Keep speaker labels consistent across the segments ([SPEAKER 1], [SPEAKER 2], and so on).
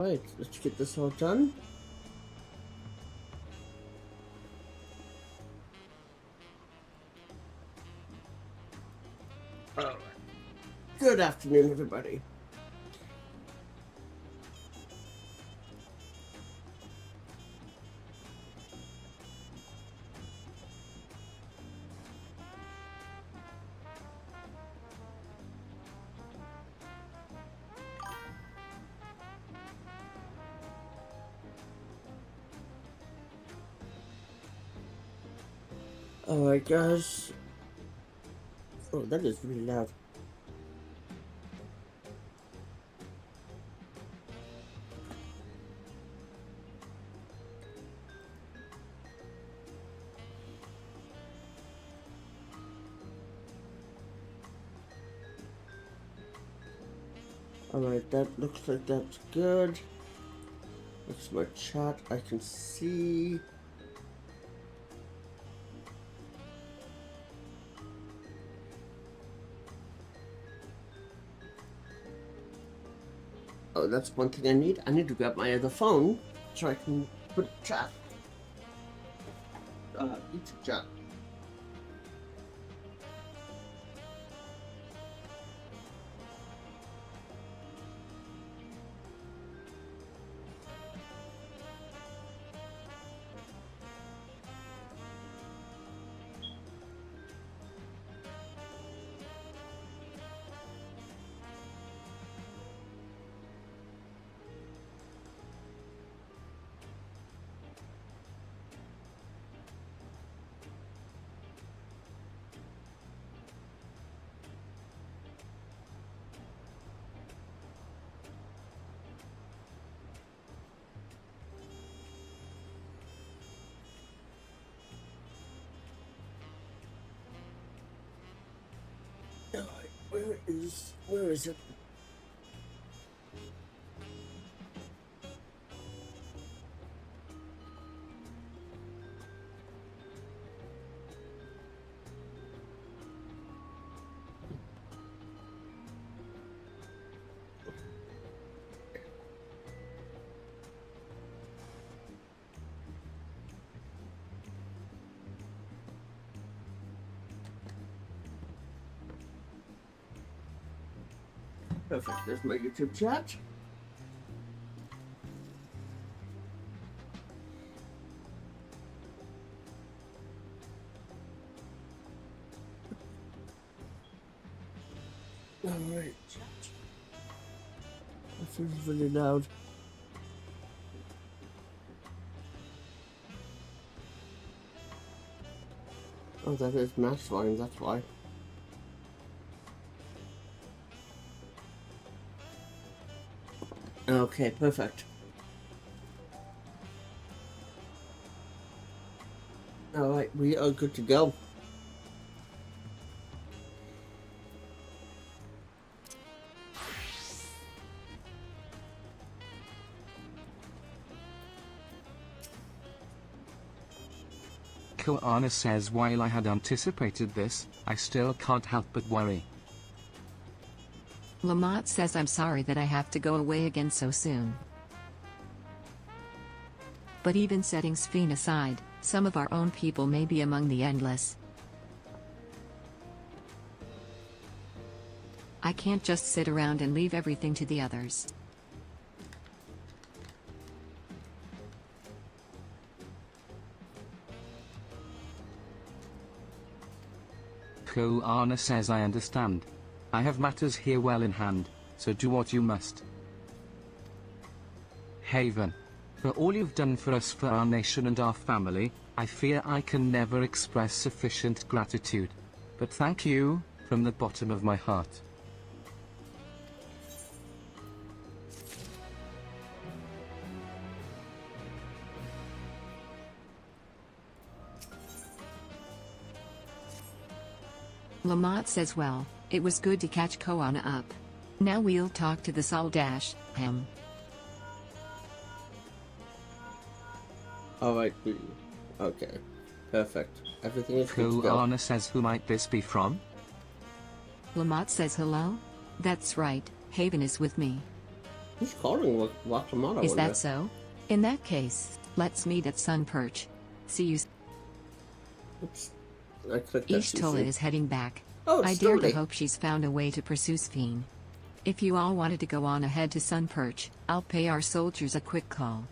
[SPEAKER 1] Right, let's get this all done. Alright. Good afternoon, everybody. Alright, guys. Oh, that is really loud. Alright, that looks like that's good. That's my chat, I can see. Oh, that's one thing I need. I need to grab my other phone so I can put chat. YouTube chat. Where is it? Perfect, there's my YouTube chat. Alright. That feels really loud. Oh, that is max volume, that's why. Okay, perfect. Alright, we are good to go.
[SPEAKER 2] Koana says, while I had anticipated this, I still can't help but worry.
[SPEAKER 3] Lamont says, I'm sorry that I have to go away again so soon. But even setting Sphene aside, some of our own people may be among the endless. I can't just sit around and leave everything to the others.
[SPEAKER 2] Koana says, I understand. I have matters here well in hand, so do what you must. Haven. For all you've done for us, for our nation and our family, I fear I can never express sufficient gratitude. But thank you, from the bottom of my heart.
[SPEAKER 3] Lamont says, well, it was good to catch Koana up. Now we'll talk to the Soldash, him.
[SPEAKER 1] Alright, okay. Perfect. Everything is good to go.
[SPEAKER 2] Koana says, who might this be from?
[SPEAKER 3] Lamont says hello? That's right, Haven is with me.
[SPEAKER 1] Who's calling Guatemala? I
[SPEAKER 3] Is
[SPEAKER 1] wonder?
[SPEAKER 3] that so? In that case, let's meet at Sunperch. See you.
[SPEAKER 1] Oops. I clicked that too
[SPEAKER 3] Ishtola
[SPEAKER 1] soon.
[SPEAKER 3] is heading back.
[SPEAKER 1] Oh,
[SPEAKER 3] I dare to
[SPEAKER 1] Stoli.
[SPEAKER 3] hope she's found a way to pursue Sphene. If you all wanted to go on ahead to Sunperch, I'll pay our soldiers a quick call.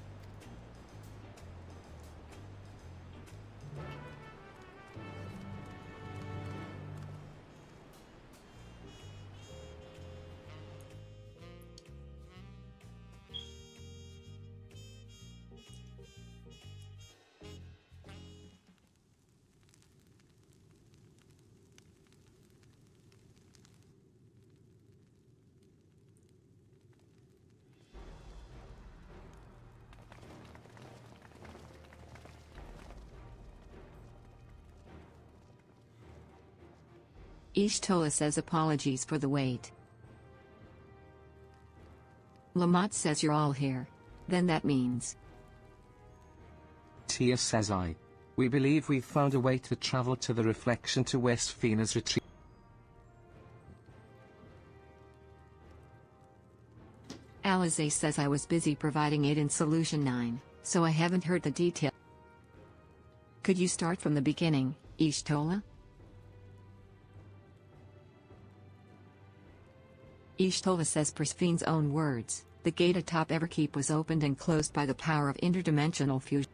[SPEAKER 3] Ishtola says apologies for the wait. Lamont says you're all here. Then that means.
[SPEAKER 2] Tia says we believe we've found a way to travel to the reflection to where Sphena's retreat.
[SPEAKER 3] Alize says I was busy providing it in Solution 9, so I haven't heard the detail. Could you start from the beginning, Ishtola? Ishtola says per Sphene's own words, the gate atop Everkeep was opened and closed by the power of interdimensional fusion.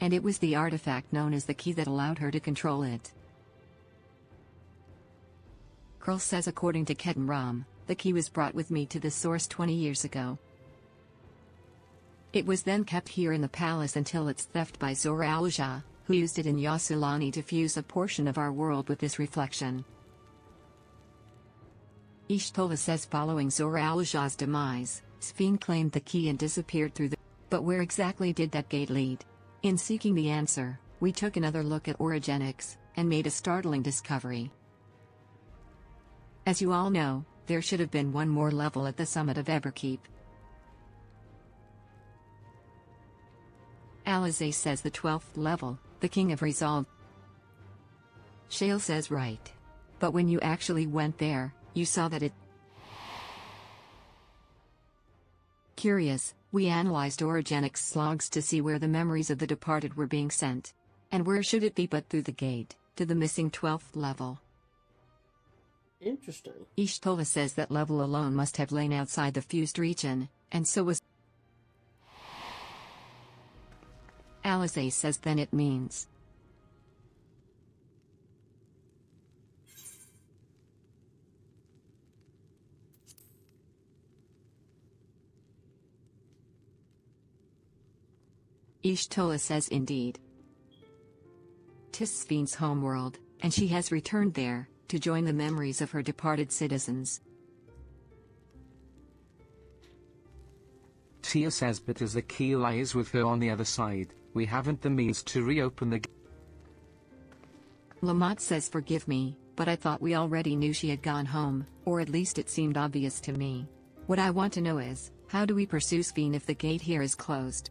[SPEAKER 3] And it was the artifact known as the key that allowed her to control it. Krul says according to Ketan Ram, the key was brought with me to the source 20 years ago. It was then kept here in the palace until its theft by Zora Al-Jah, who used it in Yasulani to fuse a portion of our world with this reflection. Ishtola says following Zora Al-Jah's demise, Sphene claimed the key and disappeared through the... But where exactly did that gate lead? In seeking the answer, we took another look at orogenics, and made a startling discovery. As you all know, there should have been one more level at the summit of Everkeep. Alize says the 12th level, the King of Resolve. Shale says right. But when you actually went there, you saw that it... Curious, we analyzed orogenics logs to see where the memories of the departed were being sent. And where should it be but through the gate, to the missing 12th level.
[SPEAKER 1] Interesting.
[SPEAKER 3] Ishtola says that level alone must have lain outside the fused region, and so was... Alize says then it means... Ishtola says indeed. 'Tis Sphene's homeworld, and she has returned there, to join the memories of her departed citizens.
[SPEAKER 2] Tia says but as the key lies with her on the other side, we haven't the means to reopen the gate.
[SPEAKER 3] Lamont says forgive me, but I thought we already knew she had gone home, or at least it seemed obvious to me. What I want to know is, how do we pursue Sphene if the gate here is closed?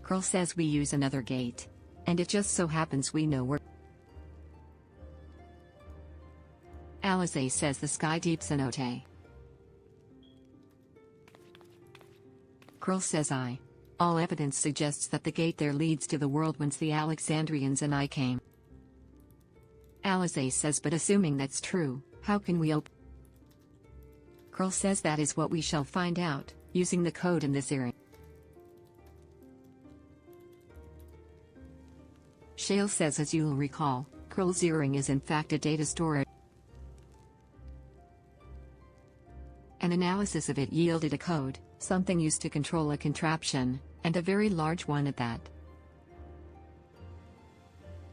[SPEAKER 3] Krul says we use another gate. And it just so happens we know where. Alize says the sky deep cenote. Krul says all evidence suggests that the gate there leads to the world whence the Alexandrians and I came. Alize says but assuming that's true, how can we open? Krul says that is what we shall find out, using the code in this area. Shale says as you'll recall, Krul's earring is in fact a data storage. An analysis of it yielded a code, something used to control a contraption, and a very large one at that.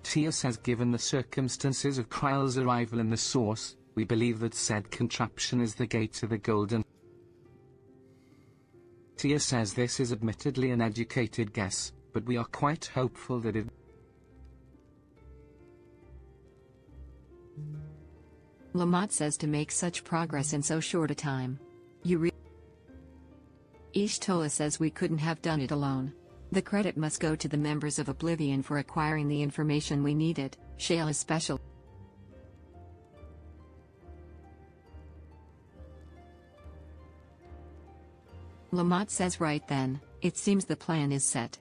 [SPEAKER 2] Tia says given the circumstances of Kryl's arrival in the source, we believe that said contraption is the gate to the golden. Tia says this is admittedly an educated guess, but we are quite hopeful that it...
[SPEAKER 3] Lamont says to make such progress in so short a time. Ishtola says we couldn't have done it alone. The credit must go to the members of Oblivion for acquiring the information we needed, Shale is special. Lamont says right then, it seems the plan is set.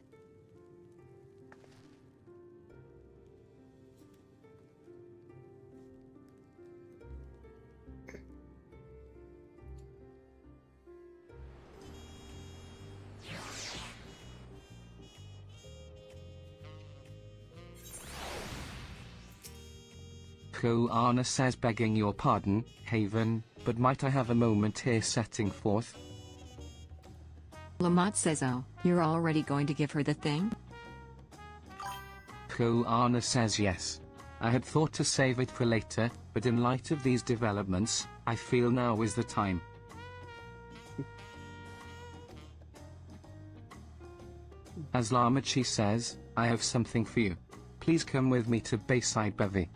[SPEAKER 2] Anna says, begging your pardon, Haven, but might I have a moment here setting forth?
[SPEAKER 3] Lamont says, oh, you're already going to give her the thing?
[SPEAKER 2] Anna says yes. I had thought to save it for later, but in light of these developments, I feel now is the time. As Lamachi says, I have something for you. Please come with me to Bayside Bevy.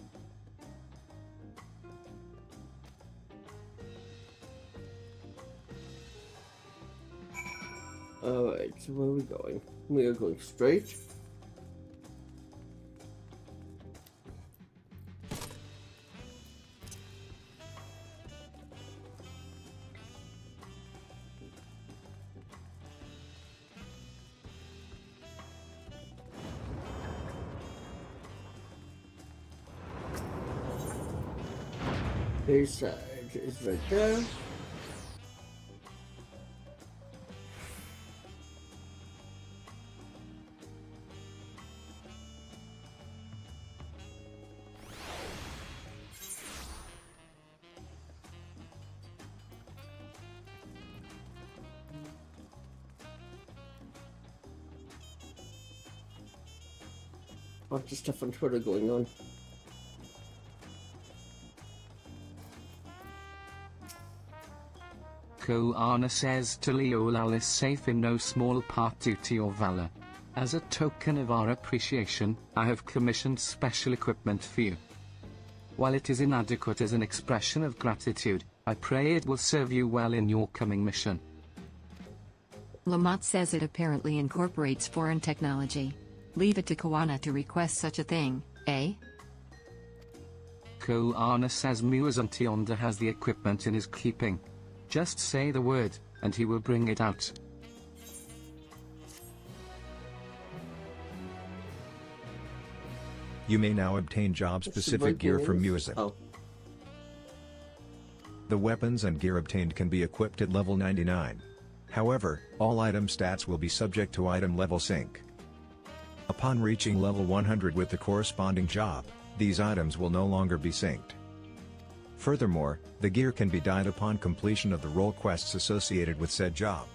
[SPEAKER 1] Alright, so where are we going? We are going straight. Bayside is right there. Lots of stuff on Twitter going on.
[SPEAKER 2] Anna says, Taliolal is safe in no small part due to your valor. As a token of our appreciation, I have commissioned special equipment for you. While it is inadequate as an expression of gratitude, I pray it will serve you well in your coming mission.
[SPEAKER 3] Lamont says it apparently incorporates foreign technology. Leave it to Koana to request such a thing, eh?
[SPEAKER 2] Anna says Muazantionda has the equipment in his keeping. Just say the word, and he will bring it out.
[SPEAKER 4] You may now obtain job-specific gear from Muazan.
[SPEAKER 1] Oh.
[SPEAKER 4] The weapons and gear obtained can be equipped at level 99. However, all item stats will be subject to item level sync. Upon reaching level 100 with the corresponding job, these items will no longer be synced. Furthermore, the gear can be dyed upon completion of the role quests associated with said job.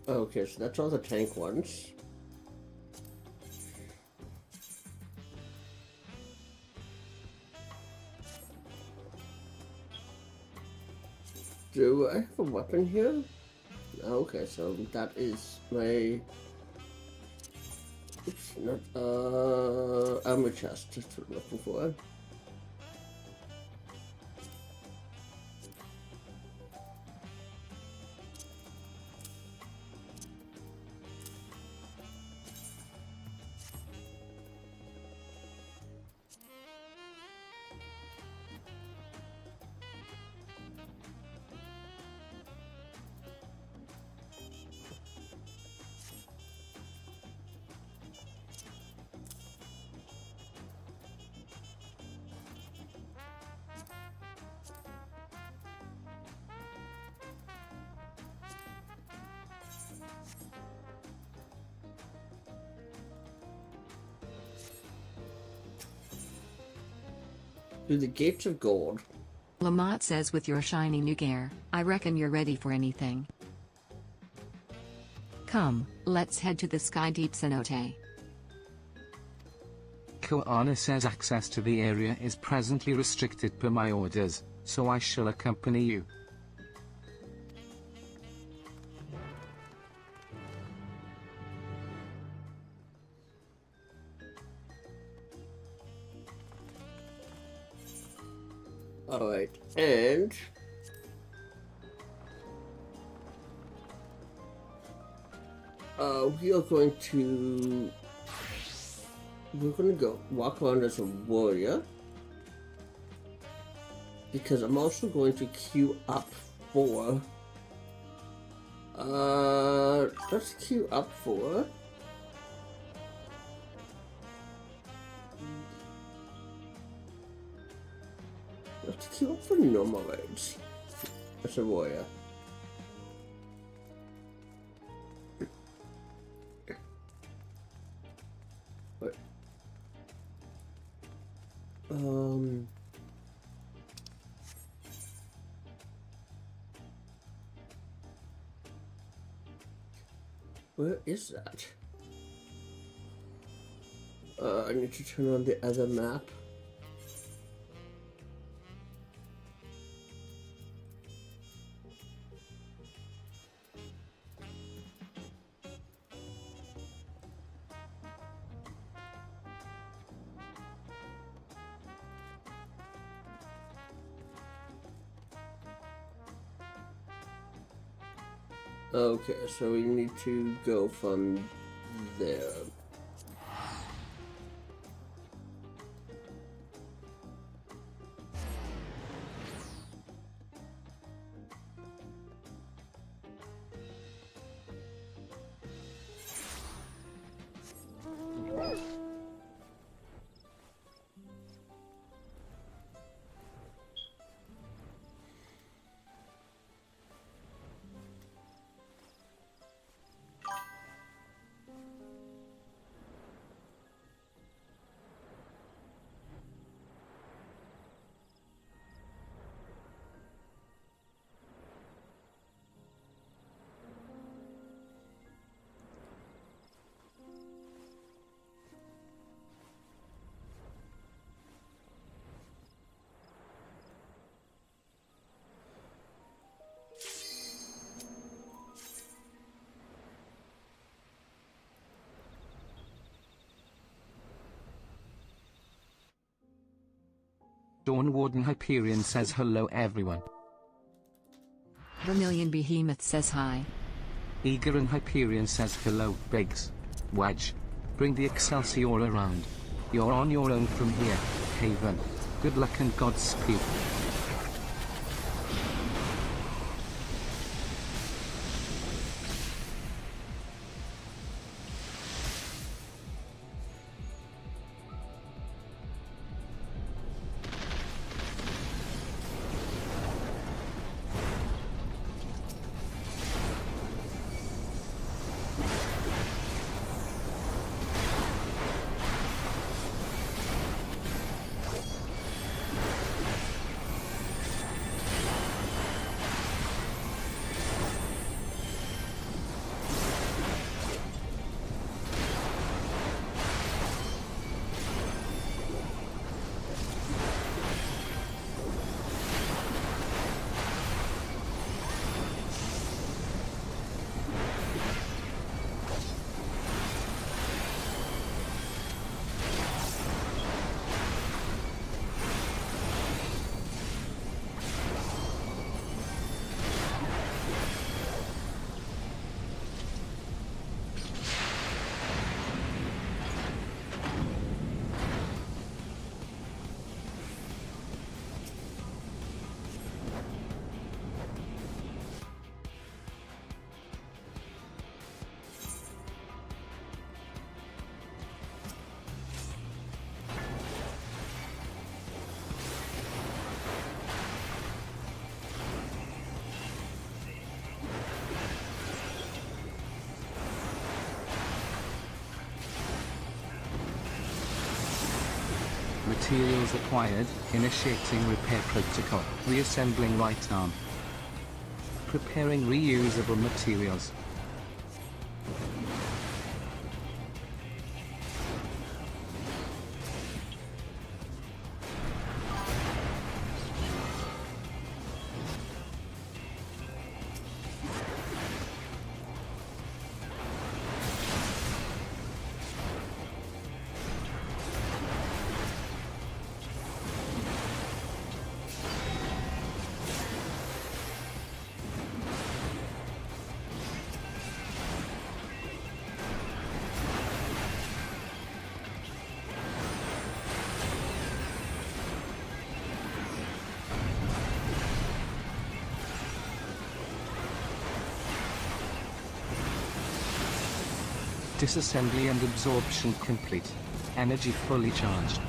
[SPEAKER 1] Okay, so that's all the tank ones. Do I have a weapon here? Okay, so that is my... Oops, not... armor chest, that's what I'm looking for. Through the gates of gold.
[SPEAKER 3] Lamont says with your shiny new gear, I reckon you're ready for anything. Come, let's head to the Sky Deep cenote.
[SPEAKER 2] Koana says access to the area is presently restricted per my orders, so I shall accompany you.
[SPEAKER 1] Alright, and we are going to go walk around as a warrior, because I'm also going to queue up for let's queue up for normal raids as a warrior. Wait. Where is that? I need to turn on the other map. Okay, so we need to go from there.
[SPEAKER 2] Dawn Warden Hyperion says hello everyone.
[SPEAKER 3] Vermilion Behemoth says hi.
[SPEAKER 2] Eager and Hyperion says hello Biggs. Wedge. Bring the Excelsior around. You're on your own from here, Haven. Good luck and Godspeed. Materials acquired, initiating repair protocol, reassembling right arm. Preparing reusable materials. Disassembly and absorption complete. Energy fully charged.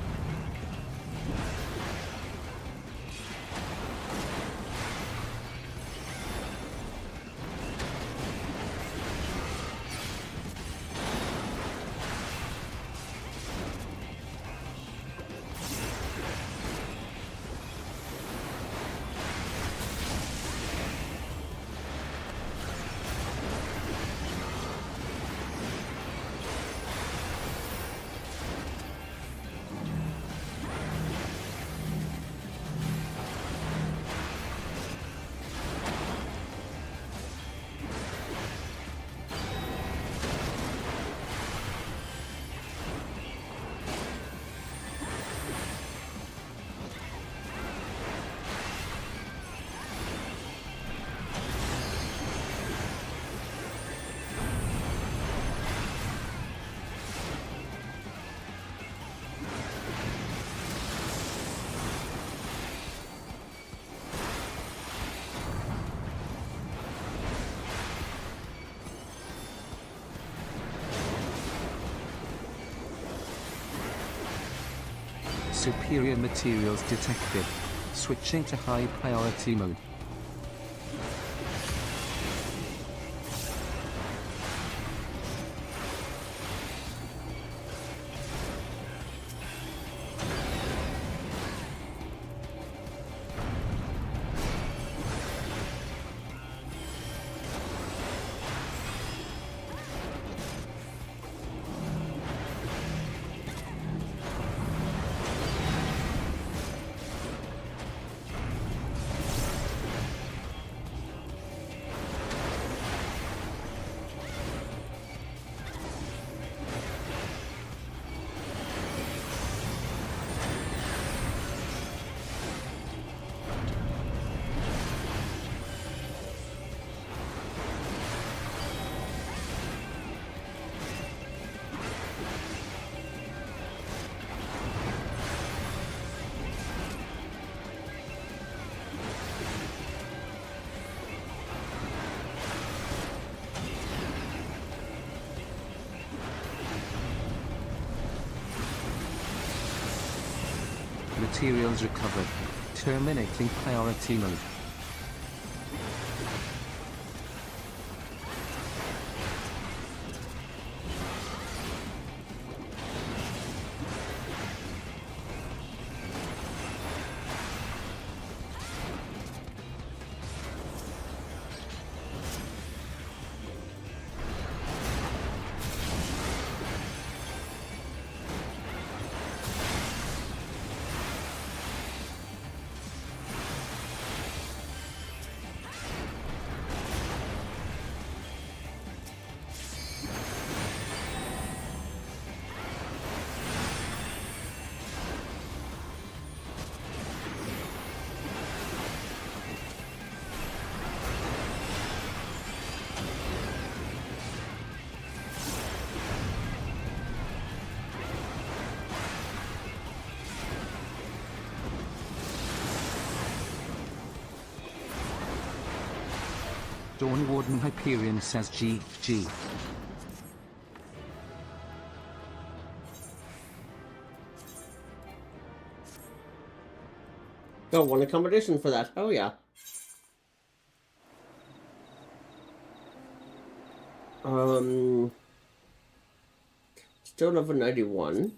[SPEAKER 2] Superior materials detected. Switching to high priority mode. Materials recovered. Terminating priority mode. Dawn Warden Hyperion says GG.
[SPEAKER 1] Oh, won a competition for that. Oh, yeah. Still level 91.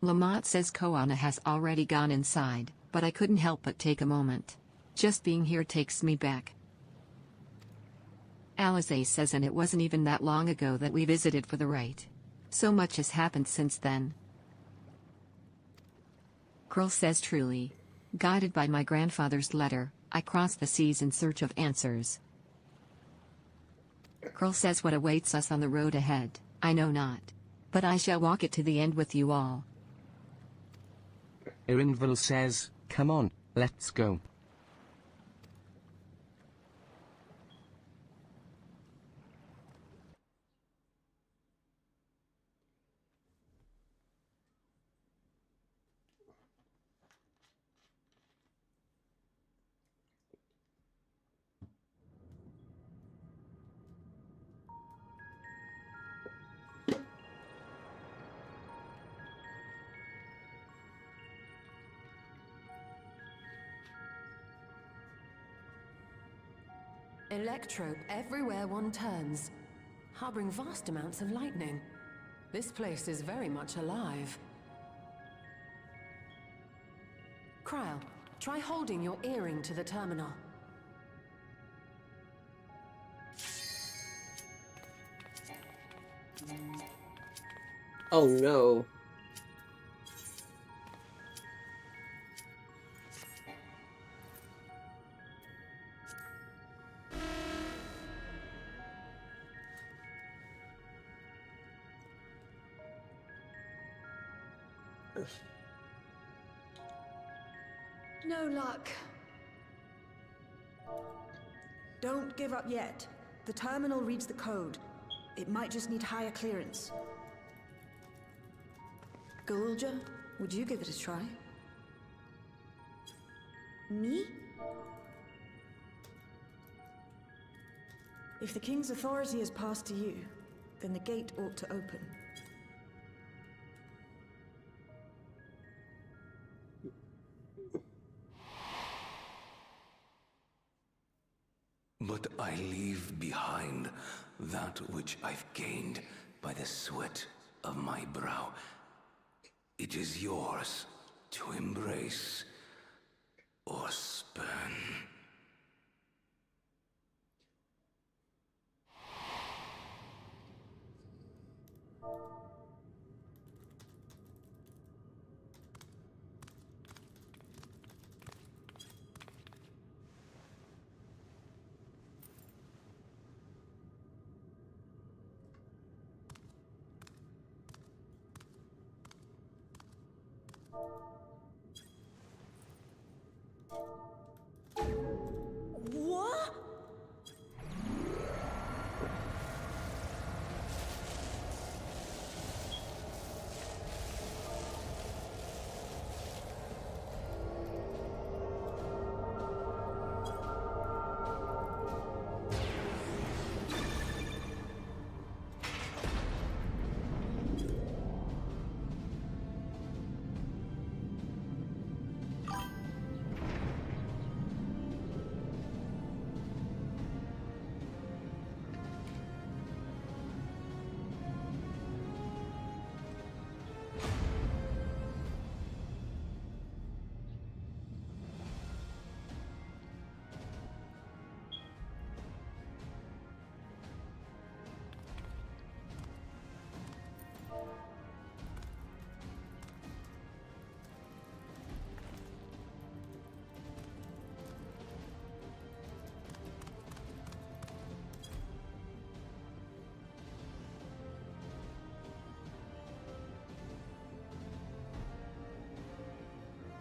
[SPEAKER 3] Lamont says Koana has already gone inside, but I couldn't help but take a moment. Just being here takes me back. Alice says, and it wasn't even that long ago that we visited for the rite. So much has happened since then. Krill says, truly. Guided by my grandfather's letter, I crossed the seas in search of answers. Krill says, what awaits us on the road ahead, I know not. But I shall walk it to the end with you all.
[SPEAKER 2] Irinville says, come on, let's go.
[SPEAKER 5] Electro everywhere one turns, harboring vast amounts of lightning. This place is very much alive. Krile, try holding your earring to the terminal.
[SPEAKER 1] Oh no.
[SPEAKER 6] No luck. Don't give up yet. The terminal reads the code. It might just need higher clearance. Gulja, would you give it a try? Me? If the King's authority is passed to you, then the gate ought to open.
[SPEAKER 7] But I leave behind that which I've gained by the sweat of my brow. It is yours to embrace or spurn.
[SPEAKER 6] What?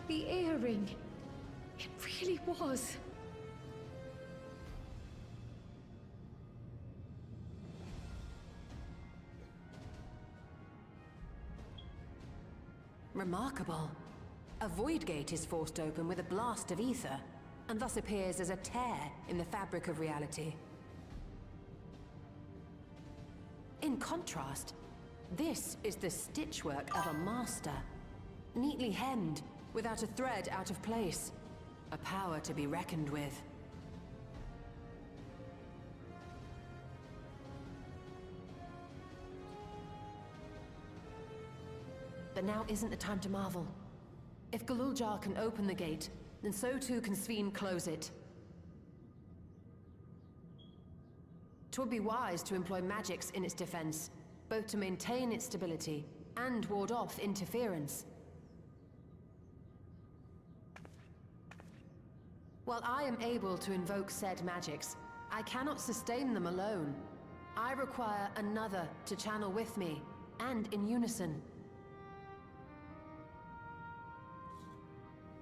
[SPEAKER 8] The earring. It really was.
[SPEAKER 5] Remarkable. A void gate is forced open with a blast of ether, and thus appears as a tear in the fabric of reality. In contrast, this is the stitchwork of a master. Neatly hemmed, without a thread out of place. A power to be reckoned with. but now isn't the time to marvel. If Galuljar can open the gate, then so too can Sphene close it. 'Twould be wise to employ magics in its defense, both to maintain its stability and ward off interference. While I am able to invoke said magics, I cannot sustain them alone. I require another to channel with me, and in unison.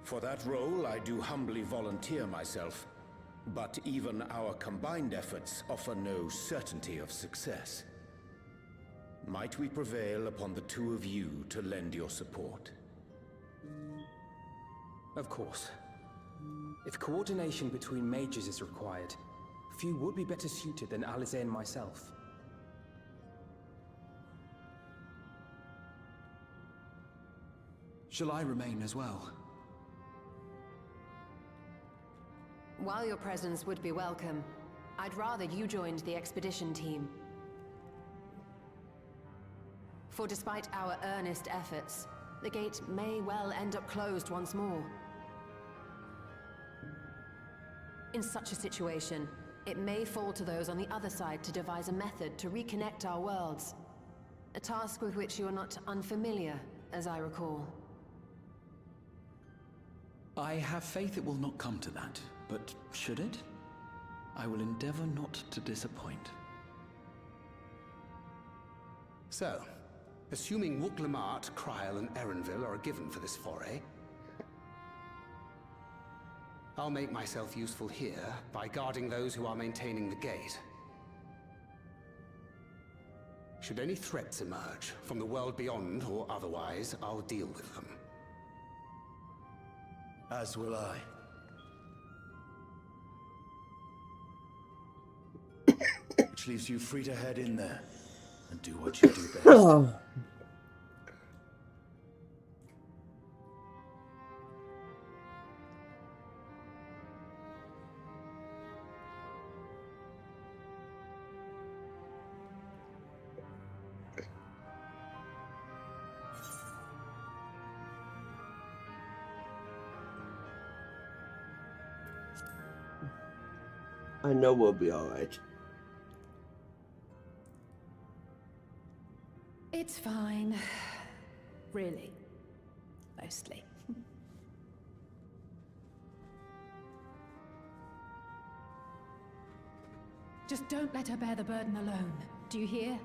[SPEAKER 9] For that role, I do humbly volunteer myself. But even our combined efforts offer no certainty of success. Might we prevail upon the two of you to lend your support?
[SPEAKER 10] Of course. If coordination between mages is required, few would be better suited than Alisaie and myself.
[SPEAKER 11] Shall I remain as well?
[SPEAKER 5] While your presence would be welcome, I'd rather you joined the expedition team. For despite our earnest efforts, the gate may well end up closed once more. In such a situation, it may fall to those on the other side to devise a method to reconnect our worlds. A task with which you are not unfamiliar, as I recall.
[SPEAKER 11] I have faith it will not come to that, but should it? I will endeavor not to disappoint.
[SPEAKER 12] So, assuming Wooklamart, Kryl, and Erenville are a given for this foray, I'll make myself useful here by guarding those who are maintaining the gate. Should any threats emerge, from the world beyond or otherwise, I'll deal with them.
[SPEAKER 7] As will I. Which leaves you free to head in there and do what you do best.
[SPEAKER 1] I know we'll be alright.
[SPEAKER 8] It's fine. Really. Mostly. Just don't let her bear the burden alone. Do you hear?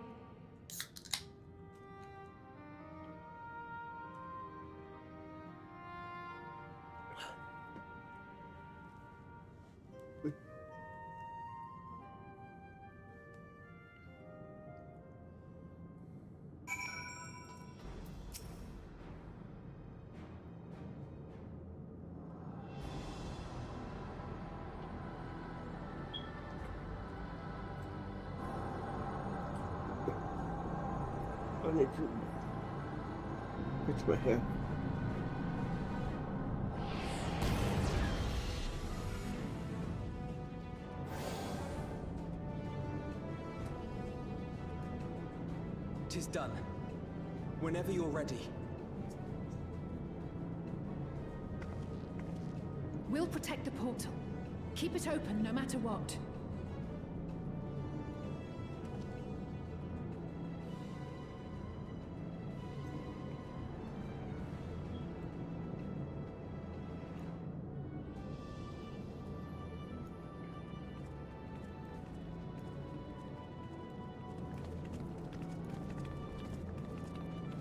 [SPEAKER 1] I need to fix my hair.
[SPEAKER 10] Tis done. Whenever you're ready.
[SPEAKER 8] We'll protect the portal. Keep it open no matter what.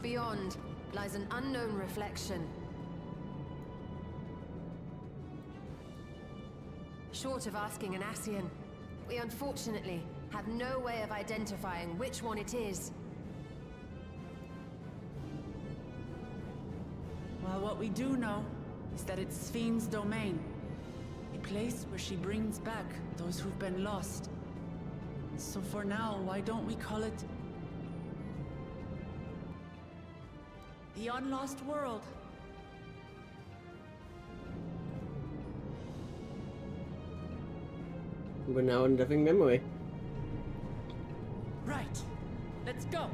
[SPEAKER 5] Beyond lies an unknown reflection. Short of asking an Ascian, we unfortunately have no way of identifying which one it is.
[SPEAKER 13] Well, what we do know is that it's Sphene's domain. A place where she brings back those who've been lost. So for now, why don't we call it the Unlost World?
[SPEAKER 1] We're now in living memory.
[SPEAKER 13] Right. Let's go.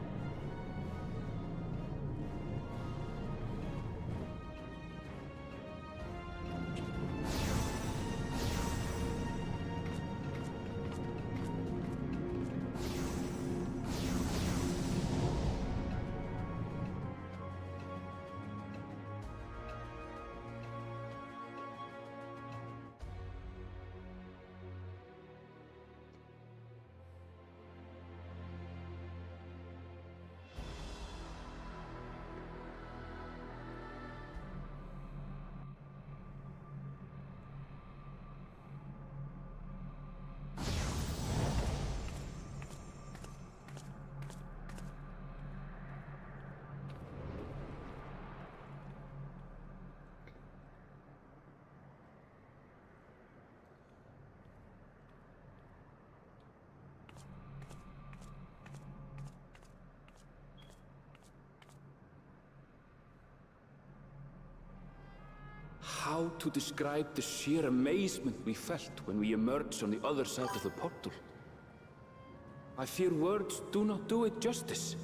[SPEAKER 14] how to describe the sheer amazement we felt when we emerged on the other side of the portal. I fear words do not do it justice.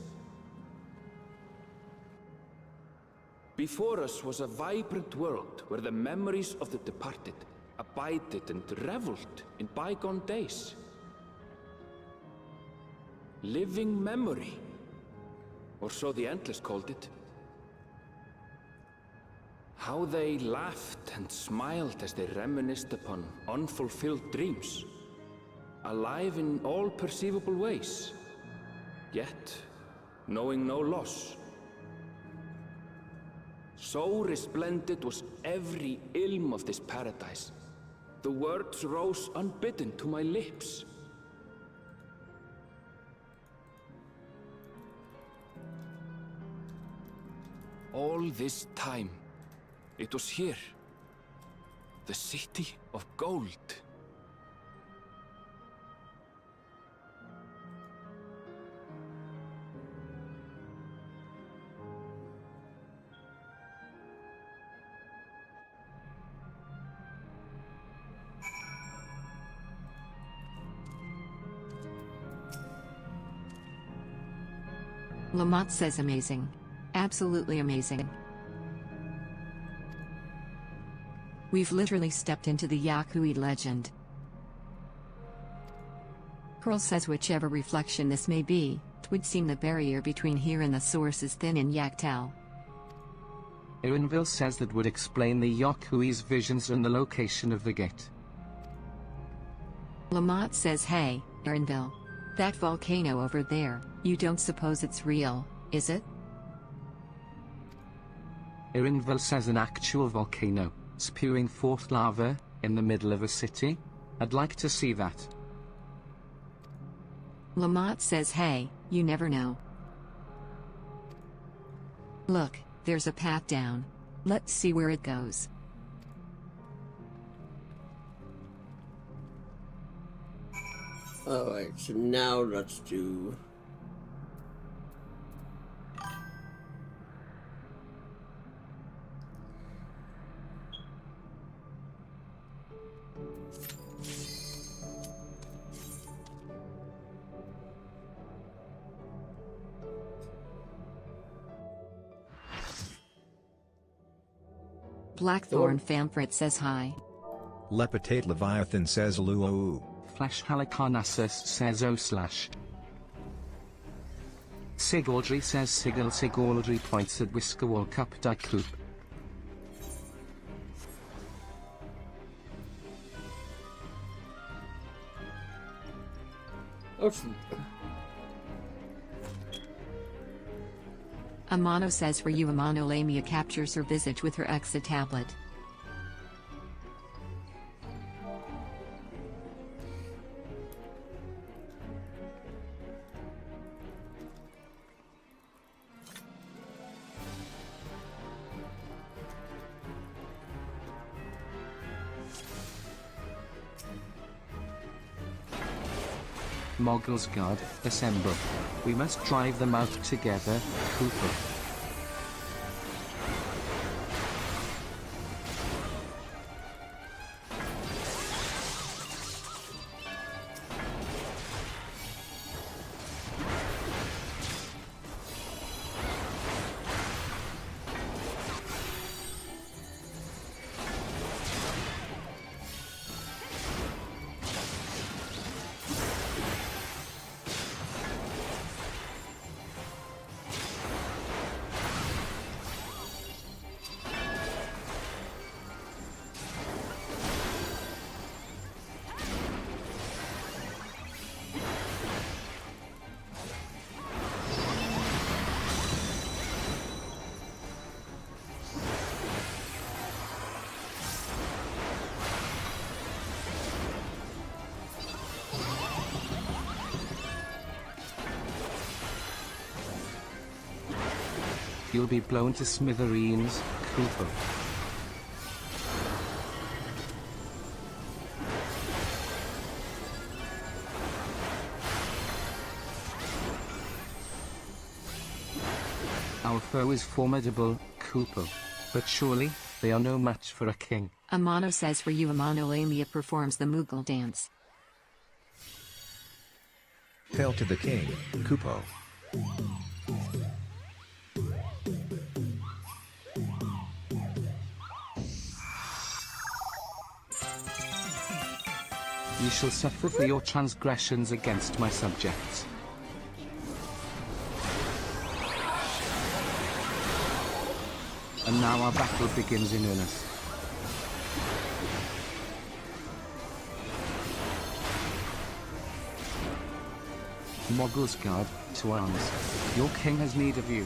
[SPEAKER 14] Before us was a vibrant world where the memories of the departed abided and reveled in bygone days. Living memory, or so the Endless called it. How they laughed and smiled as they reminisced upon unfulfilled dreams, alive in all perceivable ways, yet knowing no loss. So resplendent was every ilm of this paradise. The words rose unbidden to my lips. All this time, it was here, the city of gold.
[SPEAKER 3] Lamont says amazing. Absolutely amazing. We've literally stepped into the Yakui legend. Pearl says whichever reflection this may be, it would seem the barrier between here and the source is thin in Yaktel.
[SPEAKER 2] Erinville says that would explain the Yakui's visions and the location of the gate.
[SPEAKER 3] Lamont says, hey, Erinville. That volcano over there, you don't suppose it's real, is it?
[SPEAKER 2] Erinville says an actual volcano, spewing forth lava, in the middle of a city? I'd like to see that.
[SPEAKER 3] Lamont says, hey, you never know. Look, there's a path down. Let's see where it goes.
[SPEAKER 1] Alright, so now let's do...
[SPEAKER 3] Blackthorn Famfrit says hi.
[SPEAKER 4] Lepitate Leviathan says luau.
[SPEAKER 2] Flash Halicarnassus says o/. Sigaldry says Sigil. Sigaldry points at Whiskawal Cup Coop.
[SPEAKER 3] Amano says for you Amano Lamia captures her visage with her Exa tablet.
[SPEAKER 2] Moggles Guard, assemble. We must drive them out together, Cooper. You'll be blown to smithereens, Cooper. Our foe is formidable, Cooper. But surely, They are no match for a king.
[SPEAKER 3] Amano says for you Amano Lamia performs the Mughal dance.
[SPEAKER 4] Hail to the king, Kupo.
[SPEAKER 2] Ye shall suffer for your transgressions against my subjects. And now our battle begins in earnest. Mogul's guard, to arms. Your king has need of you.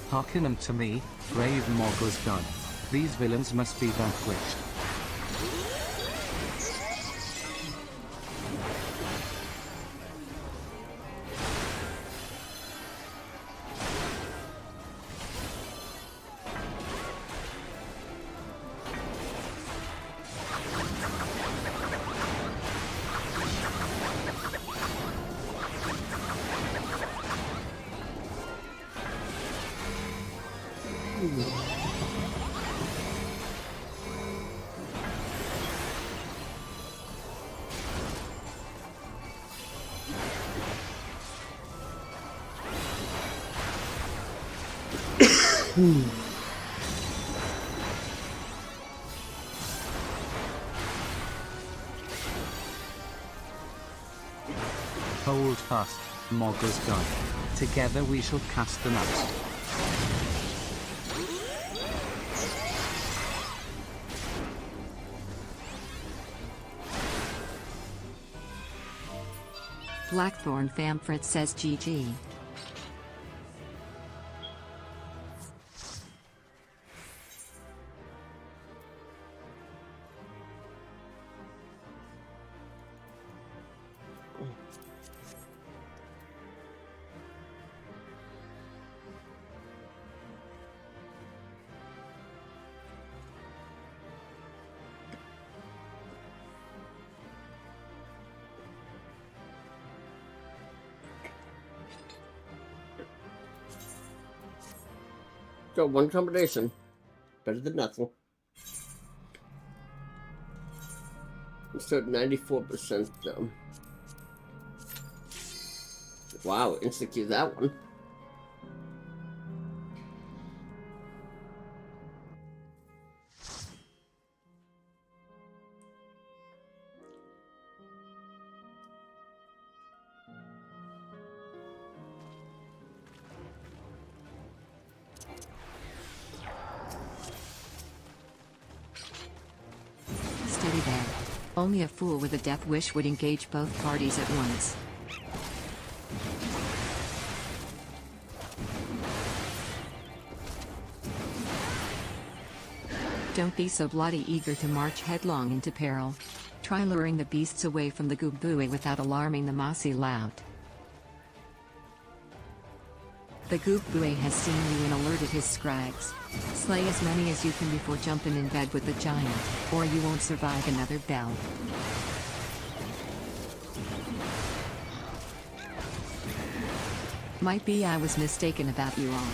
[SPEAKER 2] Hearken unto me, brave Mogul's guard. These villains must be vanquished. Hold fast, Mogul's guard. Together we shall cast them out.
[SPEAKER 3] Blackthorn Famfrit says GG.
[SPEAKER 1] So one combination, better than nothing. I'm still at 94% though. Wow, insta-queue that one.
[SPEAKER 3] Steady there. Only a fool with a death wish would engage both parties at once. Don't be so bloody eager to march headlong into peril. Try luring the beasts away from the Goobue without alarming the Mossy Loud. The Goobue has seen you and alerted his scrags. Slay as many as you can before jumping in bed with the giant, or you won't survive another bell. Might be I was mistaken about you all.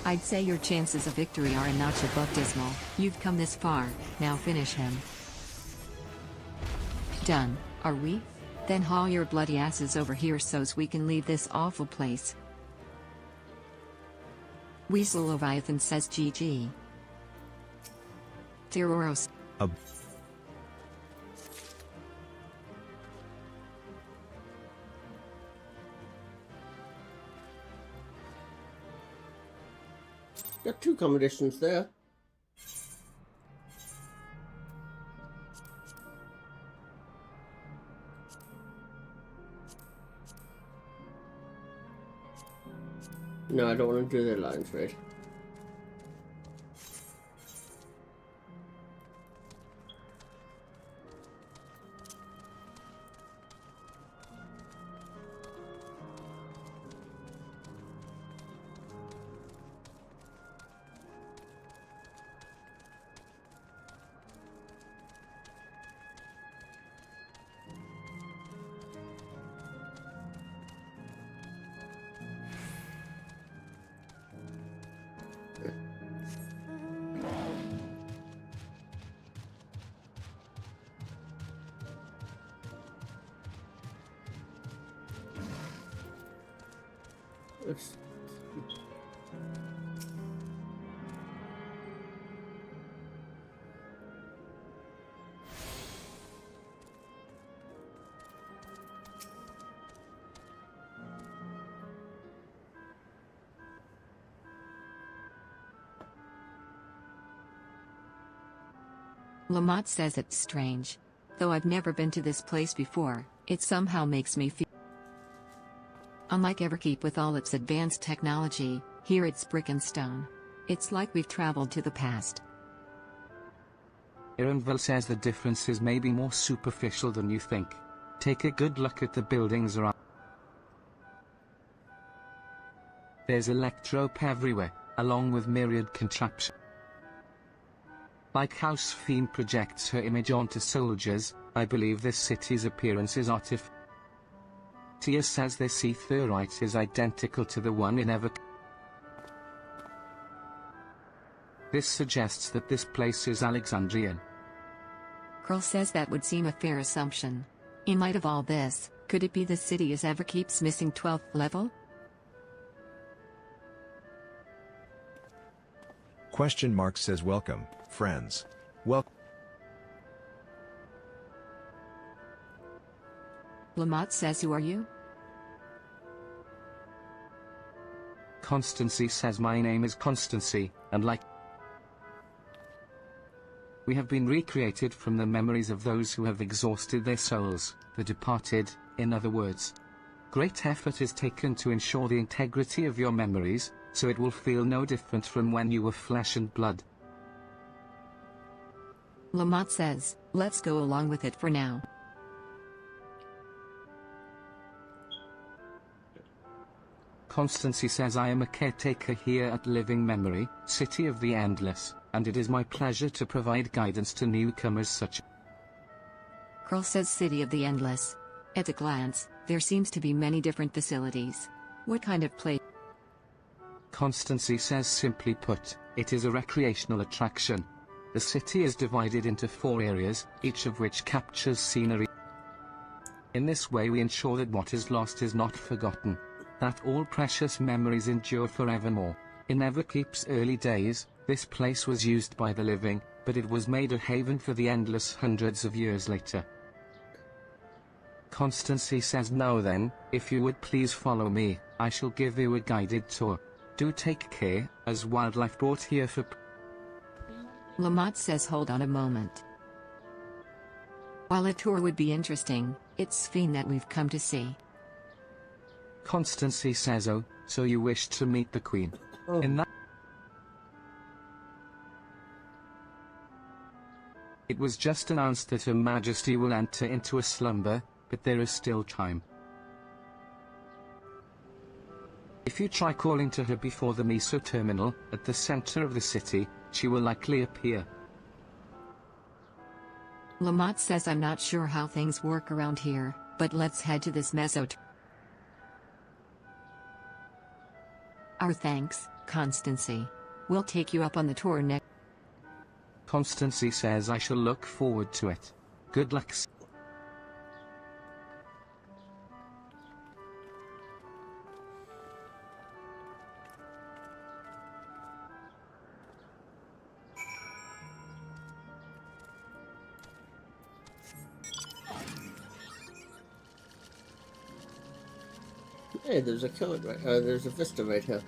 [SPEAKER 3] I'd say your chances of victory are a notch above dismal. You've come this far, now finish him. Done, are we? Then haul your bloody asses over here so's we can leave this awful place. Weasel Leviathan says GG. Teroros.
[SPEAKER 1] Got two combinations there. No, I don't want to do the alliance raid. Oops.
[SPEAKER 3] Lamont says it's strange. Though I've never been to this place before, it somehow makes me feel unlike Everkeep with all its advanced technology. Here it's brick and stone. It's like we've traveled to the past.
[SPEAKER 2] Erenville says the differences may be more superficial than you think. Take a good look at the buildings around. There's electrope everywhere, along with myriad contraptions. Like how Sphene projects her image onto soldiers, I believe this city's appearance is artificial. Tia says this etherite is identical to the one in Everkeep. This suggests that this place is Alexandrian.
[SPEAKER 3] Curl says that would seem a fair assumption. In light of all this, could it be the city is Everkeep's missing 12th level?
[SPEAKER 4] Question mark says welcome, friends. Welcome.
[SPEAKER 3] Lamont says who are you?
[SPEAKER 2] Constancy says my name is Constancy, and like we have been recreated from the memories of those who have exhausted their souls, the departed, in other words. Great effort is taken to ensure the integrity of your memories, so it will feel no different from when you were flesh and blood.
[SPEAKER 3] Lamont says, let's go along with it for now.
[SPEAKER 2] Constancy says I am a caretaker here at Living Memory, City of the Endless, and it is my pleasure to provide guidance to newcomers such.
[SPEAKER 3] Curl says City of the Endless. At a glance, there seems to be many different facilities. What kind of place?
[SPEAKER 2] Constancy says simply put, it is a recreational attraction. The city is divided into 4 areas, each of which captures scenery. In this way we ensure that what is lost is not forgotten, that all precious memories endure forevermore. In Everkeep's early days, this place was used by the living, but it was made a haven for the Endless hundreds of years later. Constancy says now then, if you would please follow me, I shall give you a guided tour. Do take care, as wildlife brought here for...
[SPEAKER 3] Lamont says hold on a moment. While a tour would be interesting, it's Sphene that we've come to see.
[SPEAKER 2] Constancy says oh, so you wish to meet the Queen.
[SPEAKER 1] Oh.
[SPEAKER 2] In that... It was just announced that Her Majesty will enter into a slumber, but there is still time. If you try calling to her before the Miso terminal, at the center of the city, she will likely appear.
[SPEAKER 3] Lamont says I'm not sure how things work around here, but let's head to this meso. Our thanks, Constancy. We'll take you up on the tour next.
[SPEAKER 2] Constancy says I shall look forward to it. Good luck.
[SPEAKER 1] Hey, there's a code right. There's a vista right here.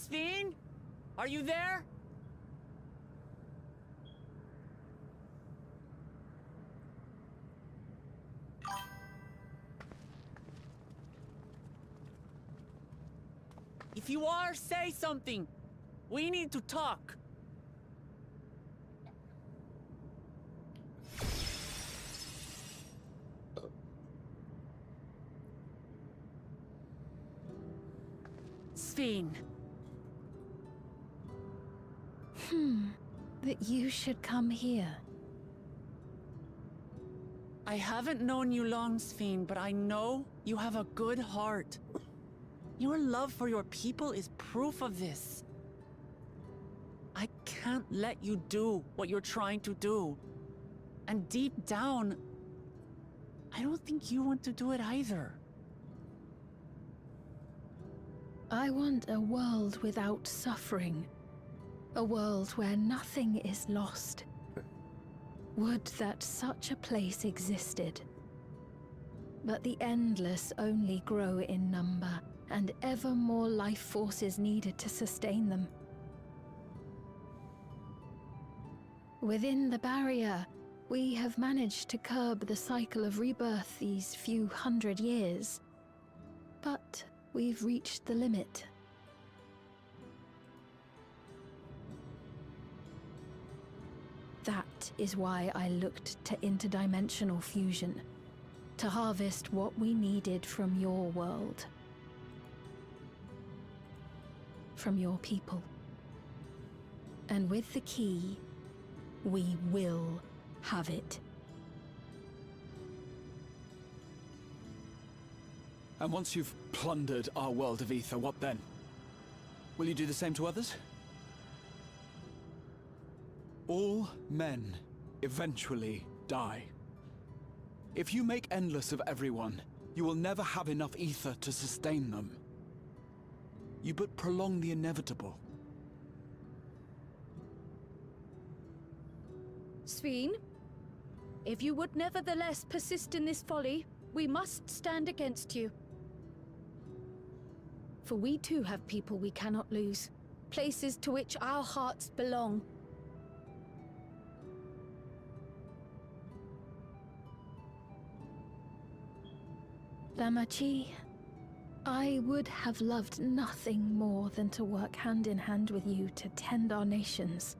[SPEAKER 13] Sphene? Are you there? If you are, say something. We need to talk. Sphene.
[SPEAKER 15] That you should come here.
[SPEAKER 13] I haven't known you long, Sphene, but I know you have a good heart. Your love for your people is proof of this. I can't let you do what you're trying to do. And deep down, I don't think you want to do it either.
[SPEAKER 15] I want a world without suffering. A world where nothing is lost. Would that such a place existed. But the endless only grow in number, and ever more life forces needed to sustain them. Within the barrier, we have managed to curb the cycle of rebirth these few hundred years. But we've reached the limit. That is why I looked to interdimensional fusion, to harvest what we needed from your world. From your people. And with the key, we will have it.
[SPEAKER 11] And once you've plundered our world of ether, what then? Will you do the same to others? All men eventually die. If you make endless of everyone, you will never have enough ether to sustain them. You but prolong the inevitable.
[SPEAKER 8] Sphene, if you would nevertheless persist in this folly, we must stand against you. For we too have people we cannot lose, places to which our hearts belong.
[SPEAKER 15] Damachi, I would have loved nothing more than to work hand in hand with you to tend our nations.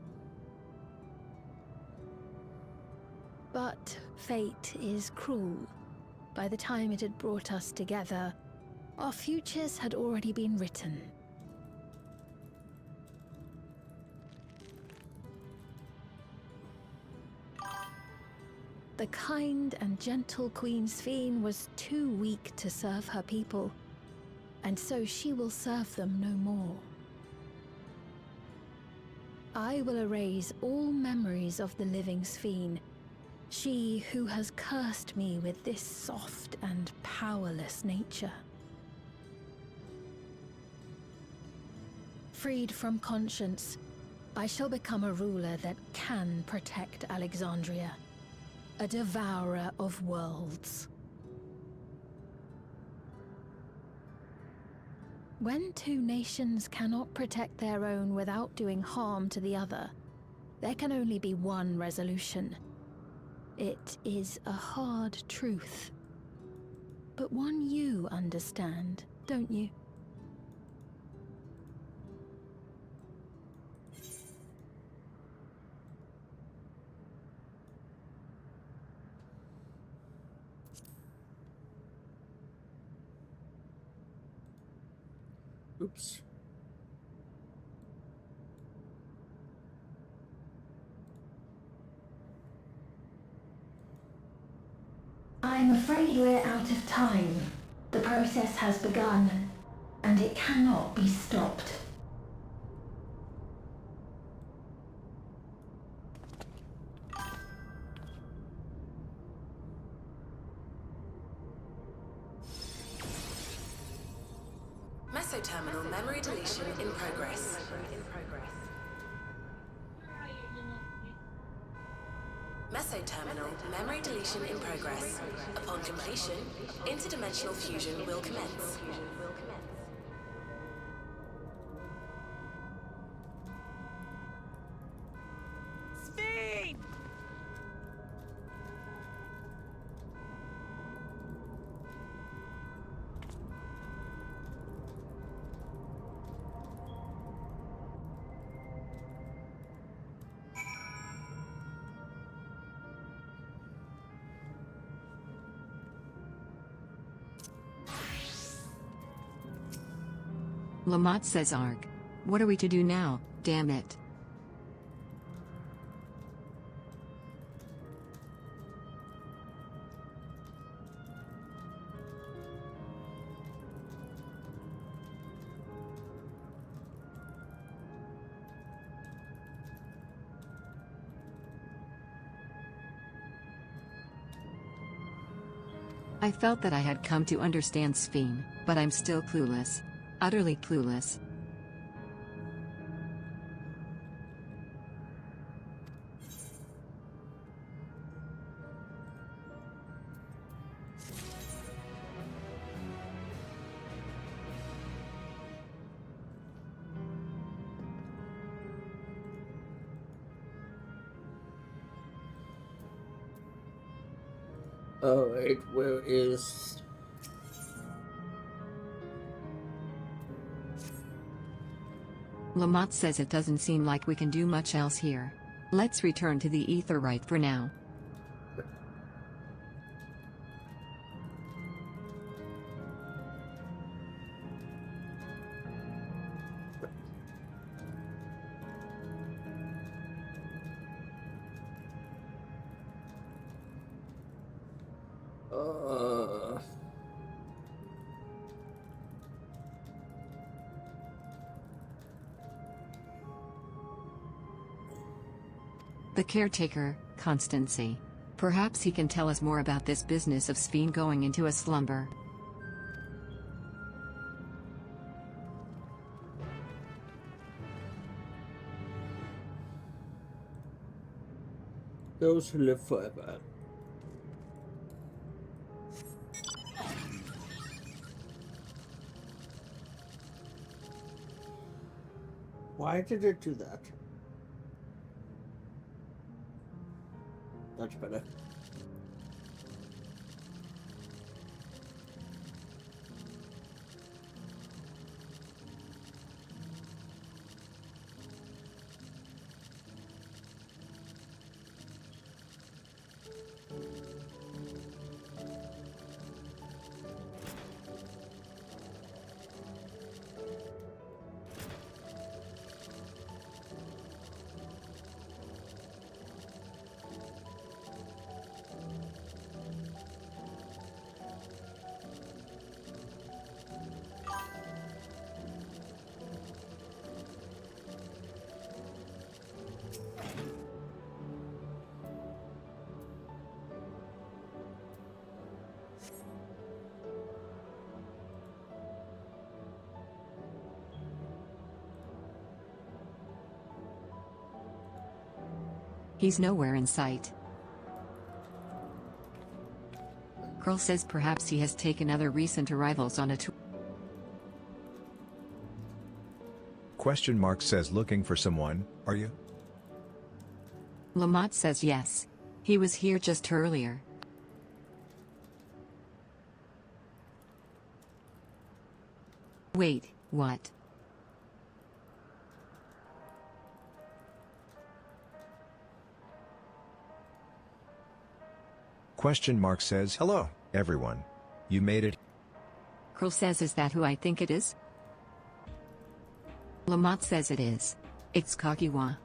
[SPEAKER 15] But fate is cruel. By the time it had brought us together, our futures had already been written. The kind and gentle Queen Sphene was too weak to serve her people, and so she will serve them no more. I will erase all memories of the living Sphene, she who has cursed me with this soft and powerless nature. Freed from conscience, I shall become a ruler that can protect Alexandria. A devourer of worlds. When two nations cannot protect their own without doing harm to the other, there can only be one resolution. It is a hard truth, but one you understand, don't you?
[SPEAKER 1] Oops.
[SPEAKER 15] I'm afraid we're out of time. The process has begun, and it cannot be stopped.
[SPEAKER 5] Mesoterminal memory deletion in progress. Mesoterminal memory deletion in progress. Upon completion, interdimensional fusion will commence.
[SPEAKER 3] Lamont says arg. What are we to do now, damn it? I felt that I had come to understand Sphene, but I'm still clueless. Utterly clueless.
[SPEAKER 1] Alright, where is...
[SPEAKER 3] Lamont says it doesn't seem like we can do much else here. Let's return to the Aetheryte for now. The caretaker, Constancy. Perhaps he can tell us more about this business of Sphene going into a slumber.
[SPEAKER 1] Those who live forever. Why did it do that? That's better.
[SPEAKER 3] He's nowhere in sight. Curl says perhaps he has taken other recent arrivals on a tour.
[SPEAKER 4] Question mark says looking for someone, are you?
[SPEAKER 3] Lamont says yes. He was here just earlier. Wait, what?
[SPEAKER 4] Question mark says hello, everyone. You made it.
[SPEAKER 3] Curl says is that who I think it is? Lamont says it is. It's Kakiwa.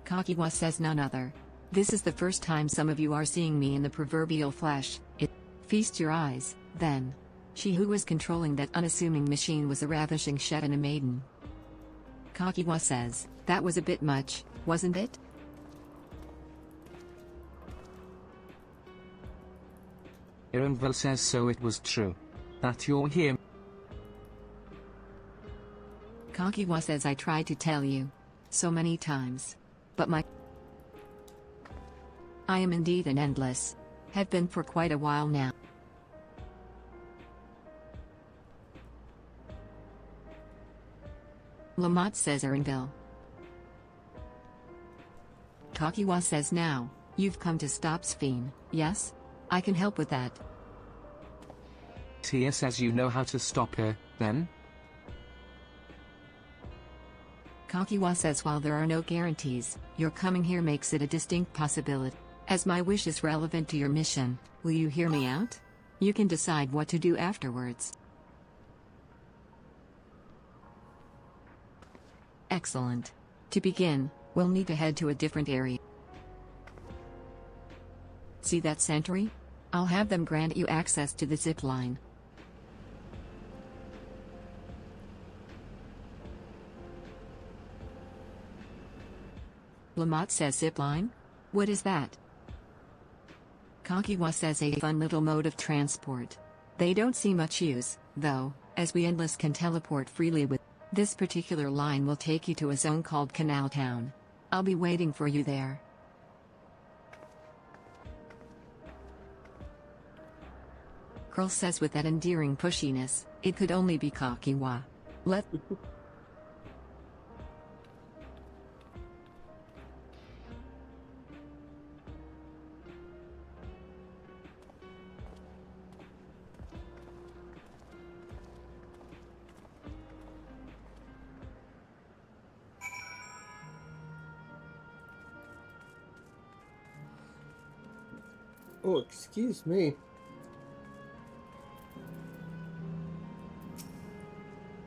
[SPEAKER 3] Kakiwa says none other. This is the first time some of you are seeing me in the proverbial flesh. Feast your eyes, then. She who was controlling that unassuming machine was a ravishing shed and a maiden. Kakiwa says, that was a bit much, wasn't it?
[SPEAKER 2] Erenville says so it was true. That you're here.
[SPEAKER 3] Kakiwa says I tried to tell you. So many times. But I am indeed an endless. Have been for quite a while now. Lamont says Erenville. Kakiwa says now, you've come to stop Sphene, yes? I can help with that.
[SPEAKER 2] Tia says you know how to stop her, then?
[SPEAKER 3] Kakiwa says while there are no guarantees, your coming here makes it a distinct possibility. As my wish is relevant to your mission, will you hear me out? You can decide what to do afterwards. Excellent. To begin, we'll need to head to a different area. See that sentry? I'll have them grant you access to the zip line. Lamont says zip line? What is that? Kakiwa says a fun little mode of transport. They don't see much use, though, as we endless can teleport freely with. This particular line will take you to a zone called Canal Town. I'll be waiting for you there. Curl says with that endearing pushiness, it could only be Kakiwa. Let...
[SPEAKER 1] Oh, excuse me.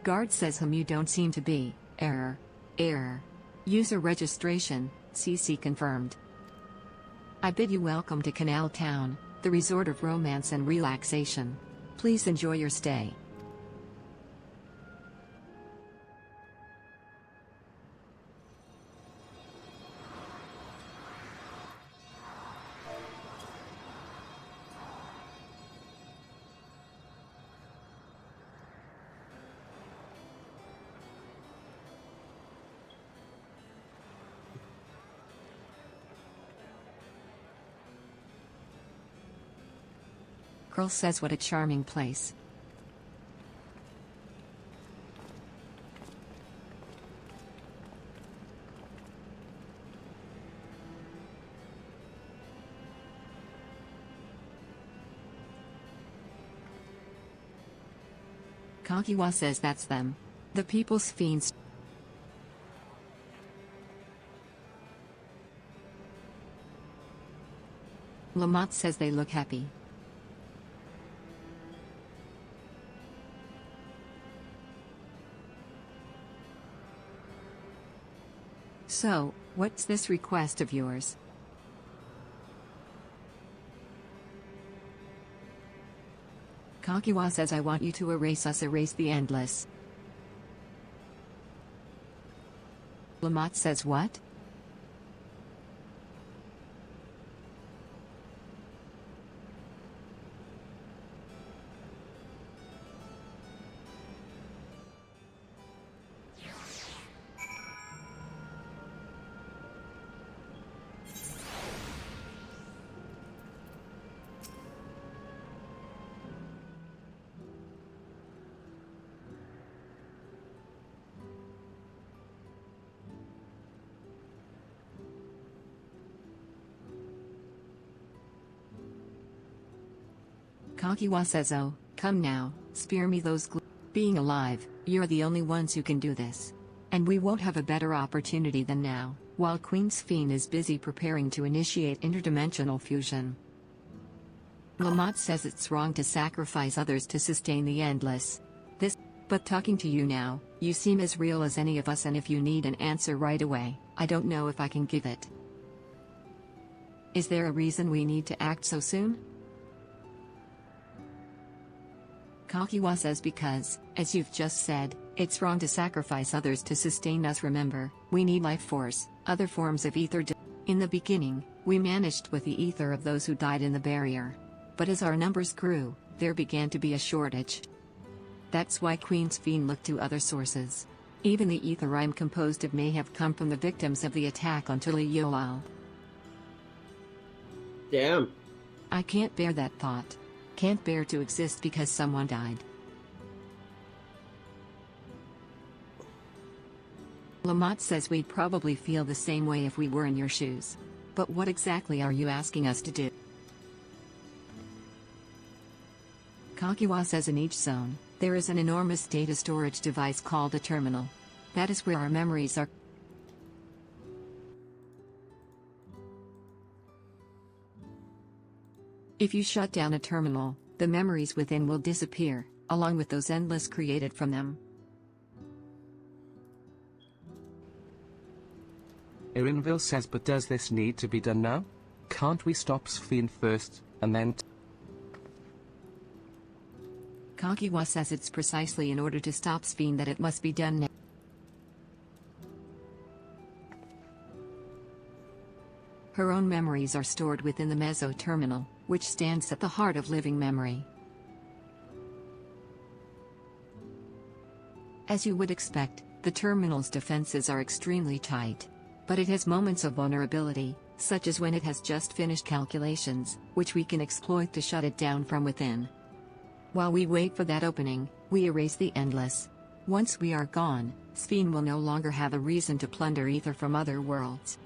[SPEAKER 3] Guard says whom you don't seem to be. Error. Error. User registration, CC confirmed. I bid you welcome to Canal Town, the resort of romance and relaxation. Please enjoy your stay. Curl says what a charming place. Kakiwa says that's them. The people's fiends. Lamont says they look happy. So, what's this request of yours? Kakiwa says I want you to erase the endless. Lamont says what? Kakiwa says oh, come now, spear me those Being alive, you're the only ones who can do this. And we won't have a better opportunity than now, while Queen's Fiend is busy preparing to initiate interdimensional fusion. Lamont says it's wrong to sacrifice others to sustain the endless. But talking to you now, you seem as real as any of us, and if you need an answer right away, I don't know if I can give it. Is there a reason we need to act so soon? Kakiwa says because, as you've just said, it's wrong to sacrifice others to sustain us. Remember, we need life force, other forms of ether. In the beginning, we managed with the ether of those who died in the barrier. But as our numbers grew, there began to be a shortage. That's why Queen's Fiend looked to other sources. Even the ether I'm composed of may have come from the victims of the attack on Tural.
[SPEAKER 1] Damn.
[SPEAKER 3] I can't bear that thought. Can't bear to exist because someone died. Lamont says we'd probably feel the same way if we were in your shoes. But what exactly are you asking us to do? Kakiwa says in each zone, there is an enormous data storage device called a terminal. That is where our memories are. If you shut down a terminal, the memories within will disappear, along with those endless created from them.
[SPEAKER 2] Erinville says, but does this need to be done now? Can't we stop Sphene first, and then...
[SPEAKER 3] Kakiwa says it's precisely in order to stop Sphene that it must be done now. Her own memories are stored within the Meso Terminal, which stands at the heart of living memory. As you would expect, the terminal's defenses are extremely tight. But it has moments of vulnerability, such as when it has just finished calculations, which we can exploit to shut it down from within. While we wait for that opening, we erase the Endless. Once we are gone, Sphene will no longer have a reason to plunder ether from other worlds.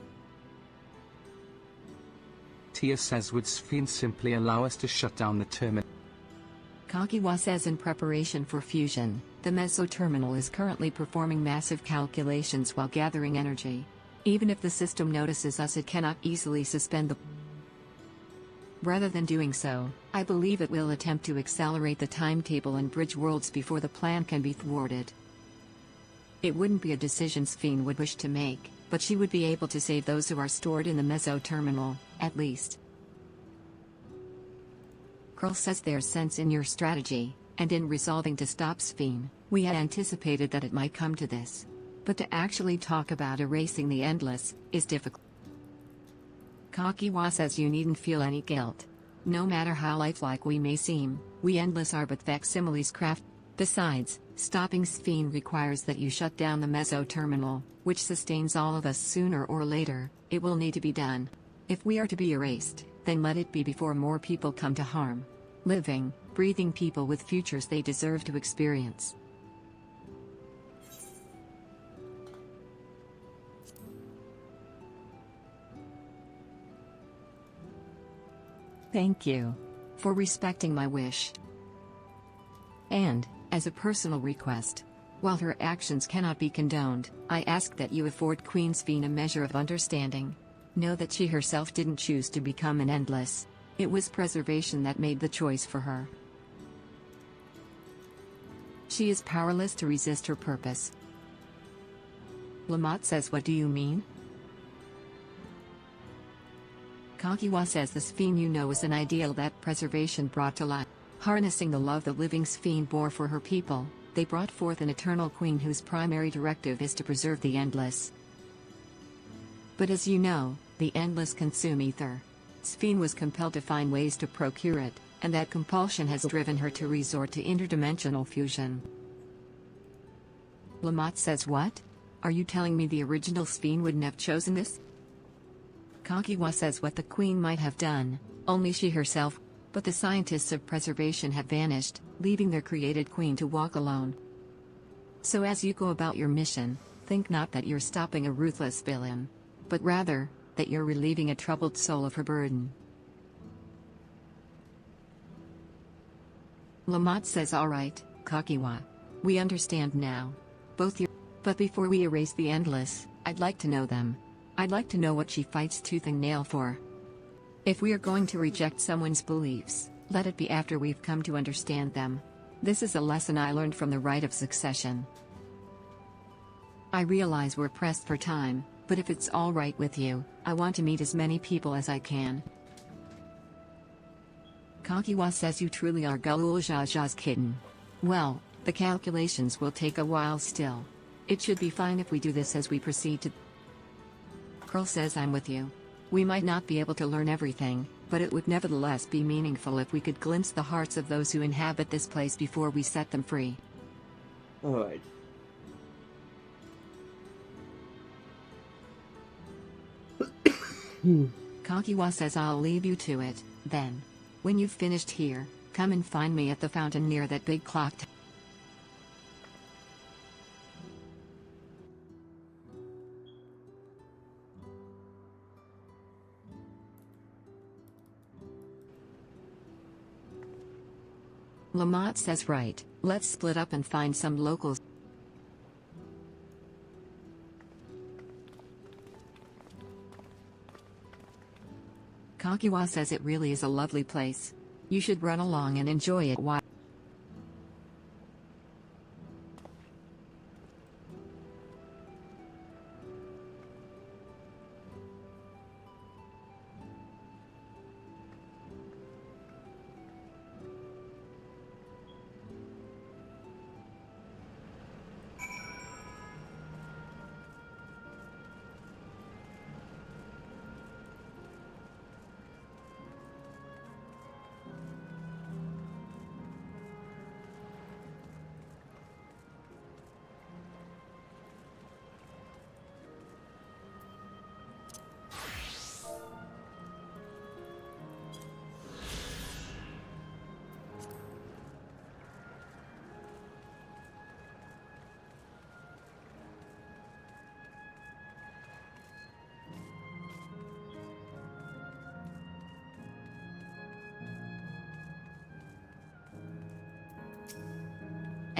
[SPEAKER 2] Tia says, would Sphene simply allow us to shut down the terminal?
[SPEAKER 3] Kakiwa says in preparation for fusion, the Meso Terminal is currently performing massive calculations while gathering energy. Even if the system notices us, it cannot easily suspend the... Rather than doing so, I believe it will attempt to accelerate the timetable and bridge worlds before the plan can be thwarted. It wouldn't be a decision Sphene would wish to make, but she would be able to save those who are stored in the Meso Terminal, at least. Curl says there's sense in your strategy, and in resolving to stop Sphene, we had anticipated that it might come to this. But to actually talk about erasing the Endless is difficult. Kakiwa says you needn't feel any guilt. No matter how lifelike we may seem, we Endless are but facsimiles craft. Besides, stopping Sphene requires that you shut down the Meso Terminal, which sustains all of us sooner or later. It will need to be done. If we are to be erased, then let it be before more people come to harm. Living, breathing people with futures they deserve to experience. Thank you for respecting my wish. And, as a personal request, while her actions cannot be condoned, I ask that you afford Queen Sphene a measure of understanding. Know that she herself didn't choose to become an Endless. It was preservation that made the choice for her. She is powerless to resist her purpose. Lamont says, what do you mean? Kakiwa says the Sphene you know is an ideal that preservation brought to life. Harnessing the love the living Sphene bore for her people, they brought forth an eternal queen whose primary directive is to preserve the Endless. But as you know, the Endless consume ether. Sphene was compelled to find ways to procure it, and that compulsion has driven her to resort to interdimensional fusion. Lamont says, what? Are you telling me the original Sphene wouldn't have chosen this? Kakiwa says what the queen might have done, only she herself, but the scientists of preservation have vanished, leaving their created queen to walk alone. So as you go about your mission, think not that you're stopping a ruthless villain, but rather, that you're relieving a troubled soul of her burden. Lamont says, all right, Kakiwa. We understand now. But before we erase the Endless, I'd like to know them. I'd like to know what she fights tooth and nail for. If we are going to reject someone's beliefs, let it be after we've come to understand them. This is a lesson I learned from the rite of succession. I realize we're pressed for time, but if it's all right with you, I want to meet as many people as I can. Kakiwa says you truly are Gulul Jaja's kitten. Well, the calculations will take a while still. It should be fine if we do this as we proceed to... Curl says I'm with you. We might not be able to learn everything, but it would nevertheless be meaningful if we could glimpse the hearts of those who inhabit this place before we set them free.
[SPEAKER 1] Alright.
[SPEAKER 3] Kakiwa says I'll leave you to it, then. When you've finished here, come and find me at the fountain near that big clock tower. Lamont says right, let's split up and find some locals. Kakiwa says it really is a lovely place. You should run along and enjoy it while.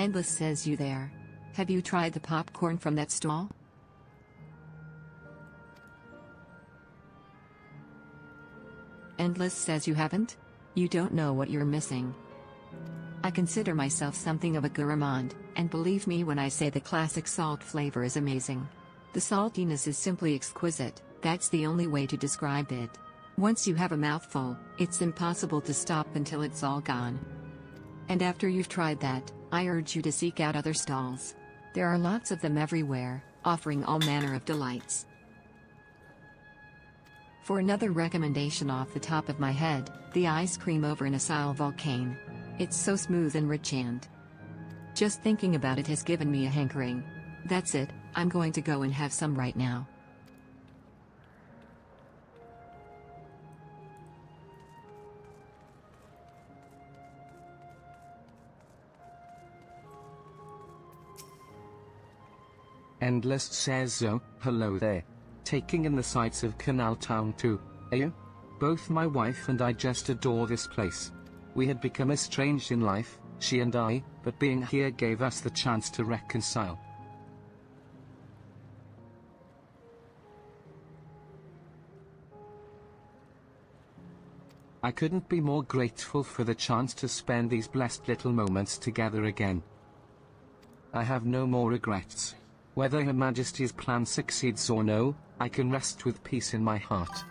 [SPEAKER 3] Endless says you there. Have you tried the popcorn from that stall? Endless says you haven't? You don't know what you're missing. I consider myself something of a gourmand, and believe me when I say the classic salt flavor is amazing. The saltiness is simply exquisite, that's the only way to describe it. Once you have a mouthful, it's impossible to stop until it's all gone. And after you've tried that, I urge you to seek out other stalls. There are lots of them everywhere, offering all manner of delights. For another recommendation off the top of my head, the ice cream over in Asile Volcane. It's so smooth and rich and just thinking about it has given me a hankering. That's it, I'm going to go and have some right now.
[SPEAKER 2] Endless says oh, hello there. Taking in the sights of Canal Town too, are you? Both my wife and I just adore this place. We had become estranged in life, she and I, but being here gave us the chance to reconcile. I couldn't be more grateful for the chance to spend these blessed little moments together again. I have no more regrets. Whether Her Majesty's plan succeeds or no, I can rest with peace in my heart.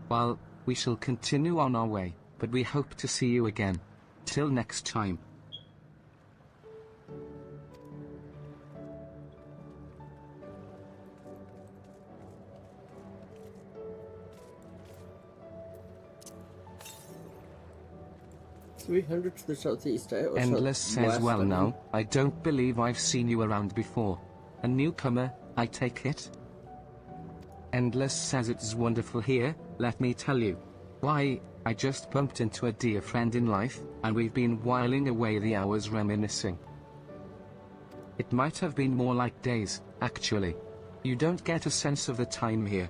[SPEAKER 2] Well, we shall continue on our way, but we hope to see you again. Till next time.
[SPEAKER 1] $300 to the southeast, eh?
[SPEAKER 2] Endless says well now, I don't believe I've seen you around before. A newcomer, I take it? Endless says it's wonderful here, let me tell you. Why, I just bumped into a dear friend in life, and we've been whiling away the hours reminiscing. It might have been more like days, actually. You don't get a sense of the time here.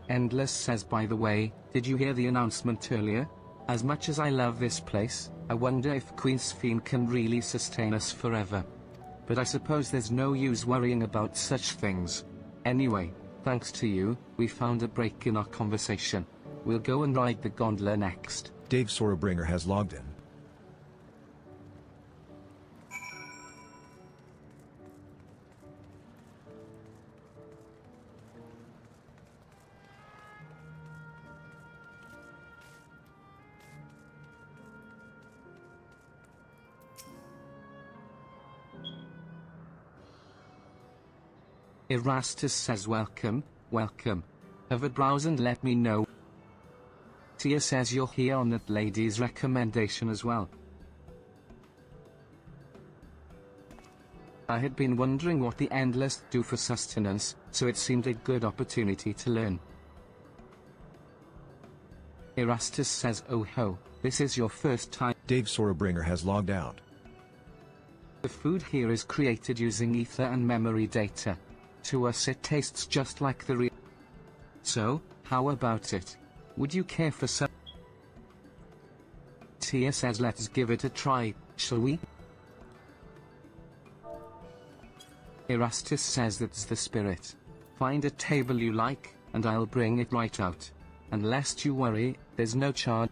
[SPEAKER 2] Endless says by the way, did you hear the announcement earlier? As much as I love this place, I wonder if Queen Sphene can really sustain us forever. But I suppose there's no use worrying about such things. Anyway, thanks to you, we found a break in our conversation. We'll go and ride the gondola next.
[SPEAKER 4] Dave Sorrowbringer has logged in.
[SPEAKER 2] Erastus says welcome, welcome. Have a browse and let me know. Tia says you're here on that lady's recommendation as well. I had been wondering what the Endless do for sustenance, so it seemed a good opportunity to learn. Erastus says oh ho, this is your first time.
[SPEAKER 4] Dave Sorrowbringer has logged out.
[SPEAKER 2] The food here is created using ether and memory data. To us it tastes just like the real. So, how about it? Would you care for some? Tia says let's give it a try, shall we? Erastus says that's the spirit. Find a table you like, and I'll bring it right out. And lest you worry, there's no charge.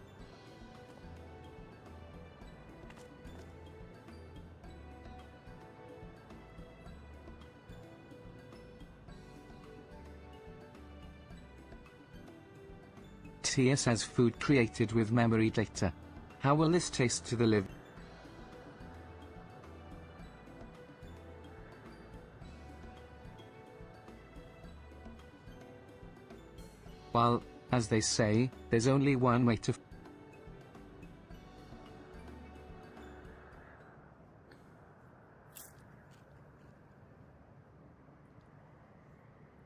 [SPEAKER 2] Tia says food created with memory data. How will this taste to the live? Well, as they say, there's only one way to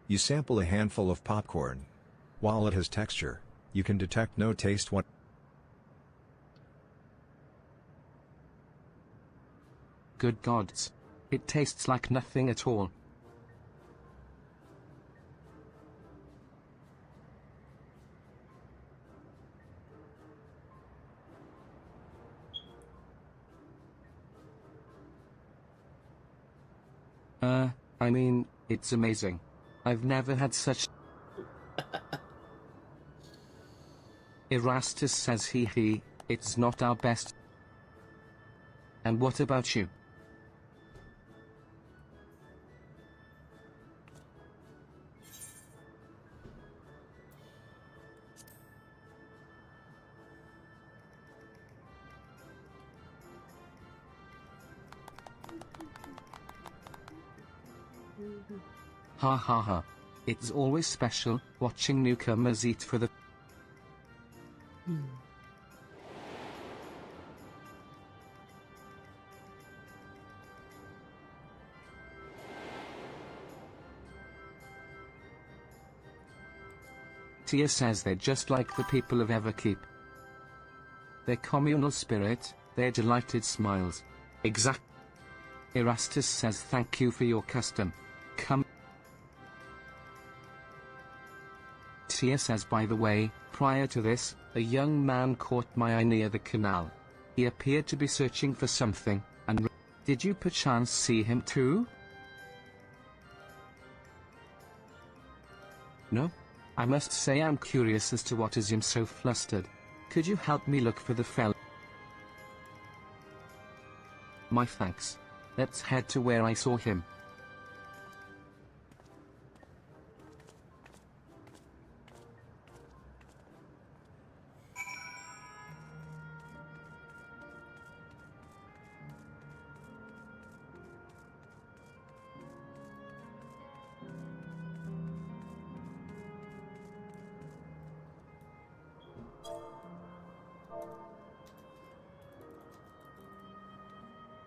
[SPEAKER 4] You sample a handful of popcorn. While it has texture, you can detect no taste what.
[SPEAKER 2] Good gods. It tastes like nothing at all. I mean, it's amazing. I've never had such... Erastus says it's not our best. And what about you? Ha ha ha. It's always special, watching newcomers eat for the... Tia says they're just like the people of Everkeep. Their communal spirit, their delighted smiles. Exact. Erastus says thank you for your custom. Come. Tia says by the way, prior to this, a young man caught my eye near the canal. He appeared to be searching for something, and did you perchance see him too? No? I must say I'm curious as to what has him so flustered. Could you help me look for the fella? My thanks. Let's head to where I saw him.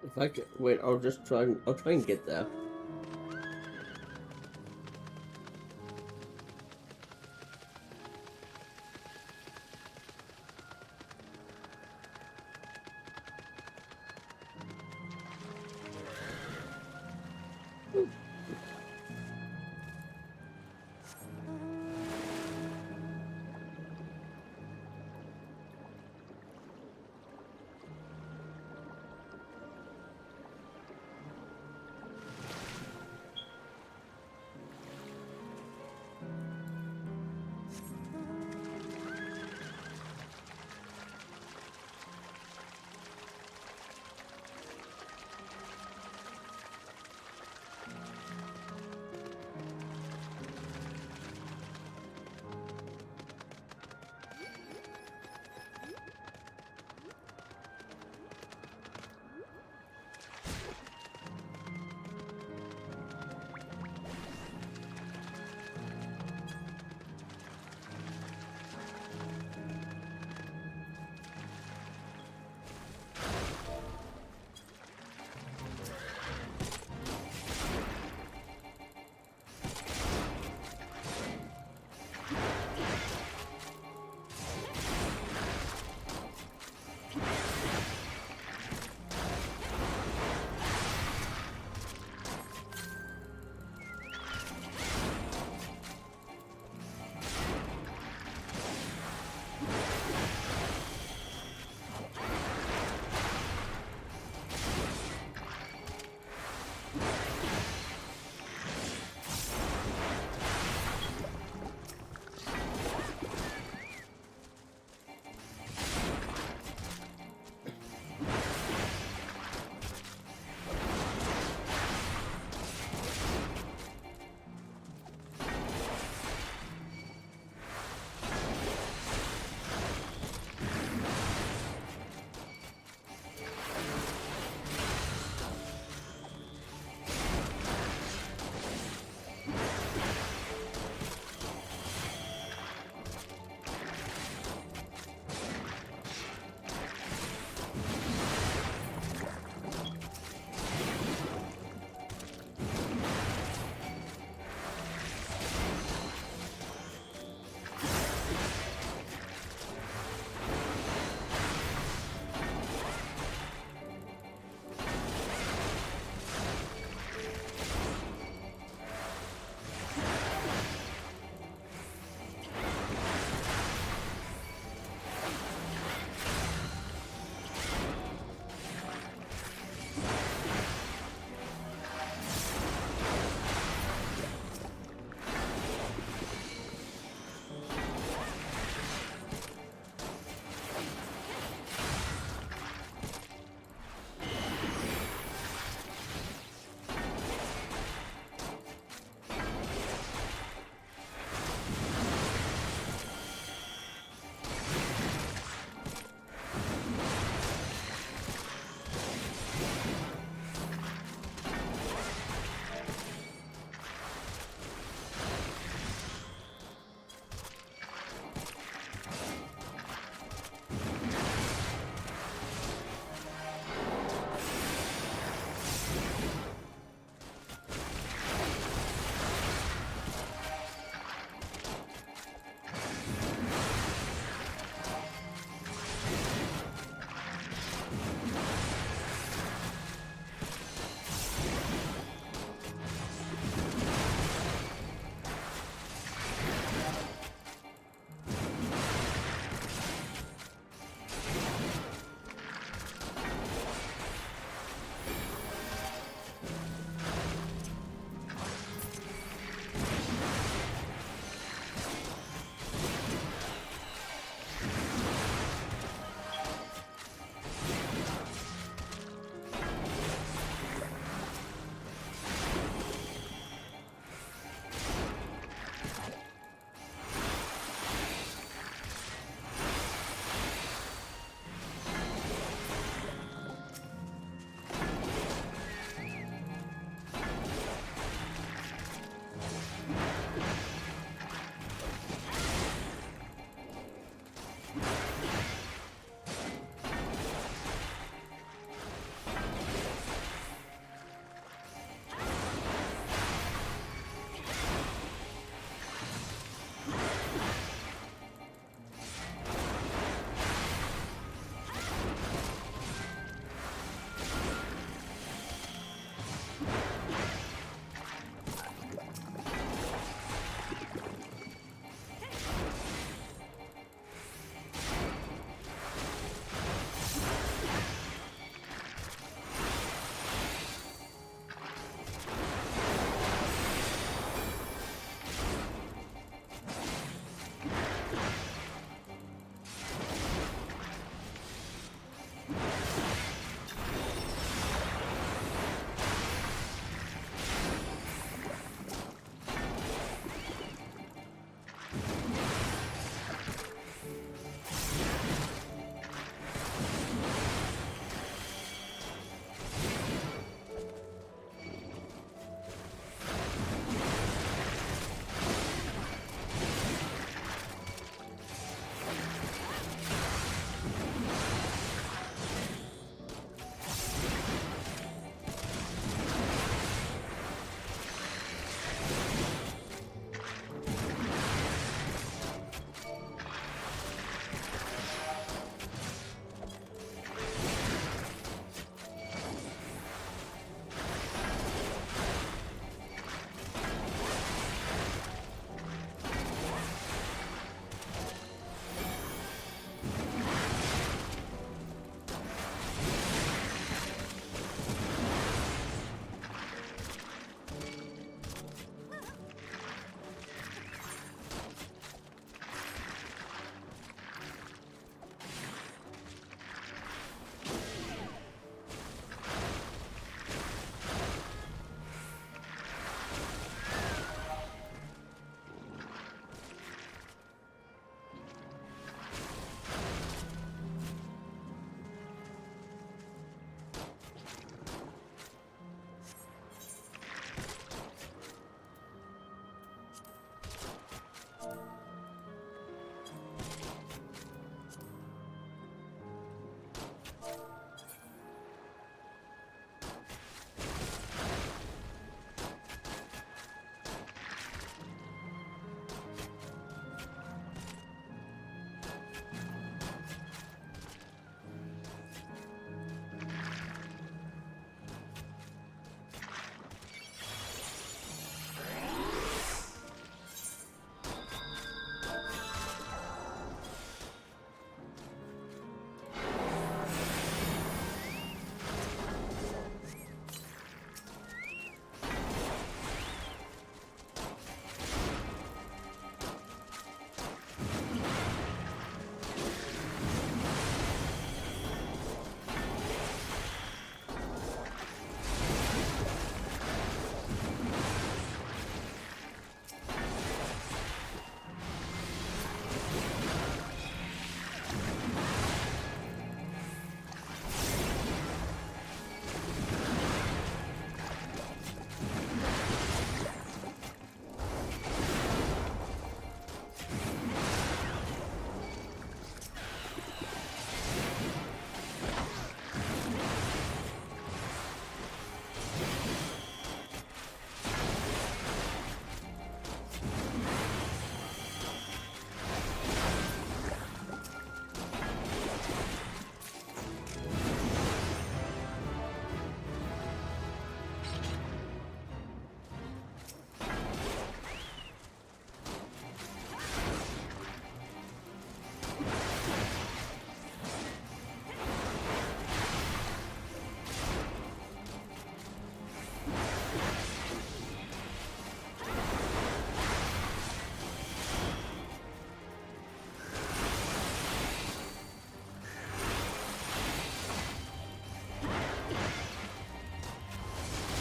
[SPEAKER 1] If I could, wait, I'll try and get there.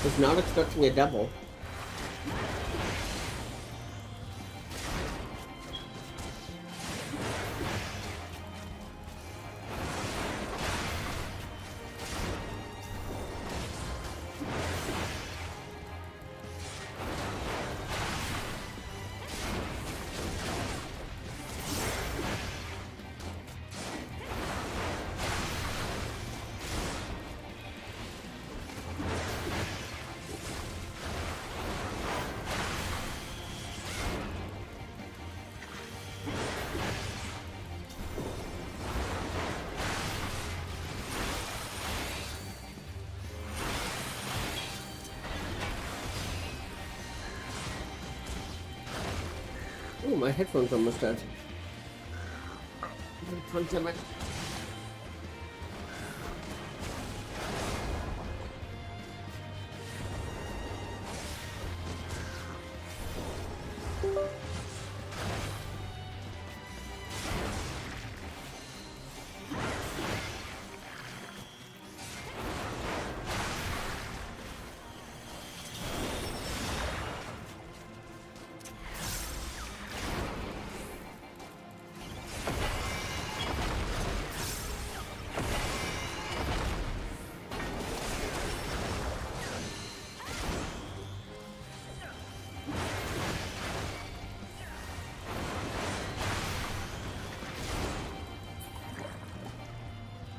[SPEAKER 1] Was not expecting a double. Oh, my headphones almost dead. Damn it.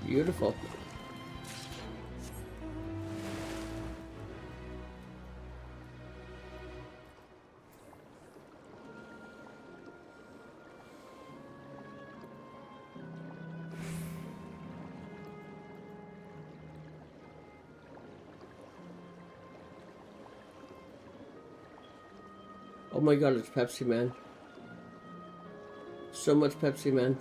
[SPEAKER 1] Beautiful. Oh my god, it's Pepsi Man. So much Pepsi Man.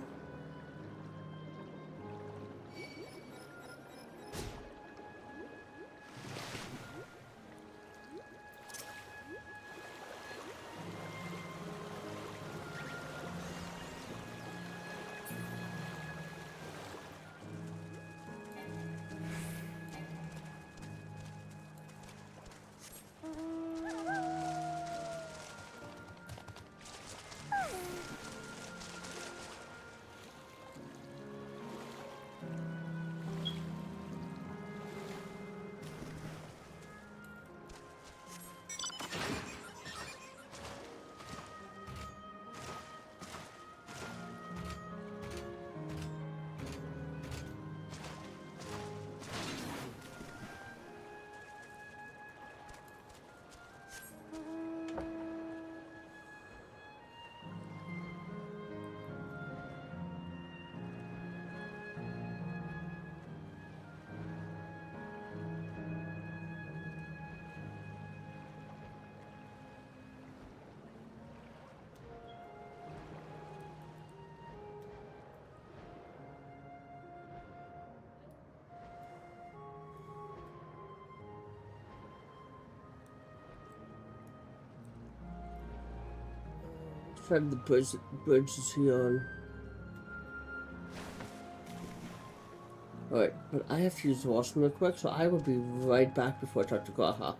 [SPEAKER 1] Find the bridge is here on. Alright, but I have to use the washroom real quick, so I will be right back before I talk to Gaha.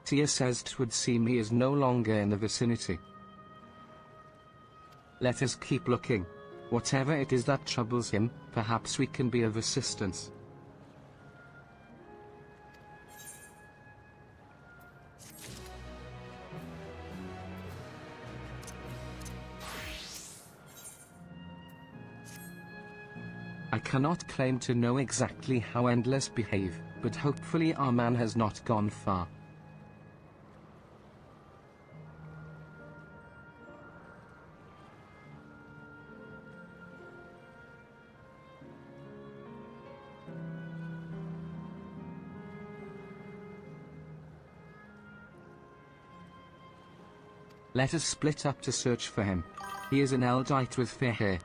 [SPEAKER 2] Tia says "'twould seem he is no longer in the vicinity. Let us keep looking. Whatever it is that troubles him, perhaps we can be of assistance. I cannot claim to know exactly how Endless behave, but hopefully our man has not gone far. Let us split up to search for him. He is an Eldite with fair hair.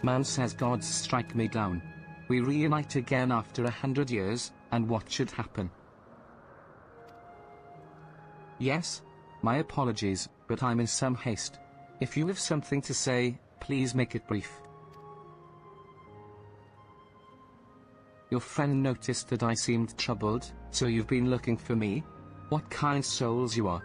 [SPEAKER 2] Man says gods strike me down. We reunite again after 100 years, and what should happen? Yes? My apologies, but I'm in some haste. If you have something to say, please make it brief. Your friend noticed that I seemed troubled, so you've been looking for me? What kind souls you are.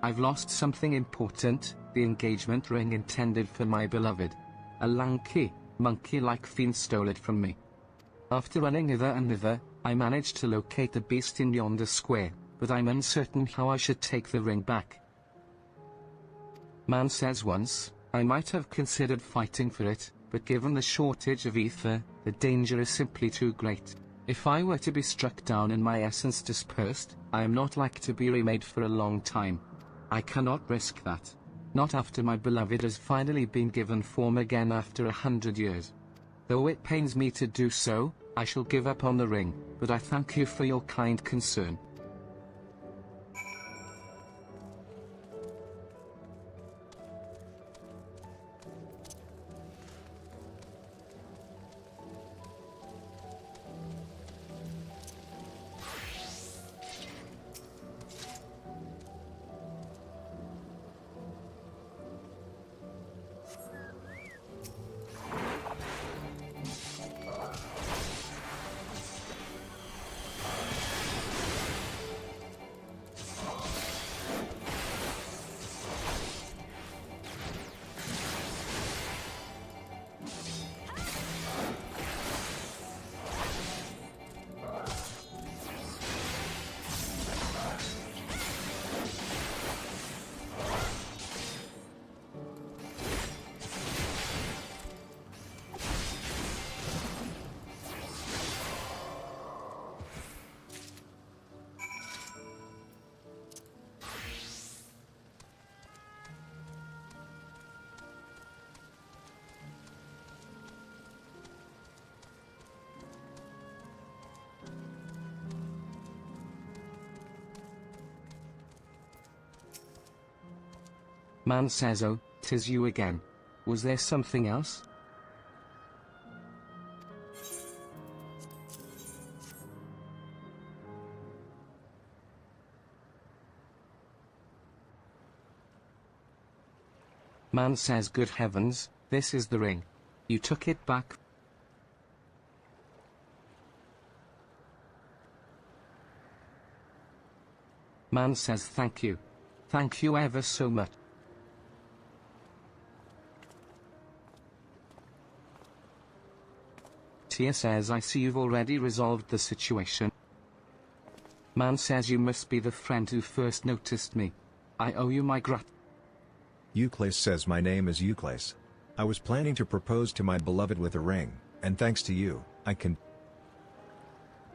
[SPEAKER 2] I've lost something important, the engagement ring intended for my beloved. A lanky, monkey-like fiend stole it from me. After running hither and thither, I managed to locate the beast in yonder square, but I'm uncertain how I should take the ring back. Man says once, I might have considered fighting for it, but given the shortage of ether, the danger is simply too great. If I were to be struck down and my essence dispersed, I am not like to be remade for a long time. I cannot risk that. Not after my beloved has finally been given form again after 100 years. Though it pains me to do so, I shall give up on the ring, but I thank you for your kind concern. Man says, oh, 'tis you again. Was there something else? Man says, good heavens, this is the ring. You took it back. Man says, thank you. Thank you ever so much. Tia says, I see you've already resolved the situation. Man says, you must be the friend who first noticed me. I owe you my gratitude.
[SPEAKER 4] Euclase says, my name is Euclase. I was planning to propose to my beloved with a ring, and thanks to you, I can...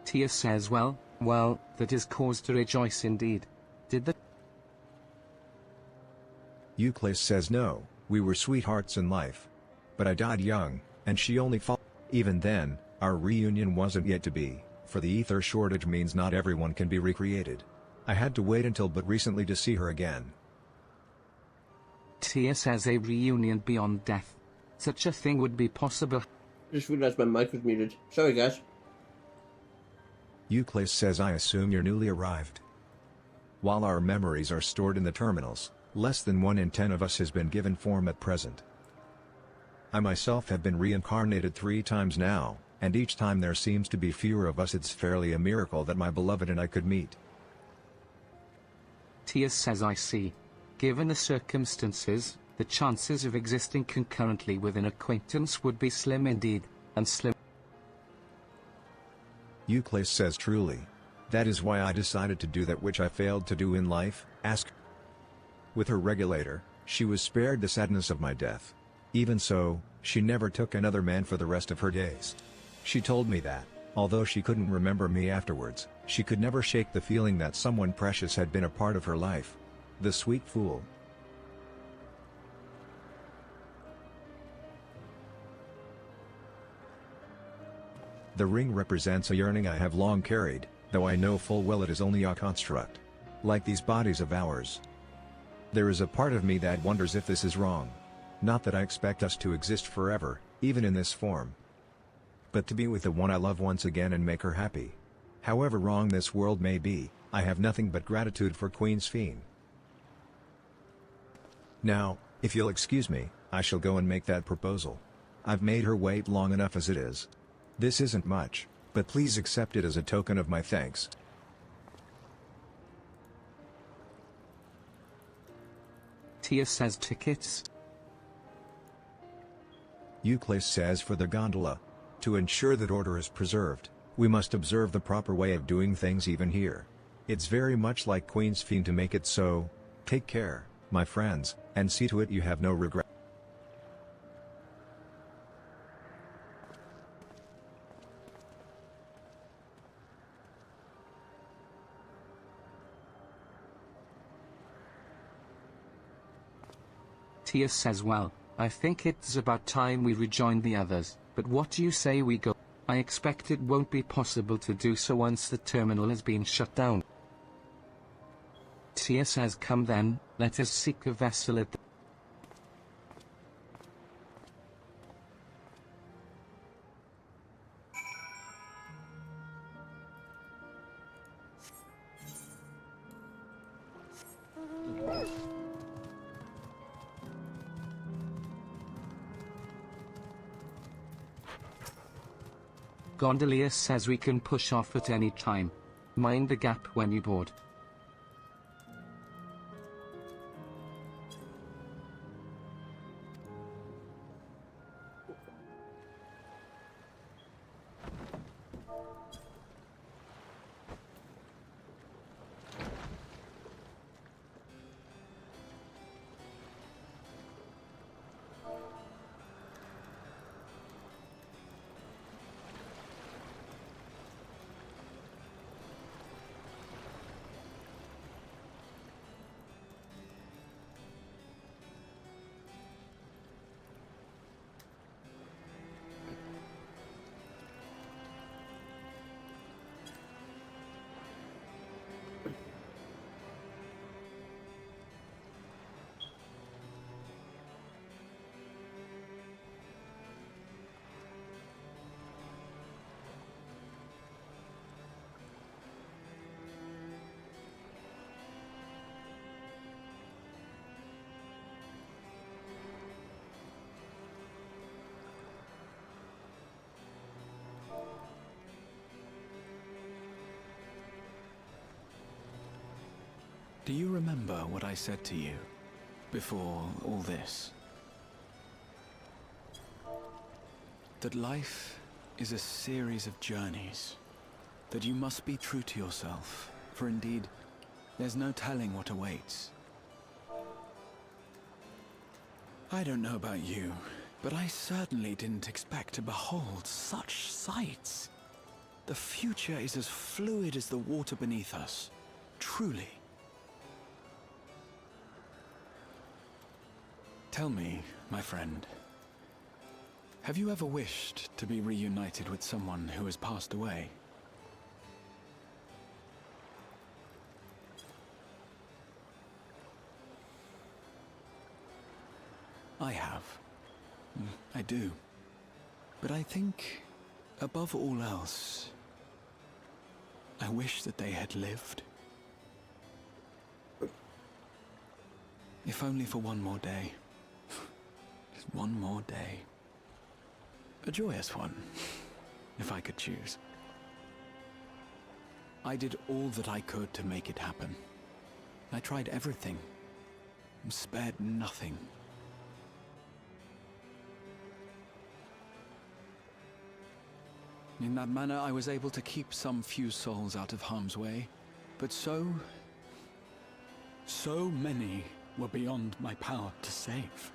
[SPEAKER 2] Tia says, well, that is cause to rejoice indeed. Did the...
[SPEAKER 4] Euclase says, no, we were sweethearts in life. But I died young, and she only followed. Even then, our reunion wasn't yet to be, for the ether shortage means not everyone can be recreated. I had to wait until but recently to see her again.
[SPEAKER 2] Tia says, a reunion beyond death. such a thing would be possible.
[SPEAKER 1] Just realized my mic was muted. Sorry, guys.
[SPEAKER 4] Euclid says I assume you're newly arrived. While our memories are stored in the terminals, less than 1 in 10 of us has been given form at present. I myself have been reincarnated 3 times now, and each time there seems to be fewer of us. It's fairly a miracle that my beloved and I could meet.
[SPEAKER 2] Tia says I see. Given the circumstances, the chances of existing concurrently with an acquaintance would be slim indeed, and slim.
[SPEAKER 4] Euclid says truly. That is why I decided to do that which I failed to do in life, ask. With her regulator, she was spared the sadness of my death. Even so, she never took another man for the rest of her days. She told me that, although she couldn't remember me afterwards, she could never shake the feeling that someone precious had been a part of her life. The sweet fool. The ring represents a yearning I have long carried, though I know full well it is only a construct. Like these bodies of ours. There is a part of me that wonders if this is wrong. Not that I expect us to exist forever, even in this form. But to be with the one I love once again and make her happy. However wrong this world may be, I have nothing but gratitude for Queen Sphene. Now, if you'll excuse me, I shall go and make that proposal. I've made her wait long enough as it is. This isn't much, but please accept it as a token of my thanks.
[SPEAKER 2] Tia says tickets.
[SPEAKER 4] Euclid says for the gondola. To ensure that order is preserved, we must observe the proper way of doing things even here. It's very much like Queen Sphene to make it so. Take care, my friends, and see to it you have no regret.
[SPEAKER 2] Tia says well, I think it's about time we rejoined the others, but what do you say we go? I expect it won't be possible to do so once the terminal has been shut down. Tia says come then, let us seek a vessel at the Gondolier says we can push off at any time. Mind the gap when you board.
[SPEAKER 11] Do you remember what I said to you before all this? That life is a series of journeys, that you must be true to yourself, for indeed, there's no telling what awaits. I don't know about you, but I certainly didn't expect to behold such sights. The future is as fluid as the water beneath us, truly. Tell me, my friend, have you ever wished to be reunited with someone who has passed away? I have. I do. But I think, above all else, I wish that they had lived. If only for one more day. Just one more day. A joyous one, if I could choose. I did all that I could to make it happen. I tried everything, and spared nothing. In that manner, I was able to keep some few souls out of harm's way, but so many were beyond my power to save.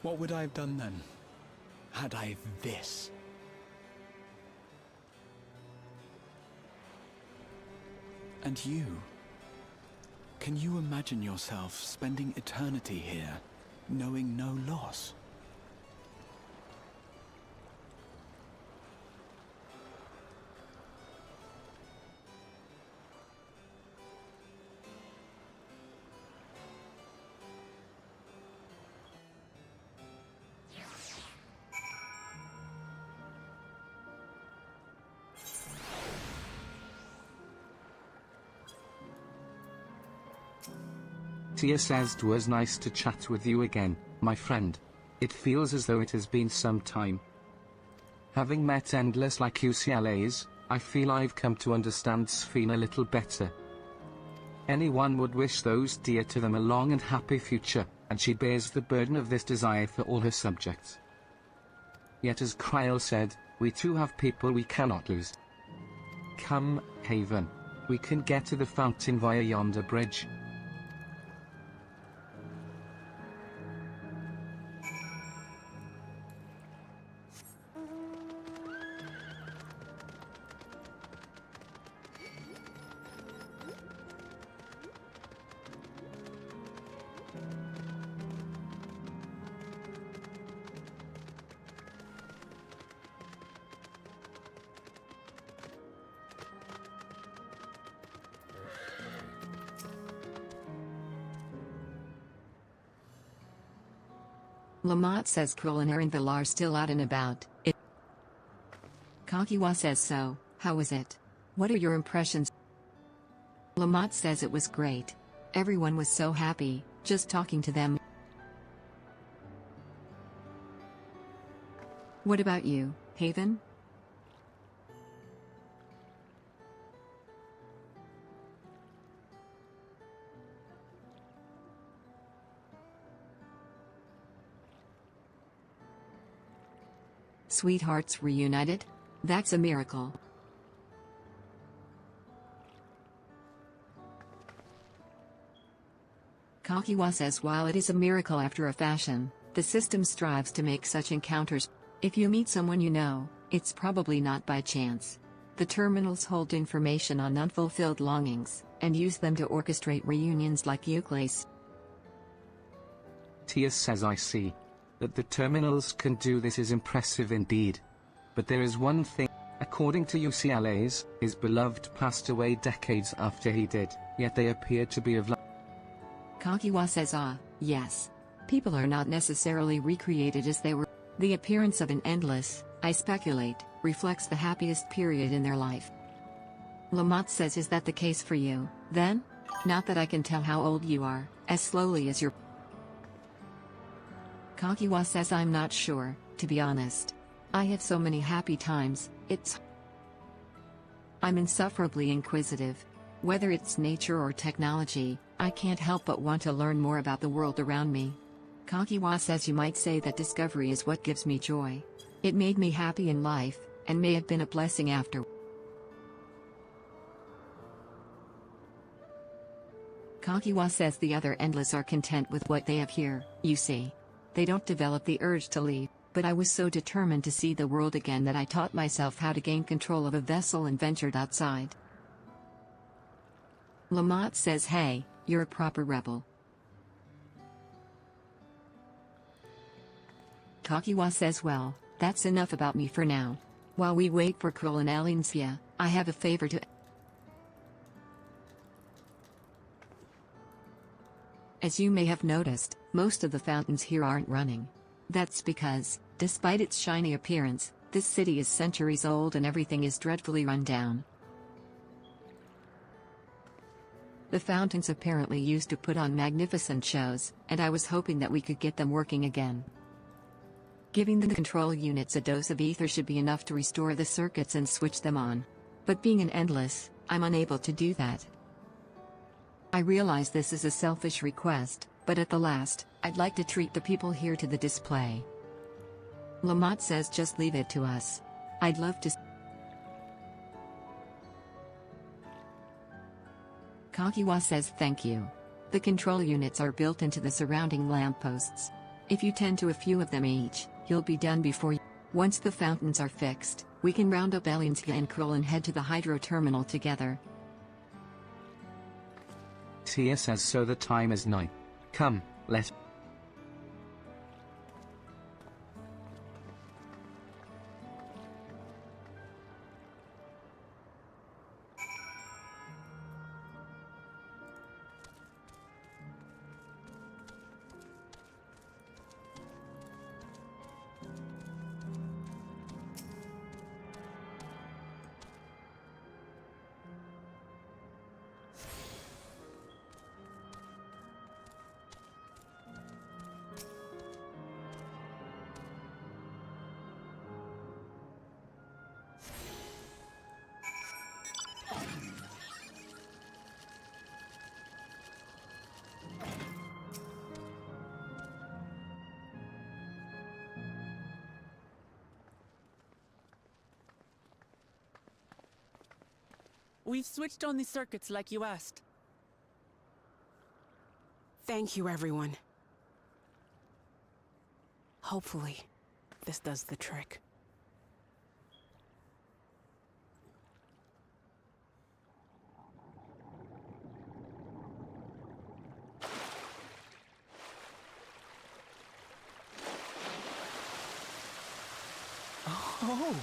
[SPEAKER 11] What would I have done then, had I this? And you? Can you imagine yourself spending eternity here, knowing no loss?
[SPEAKER 2] Tia says it was nice to chat with you again, my friend. It feels as though it has been some time. Having met endless like UCLAs, I feel I've come to understand Sphene a little better. Anyone would wish those dear to them a long and happy future, and she bears the burden of this desire for all her subjects. Yet as Kryl said, we too have people we cannot lose. Come, Haven. We can get to the fountain via yonder bridge.
[SPEAKER 3] Lamont says Krill and Erenville are still out and about. Kakiwa says so. How was it? What are your impressions? Lamont says it was great. Everyone was so happy, just talking to them. What about you, Haven? Sweethearts reunited? That's a miracle. Kakiwa says while it is a miracle after a fashion, the system strives to make such encounters. If you meet someone you know, it's probably not by chance. The terminals hold information on unfulfilled longings, and use them to orchestrate reunions like Euclase.
[SPEAKER 2] Tia says I see. That the terminals can do this is impressive indeed. But there is one thing, according to UCLA's, his beloved passed away decades after he did, yet they appear to be of
[SPEAKER 3] Kakiwa says yes. People are not necessarily recreated as they were. The appearance of an endless, I speculate, reflects the happiest period in their life. Lamont says is that the case for you, then? Not that I can tell how old you are, as slowly as you're. Kakiwa says I'm not sure, to be honest. I have so many happy times, I'm insufferably inquisitive. Whether it's nature or technology, I can't help but want to learn more about the world around me. Kakiwa says you might say that discovery is what gives me joy. It made me happy in life, and may have been a blessing after. Kakiwa says the other endless are content with what they have here, you see. They don't develop the urge to leave, but I was so determined to see the world again that I taught myself how to gain control of a vessel and ventured outside. Lamont says hey, you're a proper rebel. Kakiwa says well, that's enough about me for now. While we wait for Krill and Alincia, I have a favor to As you may have noticed, most of the fountains here aren't running. That's because, despite its shiny appearance, this city is centuries old and everything is dreadfully run down. The fountains apparently used to put on magnificent shows, and I was hoping that we could get them working again. Giving the control units a dose of ether should be enough to restore the circuits and switch them on. But being an endless, I'm unable to do that. I realize this is a selfish request, but at the last, I'd like to treat the people here to the display. Lamont says just leave it to us. I'd love to. Kakiwa says thank you. The control units are built into the surrounding lampposts. If you tend to a few of them each, you'll be done before you. Once the fountains are fixed, we can round up Elinsga and Krull and head to the hydro terminal together.
[SPEAKER 2] Tia says so the time is night. Come, let's.
[SPEAKER 13] We've switched on the circuits like you asked.
[SPEAKER 16] Thank you, everyone. Hopefully, this does the trick.
[SPEAKER 13] Oh!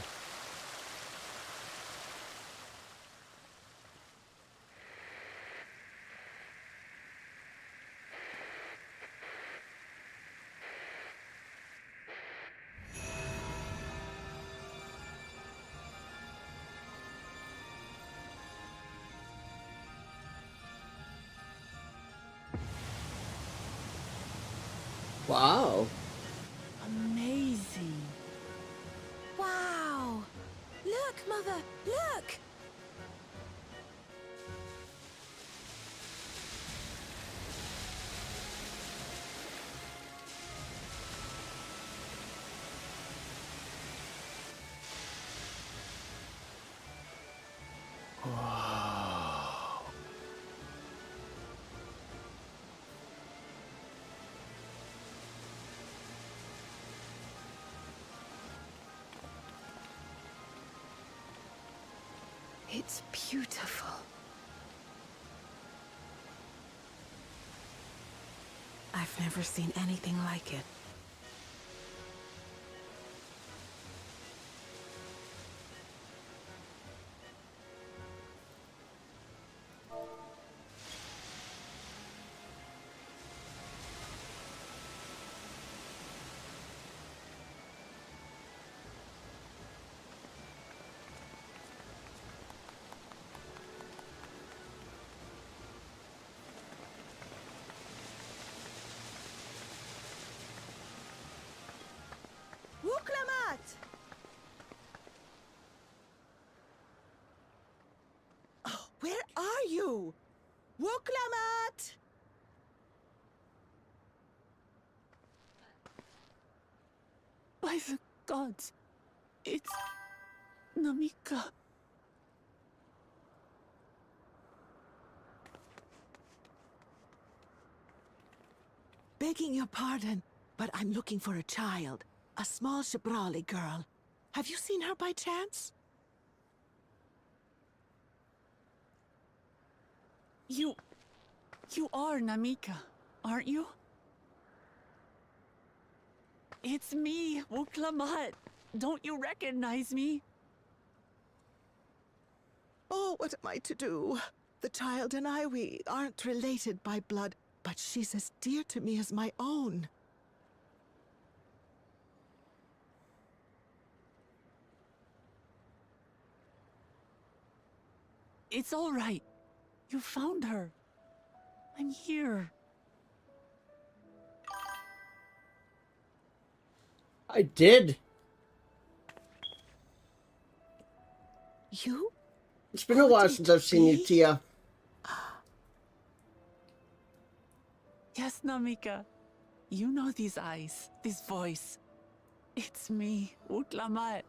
[SPEAKER 1] Wow.
[SPEAKER 13] Amazing.
[SPEAKER 6] Wow! Look, Mother! Look! It's beautiful.
[SPEAKER 16] I've never seen anything like it.
[SPEAKER 6] Wuklamat! Oh, where are you? Wuklamat!
[SPEAKER 13] By the gods, it's Namika.
[SPEAKER 6] Begging your pardon, but I'm looking for a child. A small Shabrali girl. Have you seen her by chance?
[SPEAKER 13] You are Namika, aren't you? It's me, Wuklamat. Don't you recognize me?
[SPEAKER 6] Oh, what am I to do? The child and we aren't related by blood,
[SPEAKER 17] but she's as dear to me as my own.
[SPEAKER 13] It's all right. You found her. I'm here.
[SPEAKER 1] I did.
[SPEAKER 17] You?
[SPEAKER 1] It's been a while since I've seen you, Tia.
[SPEAKER 13] Yes, Namika. You know these eyes, this voice. It's me, Utlamat.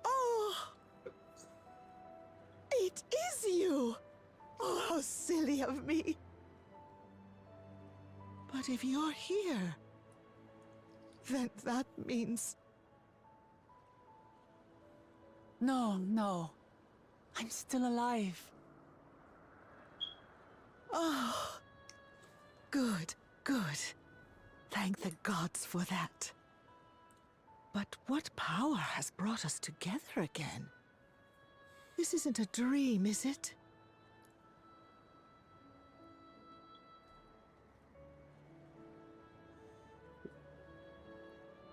[SPEAKER 17] Oh! It is you! Oh, how silly of me. But if you're here, then that means...
[SPEAKER 13] No. I'm still alive.
[SPEAKER 17] Oh, good. Thank the gods for that. But what power has brought us together again? This isn't a dream, is it?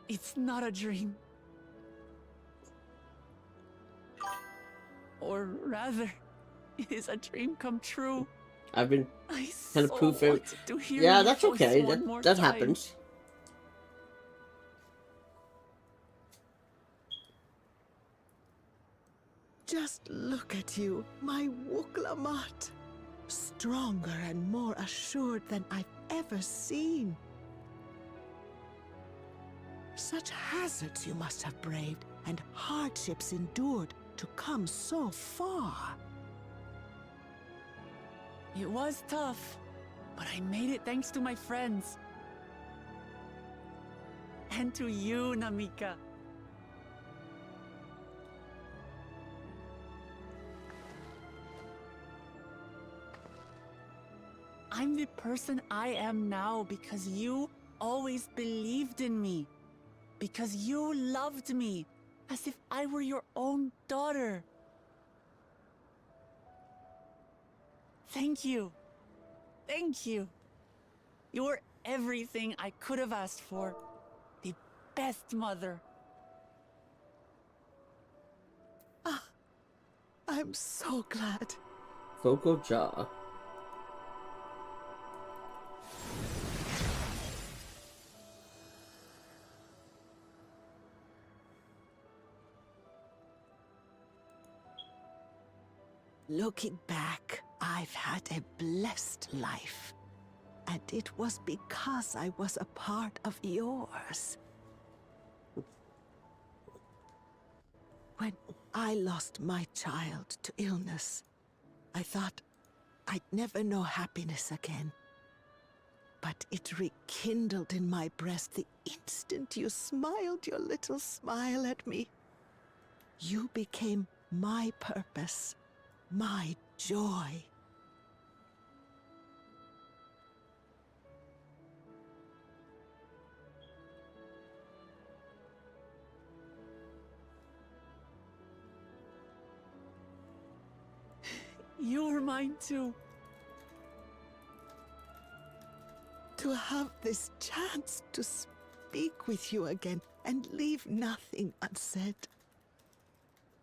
[SPEAKER 13] It's not a dream. Or rather, it is a dream come true.
[SPEAKER 1] I've been
[SPEAKER 13] I
[SPEAKER 1] kind of proof it.
[SPEAKER 13] to hear
[SPEAKER 1] Yeah,
[SPEAKER 13] your
[SPEAKER 1] that's
[SPEAKER 13] voice
[SPEAKER 1] okay.
[SPEAKER 13] one more
[SPEAKER 1] That
[SPEAKER 13] time.
[SPEAKER 1] happens.
[SPEAKER 17] Just look at you, my Wooklamat. Stronger and more assured than I've ever seen. Such hazards you must have braved, and hardships endured to come so far.
[SPEAKER 13] It was tough, but I made it thanks to my friends. And to you, Namika. I'm the person I am now because you always believed in me. Because you loved me as if I were your own daughter. Thank you. Thank you. You're everything I could have asked for. The best mother.
[SPEAKER 17] Ah, I'm so glad.
[SPEAKER 1] Vocal jaw.
[SPEAKER 17] Looking back, I've had a blessed life. And it was because I was a part of yours. When I lost my child to illness, I thought I'd never know happiness again. But it rekindled in my breast the instant you smiled your little smile at me. You became my purpose. My joy.
[SPEAKER 13] You're mine too.
[SPEAKER 17] To have this chance to speak with you again and leave nothing unsaid.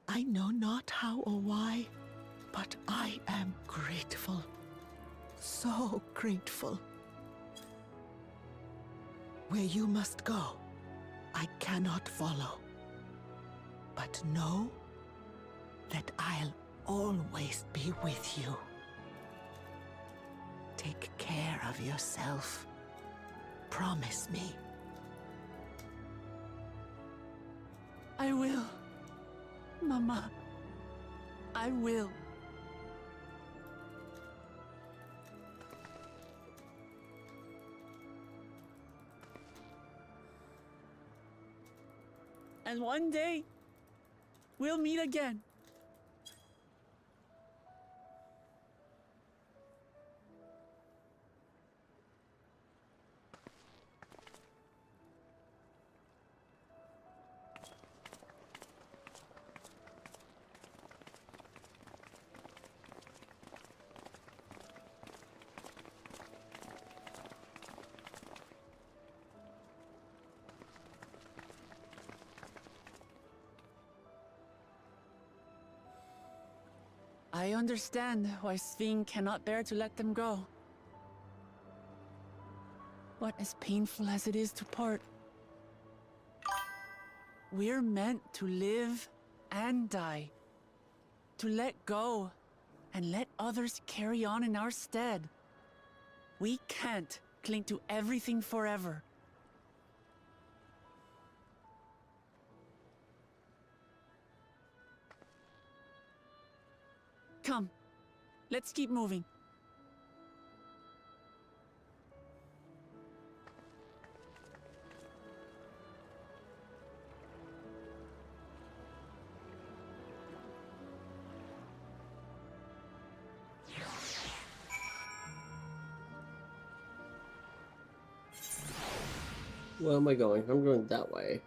[SPEAKER 17] I know not how or why, but I am grateful. So grateful. Where you must go, I cannot follow. But know that I'll always be with you. Take care of yourself. Promise me.
[SPEAKER 13] I will. Mama. I will. And one day, we'll meet again. I understand why Sven cannot bear to let them go. But as painful as it is to part, we're meant to live and die. To let go and let others carry on in our stead. We can't cling to everything forever. Come, let's keep moving.
[SPEAKER 1] Where am I going? I'm going that way.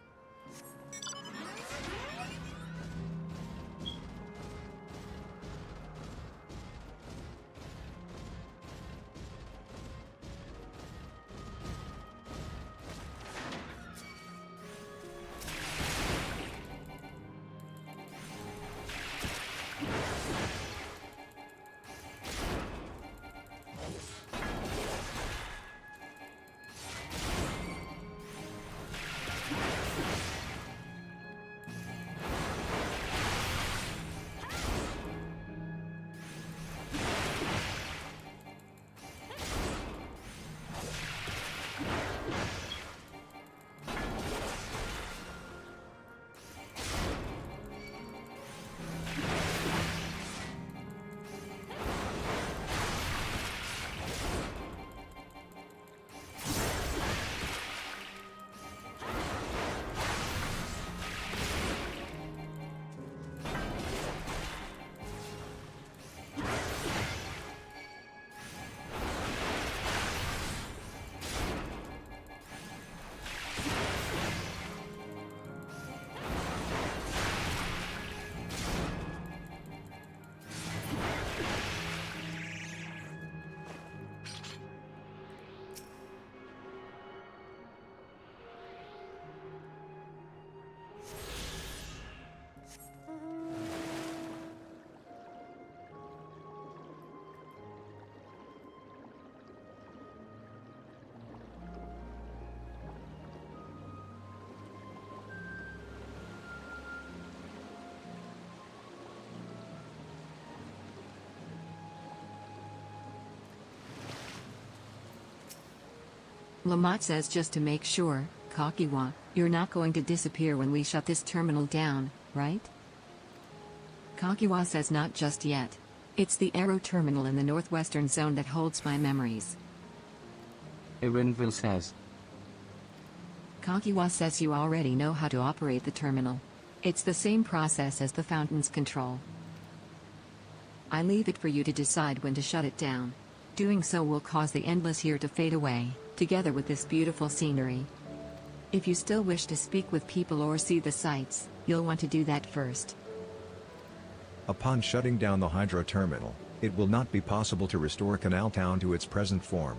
[SPEAKER 3] Lamont says just to make sure, Kakiwa, you're not going to disappear when we shut this terminal down, right? Kakiwa says not just yet. It's the Aero terminal in the northwestern zone that holds my memories.
[SPEAKER 2] Erinville says.
[SPEAKER 3] Kakiwa says you already know how to operate the terminal. It's the same process as the fountain's control. I leave it for you to decide when to shut it down. Doing so will cause the endless here to fade away, together with this beautiful scenery. If you still wish to speak with people or see the sights, you'll want to do that first.
[SPEAKER 4] Upon shutting down the hydro terminal, it will not be possible to restore Canal Town to its present form.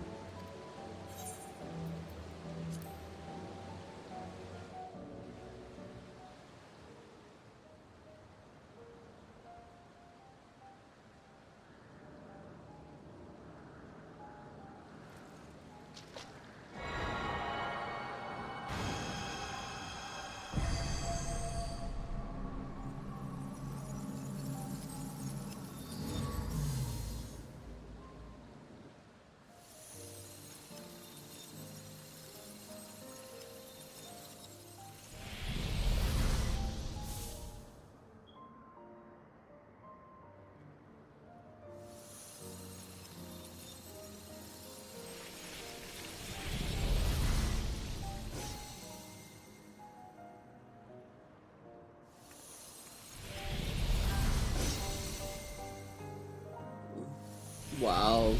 [SPEAKER 1] Wow.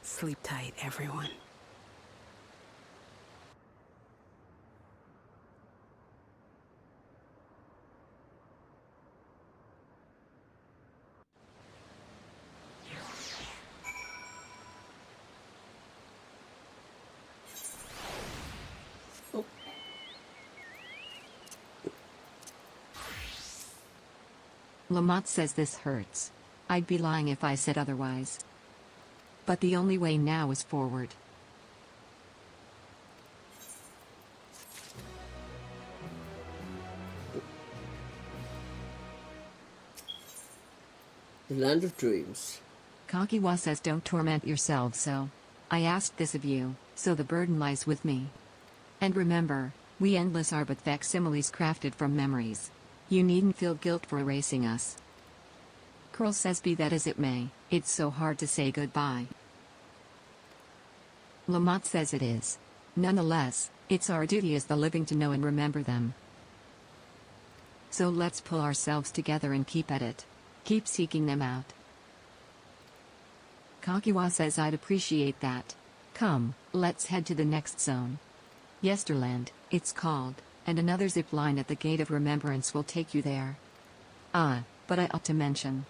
[SPEAKER 16] Sleep tight, everyone.
[SPEAKER 3] Lamont says this hurts. I'd be lying if I said otherwise. But the only way now is forward.
[SPEAKER 1] The Land of Dreams.
[SPEAKER 3] Kakiwa says don't torment yourselves so. I asked this of you, so the burden lies with me. And remember, we endless are but facsimiles crafted from memories. You needn't feel guilt for erasing us. Curl says be that as it may, it's so hard to say goodbye. Lamont says it is. Nonetheless, it's our duty as the living to know and remember them. So let's pull ourselves together and keep at it. Keep seeking them out. Kakiwa says I'd appreciate that. Come, let's head to the next zone. Yesterland, it's called, and another zip line at the Gate of Remembrance will take you there. Ah, but I ought to mention.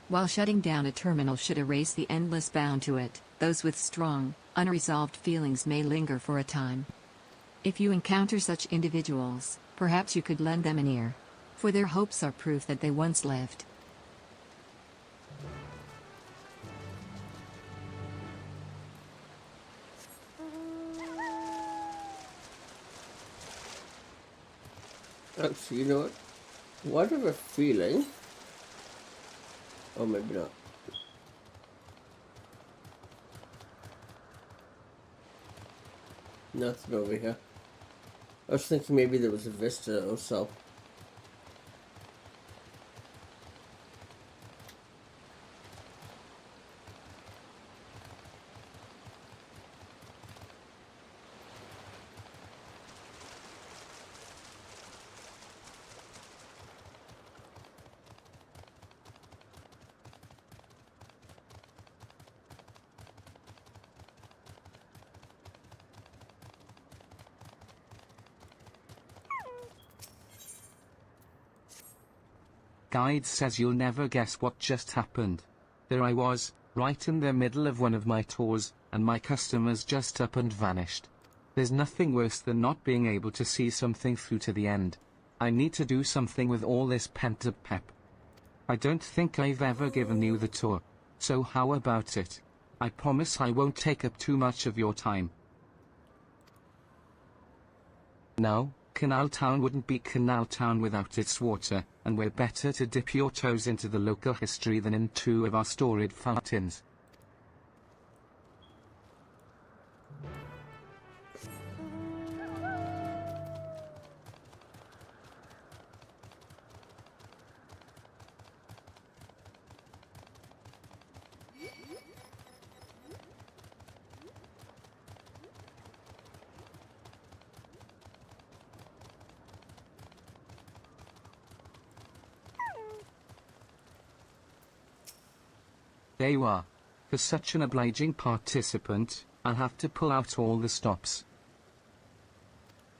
[SPEAKER 3] While shutting down a terminal should erase the endless bound to it, those with strong, unresolved feelings may linger for a time. If you encounter such individuals, perhaps you could lend them an ear. For their hopes are proof that they once lived.
[SPEAKER 1] Actually, you know what? What have a feeling? Oh, maybe not. Nothing over here. I was thinking maybe there was a vista or so.
[SPEAKER 2] Guide says you'll never guess what just happened. There I was, right in the middle of one of my tours, and my customers just up and vanished. There's nothing worse than not being able to see something through to the end. I need to do something with all this pent-up pep. I don't think I've ever given you the tour, so how about it? I promise I won't take up too much of your time. Now, Canal Town wouldn't be Canal Town without its water, and we're better to dip your toes into the local history than in two of our storied fountains. There you are. For such an obliging participant, I'll have to pull out all the stops.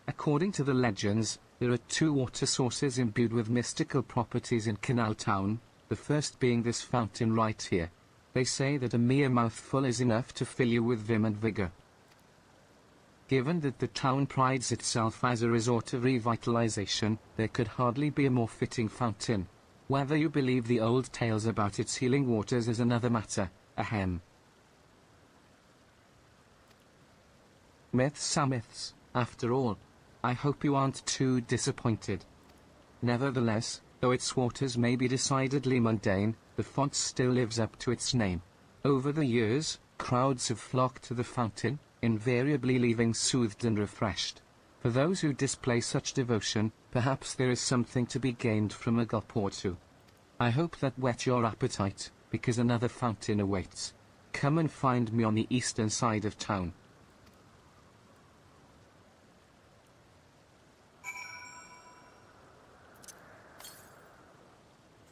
[SPEAKER 2] According to the legends, there are two water sources imbued with mystical properties in Canal Town, the first being this fountain right here. They say that a mere mouthful is enough to fill you with vim and vigor. Given that the town prides itself as a resort of revitalization, there could hardly be a more fitting fountain. Whether you believe the old tales about its healing waters is another matter, ahem. Myths are myths, after all. I hope you aren't too disappointed. Nevertheless, though its waters may be decidedly mundane, the font still lives up to its name. Over the years, crowds have flocked to the fountain, invariably leaving soothed and refreshed. For those who display such devotion, perhaps there is something to be gained from a gulp or two. I hope that whet your appetite, because another fountain awaits. Come and find me on the eastern side of town.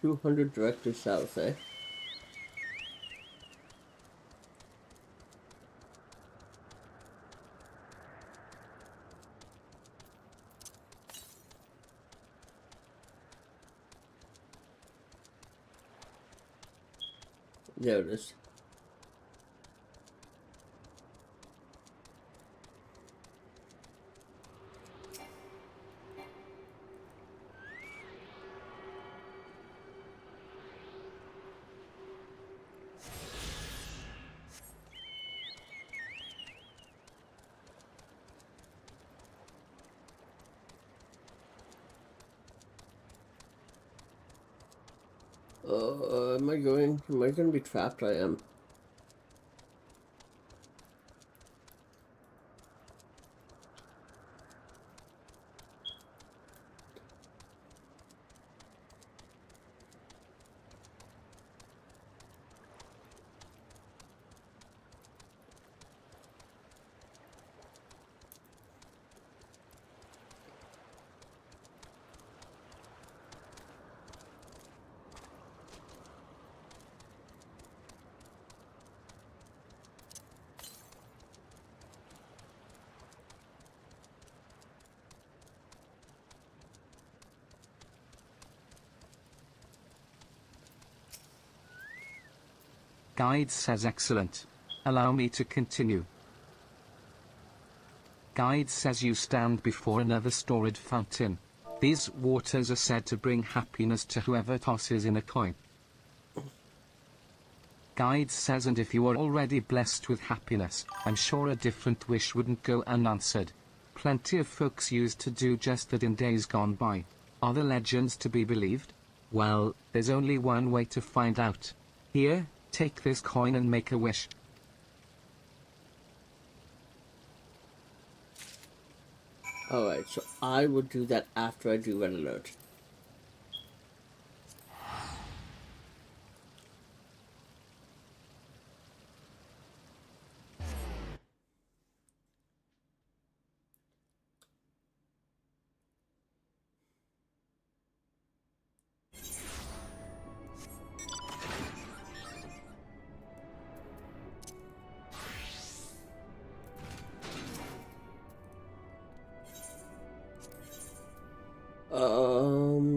[SPEAKER 1] $200 directly south, eh? There it is. am I going? Am I going to be trapped? I am.
[SPEAKER 2] Guide says excellent. Allow me to continue. Guide says you stand before another storied fountain. These waters are said to bring happiness to whoever tosses in a coin. Guide says, and if you are already blessed with happiness, I'm sure a different wish wouldn't go unanswered. Plenty of folks used to do just that in days gone by. Are the legends to be believed? Well, there's only one way to find out. Here, take this coin and make a wish.
[SPEAKER 1] Alright, so I will do that after I do Red Alert.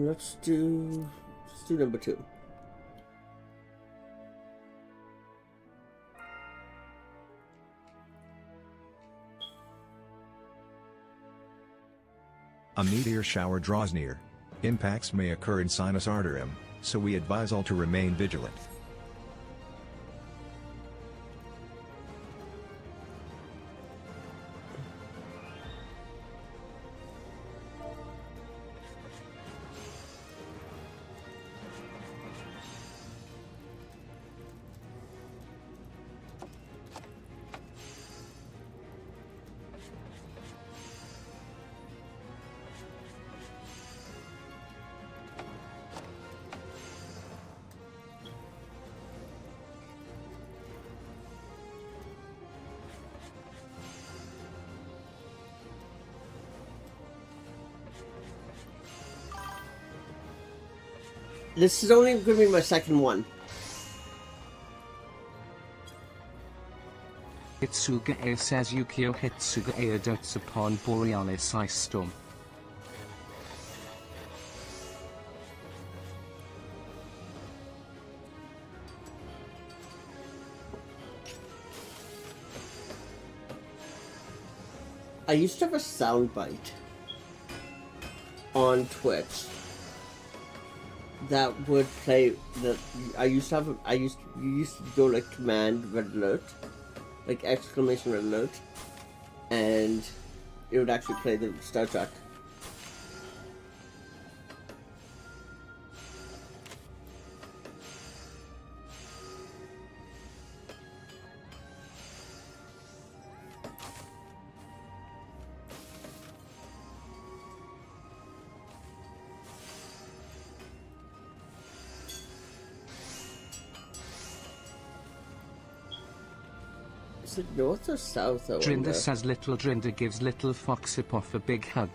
[SPEAKER 1] Let's do number 2.
[SPEAKER 4] A meteor shower draws near. Impacts may occur in Sinus Arterium, so we advise all to remain vigilant.
[SPEAKER 1] This is only going to be my second one.
[SPEAKER 2] Hitsuga says Yukio Hitsuga dotes upon Borealis ice storm.
[SPEAKER 1] I used to have a soundbite on Twitch that would play that you used to go like command red alert, like exclamation red alert, and it would actually play the Star Trek. Is it north or south?
[SPEAKER 2] Drinda says little Drinda gives little Foxypoff a big hug.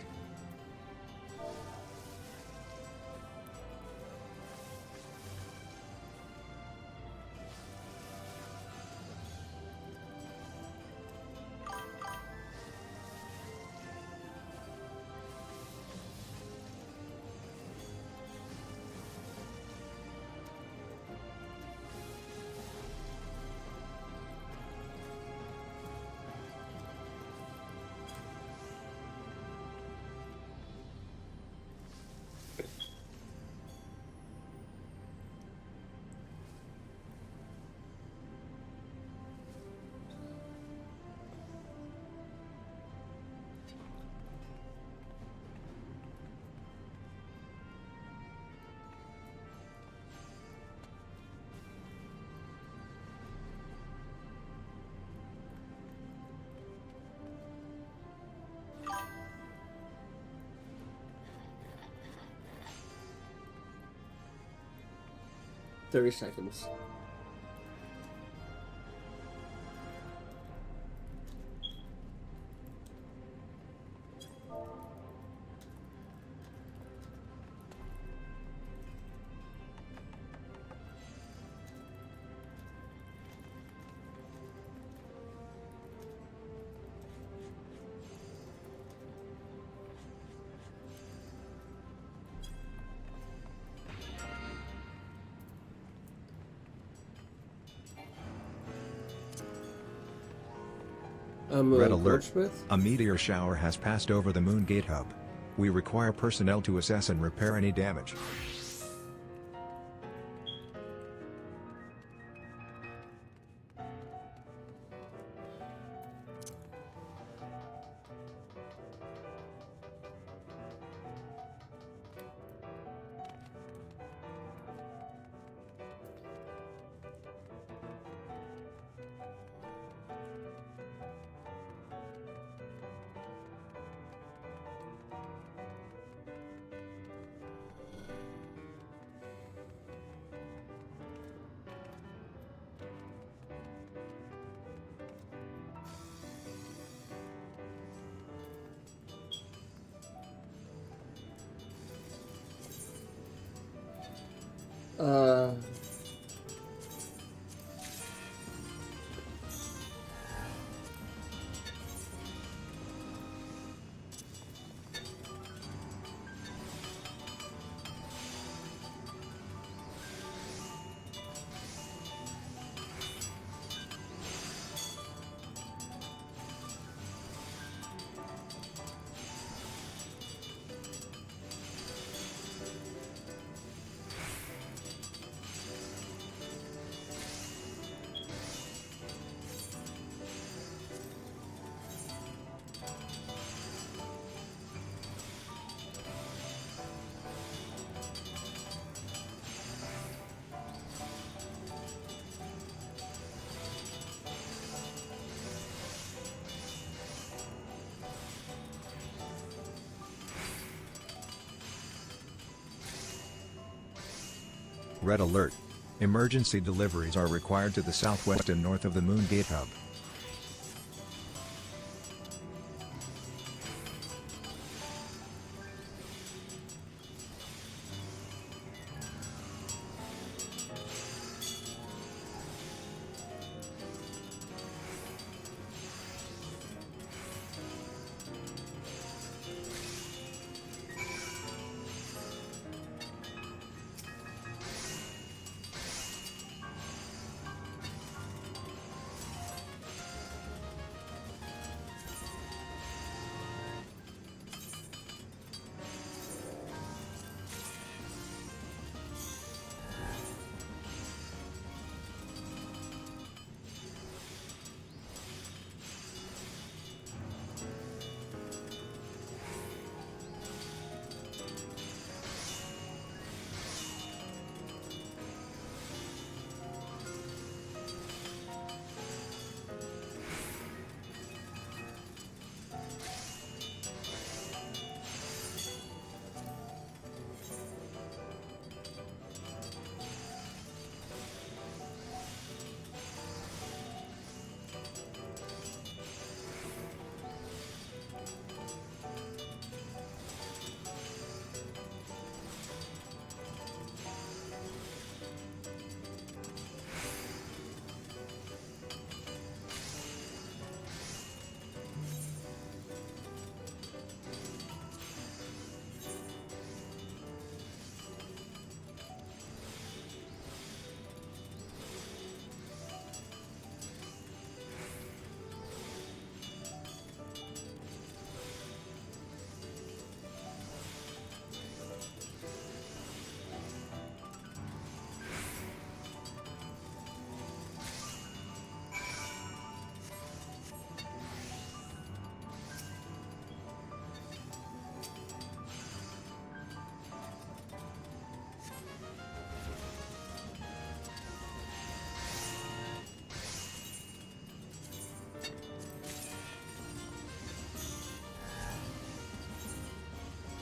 [SPEAKER 1] 30 seconds.
[SPEAKER 4] Red alert. A meteor shower has passed over the Moon Gate hub. We require personnel to assess and repair any damage. Red alert. Emergency deliveries are required to the southwest and north of the Moon Gate hub.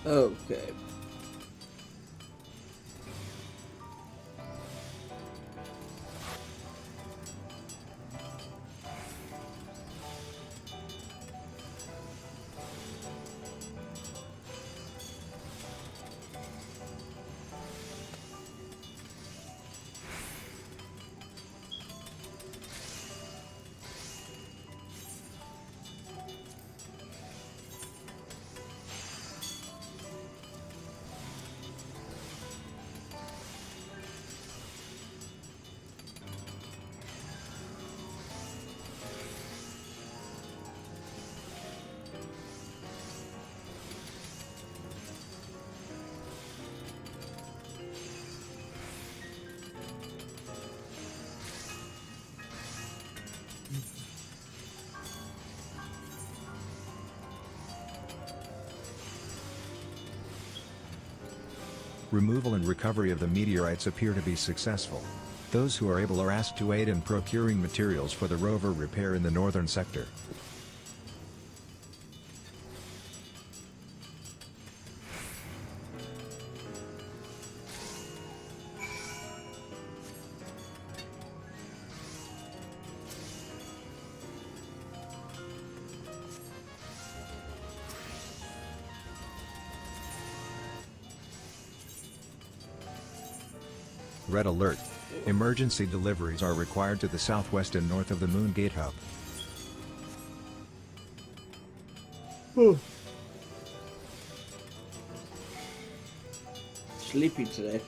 [SPEAKER 1] Okay.
[SPEAKER 4] Removal and recovery of the meteorites appear to be successful. Those who are able are asked to aid in procuring materials for the rover repair in the northern sector. Red alert. Emergency deliveries are required to the southwest and north of the Moon Gate hub.
[SPEAKER 1] Sleepy today.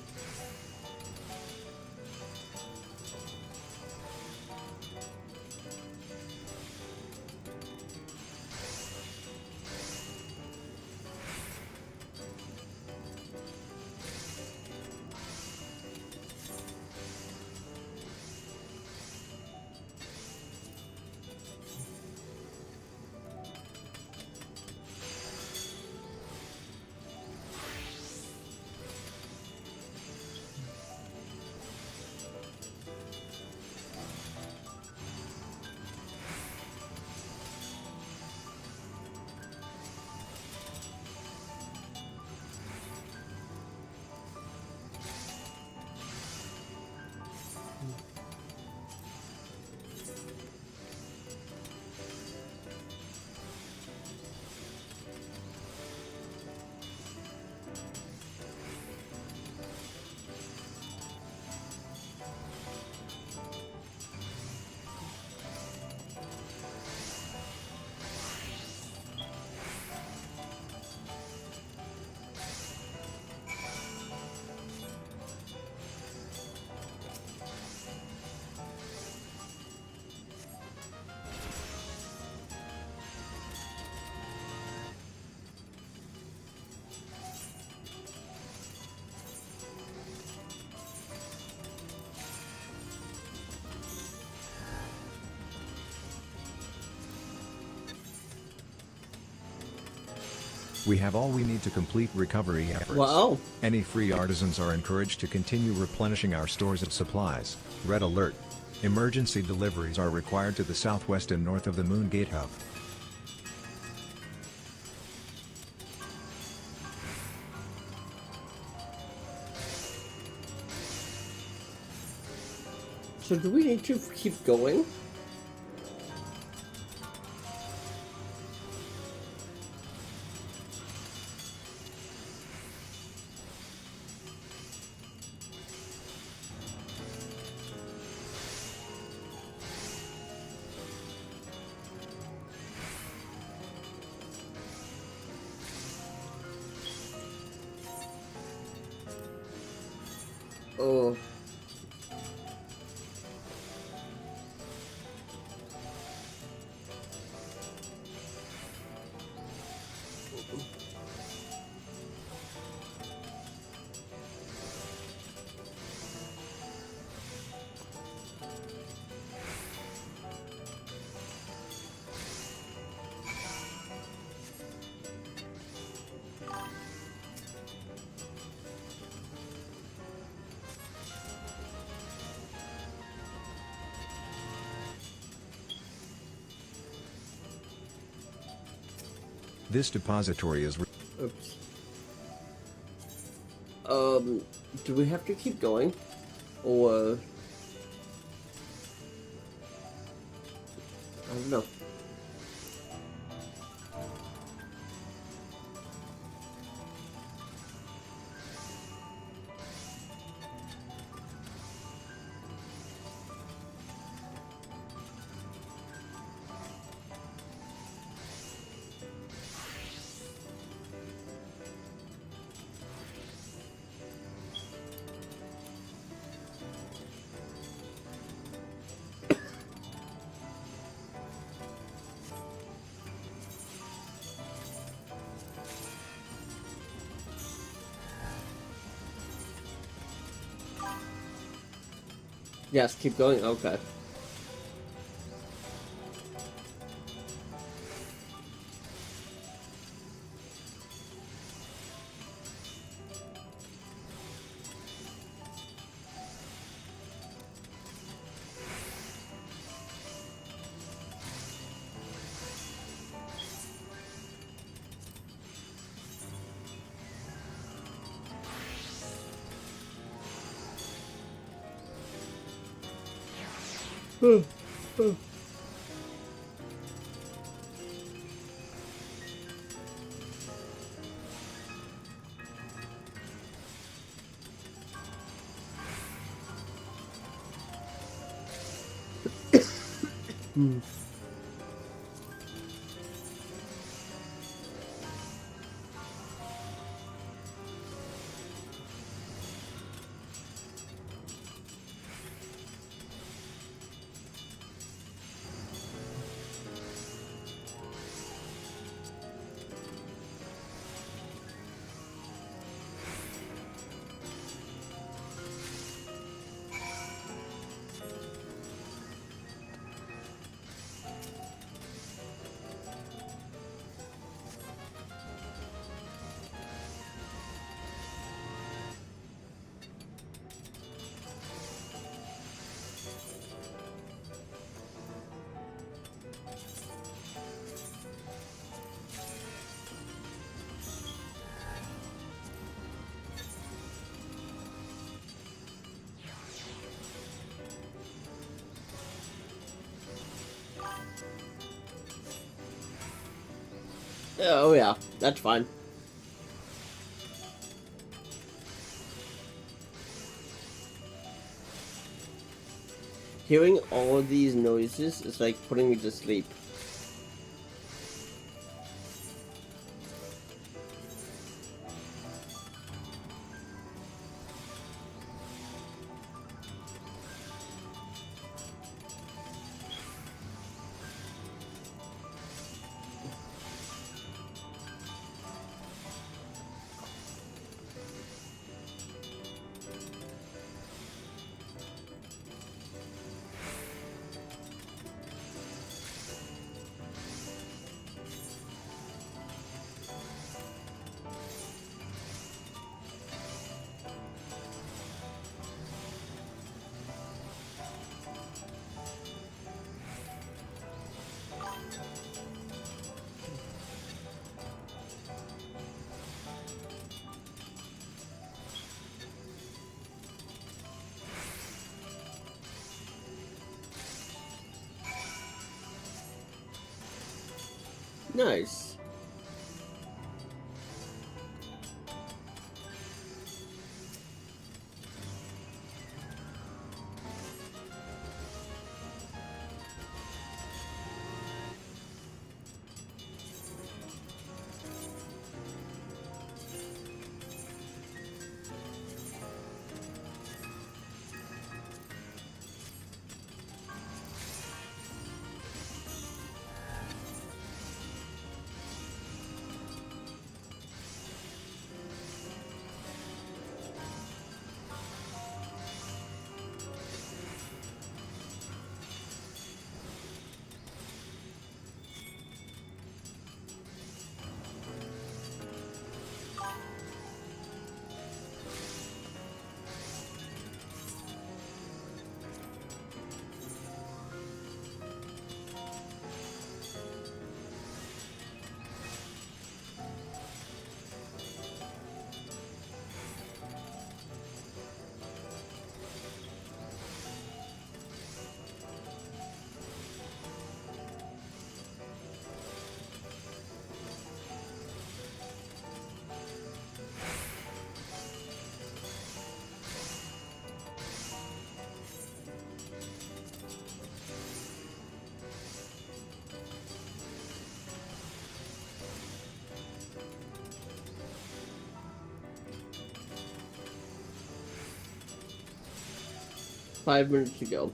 [SPEAKER 4] We have all we need to complete recovery efforts.
[SPEAKER 1] Wow.
[SPEAKER 4] Any free artisans are encouraged to continue replenishing our stores of supplies. Red alert. Emergency deliveries are required to the southwest and north of the Moon Gate hub.
[SPEAKER 1] So do we need to keep going? Oh.
[SPEAKER 4] This depository is...
[SPEAKER 1] Oops. Do we have to keep going? Or... I don't know. Yes, keep going? Okay. Oh yeah, that's fine. Hearing all of these noises is like putting me to sleep. Nice. Five minutes to go.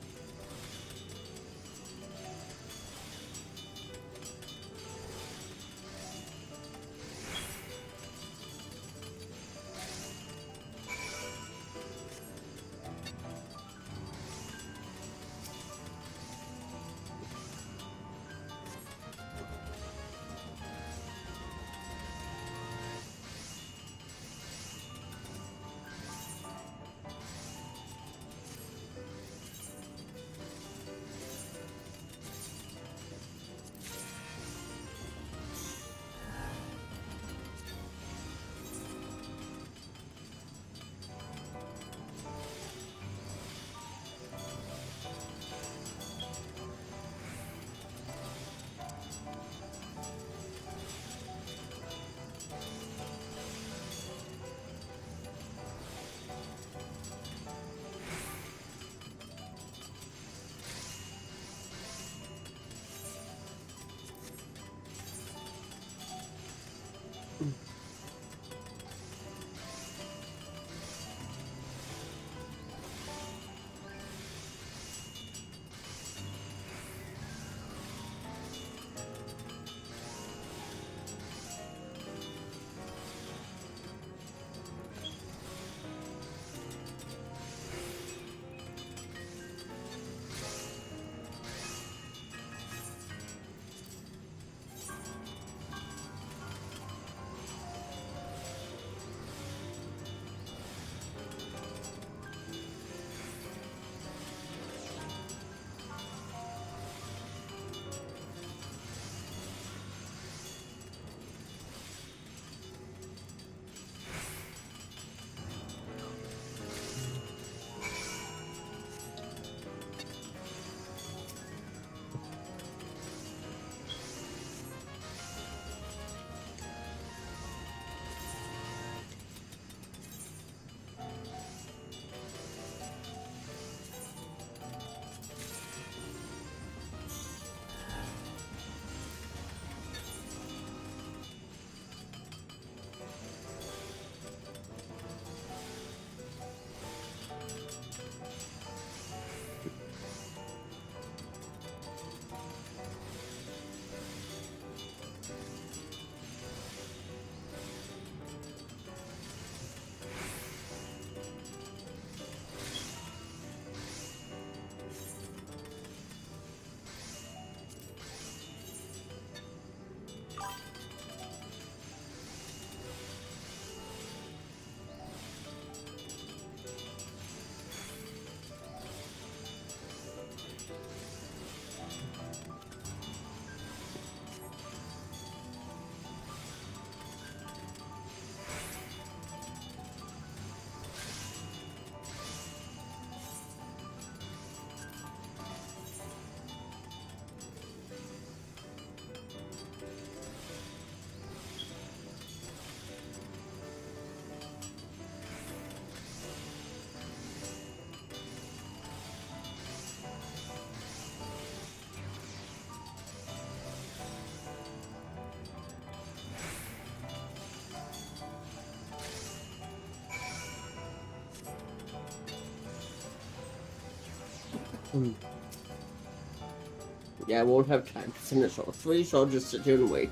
[SPEAKER 1] Yeah, I won't have time to finish all three, so I'll just sit here and wait.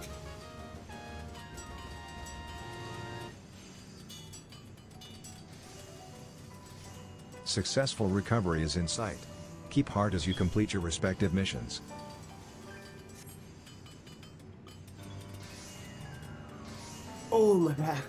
[SPEAKER 4] Successful recovery is in sight. Keep heart as you complete your respective missions.
[SPEAKER 1] Oh, my back.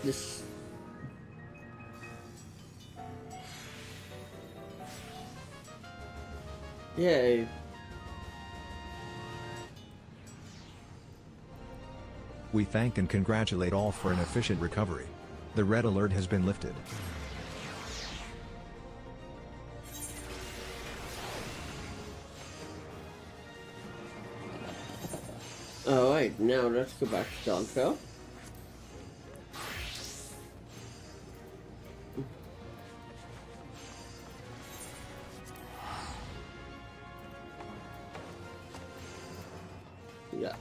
[SPEAKER 1] This. Yay.
[SPEAKER 4] We thank and congratulate all for an efficient recovery. The red alert has been lifted.
[SPEAKER 1] Alright, now let's go back to Dawntrail. Yeah.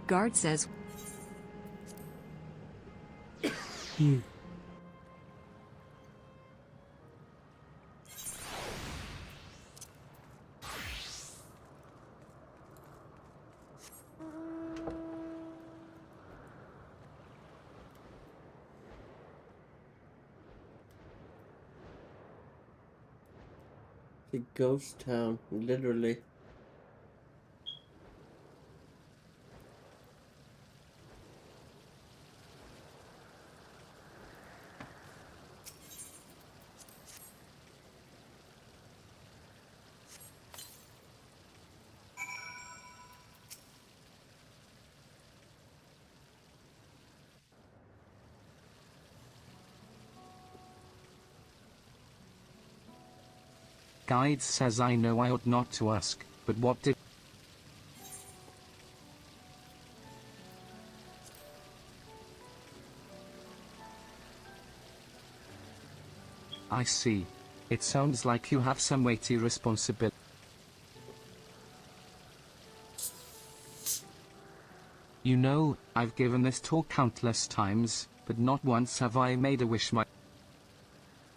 [SPEAKER 3] Guard says.
[SPEAKER 1] The ghost town, literally.
[SPEAKER 2] Guide says I know I ought not to ask, but what did... I see. It sounds like you have some weighty responsibility. You know, I've given this talk countless times, but not once have I made a wish my...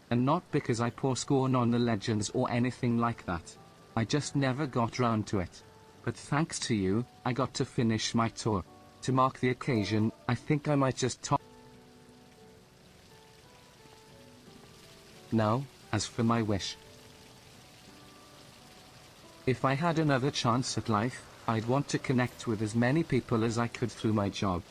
[SPEAKER 2] And not because I pour scorn on the legends or anything like that. I just never got round to it. But thanks to you, I got to finish my tour. To mark the occasion, I think I might just talk. Now, as for my wish. If I had another chance at life, I'd want to connect with as many people as I could through my job.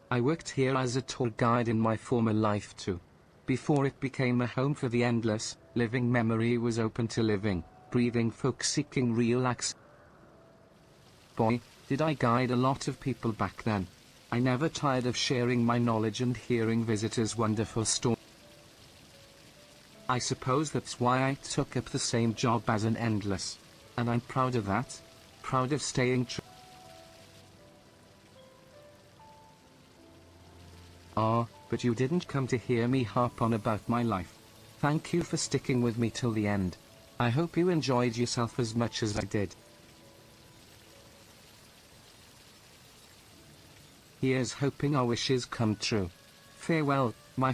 [SPEAKER 2] I worked here as a tour guide in my former life too. Before it became a home for the endless, living memory was open to living, breathing folk seeking real access. Boy, did I guide a lot of people back then. I never tired of sharing my knowledge and hearing visitors' wonderful stories. I suppose that's why I took up the same job as an endless. And I'm proud of that. Proud of staying true. Ah, but you didn't come to hear me harp on about my life. Thank you for sticking with me till the end. I hope you enjoyed yourself as much as I did. Here's hoping our wishes come true. Farewell, my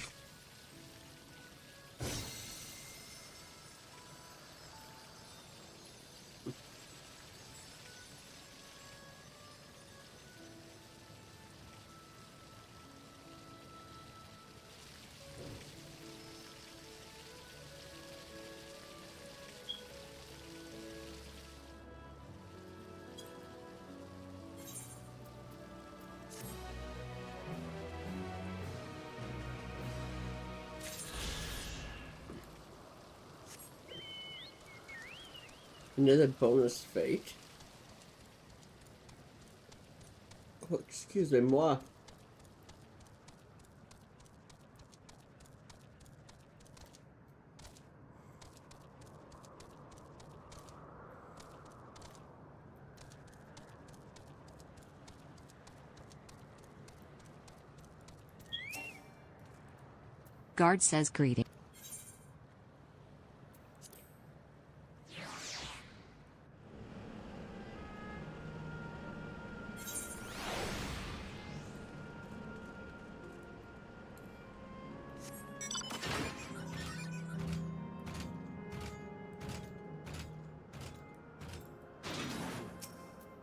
[SPEAKER 1] Another bonus fate. Oh, excusez-moi.
[SPEAKER 3] Guard says greeting.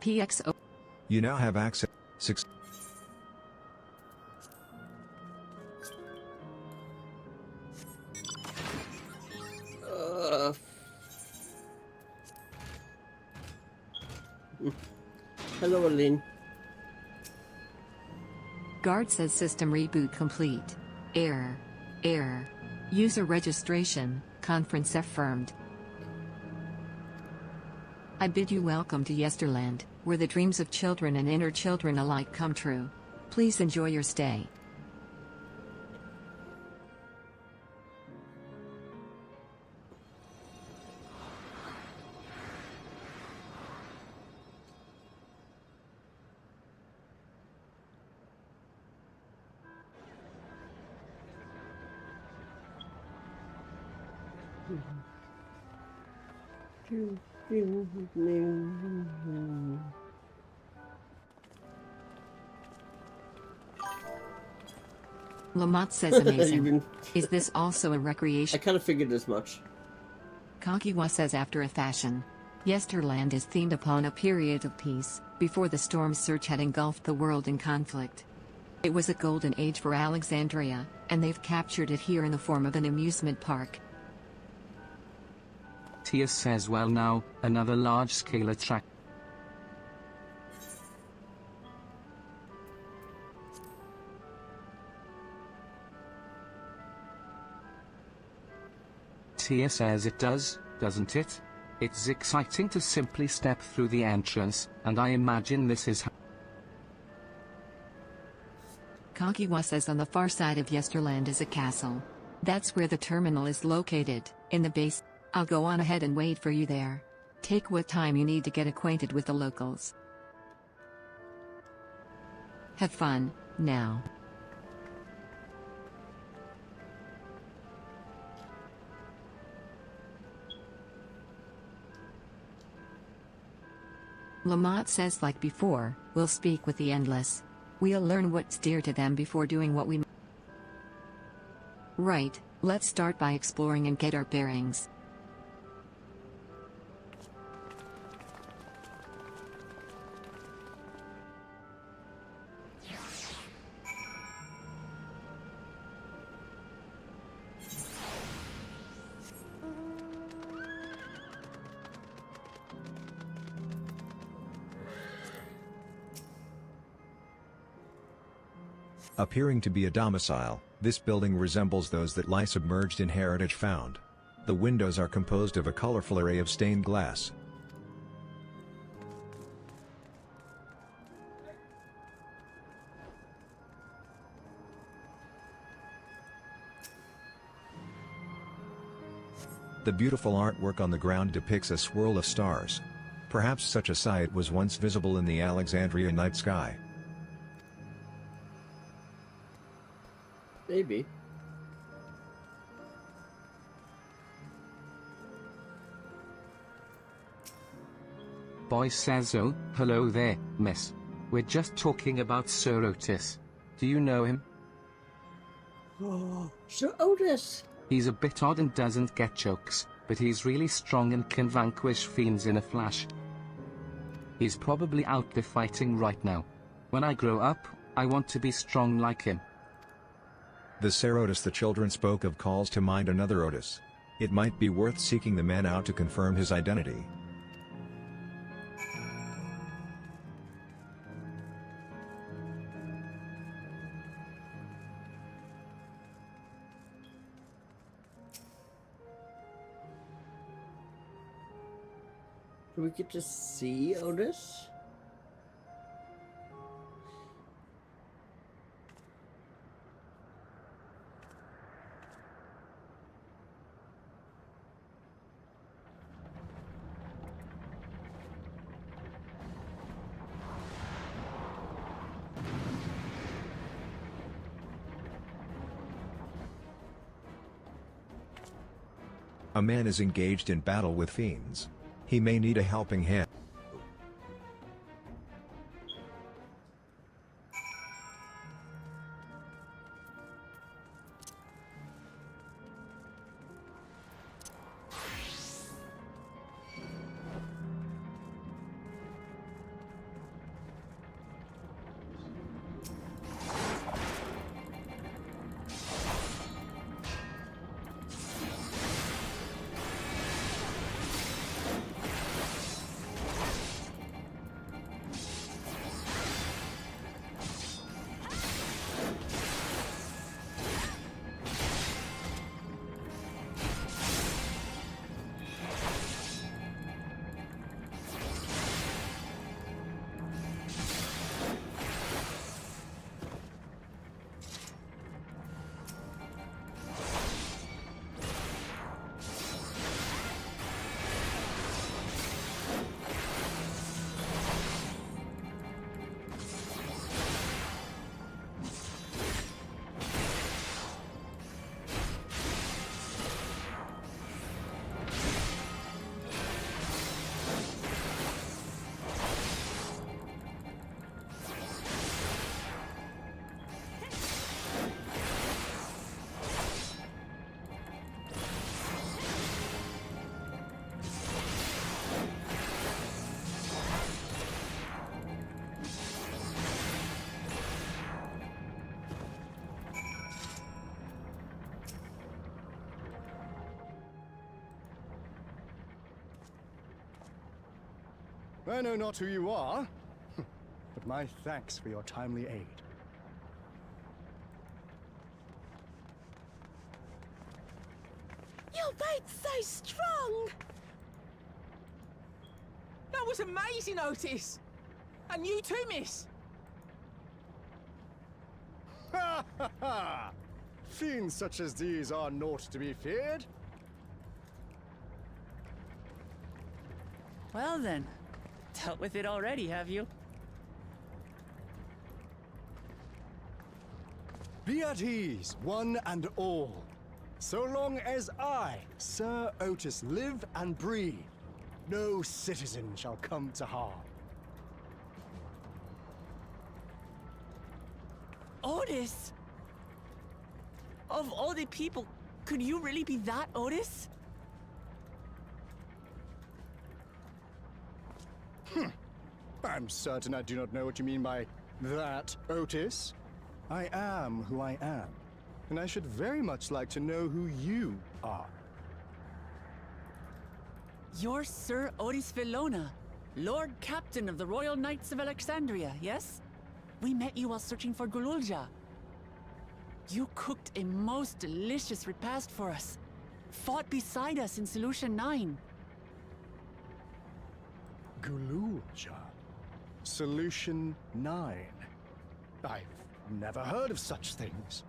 [SPEAKER 3] PXO.
[SPEAKER 4] You now have access. 6.
[SPEAKER 1] Hello, Aline.
[SPEAKER 3] Guard says system reboot complete. Error. Error. User registration, conference affirmed. I bid you welcome to Yesterland, where the dreams of children and inner children alike come true. Please enjoy your stay. Lamont says amazing. Is this also a recreation?
[SPEAKER 1] I kind of figured as much.
[SPEAKER 3] Kakiwa says after a fashion. Yesterland is themed upon a period of peace, before the storm surge had engulfed the world in conflict. It was a golden age for Alexandria, and they've captured it here in the form of an amusement park.
[SPEAKER 2] Tia says well now, another large-scale attraction. Tia says it does, doesn't it? It's exciting to simply step through the entrance, and I imagine this is how.
[SPEAKER 3] Kakiwa says on the far side of Yesterland is a castle. That's where the terminal is located, in the base. I'll go on ahead and wait for you there. Take what time you need to get acquainted with the locals. Have fun, now. Lamont says like before, we'll speak with the Endless. We'll learn what's dear to them before doing what we... Right, let's start by exploring and get our bearings.
[SPEAKER 4] Appearing to be a domicile, this building resembles those that lie submerged in heritage found. The windows are composed of a colorful array of stained glass. The beautiful artwork on the ground depicts a swirl of stars. Perhaps such a sight was once visible in the Alexandria night sky.
[SPEAKER 1] Maybe.
[SPEAKER 2] Boy says oh, hello there, miss. We're just talking about Sir Otis. Do you know him?
[SPEAKER 1] Oh, Sir Otis!
[SPEAKER 2] He's a bit odd and doesn't get jokes, but he's really strong and can vanquish fiends in a flash. He's probably out there fighting right now. When I grow up, I want to be strong like him.
[SPEAKER 4] The Sir Otis the children spoke of calls to mind another Otis. It might be worth seeking the man out to confirm his identity.
[SPEAKER 1] Do we get to see Otis?
[SPEAKER 4] A man is engaged in battle with fiends. He may need a helping hand.
[SPEAKER 18] I know not who you are, but my thanks for your timely aid.
[SPEAKER 13] Your bait's so strong! That was amazing, Otis! And you too, miss!
[SPEAKER 18] Ha ha ha! Fiends such as these are naught to be feared.
[SPEAKER 13] Well then, dealt with it already, have you?
[SPEAKER 18] Be at ease, one and all. So long as I, Sir Otis, live and breathe, no citizen shall come to harm.
[SPEAKER 13] Otis? Of all the people, could you really be that Otis?
[SPEAKER 18] I'm certain I do not know what you mean by that, Otis. I am who I am, and I should very much like to know who you are.
[SPEAKER 13] You're Sir Otis Villona, Lord Captain of the Royal Knights of Alexandria, yes? We met you while searching for Gululja. You cooked a most delicious repast for us, fought beside us in Solution 9.
[SPEAKER 18] Gululja. Solution 9. I've never heard of such things.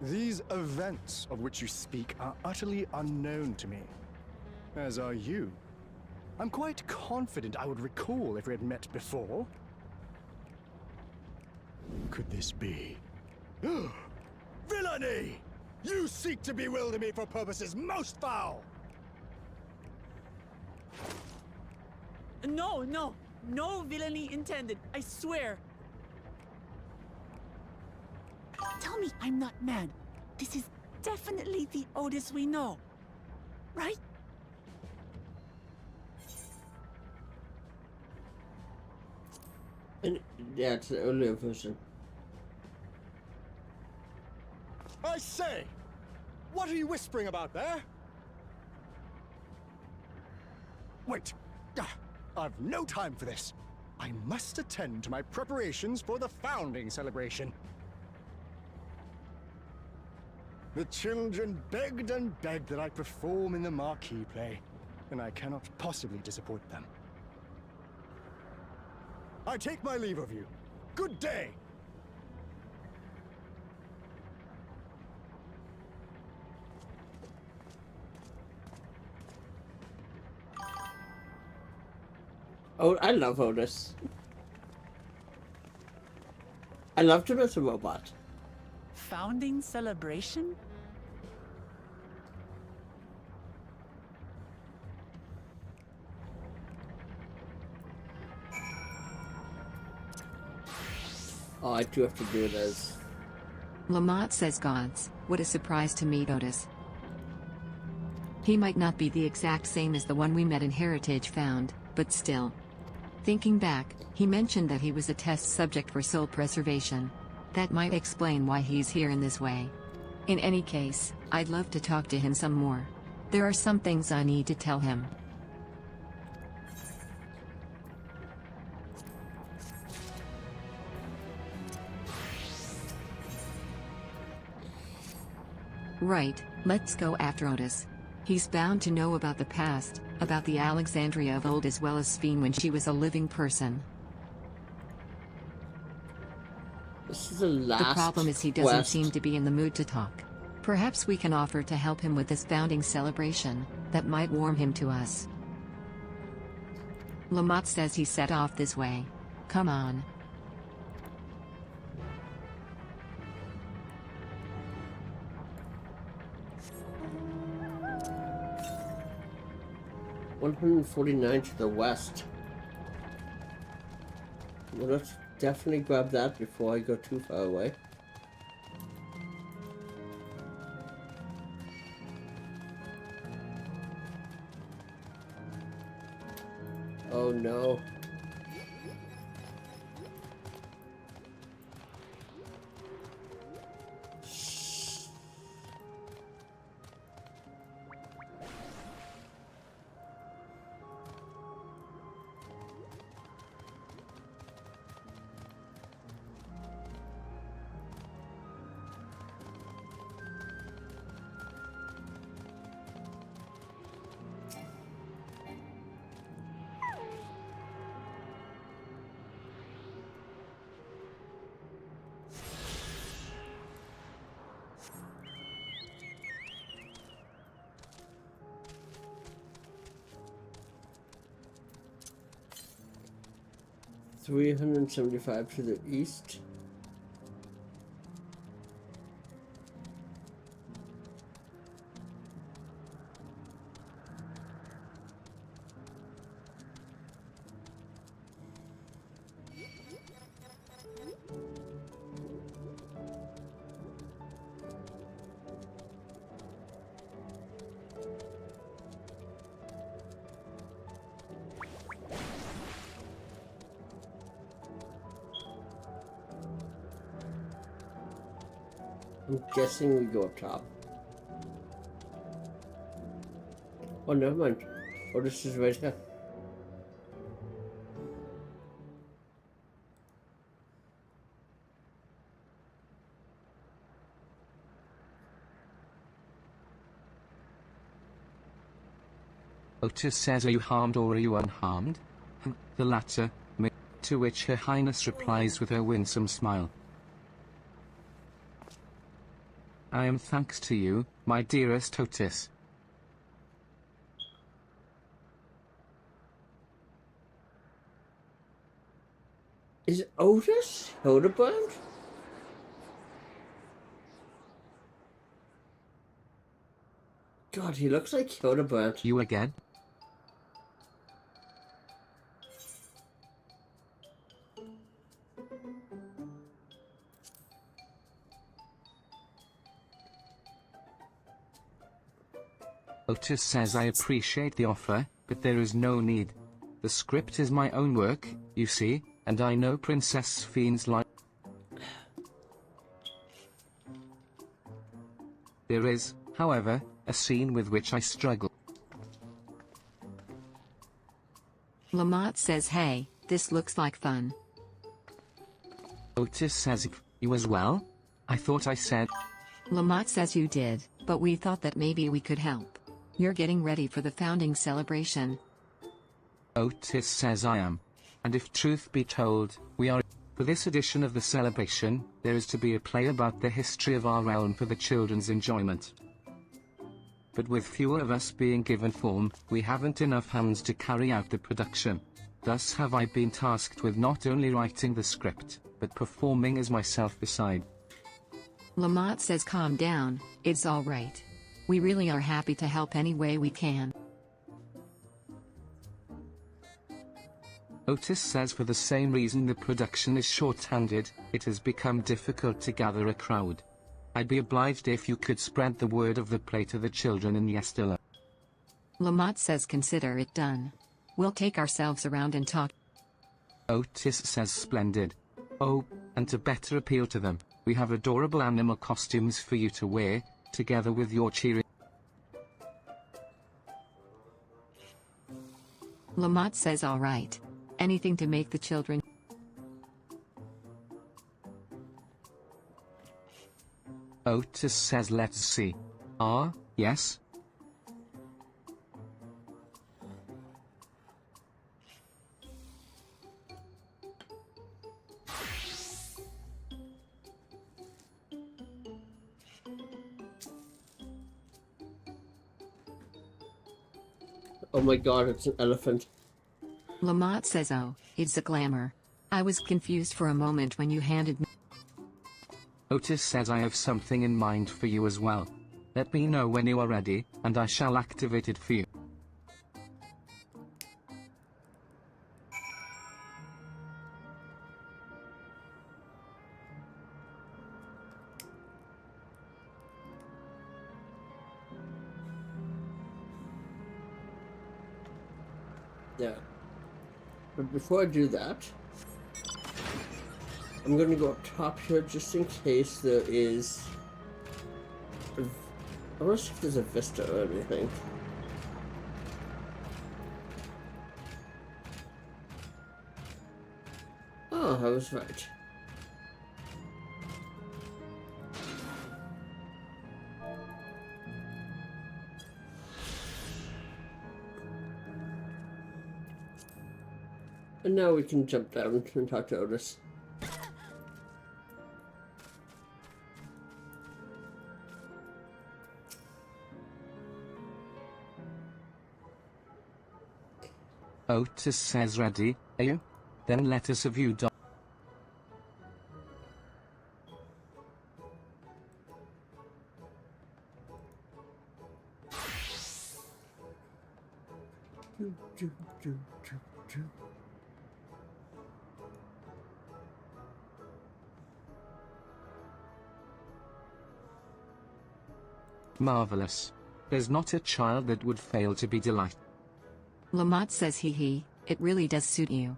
[SPEAKER 18] These events of which you speak are utterly unknown to me, as are you. I'm quite confident I would recall if we had met before. Could this be? Villainy! You seek to bewilder me for purposes most foul!
[SPEAKER 13] No, No villainy intended, I swear. Tell me I'm not mad. This is definitely the Otis we know, right?
[SPEAKER 1] And yeah, it's the earlier version.
[SPEAKER 18] I say! What are you whispering about there? Wait! I've no time for this. I must attend to my preparations for the founding celebration. The children begged and begged that I perform in the marquee play, and I cannot possibly disappoint them. I take my leave of you. Good day!
[SPEAKER 1] Oh, I love Otis. I love him as a robot.
[SPEAKER 13] Founding celebration?
[SPEAKER 1] Oh, I do have to do this.
[SPEAKER 3] Lamont says gods, what a surprise to meet Otis. He might not be the exact same as the one we met in Heritage Found, but still. Thinking back, he mentioned that he was a test subject for soul preservation. That might explain why he's here in this way. In any case, I'd love to talk to him some more. There are some things I need to tell him. Right, let's go after Otis. He's bound to know about the past, about the Alexandria of old as well as Sphene when she was a living person.
[SPEAKER 1] This is the last
[SPEAKER 3] The problem is he doesn't
[SPEAKER 1] quest.
[SPEAKER 3] seem to be in the mood to talk. Perhaps we can offer to help him with this founding celebration, that might warm him to us. Lamont says he set off this way. Come on.
[SPEAKER 1] $149 to the west. Well, let's definitely grab that before I go too far away. Oh no. $375 to the east. I'm guessing we go up top. Oh, never mind. Oh, this is right here.
[SPEAKER 2] Otis says, are you harmed or are you unharmed? The latter, to which Her Highness replies with her winsome smile. I am thanks to you, my dearest Otis.
[SPEAKER 1] Is Otis Hildebrand? God, he looks like Hildebrand.
[SPEAKER 2] You again? Otis says I appreciate the offer, but there is no need. The script is my own work, you see, and I know Princess Fiend's like. There is, however, a scene with which I struggle.
[SPEAKER 3] Lamont says hey, this looks like fun.
[SPEAKER 2] Otis says you as well? I thought I said.
[SPEAKER 3] Lamont says you did, but we thought that maybe we could help. You're getting ready for the founding celebration.
[SPEAKER 2] Otis says I am. And if truth be told, we are. For this edition of the celebration, there is to be a play about the history of our realm for the children's enjoyment. But with fewer of us being given form, we haven't enough hands to carry out the production. Thus have I been tasked with not only writing the script, but performing as myself beside.
[SPEAKER 3] Lamont says calm down, it's alright. We really are happy to help any way we can.
[SPEAKER 2] Otis says for the same reason the production is short-handed, it has become difficult to gather a crowd. I'd be obliged if you could spread the word of the play to the children in Yestilla.
[SPEAKER 3] Lamont says consider it done. We'll take ourselves around and talk.
[SPEAKER 2] Otis says splendid. Oh, and to better appeal to them, we have adorable animal costumes for you to wear, together with your cheering.
[SPEAKER 3] Lamont says alright. Anything to make the children.
[SPEAKER 2] Otis says let's see. Ah, yes?
[SPEAKER 1] Oh my god, it's an elephant.
[SPEAKER 3] Lamont says oh, it's a glamour. I was confused for a moment when you handed me.
[SPEAKER 2] Otis says I have something in mind for you as well. Let me know when you are ready, and I shall activate it for you.
[SPEAKER 1] Yeah. But before I do that, I'm gonna go up top here just in case there is. I want to see if there's a vista or anything. Oh, I was right. And now we can jump down and talk to Otis.
[SPEAKER 2] Otis says ready, are you? Then let us have you do. Marvelous. There's not a child that would fail to be delighted.
[SPEAKER 3] Lamont says hee, it really does suit you.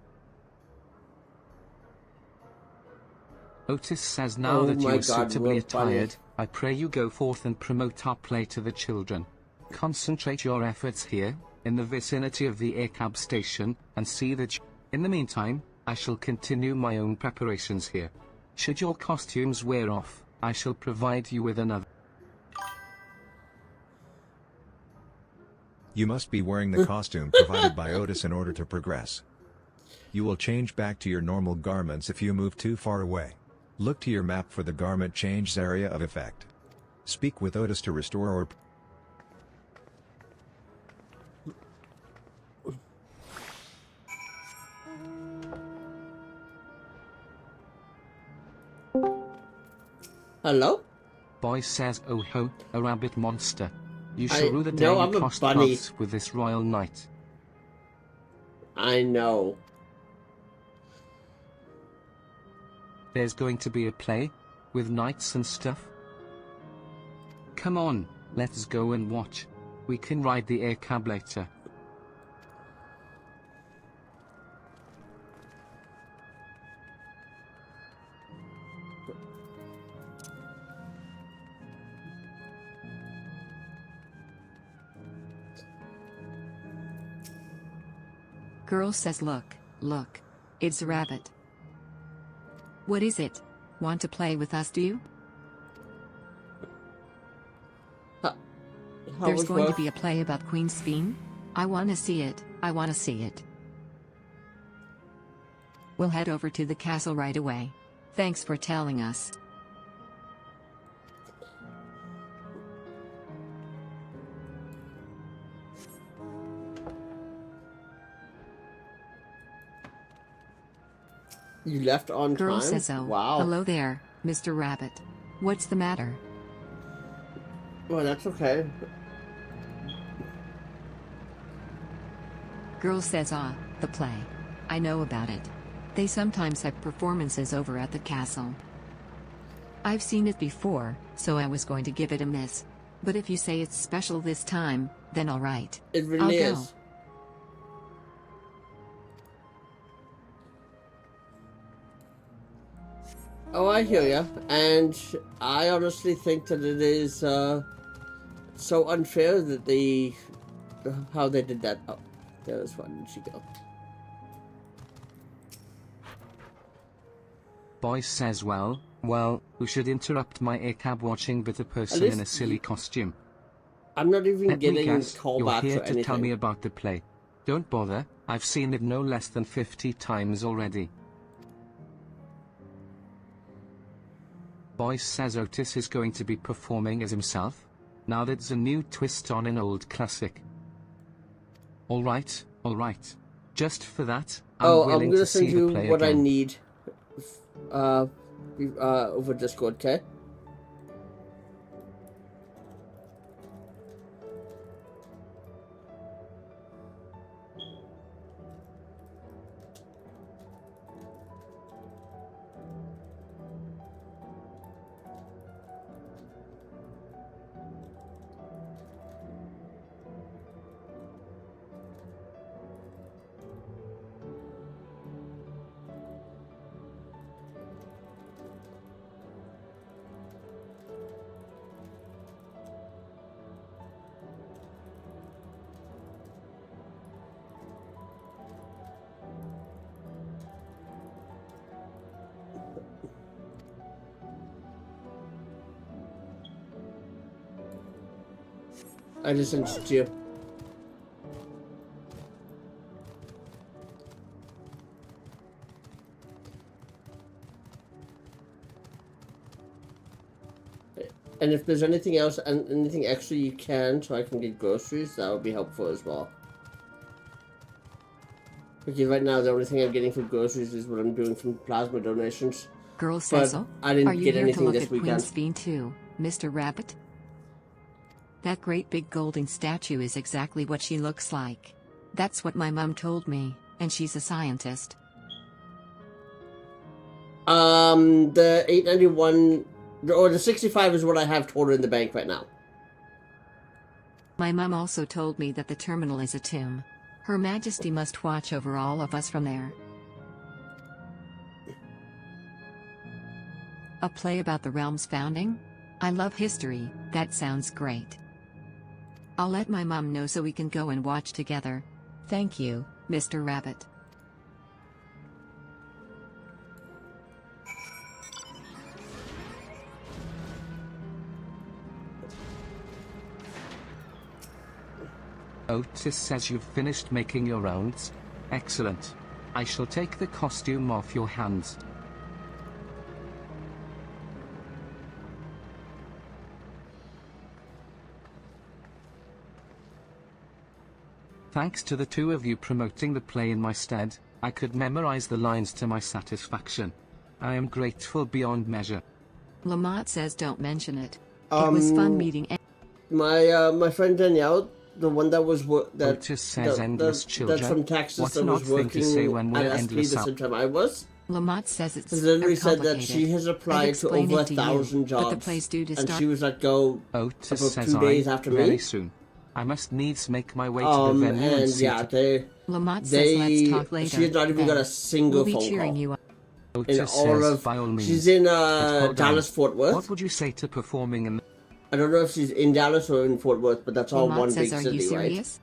[SPEAKER 2] Otis says now that you are suitably attired, I pray you go forth and promote our play to the children. Concentrate your efforts here, in the vicinity of the ACAB station, and see that in the meantime, I shall continue my own preparations here. Should your costumes wear off, I shall provide you with another.
[SPEAKER 4] You must be wearing the costume provided by Otis in order to progress. You will change back to your normal garments if you move too far away. Look to your map for the garment change area of effect. Speak with Otis to restore or...
[SPEAKER 1] Hello?
[SPEAKER 2] Boy says oh ho, a rabbit monster. You shall rue the day
[SPEAKER 1] no,
[SPEAKER 2] you crossed paths with this royal knight.
[SPEAKER 1] I know.
[SPEAKER 2] There's going to be a play? With knights and stuff? Come on, let's go and watch. We can ride the air cab later.
[SPEAKER 3] Girl says look, look. It's a rabbit. What is it? Want to play with us, do you? There's going to be a play about Queen Sphene. I wanna see it, I wanna see it. We'll head over to the castle right away. Thanks for telling us.
[SPEAKER 1] You left on
[SPEAKER 3] Girl
[SPEAKER 1] time?
[SPEAKER 3] says so.
[SPEAKER 1] Wow.
[SPEAKER 3] Hello there, Mr. Rabbit. What's the matter?
[SPEAKER 1] Well, that's okay.
[SPEAKER 3] Girl says the play. I know about it. They sometimes have performances over at the castle. I've seen it before, so I was going to give it a miss. But if you say it's special this time, then alright.
[SPEAKER 1] It really
[SPEAKER 3] I'll go.
[SPEAKER 1] is. Oh, I hear ya. And I honestly think that it is so unfair that how they did that. Oh, there's one. Did she go?
[SPEAKER 2] Boy says well, who should interrupt my ACAB watching but a person in a silly costume?
[SPEAKER 1] I'm not even
[SPEAKER 2] Let me
[SPEAKER 1] getting
[SPEAKER 2] guess,
[SPEAKER 1] callbacks
[SPEAKER 2] you're here
[SPEAKER 1] or
[SPEAKER 2] to
[SPEAKER 1] anything.
[SPEAKER 2] tell me about the play. Don't bother, I've seen it no less than 50 times already. Boy says Otis is going to be performing as himself. Now that's a new twist on an old classic. Alright. Just for that, I'm willing to see the play
[SPEAKER 1] you what
[SPEAKER 2] again.
[SPEAKER 1] I need over Discord, okay? I listened to you. And if there's anything else and anything extra you can, so I can get groceries, that would be helpful as well. Okay, right now the only thing I'm getting for groceries is what I'm doing from plasma donations.
[SPEAKER 3] Girl says
[SPEAKER 1] But
[SPEAKER 3] so.
[SPEAKER 1] I didn't
[SPEAKER 3] Are you
[SPEAKER 1] get
[SPEAKER 3] here to
[SPEAKER 1] anything
[SPEAKER 3] look
[SPEAKER 1] this
[SPEAKER 3] at Queen
[SPEAKER 1] weekend.
[SPEAKER 3] Sphene too, Mr. Rabbit? That great big golden statue is exactly what she looks like. That's what my mom told me, and she's a scientist.
[SPEAKER 1] The 891 or the 65 is what I have total in the bank right now.
[SPEAKER 3] My mom also told me that the terminal is a tomb. Her Majesty must watch over all of us from there. A play about the realm's founding? I love history, that sounds great. I'll let my mom know so we can go and watch together. Thank you, Mr. Rabbit.
[SPEAKER 2] Otis says you've finished making your rounds. Excellent. I shall take the costume off your hands. Thanks to the two of you promoting the play in my stead, I could memorize the lines to my satisfaction. I am grateful beyond measure.
[SPEAKER 3] Lamont says don't mention it. It was fun meeting.
[SPEAKER 1] My friend Danielle, the one that was
[SPEAKER 2] Otis says endless children.
[SPEAKER 1] That's from Texas
[SPEAKER 2] What
[SPEAKER 1] that
[SPEAKER 2] an
[SPEAKER 1] was
[SPEAKER 2] odd thing
[SPEAKER 1] working
[SPEAKER 2] to say when we're
[SPEAKER 1] at SP the
[SPEAKER 2] endless
[SPEAKER 1] same time I was.
[SPEAKER 3] Lamont says it's
[SPEAKER 1] literally said that
[SPEAKER 3] complicated.
[SPEAKER 1] she has
[SPEAKER 3] I've
[SPEAKER 1] applied to
[SPEAKER 3] explained
[SPEAKER 1] over
[SPEAKER 3] it to
[SPEAKER 1] 1,000
[SPEAKER 3] you,
[SPEAKER 1] jobs,
[SPEAKER 3] but the play's due to
[SPEAKER 1] and
[SPEAKER 3] start.
[SPEAKER 1] she was let go
[SPEAKER 2] Otis
[SPEAKER 1] about
[SPEAKER 2] says
[SPEAKER 1] 2 days
[SPEAKER 2] I,
[SPEAKER 1] after
[SPEAKER 2] very
[SPEAKER 1] me.
[SPEAKER 2] soon. I must needs make my way to the venue
[SPEAKER 1] and
[SPEAKER 2] see
[SPEAKER 1] yeah,
[SPEAKER 3] Lamont says let's talk later.
[SPEAKER 1] She's not even got a single
[SPEAKER 3] we'll be
[SPEAKER 1] phone
[SPEAKER 3] cheering
[SPEAKER 1] call.
[SPEAKER 3] you up.
[SPEAKER 1] In
[SPEAKER 2] Otis
[SPEAKER 1] all
[SPEAKER 2] says,
[SPEAKER 1] of,
[SPEAKER 2] by all means.
[SPEAKER 1] she's in
[SPEAKER 2] But hold
[SPEAKER 1] Dallas,
[SPEAKER 2] on.
[SPEAKER 1] Fort Worth.
[SPEAKER 2] What would you say to performing in?
[SPEAKER 1] I don't know if she's in Dallas or in Fort Worth, but that's all
[SPEAKER 3] Lamont
[SPEAKER 1] one
[SPEAKER 3] says,
[SPEAKER 1] big
[SPEAKER 3] are
[SPEAKER 1] city,
[SPEAKER 3] you
[SPEAKER 1] right?
[SPEAKER 3] serious?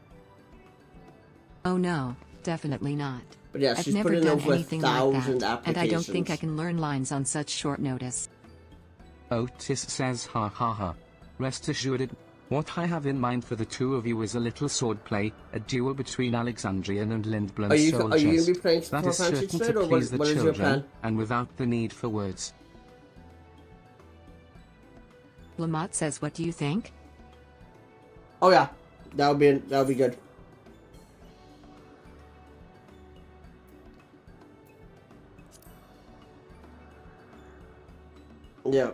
[SPEAKER 3] Oh no, definitely not.
[SPEAKER 1] But yeah,
[SPEAKER 3] I've
[SPEAKER 1] she's
[SPEAKER 3] never
[SPEAKER 1] put in
[SPEAKER 3] done
[SPEAKER 1] over
[SPEAKER 3] anything like
[SPEAKER 1] 1,000
[SPEAKER 3] that, and I don't think I
[SPEAKER 1] applications.
[SPEAKER 3] can learn lines on such short notice.
[SPEAKER 2] Otis says, ha ha ha. Rest assured, what I have in mind for the two of you is a little swordplay, a duel between Alexandrian and Lindblom
[SPEAKER 1] Are you
[SPEAKER 2] soldiers.
[SPEAKER 1] going to be playing
[SPEAKER 2] That
[SPEAKER 1] Final
[SPEAKER 2] is
[SPEAKER 1] Fantasy
[SPEAKER 2] certain
[SPEAKER 1] XIV,
[SPEAKER 2] to
[SPEAKER 1] or
[SPEAKER 2] please the
[SPEAKER 1] what is your plan?
[SPEAKER 2] children, and without the need for words.
[SPEAKER 3] Lamont says, what do you think?
[SPEAKER 1] Oh yeah, that'll be good. Yeah.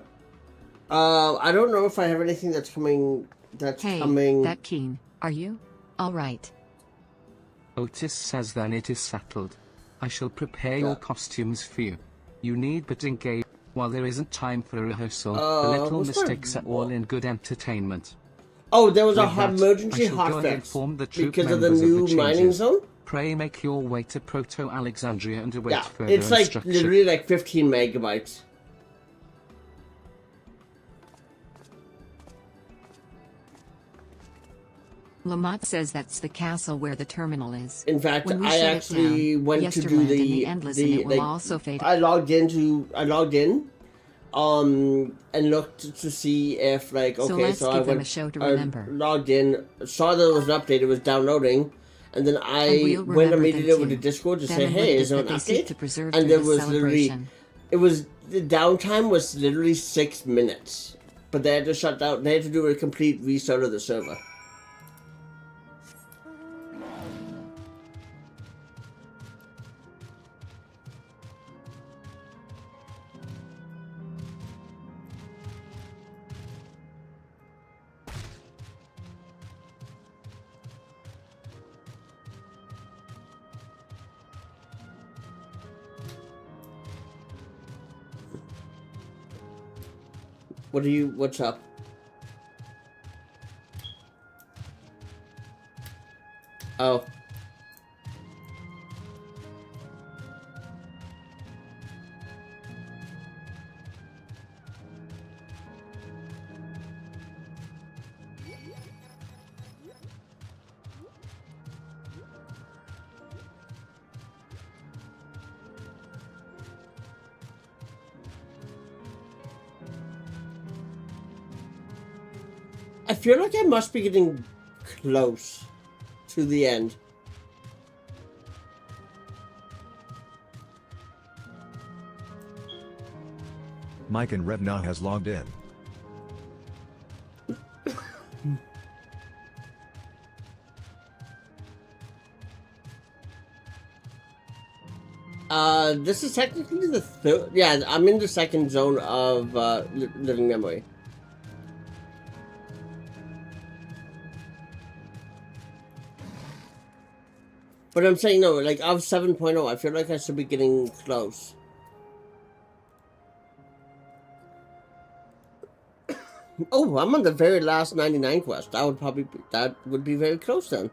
[SPEAKER 1] I don't know if I have anything that's coming.
[SPEAKER 3] Hey,
[SPEAKER 1] coming.
[SPEAKER 3] that keen, are you? All right.
[SPEAKER 2] Otis says then it is settled. I shall prepare your costumes for you. You need but engage. While there isn't time for a rehearsal, the little
[SPEAKER 1] what's
[SPEAKER 2] mistakes are all in good entertainment.
[SPEAKER 1] Oh, there was
[SPEAKER 2] With
[SPEAKER 1] a
[SPEAKER 2] that,
[SPEAKER 1] emergency
[SPEAKER 2] I shall go and
[SPEAKER 1] hotfix
[SPEAKER 2] inform the troop
[SPEAKER 1] because of the
[SPEAKER 2] members
[SPEAKER 1] new
[SPEAKER 2] the
[SPEAKER 1] mining
[SPEAKER 2] changes.
[SPEAKER 1] zone.
[SPEAKER 2] Pray make your way to Proto-Alexandria and await
[SPEAKER 1] Yeah,
[SPEAKER 2] further
[SPEAKER 1] it's like
[SPEAKER 2] instruction.
[SPEAKER 1] literally like 15 megabytes.
[SPEAKER 3] Lamont says that's the castle where the terminal is.
[SPEAKER 1] In fact,
[SPEAKER 3] When we
[SPEAKER 1] I
[SPEAKER 3] shut it
[SPEAKER 1] actually
[SPEAKER 3] down,
[SPEAKER 1] went to do
[SPEAKER 3] Yesterland and
[SPEAKER 1] the
[SPEAKER 3] the Endless, and it will
[SPEAKER 1] like,
[SPEAKER 3] also fade.
[SPEAKER 1] I logged in, and looked to see if like
[SPEAKER 3] So
[SPEAKER 1] okay,
[SPEAKER 3] let's
[SPEAKER 1] so I
[SPEAKER 3] give them
[SPEAKER 1] went,
[SPEAKER 3] a show to
[SPEAKER 1] I
[SPEAKER 3] remember.
[SPEAKER 1] logged in, saw that it was an update, it was downloading, and then I
[SPEAKER 3] And we'll
[SPEAKER 1] went
[SPEAKER 3] remember
[SPEAKER 1] immediately
[SPEAKER 3] them
[SPEAKER 1] over to
[SPEAKER 3] too.
[SPEAKER 1] Discord to
[SPEAKER 3] Them
[SPEAKER 1] say,
[SPEAKER 3] and
[SPEAKER 1] hey,
[SPEAKER 3] with
[SPEAKER 1] is there
[SPEAKER 3] it
[SPEAKER 1] an
[SPEAKER 3] that they seek
[SPEAKER 1] update?
[SPEAKER 3] to preserve
[SPEAKER 1] And
[SPEAKER 3] through
[SPEAKER 1] there
[SPEAKER 3] the
[SPEAKER 1] was literally,
[SPEAKER 3] celebration.
[SPEAKER 1] it was the downtime was literally 6 minutes, but they had to shut down. They had to do a complete restart of the server. What's up? Oh. I feel like I must be getting close to the end.
[SPEAKER 4] Mike and Revna has logged in.
[SPEAKER 1] This is technically the third. Yeah, I'm in the second zone of living memory. But I'm saying no, like of 7.0, I feel like I should be getting close. Oh, I'm on the very last 99 quest. That would be very close then.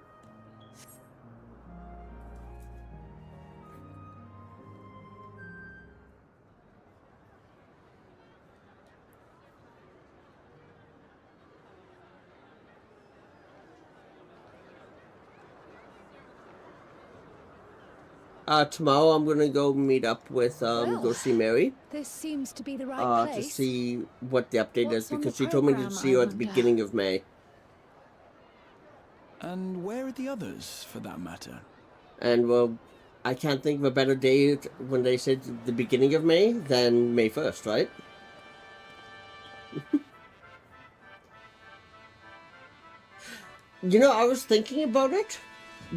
[SPEAKER 1] Tomorrow I'm gonna go meet up with go see Mary.
[SPEAKER 8] This seems to be the right
[SPEAKER 1] To
[SPEAKER 8] place.
[SPEAKER 1] see what the update is,
[SPEAKER 8] What's on
[SPEAKER 1] because
[SPEAKER 8] the
[SPEAKER 1] she told me to
[SPEAKER 8] program,
[SPEAKER 1] see her
[SPEAKER 8] I
[SPEAKER 1] at the
[SPEAKER 8] wonder?
[SPEAKER 1] beginning of May.
[SPEAKER 11] And where are the others, for that matter?
[SPEAKER 1] And well, I can't think of a better date when they said the beginning of May than May 1st, right? You know, I was thinking about it.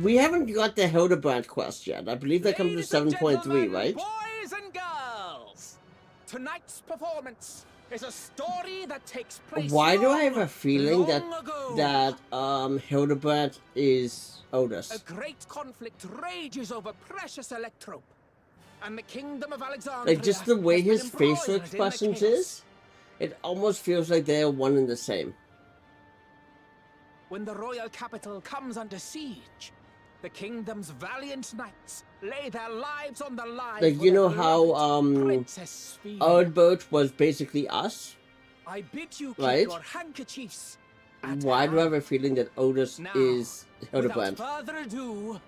[SPEAKER 1] We haven't got the Hildebrand quest yet. I believe that comes to 7.3, right?
[SPEAKER 19] Boys and girls, tonight's performance is a story that takes place.
[SPEAKER 1] Why do I have a feeling that
[SPEAKER 19] ago.
[SPEAKER 1] Hildebrand is Otis?
[SPEAKER 19] A great conflict rages over precious electrope, and the kingdom of Alexandria.
[SPEAKER 1] Like, just the way
[SPEAKER 19] has been
[SPEAKER 1] his facial
[SPEAKER 19] embroidered in the
[SPEAKER 1] expressions
[SPEAKER 19] chaos.
[SPEAKER 1] is, it almost feels like they are one and the same.
[SPEAKER 19] when the royal capital comes under siege, the kingdom's valiant knights lay their lives on the line.
[SPEAKER 1] Like, you know how
[SPEAKER 19] Princess Sphene.
[SPEAKER 1] Outboat was basically us,
[SPEAKER 19] I bid you keep
[SPEAKER 1] right?
[SPEAKER 19] your handkerchiefs.
[SPEAKER 1] Why do I have a feeling that Otis
[SPEAKER 19] Now,
[SPEAKER 1] is
[SPEAKER 19] without
[SPEAKER 1] Hildebrand?
[SPEAKER 19] further ado,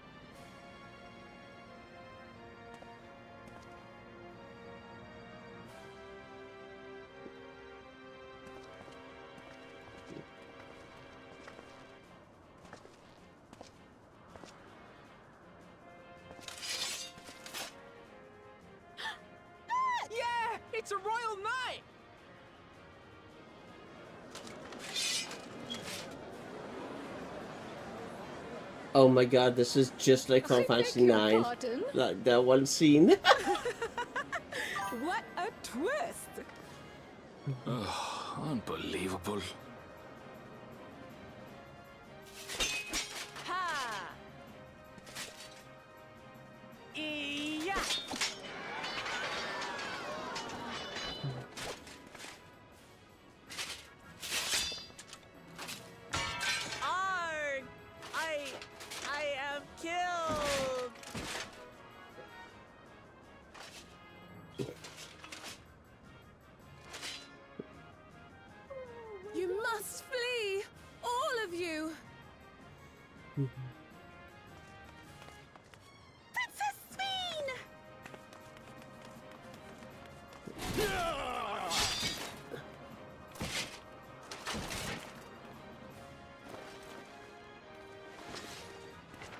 [SPEAKER 19] yeah, it's a royal knight.
[SPEAKER 1] Oh my god, this is just like Final Fantasy IX. Like that one scene.
[SPEAKER 6] What a twist!
[SPEAKER 7] Oh, unbelievable.
[SPEAKER 13] Ha! Yeah! Arg! I am killed!
[SPEAKER 8] You must flee! All of you! Princess Sphene!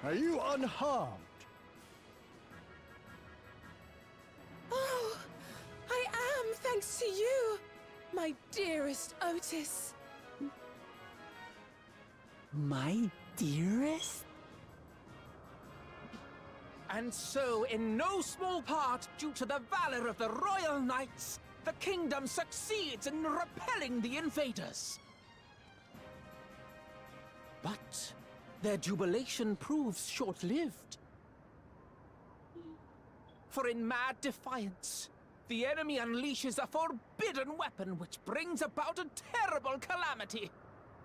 [SPEAKER 18] Are you unharmed?
[SPEAKER 8] Oh, I am, thanks to you, my dearest Otis.
[SPEAKER 13] My dearest?
[SPEAKER 19] And so, in no small part due to the valor of the royal knights, the kingdom succeeds in repelling the invaders. But their jubilation proves short-lived. For in mad defiance, the enemy unleashes a forbidden weapon which brings about a terrible calamity.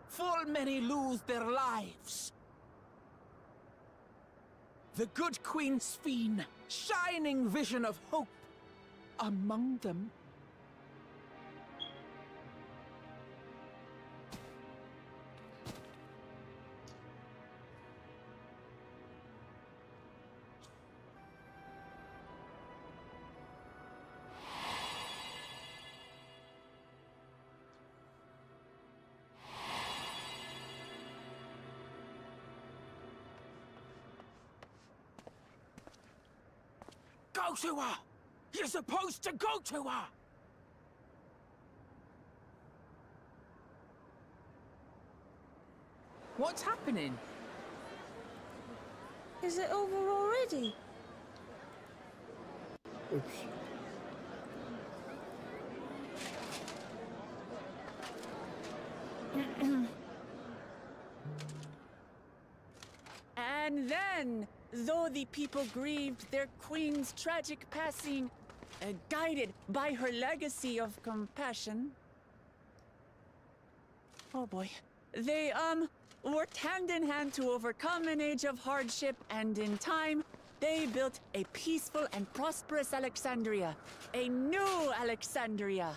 [SPEAKER 19] Full many lose their lives. The good Queen Sphene, shining vision of hope, among them. Go to her! You're supposed to go to her! What's happening?
[SPEAKER 6] Is it over already?
[SPEAKER 1] Oops.
[SPEAKER 13] And then, though the people grieved their queen's tragic passing, guided by her legacy of compassion, oh boy, they, worked hand in hand to overcome an age of hardship, and in time, they built a peaceful and prosperous Alexandria. A new Alexandria.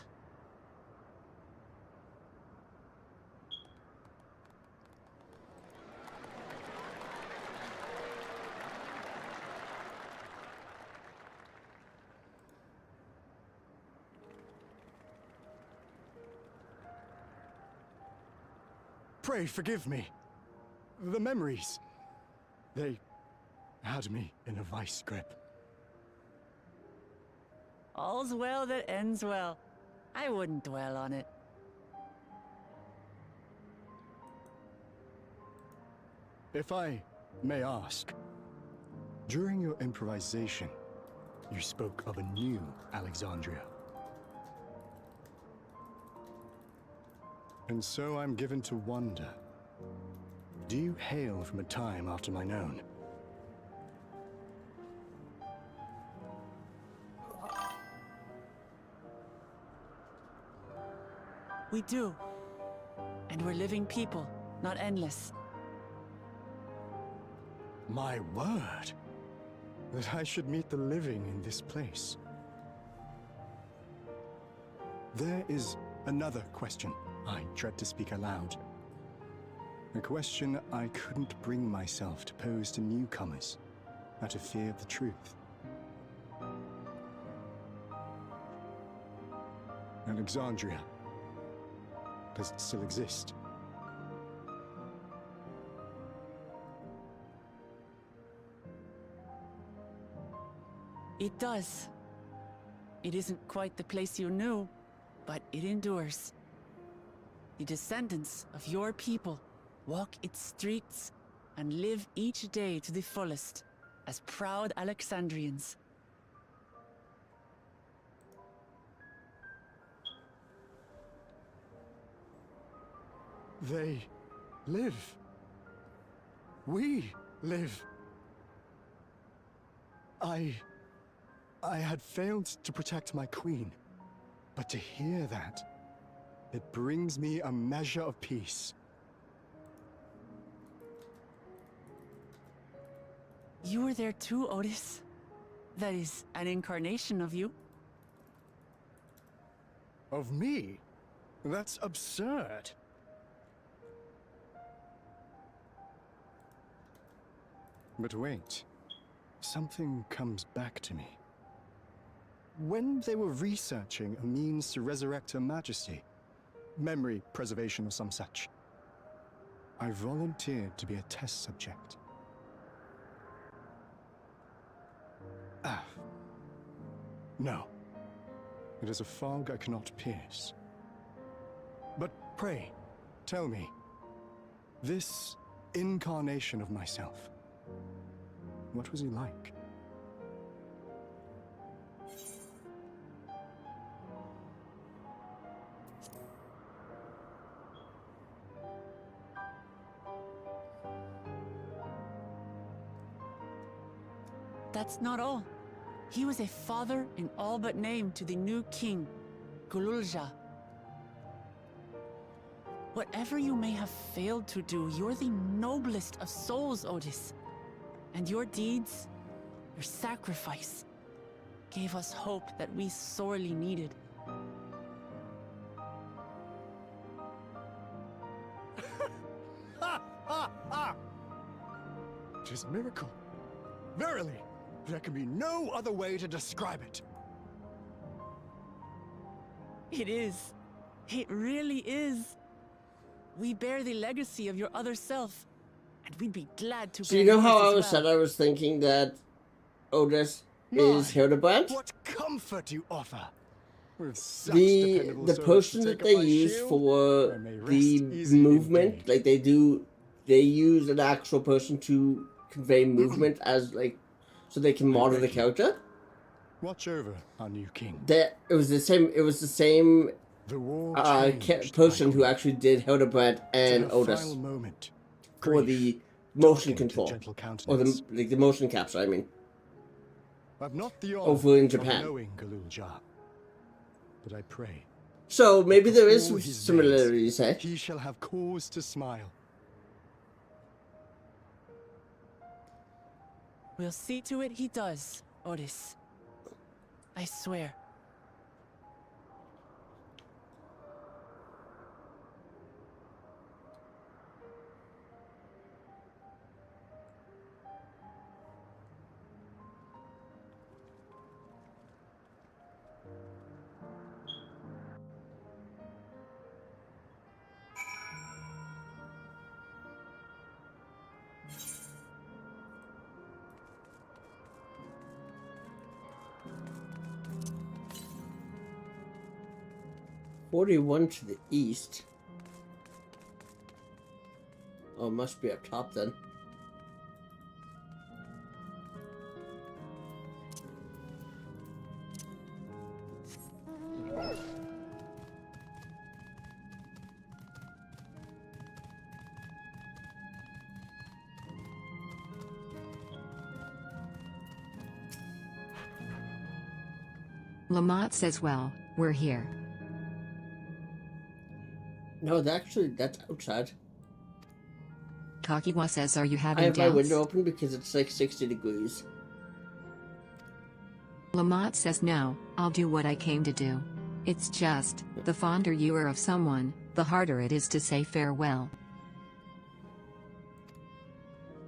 [SPEAKER 18] Pray forgive me. The memories. They had me in a vice grip.
[SPEAKER 13] All's well that ends well. I wouldn't dwell on it.
[SPEAKER 18] If I may ask, during your improvisation, you spoke of a new Alexandria. And so I'm given to wonder, do you hail from a time after mine own?
[SPEAKER 13] We do. And we're living people, not endless.
[SPEAKER 18] My word! That I should meet the living in this place. There is another question I dread to speak aloud. A question I couldn't bring myself to pose to newcomers, out of fear of the truth. Alexandria, does it still exist?
[SPEAKER 13] It does. It isn't quite the place you knew, but it endures. The descendants of your people walk its streets and live each day to the fullest as proud Alexandrians.
[SPEAKER 18] They live. We live. I had failed to protect my queen, but to hear that, it brings me a measure of peace.
[SPEAKER 13] You were there too, Otis. That is an incarnation of you.
[SPEAKER 18] Of me? That's absurd. But wait, something comes back to me. When they were researching a means to resurrect Her Majesty, memory preservation or some such, I volunteered to be a test subject. No. It is a fog I cannot pierce. But pray, tell me, this incarnation of myself, what was he like?
[SPEAKER 13] That's not all. He was a father in all but name to the new king, Gululja. Whatever you may have failed to do, you're the noblest of souls, Otis. And your deeds, your sacrifice, gave us hope that we sorely needed.
[SPEAKER 18] It is a miracle. Verily, there can be no other way to describe it.
[SPEAKER 13] It is. It really is. We bear the legacy of your other self, and we'd be glad to.
[SPEAKER 1] So you know how I said I was thinking that Otis is Hildebrand?
[SPEAKER 18] What comfort you offer! With such
[SPEAKER 1] The potion that they use for the movement, like they use an actual person to convey movement as like, so they can model the character.
[SPEAKER 18] Watch over our new king.
[SPEAKER 1] It was the same person who actually did Hildebrand and Otis for the motion control, or the motion capture. I mean,
[SPEAKER 18] I've not the
[SPEAKER 1] over in Japan.
[SPEAKER 18] of knowing Gululja, but I pray.
[SPEAKER 1] So maybe there is some
[SPEAKER 18] Before his
[SPEAKER 1] similarities, eh?
[SPEAKER 18] He shall have cause to smile.
[SPEAKER 13] We'll see to it he does, Otis. I swear.
[SPEAKER 1] "41 to the east." Oh, it must be up top then.
[SPEAKER 3] Lamont says, well, we're here.
[SPEAKER 1] No, that's outside.
[SPEAKER 3] Kakiwa says, are you
[SPEAKER 1] I
[SPEAKER 3] having
[SPEAKER 1] have my
[SPEAKER 3] doubts?
[SPEAKER 1] window open because it's like 60 degrees.
[SPEAKER 3] Lamont says no, I'll do what I came to do. It's just, the fonder you are of someone, the harder it is to say farewell.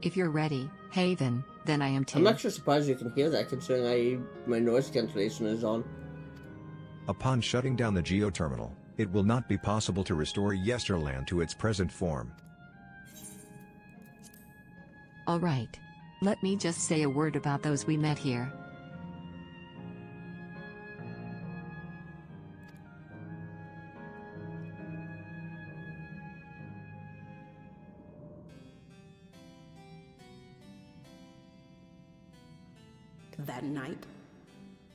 [SPEAKER 3] If you're ready, Haven, then I am too.
[SPEAKER 1] I'm actually surprised you can hear that considering my noise cancellation is on.
[SPEAKER 4] Upon shutting down the geoterminal, it will not be possible to restore Yesterland to its present form.
[SPEAKER 3] Alright. Let me just say a word about those we met here.
[SPEAKER 16] That night,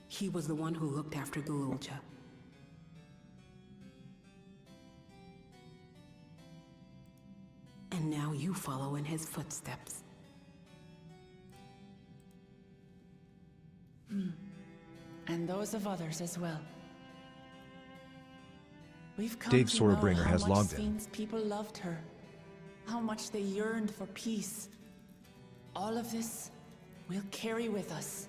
[SPEAKER 16] he was the one who looked after Gululja. And now you follow in his footsteps.
[SPEAKER 13] And those of others as well. We've come
[SPEAKER 4] Dave
[SPEAKER 13] to know
[SPEAKER 4] Sorbringer
[SPEAKER 13] how
[SPEAKER 4] has
[SPEAKER 13] much
[SPEAKER 4] logged in.
[SPEAKER 13] Sven's people loved her. How much they yearned for peace. All of this, we'll carry with us.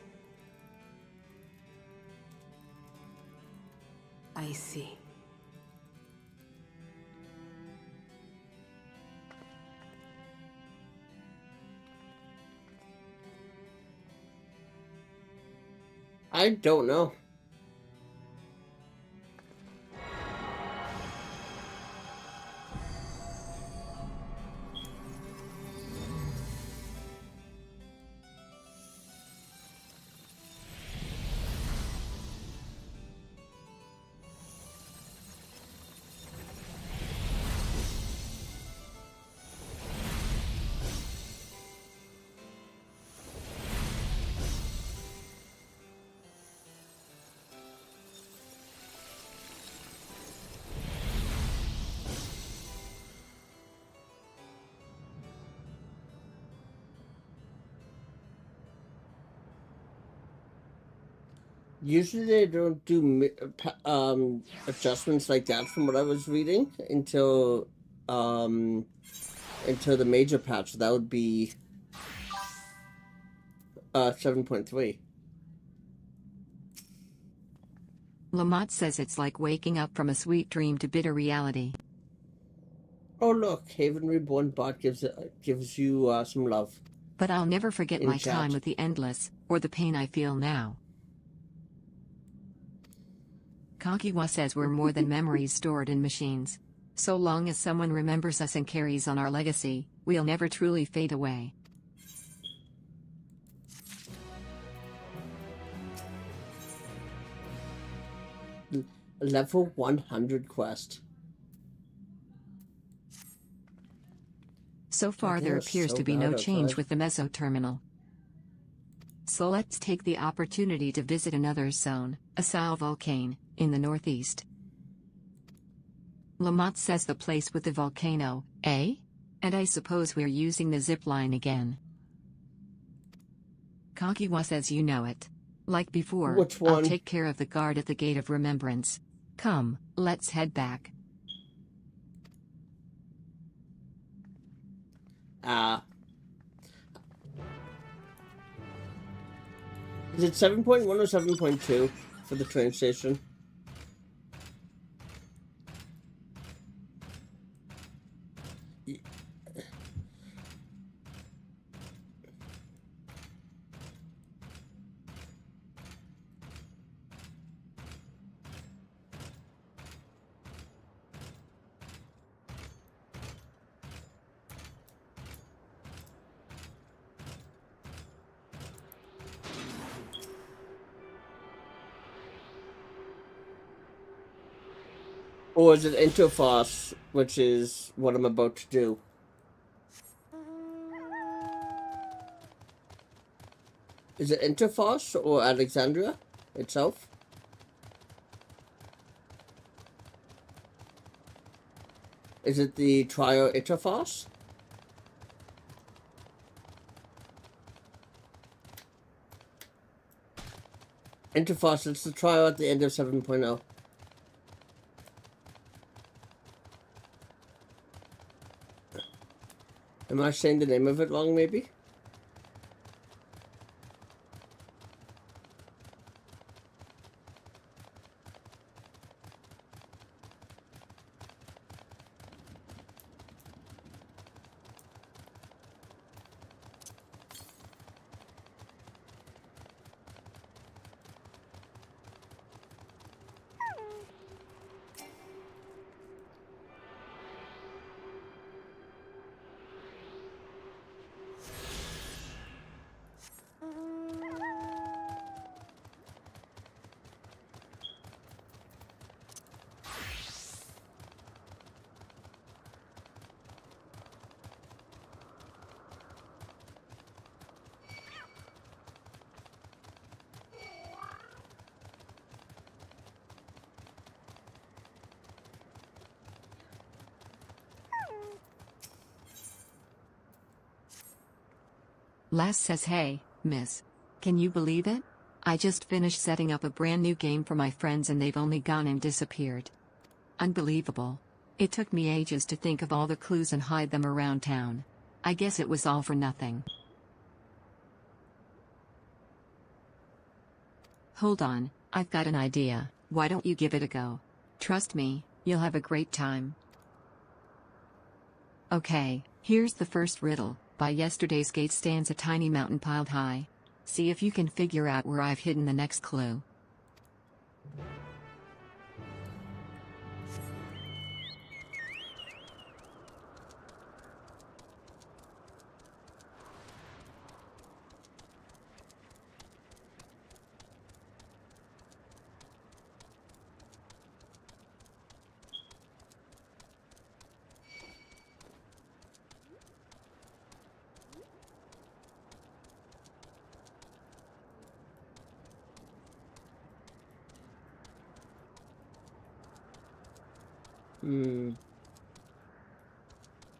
[SPEAKER 16] I see.
[SPEAKER 1] I don't know. Usually they don't do adjustments like that from what I was reading until the major patch. That would be 7.3.
[SPEAKER 3] Lamont says it's like waking up from a sweet dream to bitter reality.
[SPEAKER 1] Oh look, Haven Reborn bot gives you some love.
[SPEAKER 3] But I'll never forget my
[SPEAKER 1] chat.
[SPEAKER 3] time with the Endless, or the pain I feel now. Kakiwa says we're more than memories stored in machines. So long as someone remembers us and carries on our legacy, we'll never truly fade away.
[SPEAKER 1] Level 100 quest.
[SPEAKER 3] So far
[SPEAKER 1] God,
[SPEAKER 3] there
[SPEAKER 1] it was
[SPEAKER 3] appears
[SPEAKER 1] so
[SPEAKER 3] to be
[SPEAKER 1] bad
[SPEAKER 3] no change
[SPEAKER 1] outside.
[SPEAKER 3] with the Meso terminal. So let's take the opportunity to visit another zone, a Sal volcano, in the northeast. Lamont says the place with the volcano, eh? And I suppose we're using the zip line again. Kakiwa says you know it. Like before,
[SPEAKER 1] Which
[SPEAKER 3] I'll
[SPEAKER 1] one?
[SPEAKER 3] take care of the guard at the Gate of Remembrance. Come, let's head back.
[SPEAKER 1] Is it 7.1 or 7.2 for the train station? Or is it Interfos, which is what I'm about to do? Is it Interfos or Alexandria itself? Is it the Trio Interfos? Interfos, it's the trio at the end of 7.0. Am I saying the name of it wrong, maybe?
[SPEAKER 3] Les says, hey, miss. Can you believe it? I just finished setting up a brand new game for my friends and they've only gone and disappeared. Unbelievable. It took me ages to think of all the clues and hide them around town. I guess it was all for nothing. Hold on, I've got an idea. Why don't you give it a go? Trust me, you'll have a great time. Okay, here's the first riddle. By yesterday's gate stands a tiny mountain piled high. See if you can figure out where I've hidden the next clue.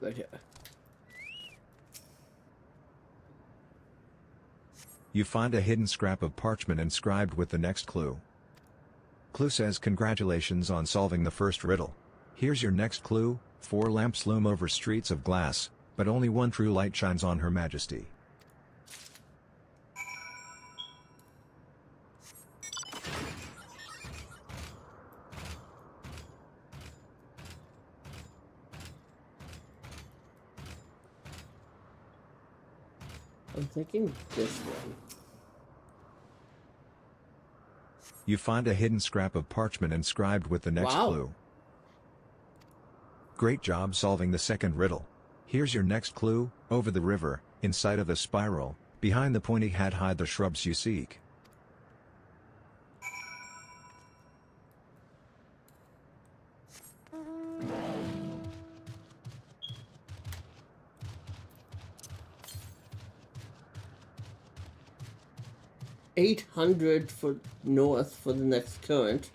[SPEAKER 1] Right here.
[SPEAKER 4] You find a hidden scrap of parchment inscribed with the next clue. Clue says congratulations on solving the first riddle. Here's your next clue: 4 lamps loom over streets of glass, but only one true light shines on Her Majesty.
[SPEAKER 1] I'm thinking this one.
[SPEAKER 4] You find a hidden scrap of parchment inscribed with the next clue. Great job solving the second riddle. Here's your next clue: over the river, inside of the spiral, behind the pointy hat hide the shrubs you seek.
[SPEAKER 1] $800 for north for the next current.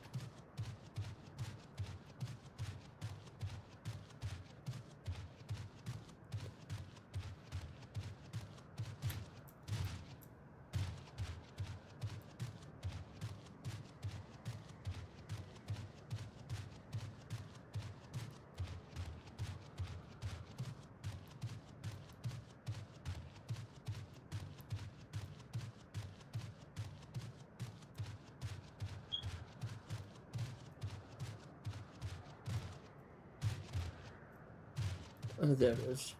[SPEAKER 1] Oh, there it is.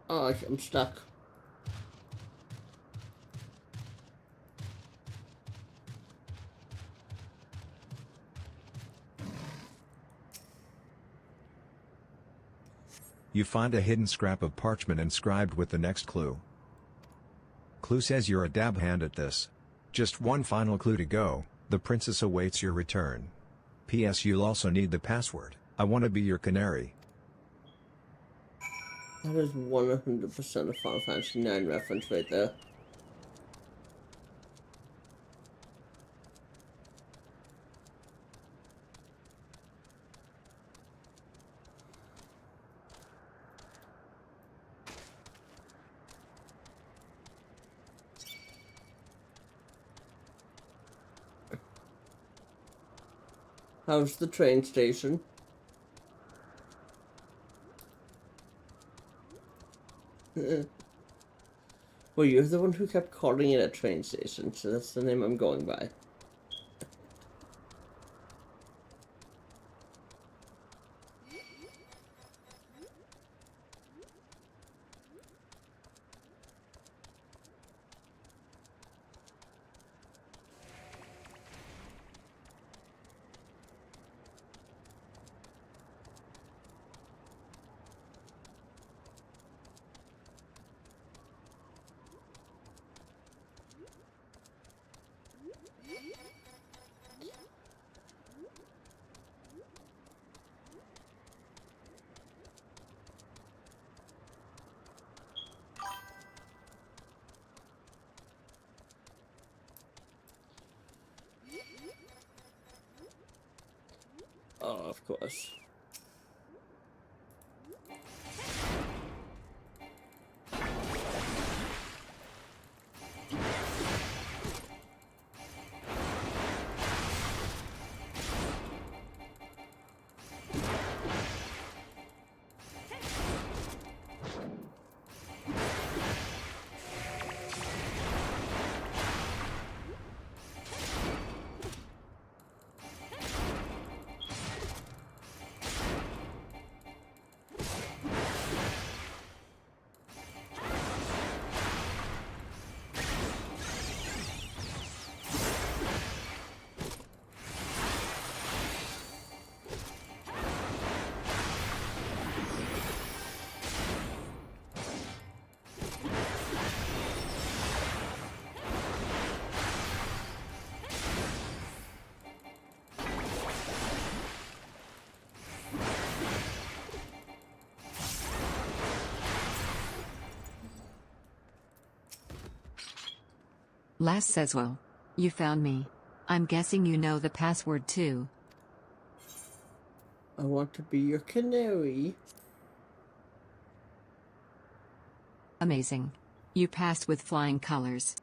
[SPEAKER 1] Oh, I'm stuck.
[SPEAKER 4] You find a hidden scrap of parchment inscribed with the next clue. Clue says you're a dab hand at this. Just one final clue to go. The princess awaits your return. P.S. You'll also need the password. I want to be your canary.
[SPEAKER 1] That is 100% a Final Fantasy IX reference right there. How's the train station? Well, you're the one who kept calling it a train station, so that's the name I'm going by. Oh, of course.
[SPEAKER 3] Les says, well, you found me. I'm guessing you know the password too.
[SPEAKER 1] I want to be your canary.
[SPEAKER 3] Amazing. You passed with flying colors.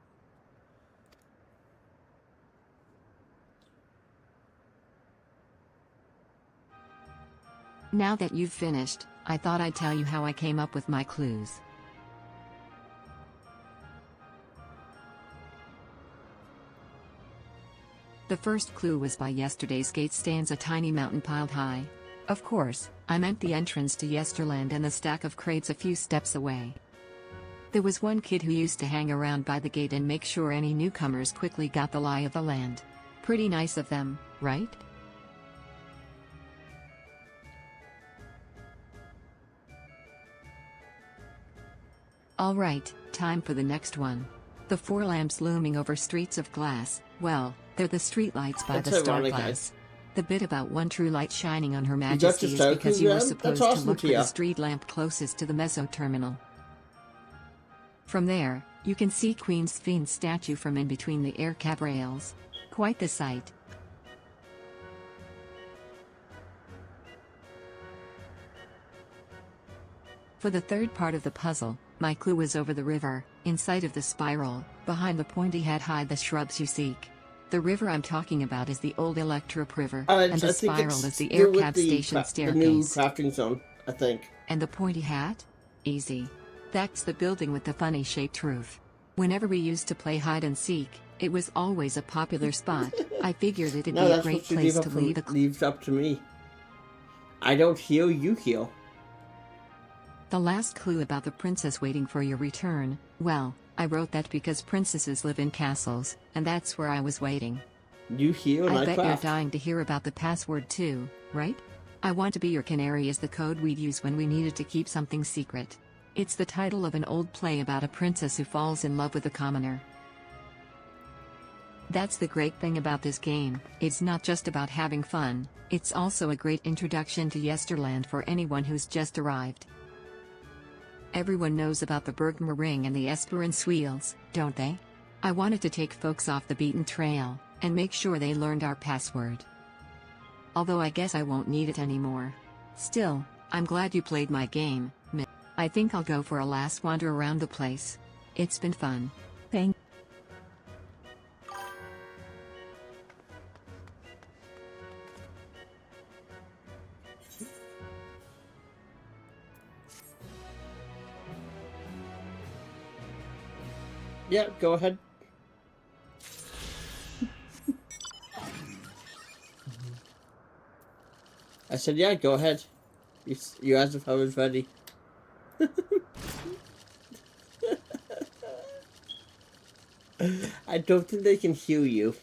[SPEAKER 3] Now that you've finished, I thought I'd tell you how I came up with my clues. The first clue was by yesterday's gate stands a tiny mountain piled high. Of course, I meant the entrance to Yesterland and the stack of crates a few steps away. There was one kid who used to hang around by the gate and make sure any newcomers quickly got the lie of the land. Pretty nice of them, right? Alright, time for the next one. The four lamps looming over streets of glass, well, they're the streetlights by the star glass. The bit about one true light shining on Her Majesty is because you were supposed to look for the street lamp closest to the Meso terminal. From there, you can see Queen Sphinx's statue from in between the air cab rails. Quite the sight. For the third part of the puzzle, my clue was over the river, in sight of the spiral. Behind the pointy head hide the shrubs you seek. The river I'm talking about is the old Electrop River, and the spiral is the air cab station staircase.
[SPEAKER 1] The new crafting zone, I think.
[SPEAKER 3] And the pointy hat? Easy. That's the building with the funny shaped roof. Whenever we used to play hide and seek, it was always a popular spot. I figured it'd be a great place to leave a clue.
[SPEAKER 1] Leaves up to me. I don't heal, you heal.
[SPEAKER 3] The last clue about the princess waiting for your return, well, I wrote that because princesses live in castles, and that's where I was waiting.
[SPEAKER 1] You heal and I
[SPEAKER 3] bet
[SPEAKER 1] craft.
[SPEAKER 3] You're dying to hear about the password too, right? I want to be your canary is the code we'd use when we needed to keep something secret. It's the title of an old play about a princess who falls in love with a commoner. That's the great thing about this game, it's not just about having fun, it's also a great introduction to Yesterland for anyone who's just arrived. Everyone knows about the Bergmer Ring and the Esperance Wheels, don't they? I wanted to take folks off the beaten trail, and make sure they learned our password. Although I guess I won't need it anymore. Still, I'm glad you played my game, Miss. I think I'll go for a last wander around the place. It's been fun. Thank you.
[SPEAKER 1] Yeah, go ahead. I said, yeah, go ahead. You asked if I was ready. I don't think they can hear you.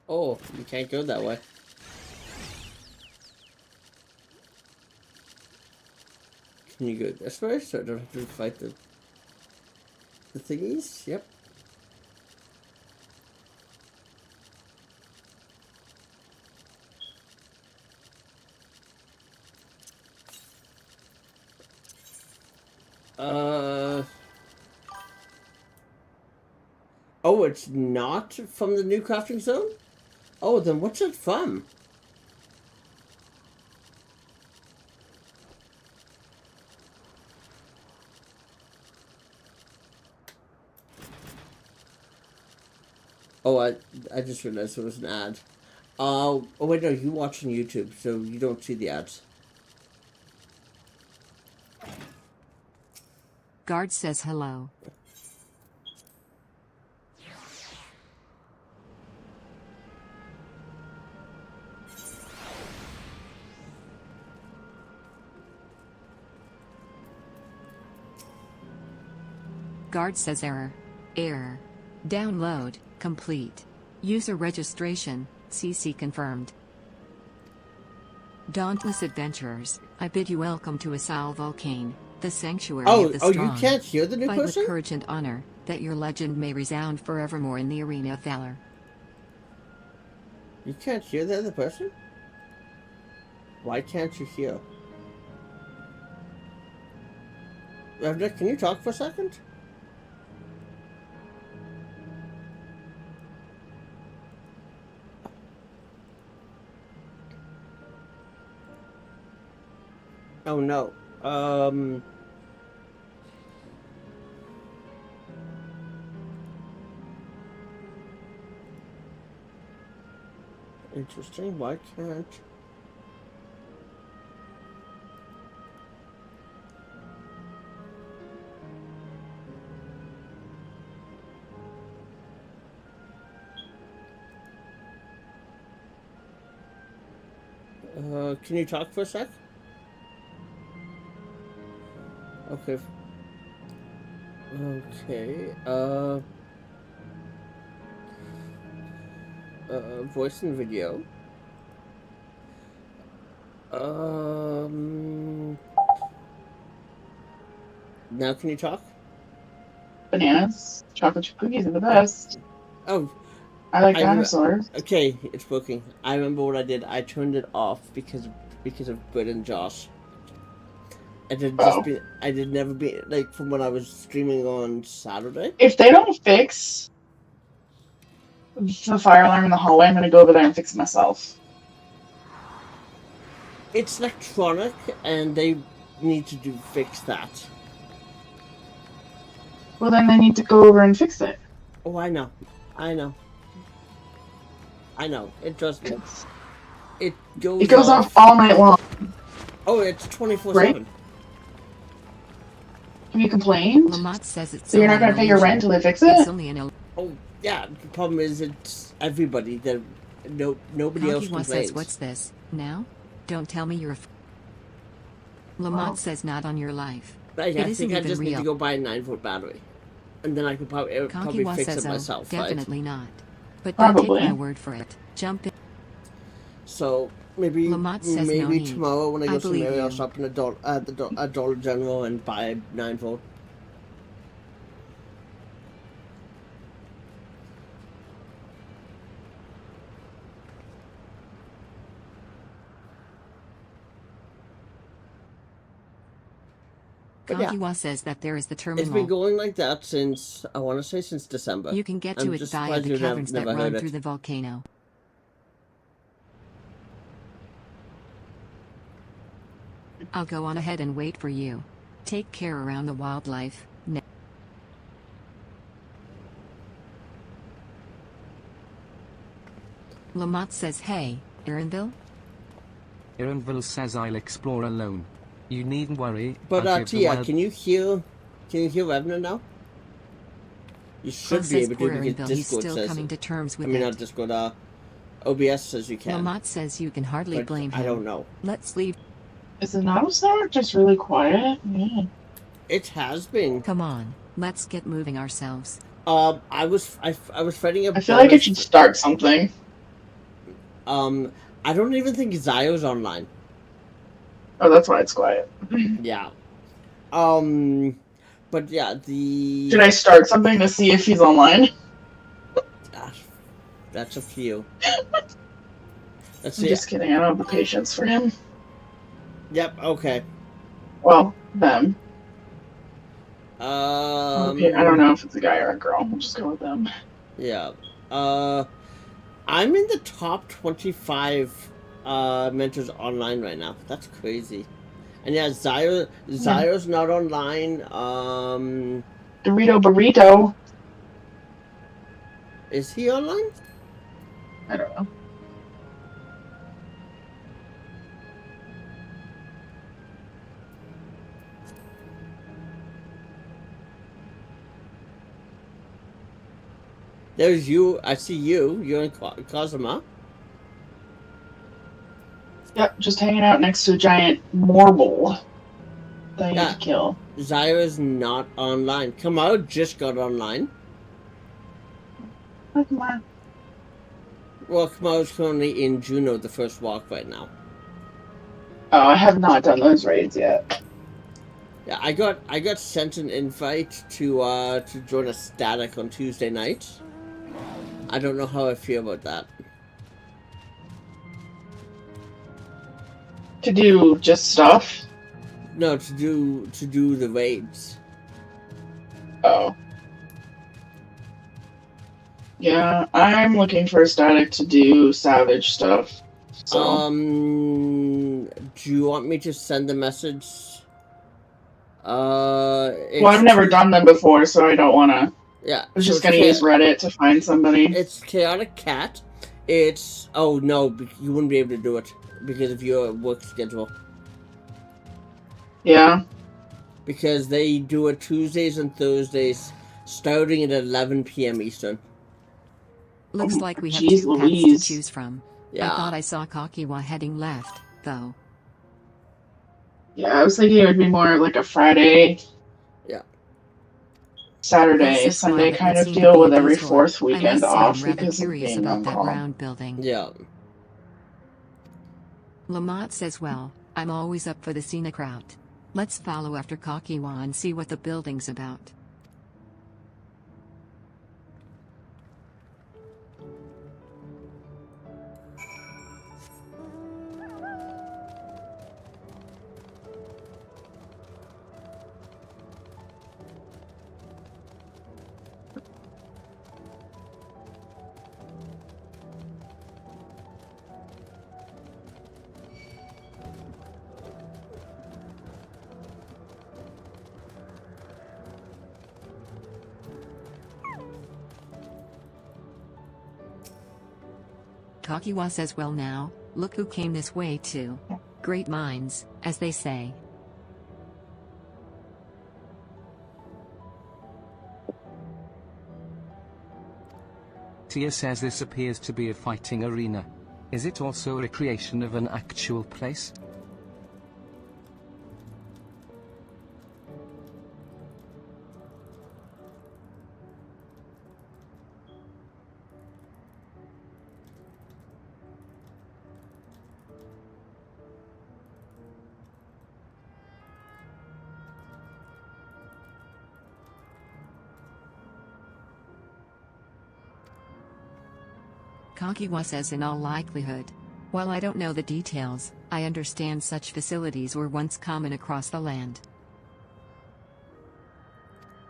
[SPEAKER 1] Oh, you can't go that way. Can you go this way so I don't have to fight the thingies? Yep. Oh, it's not from the new crafting zone? Oh, then what's it from? Oh, I just realized it was an ad. Oh wait, no, you watch on YouTube, so you don't see the ads.
[SPEAKER 3] Guard says hello. Guard says error. Error. Download complete. User registration, CC confirmed. Dauntless adventurers, I bid you welcome to Asal Volcane, the sanctuary of the strong.
[SPEAKER 1] Oh, you can't hear the new
[SPEAKER 3] Fight
[SPEAKER 1] person?
[SPEAKER 3] with courage and honor, that your legend may resound forevermore in the arena of valor.
[SPEAKER 1] You can't hear the other person? Why can't you hear? Ravnik, can you talk for a second? Oh no. Interesting. Why can't... can you talk for a sec? Okay. Okay. Voice and video. Now can you talk?
[SPEAKER 20] Bananas. Chocolate chip cookies are the best.
[SPEAKER 1] Oh.
[SPEAKER 20] I like dinosaurs.
[SPEAKER 1] Okay, it's working. I remember what I did. I turned it off because of Britt and Josh. I did never be like from when I was streaming on Saturday.
[SPEAKER 20] If they don't fix the fire alarm in the hallway, I'm gonna go over there and fix it myself.
[SPEAKER 1] It's electronic, and they need to fix that.
[SPEAKER 20] Well, then they need to go over and fix it.
[SPEAKER 1] Oh, I know. It does. It goes
[SPEAKER 20] off all night long.
[SPEAKER 1] Oh, it's 24/7.
[SPEAKER 20] Right? Have you complained?
[SPEAKER 3] Lamont says it's
[SPEAKER 20] so you're not going to pay your rent until they fix it?
[SPEAKER 3] It's only an
[SPEAKER 1] oh, yeah. The problem is it's everybody. Nobody else complains.
[SPEAKER 3] Says, what's this? Now? Don't tell me you're a... Lamont says not on your life.
[SPEAKER 1] I think I just need to go buy a 9-volt battery. And then I could probably fix it myself,
[SPEAKER 3] definitely
[SPEAKER 1] right?
[SPEAKER 3] not. But don't take my word for it. Jump in.
[SPEAKER 1] So maybe tomorrow when I go to Mary, I'll shop in a Dollar General and buy a 9-volt.
[SPEAKER 3] Kakiwa says that there is the terminal.
[SPEAKER 1] It's been going like that since, I want to say since December.
[SPEAKER 3] You can get to it via the caverns that run through the volcano. I'll go on ahead and wait for you. Take care around the wildlife. Lamont says, hey, Erinville?
[SPEAKER 2] Erinville says I'll explore alone. You needn't worry.
[SPEAKER 1] But
[SPEAKER 2] I'll give the
[SPEAKER 1] Tia,
[SPEAKER 2] wild-
[SPEAKER 1] can you hear Revenant now? You should
[SPEAKER 3] Cross
[SPEAKER 1] be
[SPEAKER 3] says
[SPEAKER 1] able
[SPEAKER 3] poor
[SPEAKER 1] to because
[SPEAKER 3] Erinville, he's
[SPEAKER 1] Discord
[SPEAKER 3] still
[SPEAKER 1] says
[SPEAKER 3] coming
[SPEAKER 1] it.
[SPEAKER 3] to terms with
[SPEAKER 1] I mean,
[SPEAKER 3] it.
[SPEAKER 1] not Discord, OBS says you can.
[SPEAKER 3] Lamont says you can hardly
[SPEAKER 1] But
[SPEAKER 3] blame him.
[SPEAKER 1] I don't know.
[SPEAKER 3] Let's leave.
[SPEAKER 20] Is the Nautilus Network just really quiet? Yeah.
[SPEAKER 1] It has been.
[SPEAKER 3] Come on, let's get moving ourselves.
[SPEAKER 1] I was fighting a.
[SPEAKER 20] I feel like I should start something.
[SPEAKER 1] I don't even think Zio's online.
[SPEAKER 20] Oh, that's why it's quiet.
[SPEAKER 1] Yeah. But yeah, the.
[SPEAKER 20] Should I start something to see if he's online?
[SPEAKER 1] That's a few. Let's
[SPEAKER 20] I'm
[SPEAKER 1] see.
[SPEAKER 20] just kidding. I don't have the patience for him.
[SPEAKER 1] Yep. Okay.
[SPEAKER 20] Well, them.
[SPEAKER 1] I
[SPEAKER 20] I don't know if it's a guy or a girl. We'll just go with them.
[SPEAKER 1] Yeah. I'm in the top 25 mentors online right now. That's crazy. And yeah, Zio's not online.
[SPEAKER 20] Dorito Burrito.
[SPEAKER 1] Is he online?
[SPEAKER 20] I don't know.
[SPEAKER 1] There's you. I see you. You're in Cosima.
[SPEAKER 20] Yep, just hanging out next to a giant marble that I need to kill.
[SPEAKER 1] Zio is not online. Kamau just got online.
[SPEAKER 20] Oh, come on.
[SPEAKER 1] Well, Kamau's currently in Juno, the first walk right now.
[SPEAKER 20] Oh, I have not done those raids yet.
[SPEAKER 1] Yeah, I got sent an invite to join a static on Tuesday night. I don't know how I feel about that.
[SPEAKER 20] To do just stuff?
[SPEAKER 1] No, to do the raids.
[SPEAKER 20] Oh. Yeah, I'm looking for a static to do savage stuff. So.
[SPEAKER 1] Do you want me to send a message?
[SPEAKER 20] Well, I've never done them before, so I don't want to.
[SPEAKER 1] Yeah.
[SPEAKER 20] I was just gonna use Reddit to find somebody.
[SPEAKER 1] It's Chaotic Cat. It's... Oh, no, you wouldn't be able to do it because of your work schedule.
[SPEAKER 20] Yeah.
[SPEAKER 1] Because they do it Tuesdays and Thursdays, starting at 11 p.m. Eastern.
[SPEAKER 3] Looks like we have
[SPEAKER 20] Jeez
[SPEAKER 3] two paths
[SPEAKER 20] Louise.
[SPEAKER 3] to choose from.
[SPEAKER 1] Yeah.
[SPEAKER 3] I thought I saw Kakiwa heading left, though.
[SPEAKER 20] Yeah, I was thinking it would be more like a Friday.
[SPEAKER 1] Yeah.
[SPEAKER 20] Saturday, Sunday kind of deal with every fourth weekend off because of being on
[SPEAKER 3] that
[SPEAKER 20] call.
[SPEAKER 3] round building.
[SPEAKER 1] Yeah.
[SPEAKER 3] Lamont says, well, I'm always up for the scenic route. Let's follow after Kakiwa and see what the building's about. Kakiwa says, well now, look who came this way too. Great minds, as they say.
[SPEAKER 2] Tia says this appears to be a fighting arena. Is it also a recreation of an actual place?
[SPEAKER 3] Kakiwa says in all likelihood. While I don't know the details, I understand such facilities were once common across the land.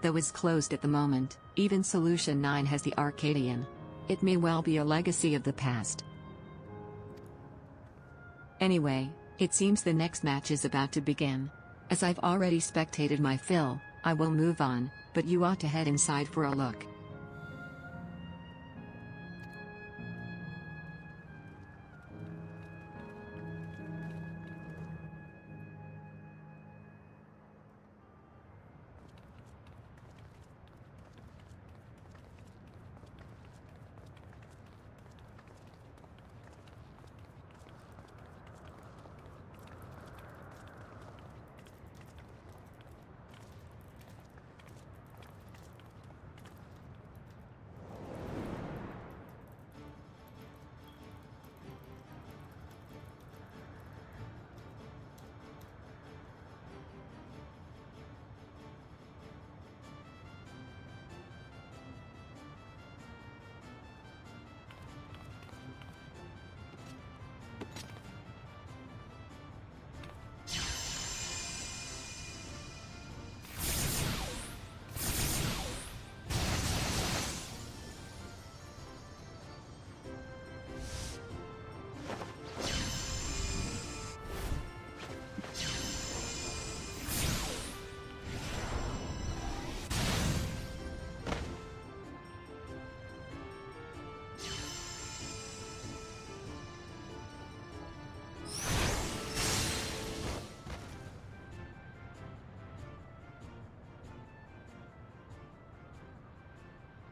[SPEAKER 3] Though it's closed at the moment, even Solution 9 has the Arcadian. It may well be a legacy of the past. Anyway, it seems the next match is about to begin. As I've already spectated my fill, I will move on, but you ought to head inside for a look.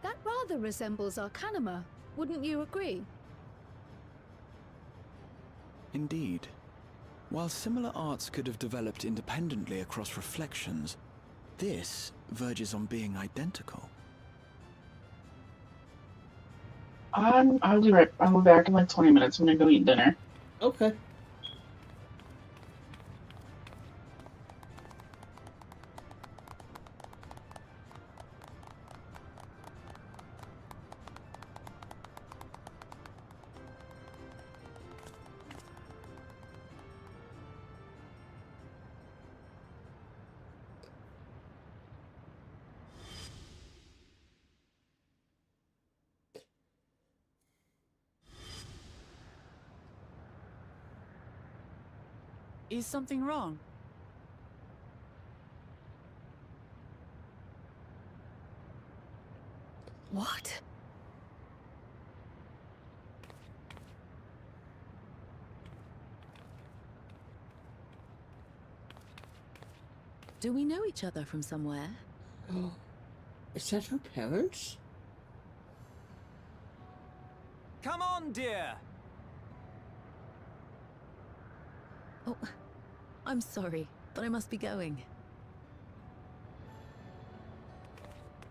[SPEAKER 8] That rather resembles Arcanima, wouldn't you agree?
[SPEAKER 11] Indeed. While similar arts could have developed independently across reflections, this verges on being identical.
[SPEAKER 20] I'll be right. I'll be back in like 20 minutes. I'm gonna go eat dinner.
[SPEAKER 1] Okay.
[SPEAKER 13] Is something wrong?
[SPEAKER 15] What?
[SPEAKER 21] Do we know each other from somewhere?
[SPEAKER 1] Oh, is that her parents?
[SPEAKER 19] Come on, dear!
[SPEAKER 21] Oh, I'm sorry, but I must be going.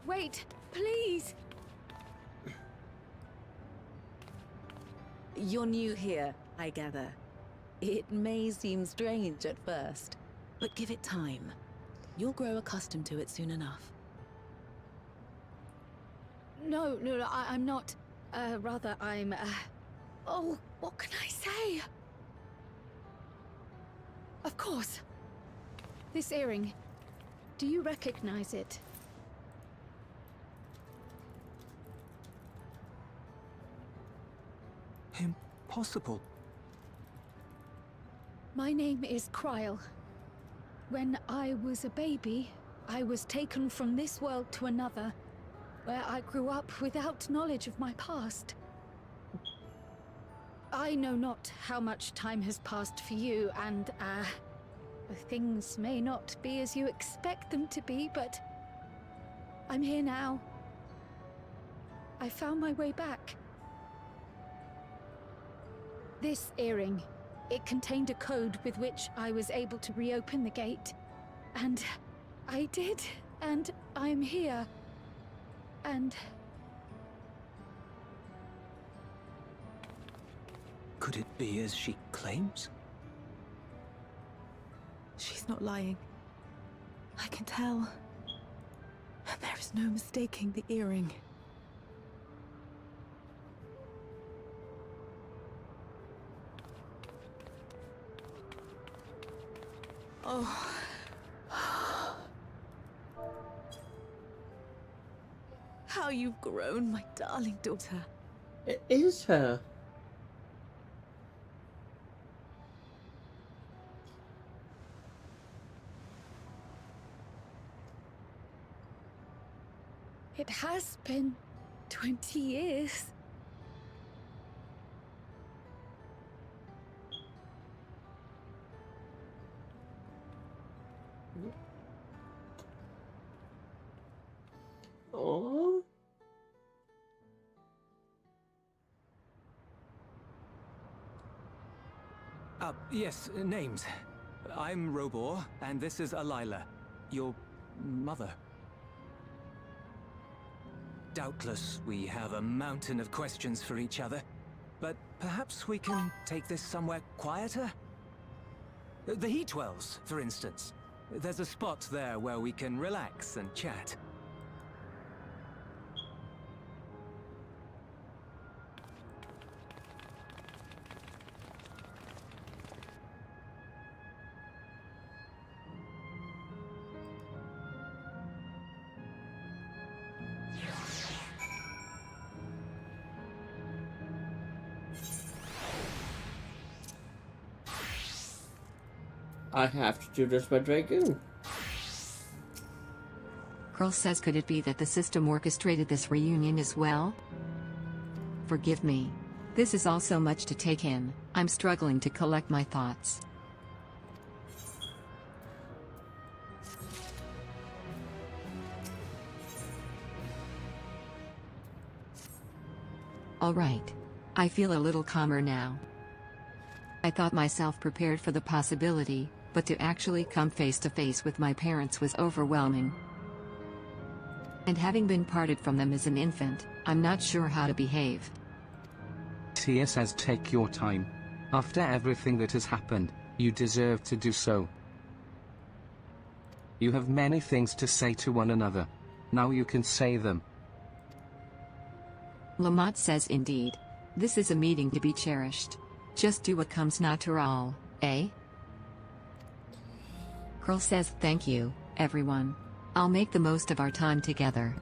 [SPEAKER 8] Wait, please!
[SPEAKER 21] You're new here, I gather. It may seem strange at first, but give it time. You'll grow accustomed to it soon enough.
[SPEAKER 8] No, I'm not. Rather, I'm, Oh, what can I say? Of course. This earring. Do you recognize it?
[SPEAKER 11] Impossible.
[SPEAKER 8] My name is Cryle. When I was a baby, I was taken from this world to another, where I grew up without knowledge of my past. I know not how much time has passed for you, and, things may not be as you expect them to be, but I'm here now. I found my way back. This earring, it contained a code with which I was able to reopen the gate. And I did, and I'm here. And...
[SPEAKER 10] Could it be as she claims?
[SPEAKER 21] She's not lying. I can tell. There is no mistaking the earring. Oh. How you've grown, my darling daughter.
[SPEAKER 1] It is her.
[SPEAKER 8] It has been 20 years.
[SPEAKER 1] Oh.
[SPEAKER 9] Yes, names. I'm Robor, and this is Alila, your mother. Doubtless, we have a mountain of questions for each other, but perhaps we can take this somewhere quieter? The Heatwells, for instance. There's a spot there where we can relax and chat.
[SPEAKER 1] I have to do this by Dragoon.
[SPEAKER 3] Curl says, could it be that the system orchestrated this reunion as well? Forgive me. This is all so much to take in. I'm struggling to collect my thoughts. All right. I feel a little calmer now. I thought myself prepared for the possibility, but to actually come face to face with my parents was overwhelming. And having been parted from them as an infant, I'm not sure how to behave.
[SPEAKER 2] Tia says, take your time. After everything that has happened, you deserve to do so. You have many things to say to one another. Now you can say them.
[SPEAKER 3] Lamont says, indeed. This is a meeting to be cherished. Just do what comes natural, eh? Curl says, thank you, everyone. I'll make the most of our time together.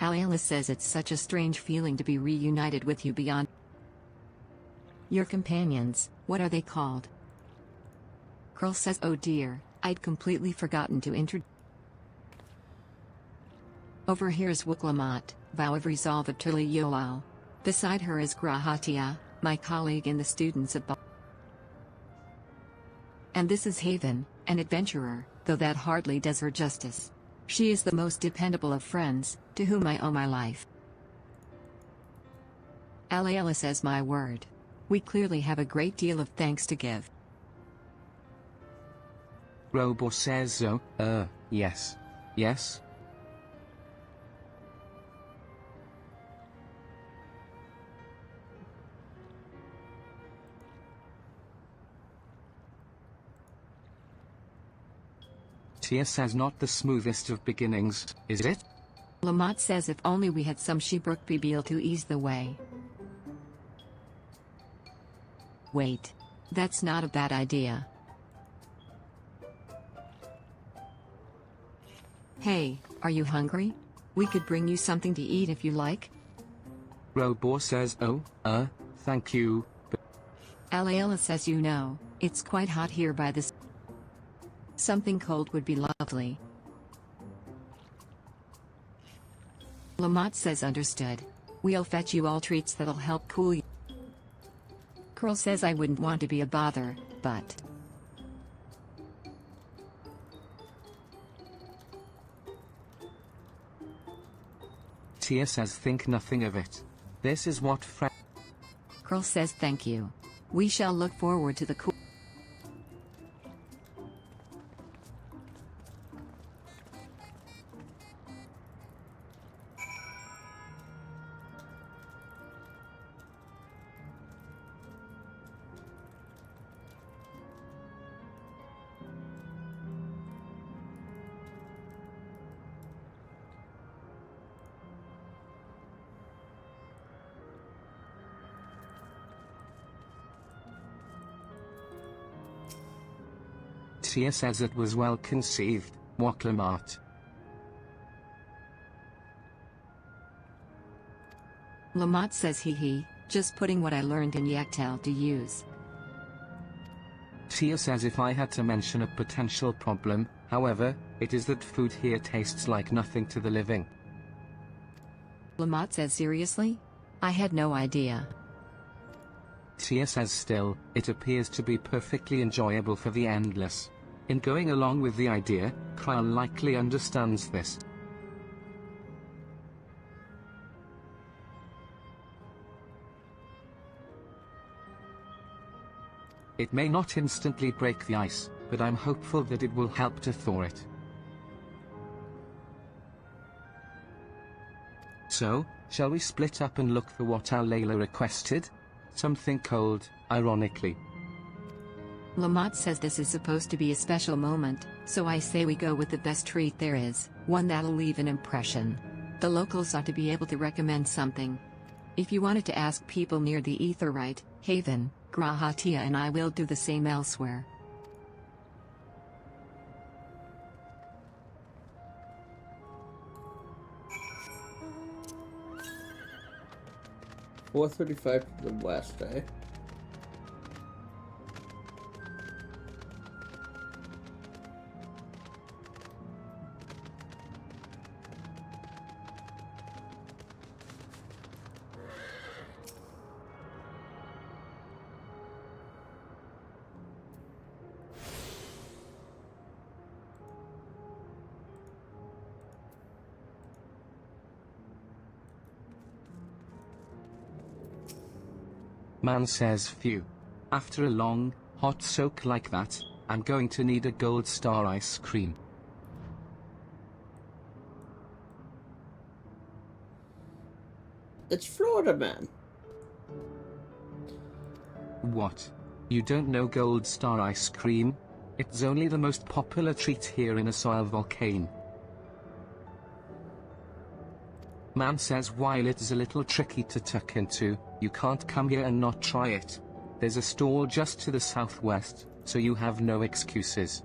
[SPEAKER 3] Alayla says it's such a strange feeling to be reunited with you beyond your companions. What are they called? Curl says, oh dear, I'd completely forgotten to introduce. Over here is Wuklamat, vow of resolve of Tuliyoal. Beside her is Grahatia, my colleague in the students of And this is Haven, an adventurer, though that hardly does her justice. She is the most dependable of friends, to whom I owe my life. Alayla says, my word. We clearly have a great deal of thanks to give.
[SPEAKER 2] Robo says, oh, yes. Yes? Tia says, not the smoothest of beginnings, is it?
[SPEAKER 3] Lamont says, if only we had some Shebruk Bibil to ease the way. Wait. That's not a bad idea. Hey, are you hungry? We could bring you something to eat if you like.
[SPEAKER 2] Robo says, oh, thank you, but...
[SPEAKER 3] Alayla says, you know, it's quite hot here by this. Something cold would be lovely. Lamont says understood. We'll fetch you all treats that'll help cool you. Curl says I wouldn't want to be a bother, but...
[SPEAKER 2] Tia says think nothing of it. This is what
[SPEAKER 3] Curl says thank you. We shall look forward to the cool...
[SPEAKER 2] Tia says it was well conceived, Lamont.
[SPEAKER 3] Lamont says he, just putting what I learned in Yaktel to use.
[SPEAKER 2] Tia says if I had to mention a potential problem, however, it is that food here tastes like nothing to the living.
[SPEAKER 3] Lamont says seriously? I had no idea.
[SPEAKER 2] Tia says still, it appears to be perfectly enjoyable for the endless. In going along with the idea, Kyle likely understands this. It may not instantly break the ice, but I'm hopeful that it will help to thaw it. So, shall we split up and look for what our Layla requested? Something cold, ironically.
[SPEAKER 3] Lamont says this is supposed to be a special moment, so I say we go with the best treat there is, one that'll leave an impression. The locals ought to be able to recommend something. If you wanted to ask people near the Aetheryte, Haven, Grahatia and I will do the same elsewhere.
[SPEAKER 1] $435 to the west, eh?
[SPEAKER 2] Man says phew. After a long, hot soak like that, I'm going to need a gold star ice cream.
[SPEAKER 1] It's Florida, man.
[SPEAKER 2] What? You don't know gold star ice cream? It's only the most popular treat here in a soil volcano. Man says while it is a little tricky to tuck into, you can't come here and not try it. There's a stall just to the southwest, so you have no excuses.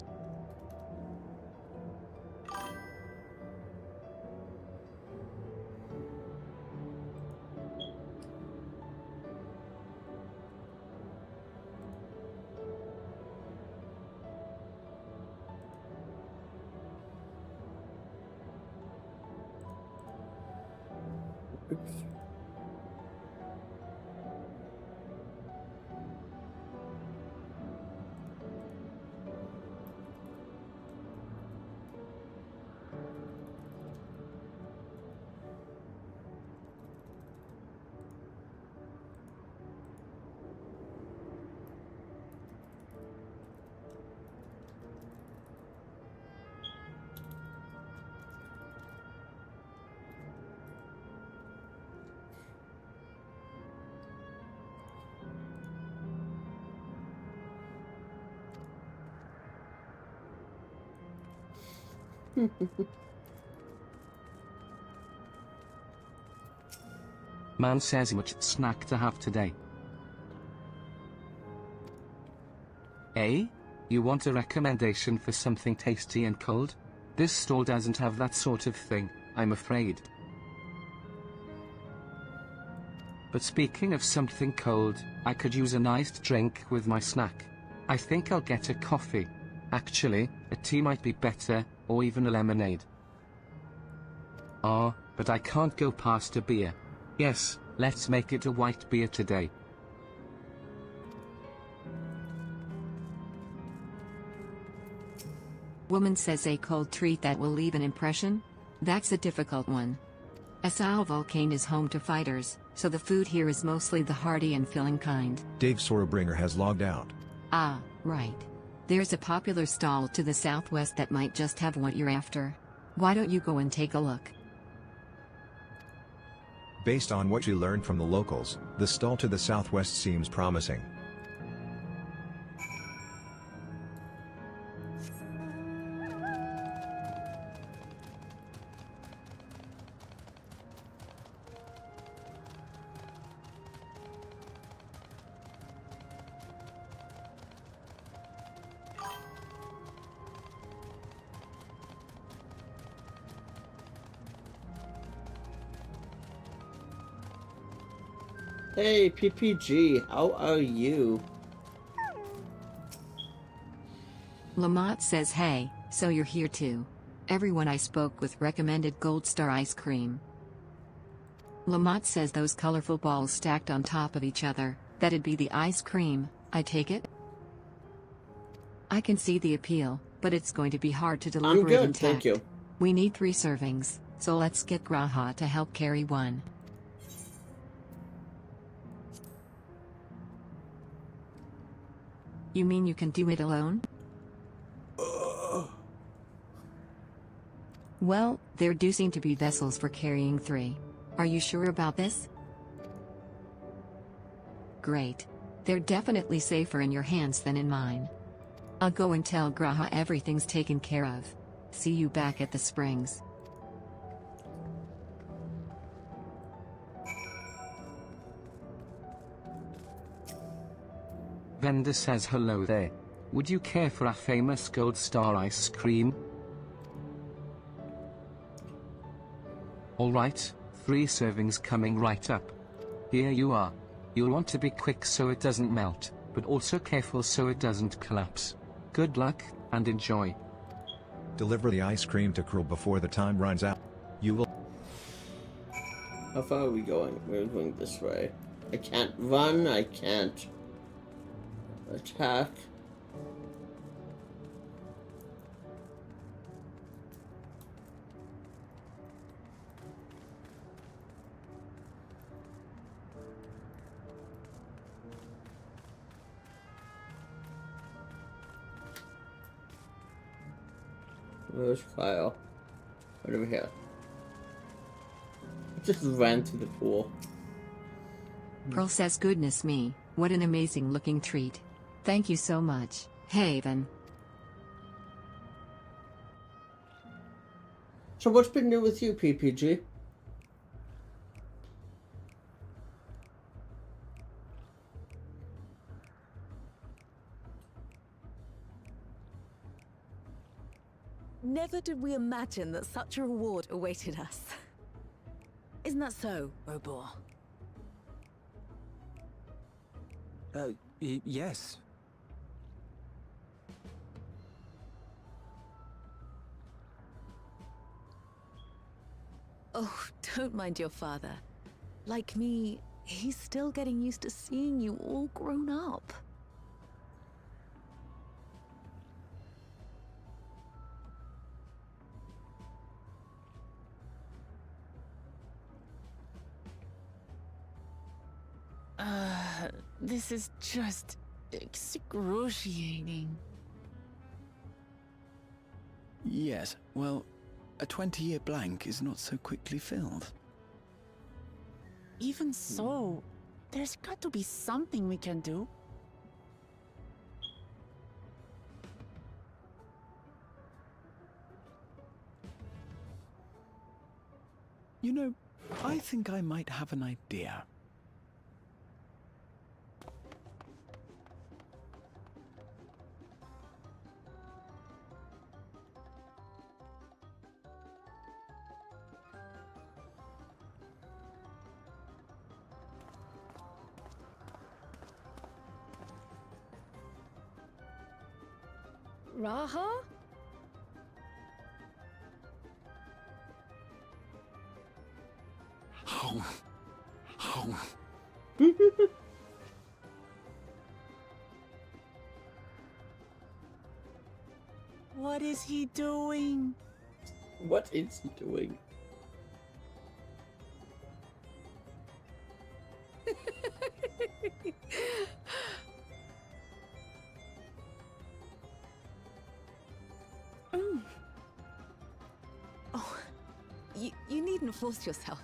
[SPEAKER 2] Man says which snack to have today. Eh? You want a recommendation for something tasty and cold? This stall doesn't have that sort of thing, I'm afraid. But speaking of something cold, I could use an iced drink with my snack. I think I'll get a coffee. Actually, a tea might be better, or even a lemonade. Ah, but I can't go past a beer. Yes, let's make it a white beer today.
[SPEAKER 3] Woman says a cold treat that will leave an impression? That's a difficult one. Asal Volcane is home to fighters, so the food here is mostly the hearty and filling kind.
[SPEAKER 4] Dave Sorrobringer has logged out.
[SPEAKER 3] Ah, right. There's a popular stall to the southwest that might just have what you're after. Why don't you go and take a look?
[SPEAKER 4] Based on what you learned from the locals, the stall to the southwest seems promising.
[SPEAKER 1] Hey, PPG, how are you?
[SPEAKER 3] Lamont says hey, so you're here too. Everyone I spoke with recommended Gold Star ice cream. Lamont says those colorful balls stacked on top of each other, that'd be the ice cream, I take it? I can see the appeal, but it's going to be hard to deliver
[SPEAKER 1] I'm
[SPEAKER 3] it
[SPEAKER 1] good,
[SPEAKER 3] intact.
[SPEAKER 1] thank you.
[SPEAKER 3] We need 3 servings, so let's get Graha to help carry one. You mean you can do it alone? Well, there do seem to be vessels for carrying 3. Are you sure about this? Great. They're definitely safer in your hands than in mine. I'll go and tell Graha everything's taken care of. See you back at the springs.
[SPEAKER 2] Vendor says hello there. Would you care for a famous Gold Star ice cream? Alright, 3 servings coming right up. Here you are. You'll want to be quick so it doesn't melt, but also careful so it doesn't collapse. Good luck, and enjoy.
[SPEAKER 4] Deliver the ice cream to Krull before the time runs out. You will...
[SPEAKER 1] How far are we going? We're going this way. I can't run, I can't attack. Where's Kyle? Right over here. I just ran to the pool.
[SPEAKER 3] Pearl says goodness me, what an amazing looking treat. Thank you so much, Haven.
[SPEAKER 1] So what's been new with you, PPG?
[SPEAKER 21] Never did we imagine that such a reward awaited us. Isn't that so, Reborn?
[SPEAKER 9] Yes.
[SPEAKER 21] Oh, don't mind your father. Like me, he's still getting used to seeing you all grown up.
[SPEAKER 13] This is just excruciating.
[SPEAKER 11] Yes, well, a 20-year blank is not so quickly filled.
[SPEAKER 13] Even so, there's got to be something we can do.
[SPEAKER 11] You know, I think I might have an idea.
[SPEAKER 8] Raha?
[SPEAKER 13] What is he doing?
[SPEAKER 1] What is he doing?
[SPEAKER 21] Oh, you needn't force yourself.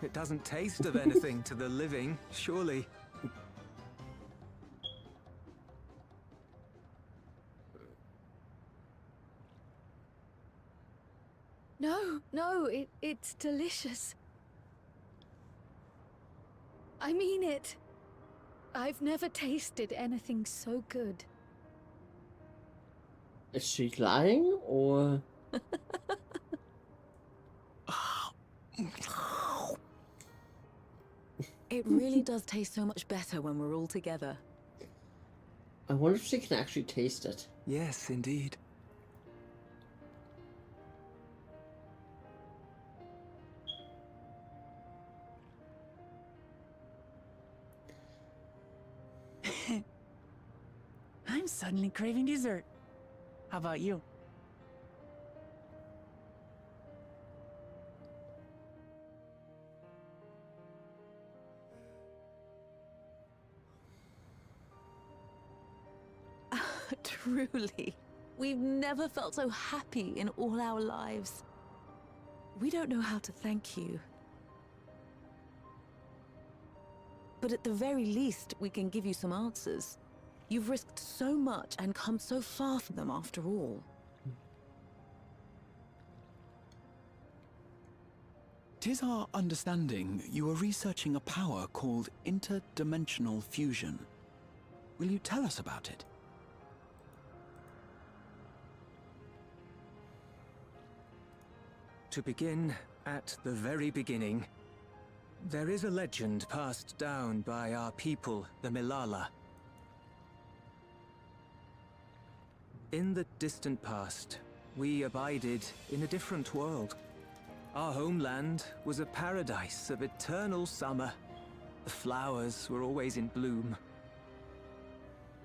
[SPEAKER 9] It doesn't taste of anything to the living, surely.
[SPEAKER 8] No, it's delicious. I mean it. I've never tasted anything so good.
[SPEAKER 1] Is she lying, or?
[SPEAKER 21] It really does taste so much better when we're all together.
[SPEAKER 1] I wonder if she can actually taste it.
[SPEAKER 9] Yes, indeed.
[SPEAKER 13] I'm suddenly craving dessert. How about you?
[SPEAKER 21] Truly, we've never felt so happy in all our lives. We don't know how to thank you. But at the very least, we can give you some answers. You've risked so much and come so far from them after all.
[SPEAKER 11] Tis our understanding you are researching a power called interdimensional fusion. Will you tell us about it?
[SPEAKER 9] To begin at the very beginning, there is a legend passed down by our people, the Milala. In the distant past, we abided in a different world. Our homeland was a paradise of eternal summer. The flowers were always in bloom.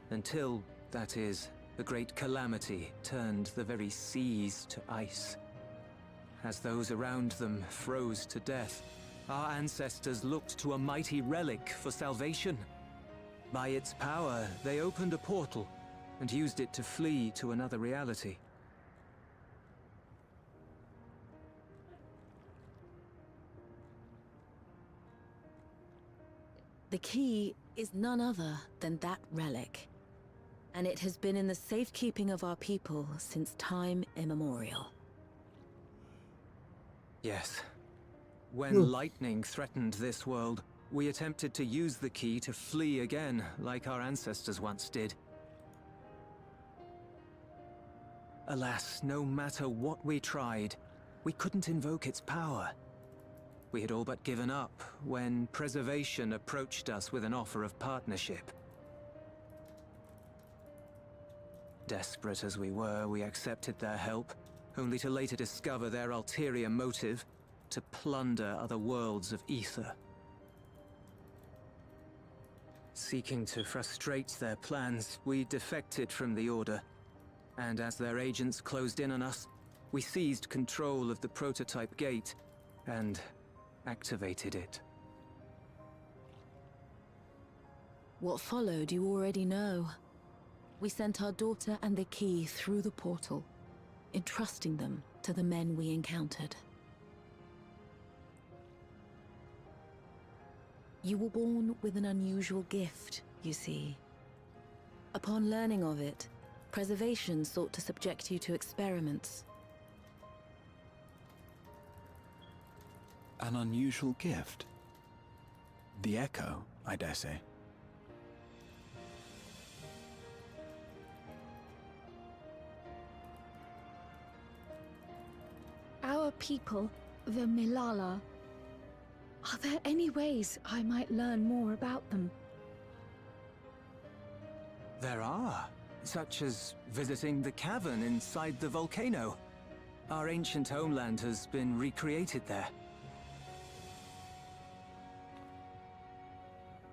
[SPEAKER 9] Until, that is, the great calamity turned the very seas to ice. As those around them froze to death, our ancestors looked to a mighty relic for salvation. By its power, they opened a portal and used it to flee to another reality.
[SPEAKER 21] The key is none other than that relic. And it has been in the safekeeping of our people since time immemorial.
[SPEAKER 9] Yes. When lightning threatened this world, we attempted to use the key to flee again, like our ancestors once did. Alas, no matter what we tried, we couldn't invoke its power. We had all but given up when Preservation approached us with an offer of partnership. Desperate as we were, we accepted their help, only to later discover their ulterior motive, to plunder other worlds of ether. Seeking to frustrate their plans, we defected from the Order, and as their agents closed in on us, we seized control of the prototype gate and activated it.
[SPEAKER 21] What followed you already know. We sent our daughter and the key through the portal, entrusting them to the men we encountered. You were born with an unusual gift, you see. Upon learning of it, Preservation sought to subject you to experiments.
[SPEAKER 11] An unusual gift? The Echo, I dare say.
[SPEAKER 8] Our people, the Milala. Are there any ways I might learn more about them?
[SPEAKER 9] There are, such as visiting the cavern inside the volcano. Our ancient homeland has been recreated there.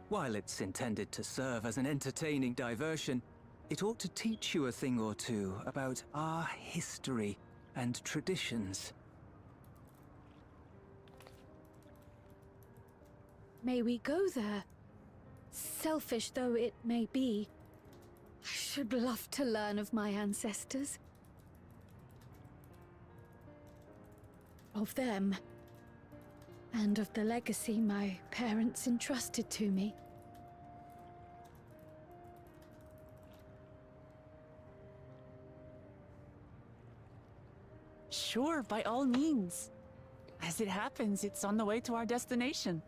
[SPEAKER 9] While it's intended to serve as an entertaining diversion, it ought to teach you a thing or two about our history and traditions.
[SPEAKER 8] May we go there? Selfish though it may be, I should love to learn of my ancestors. Of them. And of the legacy my parents entrusted to me.
[SPEAKER 13] Sure, by all means. As it happens, it's on the way to our destination.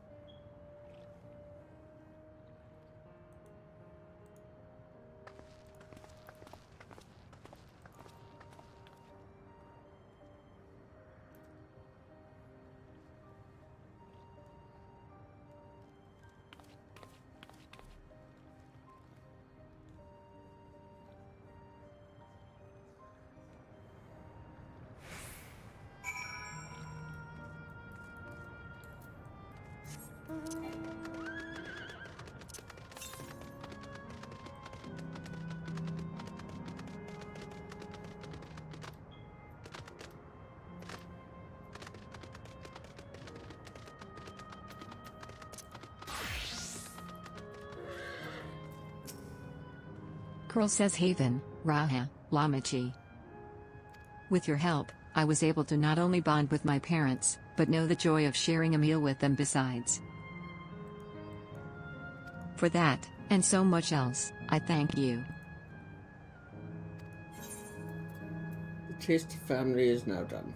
[SPEAKER 3] Curl says Haven, Raha, Lamachi. With your help, I was able to not only bond with my parents, but know the joy of sharing a meal with them besides. For that, and so much else, I thank you.
[SPEAKER 1] The tasty family is now done.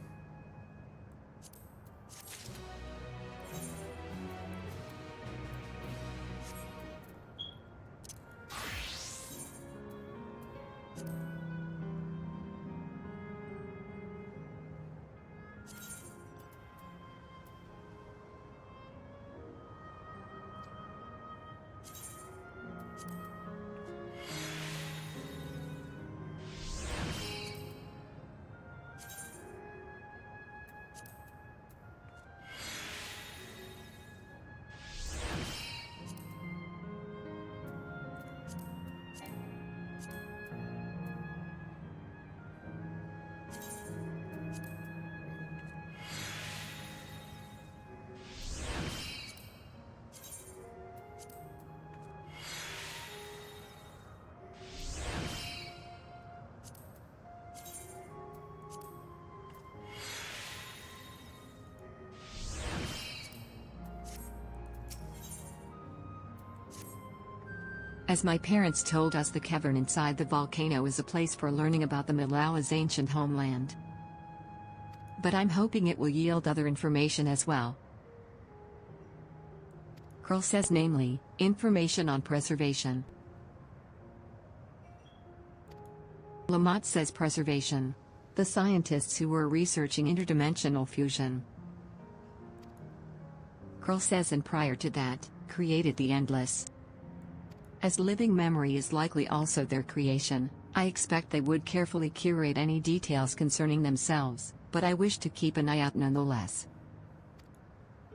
[SPEAKER 3] As my parents told us, the cavern inside the volcano is a place for learning about the Malala's ancient homeland. But I'm hoping it will yield other information as well. Curl says, namely, information on preservation. Lamont says preservation. The scientists who were researching interdimensional fusion. Curl says, and prior to that, created the endless. As living memory is likely also their creation, I expect they would carefully curate any details concerning themselves, but I wish to keep an eye out nonetheless.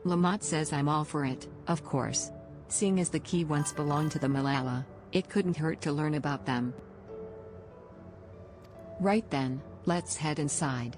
[SPEAKER 3] Lamont says I'm all for it, of course. Seeing as the key once belonged to the Malala, it couldn't hurt to learn about them. Right then, let's head inside.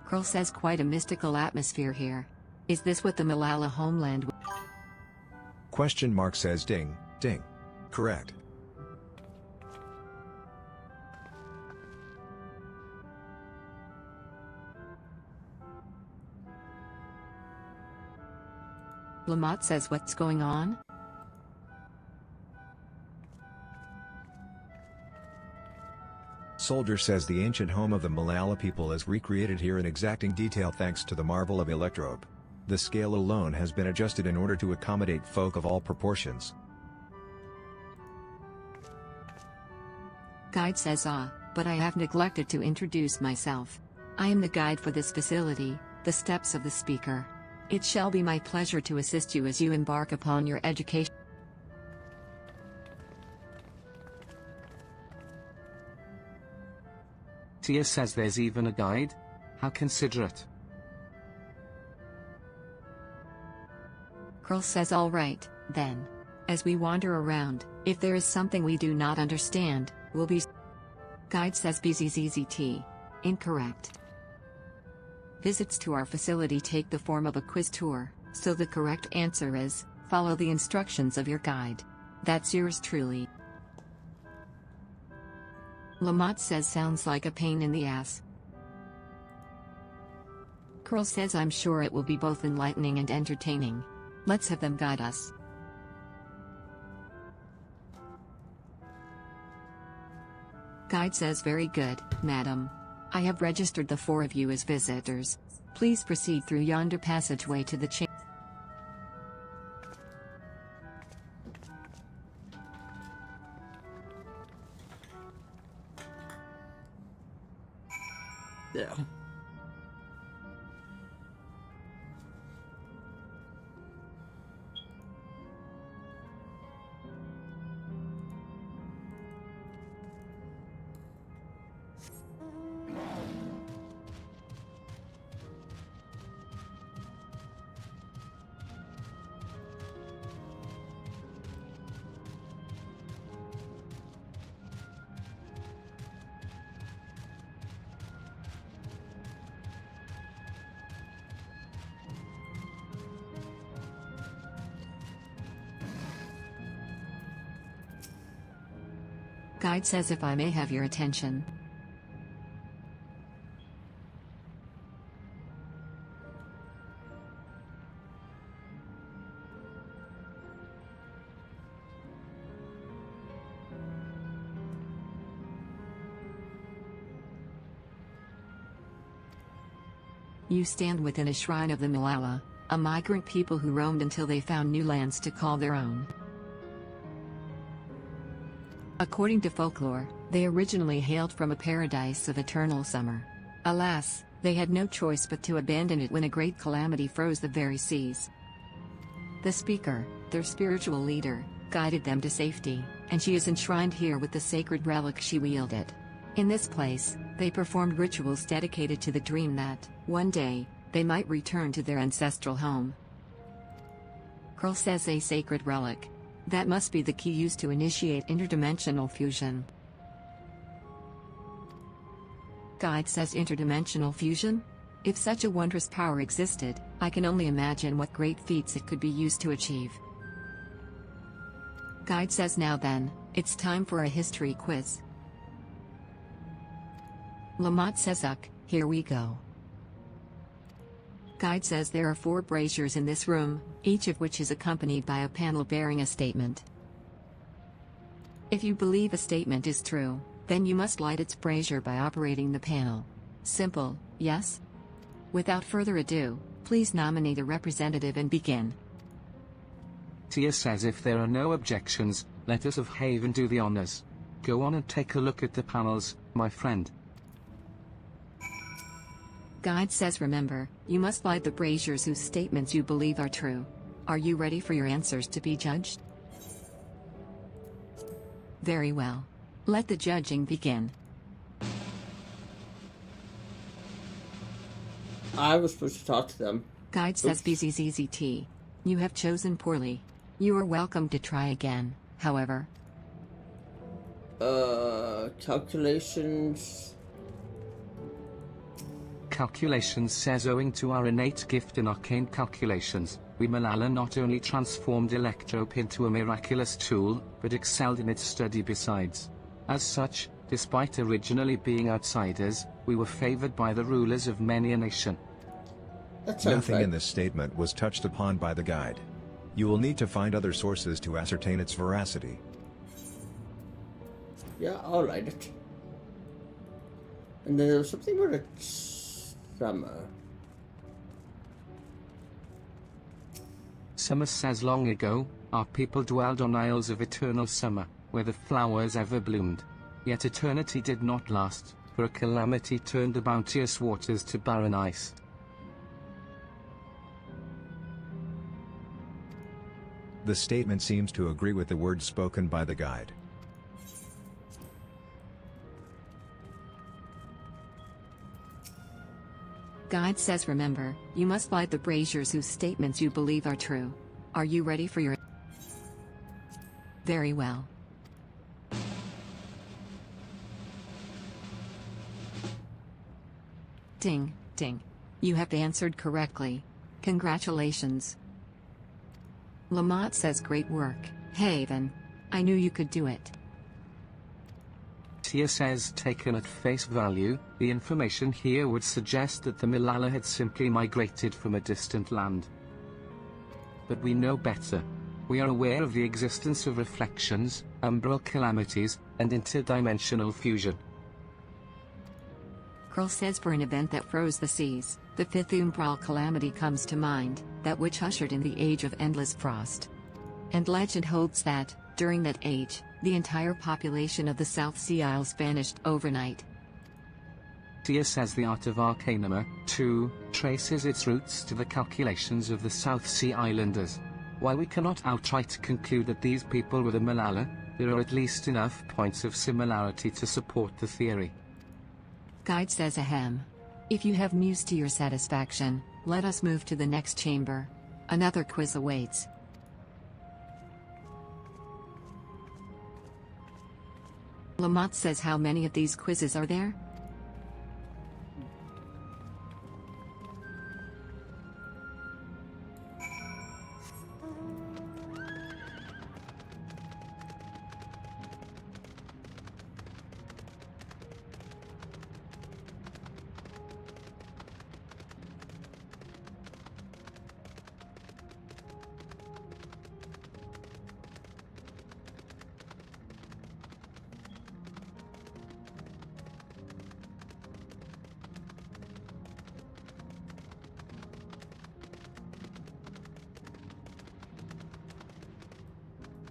[SPEAKER 3] Curl says quite a mystical atmosphere here. Is this what the Malala homeland
[SPEAKER 4] Question mark says ding, ding. Correct.
[SPEAKER 3] Lamont says what's going on?
[SPEAKER 4] soldier says the ancient home of the Malala people is recreated here in exacting detail thanks to the marvel of Electrobe. The scale alone has been adjusted in order to accommodate folk of all proportions.
[SPEAKER 3] Guide says but I have neglected to introduce myself. I am the guide for this facility, the Steps of the Speaker. It shall be my pleasure to assist you as you embark upon your education.
[SPEAKER 2] Tia says there's even a guide? How considerate.
[SPEAKER 3] Curl says alright, then. As we wander around, if there is something we do not understand, we'll be... Guide says BZZZT. Incorrect. Visits to our facility take the form of a quiz tour, so the correct answer is, follow the instructions of your guide. That's yours truly. Lamont says sounds like a pain in the ass. Curl says I'm sure it will be both enlightening and entertaining. Let's have them guide us. Guide says very good, madam. I have registered the 4 of you as visitors. Please proceed through yonder passageway to the chamber.
[SPEAKER 1] Yeah.
[SPEAKER 3] Guide says if I may have your attention. You stand within a shrine of the Malala, a migrant people who roamed until they found new lands to call their own. According to folklore, they originally hailed from a paradise of eternal summer. Alas, they had no choice but to abandon it when a great calamity froze the very seas. The speaker, their spiritual leader, guided them to safety, and she is enshrined here with the sacred relic she wielded. In this place, they performed rituals dedicated to the dream that, one day, they might return to their ancestral home. Curl says a sacred relic. That must be the key used to initiate interdimensional fusion. Guide says interdimensional fusion? If such a wondrous power existed, I can only imagine what great feats it could be used to achieve. Guide says now then, it's time for a history quiz. Lamont says here we go. Guide says there are 4 braziers in this room, each of which is accompanied by a panel bearing a statement. If you believe a statement is true, then you must light its brazier by operating the panel. Simple, yes? Without further ado, please nominate a representative and begin.
[SPEAKER 2] Tia says if there are no objections, let us of Haven do the honors. Go on and take a look at the panels, my friend.
[SPEAKER 3] Guide says remember, you must light the braziers whose statements you believe are true. Are you ready for your answers to be judged? Very well. Let the judging begin.
[SPEAKER 1] I was supposed to talk to them.
[SPEAKER 3] Guide says BZZZT. You have chosen poorly. You are welcome to try again, however.
[SPEAKER 1] Calculations...
[SPEAKER 2] Calculations says owing to our innate gift in arcane calculations, we Malala not only transformed Electrope into a miraculous tool, but excelled in its study besides. As such, despite originally being outsiders, we were favored by the rulers of many a nation.
[SPEAKER 4] Nothing in this statement was touched upon by the guide. You will need to find other sources to ascertain its veracity.
[SPEAKER 1] Yeah, I'll light it. And then there was something about a summer.
[SPEAKER 2] Summer says long ago, our people dwelled on isles of eternal summer, where the flowers ever bloomed. Yet eternity did not last, for a calamity turned the bounteous waters to barren ice.
[SPEAKER 4] The statement seems to agree with the words spoken by the guide.
[SPEAKER 3] Guide says remember, you must light the braziers whose statements you believe are true. Are you ready for your... Very well. Ding, ding. You have answered correctly. Congratulations. Lamont says great work, Haven. I knew you could do it.
[SPEAKER 2] Tia says taken at face value, the information here would suggest that the Malala had simply migrated from a distant land. But we know better. We are aware of the existence of reflections, umbral calamities, and interdimensional fusion.
[SPEAKER 3] Krill says for an event that froze the seas, the fifth umbral calamity comes to mind, that which ushered in the age of endless frost. And legend holds that, during that age, the entire population of the South Sea Isles vanished overnight.
[SPEAKER 2] Tia says the art of Arcanima, too, traces its roots to the calculations of the South Sea Islanders. While we cannot outright conclude that these people were the Malala, there are at least enough points of similarity to support the theory.
[SPEAKER 3] Guide says ahem. If you have mused to your satisfaction, let us move to the next chamber. Another quiz awaits. Lamont says how many of these quizzes are there?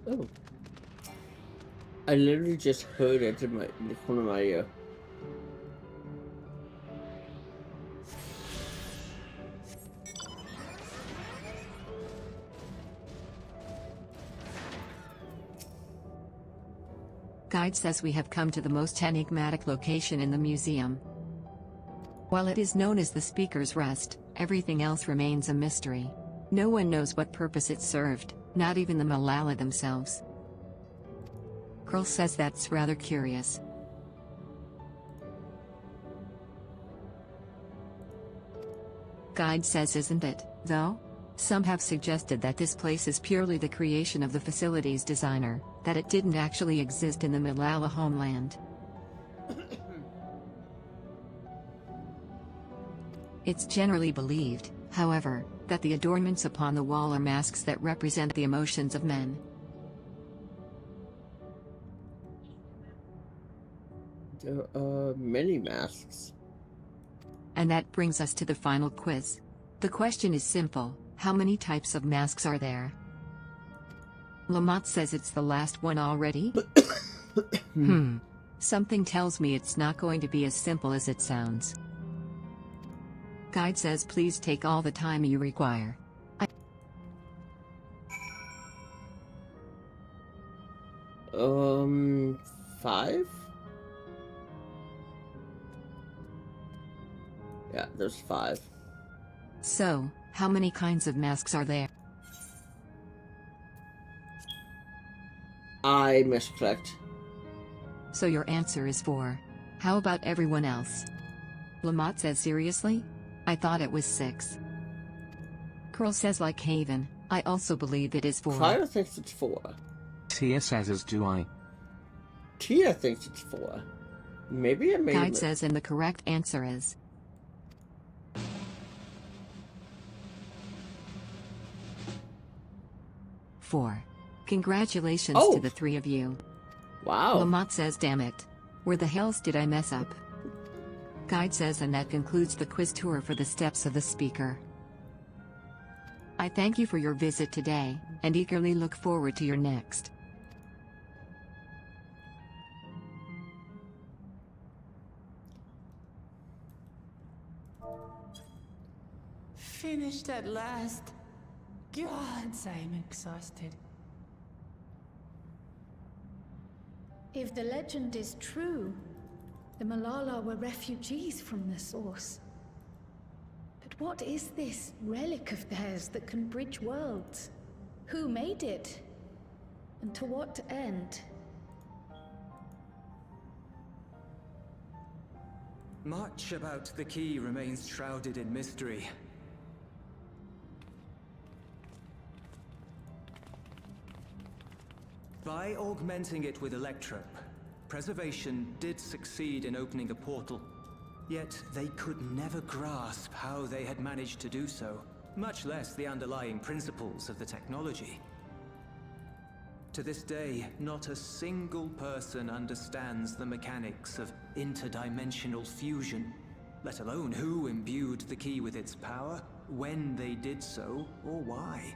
[SPEAKER 1] Oh. I literally just heard it in the corner of my ear.
[SPEAKER 3] Guide says we have come to the most enigmatic location in the museum. While it is known as the Speaker's Rest, everything else remains a mystery. No one knows what purpose it served, not even the Malala themselves. Krill says that's rather curious. Guide says isn't it, though? Some have suggested that this place is purely the creation of the facility's designer, that it didn't actually exist in the Malala homeland. It's generally believed, however, that the adornments upon the wall are masks that represent the emotions of men.
[SPEAKER 1] There are many masks.
[SPEAKER 3] And that brings us to the final quiz. The question is simple, how many types of masks are there? Lamont says it's the last one already? Something tells me it's not going to be as simple as it sounds. Guide says please take all the time you require.
[SPEAKER 1] 5? Yeah, there's 5.
[SPEAKER 3] So, how many kinds of masks are there?
[SPEAKER 1] I misclicked.
[SPEAKER 3] So your answer is 4. How about everyone else? Lamont says seriously? I thought it was 6. Krill says like Haven, I also believe it is 4.
[SPEAKER 1] Tyler thinks it's 4.
[SPEAKER 2] Tia says as do I.
[SPEAKER 1] Tia thinks it's 4. Maybe it made
[SPEAKER 3] Guide says and the correct answer is 4. Congratulations to the 3 of you.
[SPEAKER 1] Wow.
[SPEAKER 3] Lamont says damn it. Where the hells did I mess up? Guide says, and that concludes the quiz tour for the steps of the speaker. I thank you for your visit today, and eagerly look forward to your next.
[SPEAKER 13] Finished at last. Gods, I'm exhausted.
[SPEAKER 8] If the legend is true, the Malala were refugees from the source. But what is this relic of theirs that can bridge worlds? Who made it? And to what end?
[SPEAKER 9] Much about the key remains shrouded in mystery. By augmenting it with Electrope, Preservation did succeed in opening a portal. Yet they could never grasp how they had managed to do so, much less the underlying principles of the technology. To this day, not a single person understands the mechanics of interdimensional fusion, let alone who imbued the key with its power, when they did so, or why.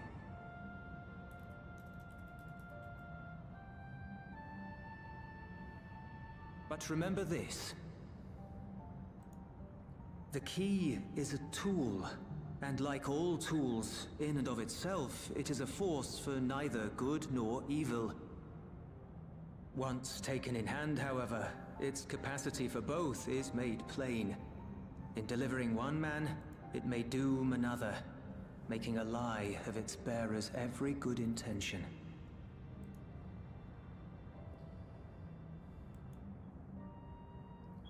[SPEAKER 9] But remember this. The key is a tool, and like all tools, in and of itself, it is a force for neither good nor evil. Once taken in hand, however, its capacity for both is made plain. In delivering one man, it may doom another, making a lie of its bearer's every good intention.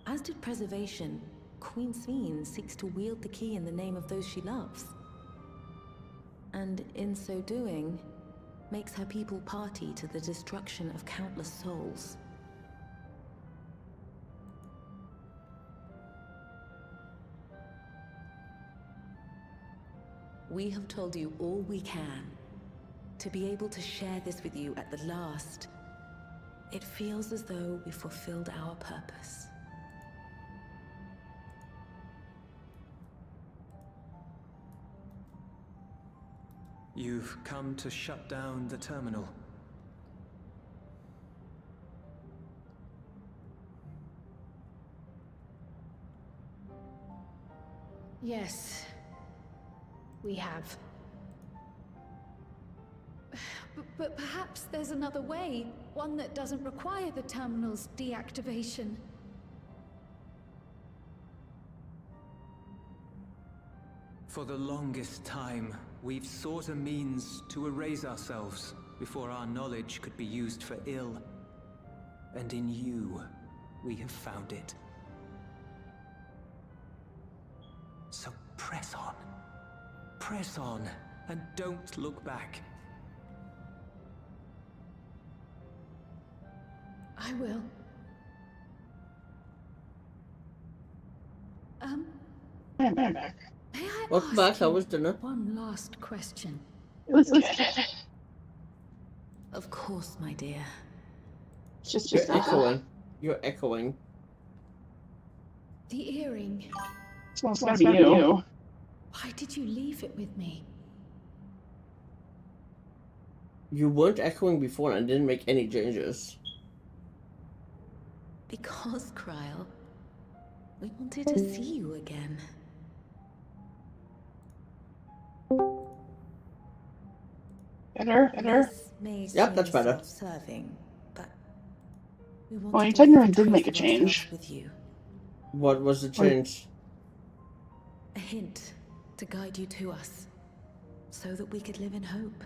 [SPEAKER 21] As did Preservation, Queen Sveen seeks to wield the key in the name of those she loves. And in so doing, makes her people party to the destruction of countless souls. We have told you all we can. To be able to share this with you at the last, it feels as though we fulfilled our purpose.
[SPEAKER 9] You've come to shut down the terminal.
[SPEAKER 8] Yes, we have. But perhaps there's another way, one that doesn't require the terminal's deactivation.
[SPEAKER 9] For the longest time, we've sought a means to erase ourselves before our knowledge could be used for ill. And in you, we have found it. So press on. Press on, and don't look back.
[SPEAKER 8] I will.
[SPEAKER 20] I'm back.
[SPEAKER 8] May I
[SPEAKER 1] Welcome
[SPEAKER 8] ask
[SPEAKER 1] back, how
[SPEAKER 8] you
[SPEAKER 1] was dinner?
[SPEAKER 8] one last question?
[SPEAKER 20] It was good.
[SPEAKER 21] Of course, my dear.
[SPEAKER 20] Just
[SPEAKER 1] You're echoing. You're echoing.
[SPEAKER 8] The earring.
[SPEAKER 20] It's gotta be you.
[SPEAKER 8] Why did you leave it with me?
[SPEAKER 1] You weren't echoing before and didn't make any changes.
[SPEAKER 21] Because, Kryl, we wanted to see you again.
[SPEAKER 20] Better?
[SPEAKER 21] This may
[SPEAKER 1] Yep, that's
[SPEAKER 21] seem
[SPEAKER 1] better.
[SPEAKER 21] self-serving, but we wanted
[SPEAKER 20] Well, you
[SPEAKER 21] to
[SPEAKER 20] technically
[SPEAKER 21] leave
[SPEAKER 20] did
[SPEAKER 21] a
[SPEAKER 20] make a
[SPEAKER 21] trace of ourselves
[SPEAKER 20] change.
[SPEAKER 21] with you.
[SPEAKER 1] What was the change?
[SPEAKER 21] A hint to guide you to us, so that we could live in hope.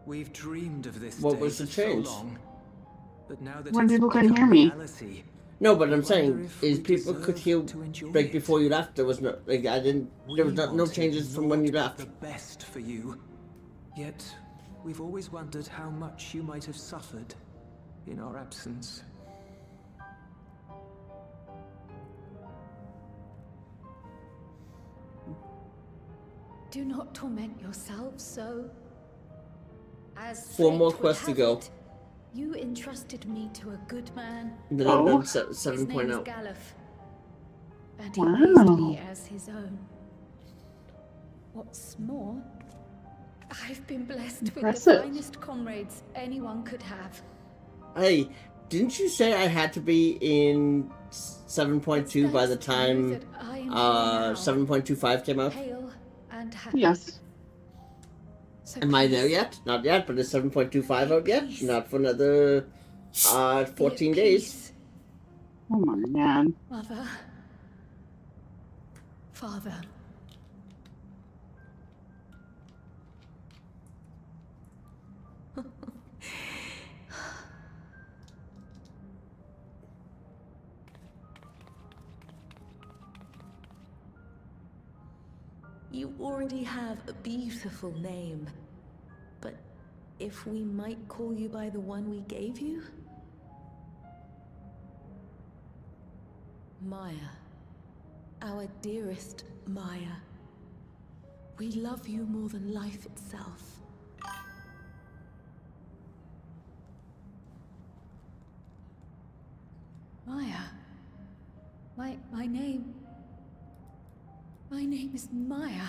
[SPEAKER 9] We've dreamed of this
[SPEAKER 1] What
[SPEAKER 9] day
[SPEAKER 1] was the
[SPEAKER 9] for so
[SPEAKER 1] change?
[SPEAKER 9] long, but now that
[SPEAKER 20] When
[SPEAKER 9] it's
[SPEAKER 20] people couldn't
[SPEAKER 9] become
[SPEAKER 20] hear me.
[SPEAKER 9] reality,
[SPEAKER 1] No, but I'm
[SPEAKER 9] I
[SPEAKER 1] saying
[SPEAKER 9] wonder if
[SPEAKER 1] is
[SPEAKER 9] we
[SPEAKER 1] people could
[SPEAKER 9] deserve
[SPEAKER 1] hear
[SPEAKER 9] to enjoy
[SPEAKER 1] like
[SPEAKER 9] it.
[SPEAKER 1] before you left. There was no like I didn't. There was
[SPEAKER 9] We
[SPEAKER 1] no
[SPEAKER 9] wanted
[SPEAKER 1] changes from when you
[SPEAKER 9] naught
[SPEAKER 1] left.
[SPEAKER 9] but the best for you. Yet, we've always wondered how much you might have suffered in our absence.
[SPEAKER 8] Do not torment yourselves so. As
[SPEAKER 1] 4
[SPEAKER 8] fate
[SPEAKER 1] more
[SPEAKER 8] would
[SPEAKER 1] quests to
[SPEAKER 8] have
[SPEAKER 1] go.
[SPEAKER 8] it, You entrusted me to a good man.
[SPEAKER 1] The
[SPEAKER 8] Oh.
[SPEAKER 1] number
[SPEAKER 8] His name is
[SPEAKER 1] 7.0.
[SPEAKER 8] Galuf, and he
[SPEAKER 20] Wow.
[SPEAKER 8] raised me as his own. What's more, I've been blessed with the
[SPEAKER 20] Impressive.
[SPEAKER 8] finest comrades anyone could have.
[SPEAKER 1] Hey, didn't you say I had to be in 7.2 by the time 7.25 came out?
[SPEAKER 8] Hale and happy.
[SPEAKER 20] Yes.
[SPEAKER 8] So
[SPEAKER 1] Am I there
[SPEAKER 8] please,
[SPEAKER 1] yet? Not yet, but is 7.25 out yet? Not for another 14 days.
[SPEAKER 20] Oh my man.
[SPEAKER 8] Mother. Father.
[SPEAKER 21] You already have a beautiful name. But if we might call you by the one we gave you? Maya. Our dearest Maya. We love you more than life itself.
[SPEAKER 8] Maya. My name. My name is Maya.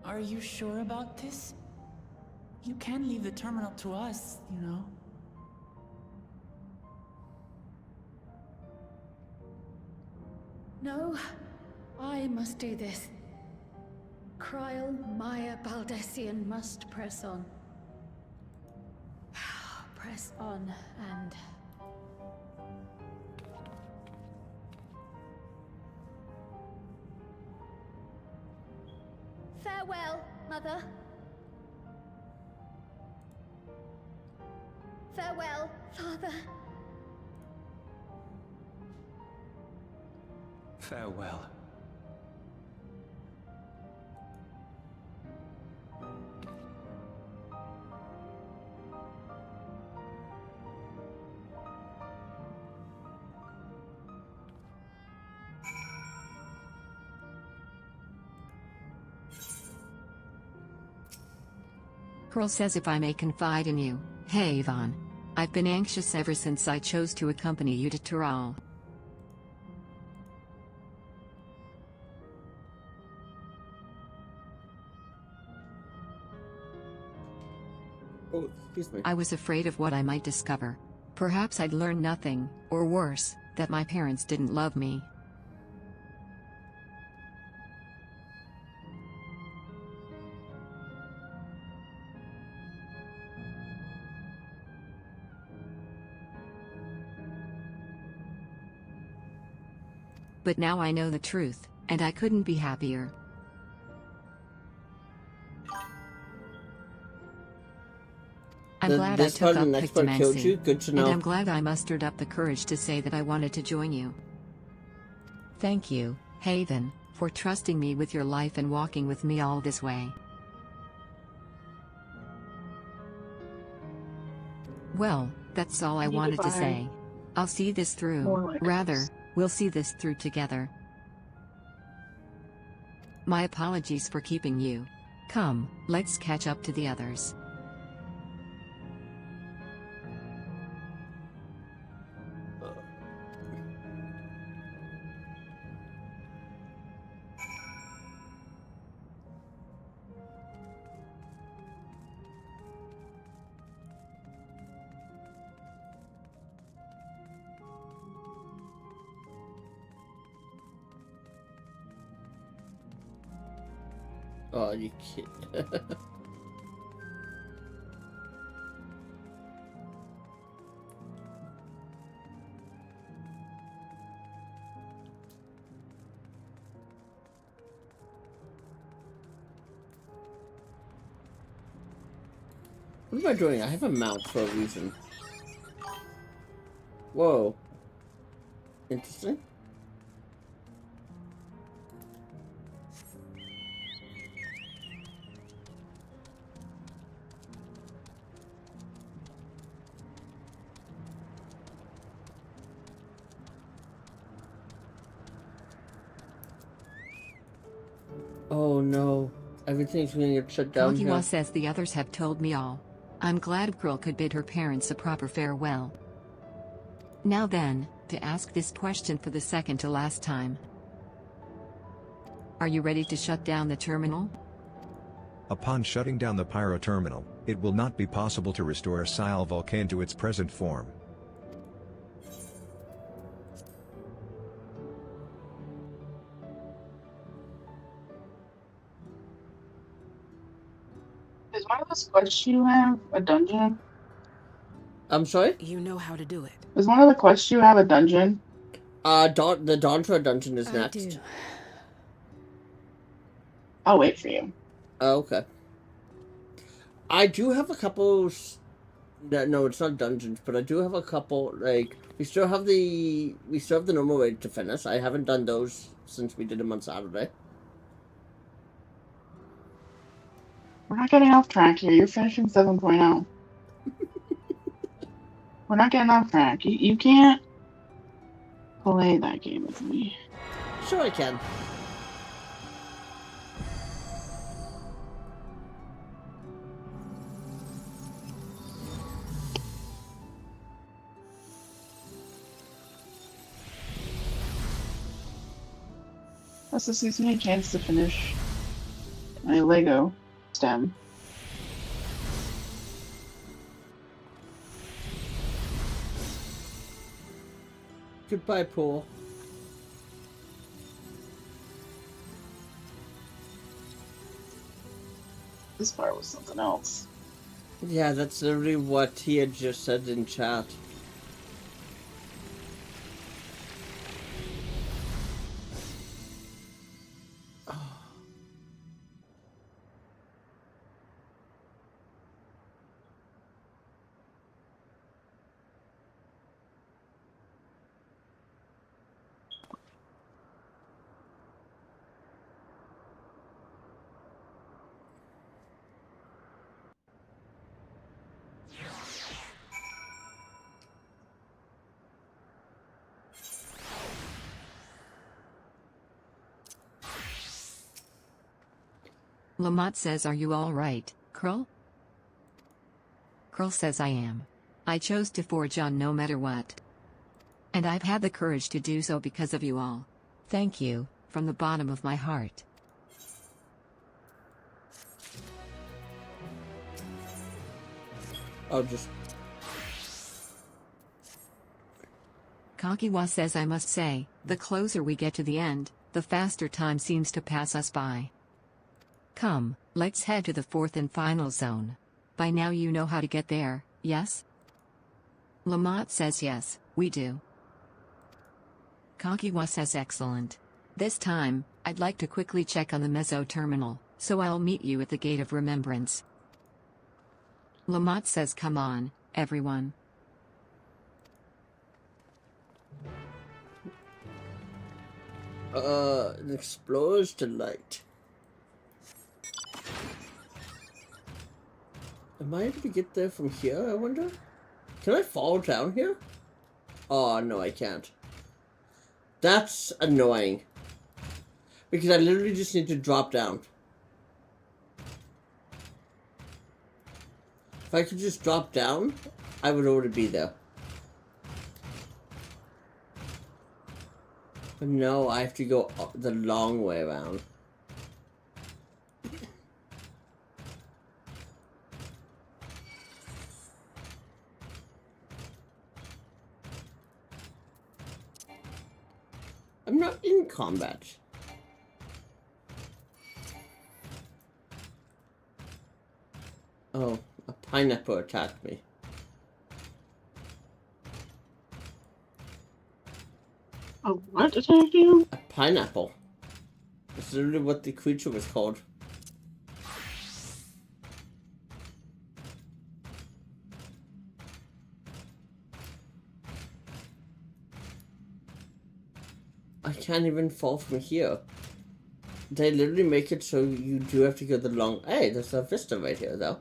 [SPEAKER 13] Are you sure about this? You can leave the terminal to us, you know.
[SPEAKER 8] No, I must do this. Kryl, Maya, Baldessian must press on. Press on and... Farewell, Mother. Farewell, Father.
[SPEAKER 9] Farewell.
[SPEAKER 3] Pearl says if I may confide in you, hey Yvonne. I've been anxious ever since I chose to accompany you to Tural.
[SPEAKER 1] Oh, excuse me.
[SPEAKER 3] I was afraid of what I might discover. Perhaps I'd learn nothing, or worse, that my parents didn't love me. But now I know the truth, and I couldn't be happier. I'm glad I took up Pictomancy,
[SPEAKER 1] Good to know.
[SPEAKER 3] and I'm glad I mustered up the courage to say that I wanted to join you. Thank you, Haven, for trusting me with your life and walking with me all this way. Well, that's all I wanted to say. I'll see this through. Rather, we'll see this through together. My apologies for keeping you. Come, let's catch up to the others.
[SPEAKER 1] Oh, you kid. What am I doing? I have a mount for a reason. Whoa. Interesting. Oh no. Everything's gonna get shut down here.
[SPEAKER 3] Kakiwa says the others have told me all. I'm glad Krill could bid her parents a proper farewell. Now then, to ask this question for the second to last time. Are you ready to shut down the terminal?
[SPEAKER 4] Upon shutting down the pyro terminal, it will not be possible to restore Sile Vulcan to its present form.
[SPEAKER 20] Is one of the quests you have a dungeon?
[SPEAKER 1] I'm sorry?
[SPEAKER 16] You know how to do it.
[SPEAKER 20] Is one of the quests you have a dungeon?
[SPEAKER 1] The Dawntrail dungeon is
[SPEAKER 16] I
[SPEAKER 1] next.
[SPEAKER 16] do.
[SPEAKER 20] I'll wait for you.
[SPEAKER 1] Oh, okay. I do have a couple. No, it's not dungeons, but I do have a couple. Like we still have the normal way to finish. I haven't done those since we did them on Saturday.
[SPEAKER 20] We're not getting off track here. You're finishing 7.0. We're not getting off track. You can't play that game with me.
[SPEAKER 1] Sure, I can.
[SPEAKER 20] This gives me a chance to finish my Lego stem.
[SPEAKER 1] Goodbye, Paul.
[SPEAKER 20] This part was something else.
[SPEAKER 1] Yeah, that's literally what he had just said in chat.
[SPEAKER 3] Lamont says, are you alright, Krill? Krill says I am. I chose to forge on no matter what. And I've had the courage to do so because of you all. Thank you, from the bottom of my heart.
[SPEAKER 1] I'll just...
[SPEAKER 3] Kakiwa says, I must say, the closer we get to the end, the faster time seems to pass us by. Come, let's head to the fourth and final zone. By now you know how to get there, yes? Lamont says yes, we do. Kakiwa says excellent. This time, I'd like to quickly check on the Meso terminal, so I'll meet you at the Gate of Remembrance. Lamont says come on, everyone.
[SPEAKER 1] An explorer's delight. Am I able to get there from here, I wonder? Can I fall down here? Oh, no, I can't. That's annoying. Because I literally just need to drop down. If I could just drop down, I would already be there. But no, I have to go the long way around. I'm not in combat. Oh, a pineapple attacked me.
[SPEAKER 20] A what attacked you?
[SPEAKER 1] A pineapple. That's literally what the creature was called. I can't even fall from here. They literally make it so you do have to go the long... Hey, there's a vista right here, though.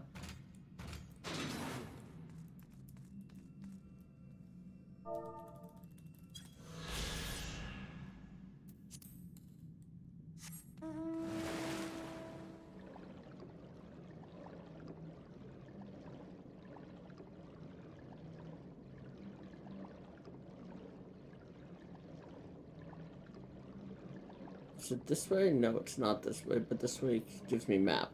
[SPEAKER 1] Is it this way? No, it's not this way, but this way gives me map.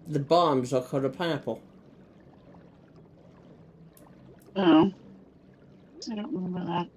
[SPEAKER 1] The bombs are called a pineapple.
[SPEAKER 20] Oh. I don't remember that.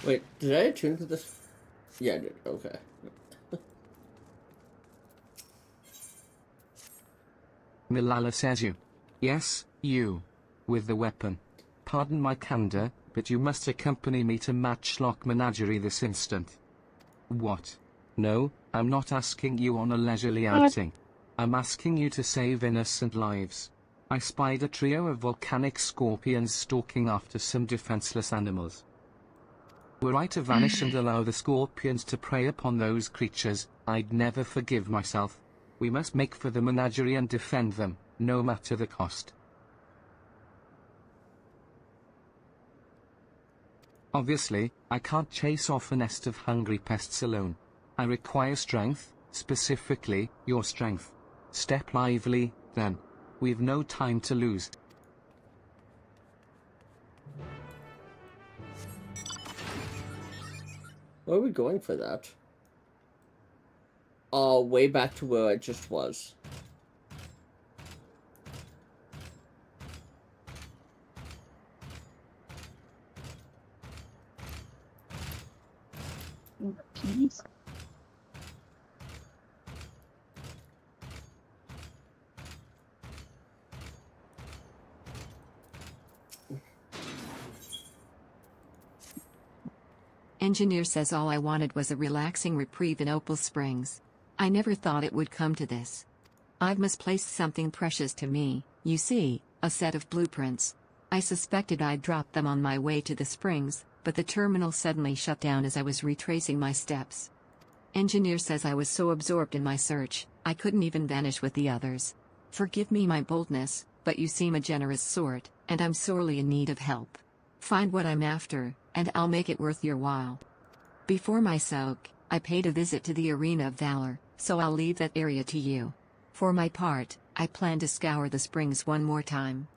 [SPEAKER 1] Wait, did I attune to this? Yeah, I did. Okay.
[SPEAKER 2] Milala says you. Yes, you. With the weapon. Pardon my candor, but you must accompany me to Matchlock Menagerie this instant. What? No, I'm not asking you on a leisurely outing. I'm asking you to save innocent lives. I spied a trio of volcanic scorpions stalking after some defenseless animals. Were I to vanish and allow the scorpions to prey upon those creatures, I'd never forgive myself. We must make for the menagerie and defend them, no matter the cost. Obviously, I can't chase off a nest of hungry pests alone. I require strength, specifically, your strength. Step lively, then. We've no time to lose.
[SPEAKER 1] Where are we going for that? Oh, way back to where I just was.
[SPEAKER 20] Jeez.
[SPEAKER 3] Engineer says all I wanted was a relaxing reprieve in Opal Springs. I never thought it would come to this. I've misplaced something precious to me, you see, a set of blueprints. I suspected I'd dropped them on my way to the springs, but the terminal suddenly shut down as I was retracing my steps. Engineer says I was so absorbed in my search, I couldn't even vanish with the others. Forgive me my boldness, but you seem a generous sort, and I'm sorely in need of help. Find what I'm after, and I'll make it worth your while. Before my soak, I paid a visit to the Arena of Valor, so I'll leave that area to you. For my part, I plan to scour the springs one more time.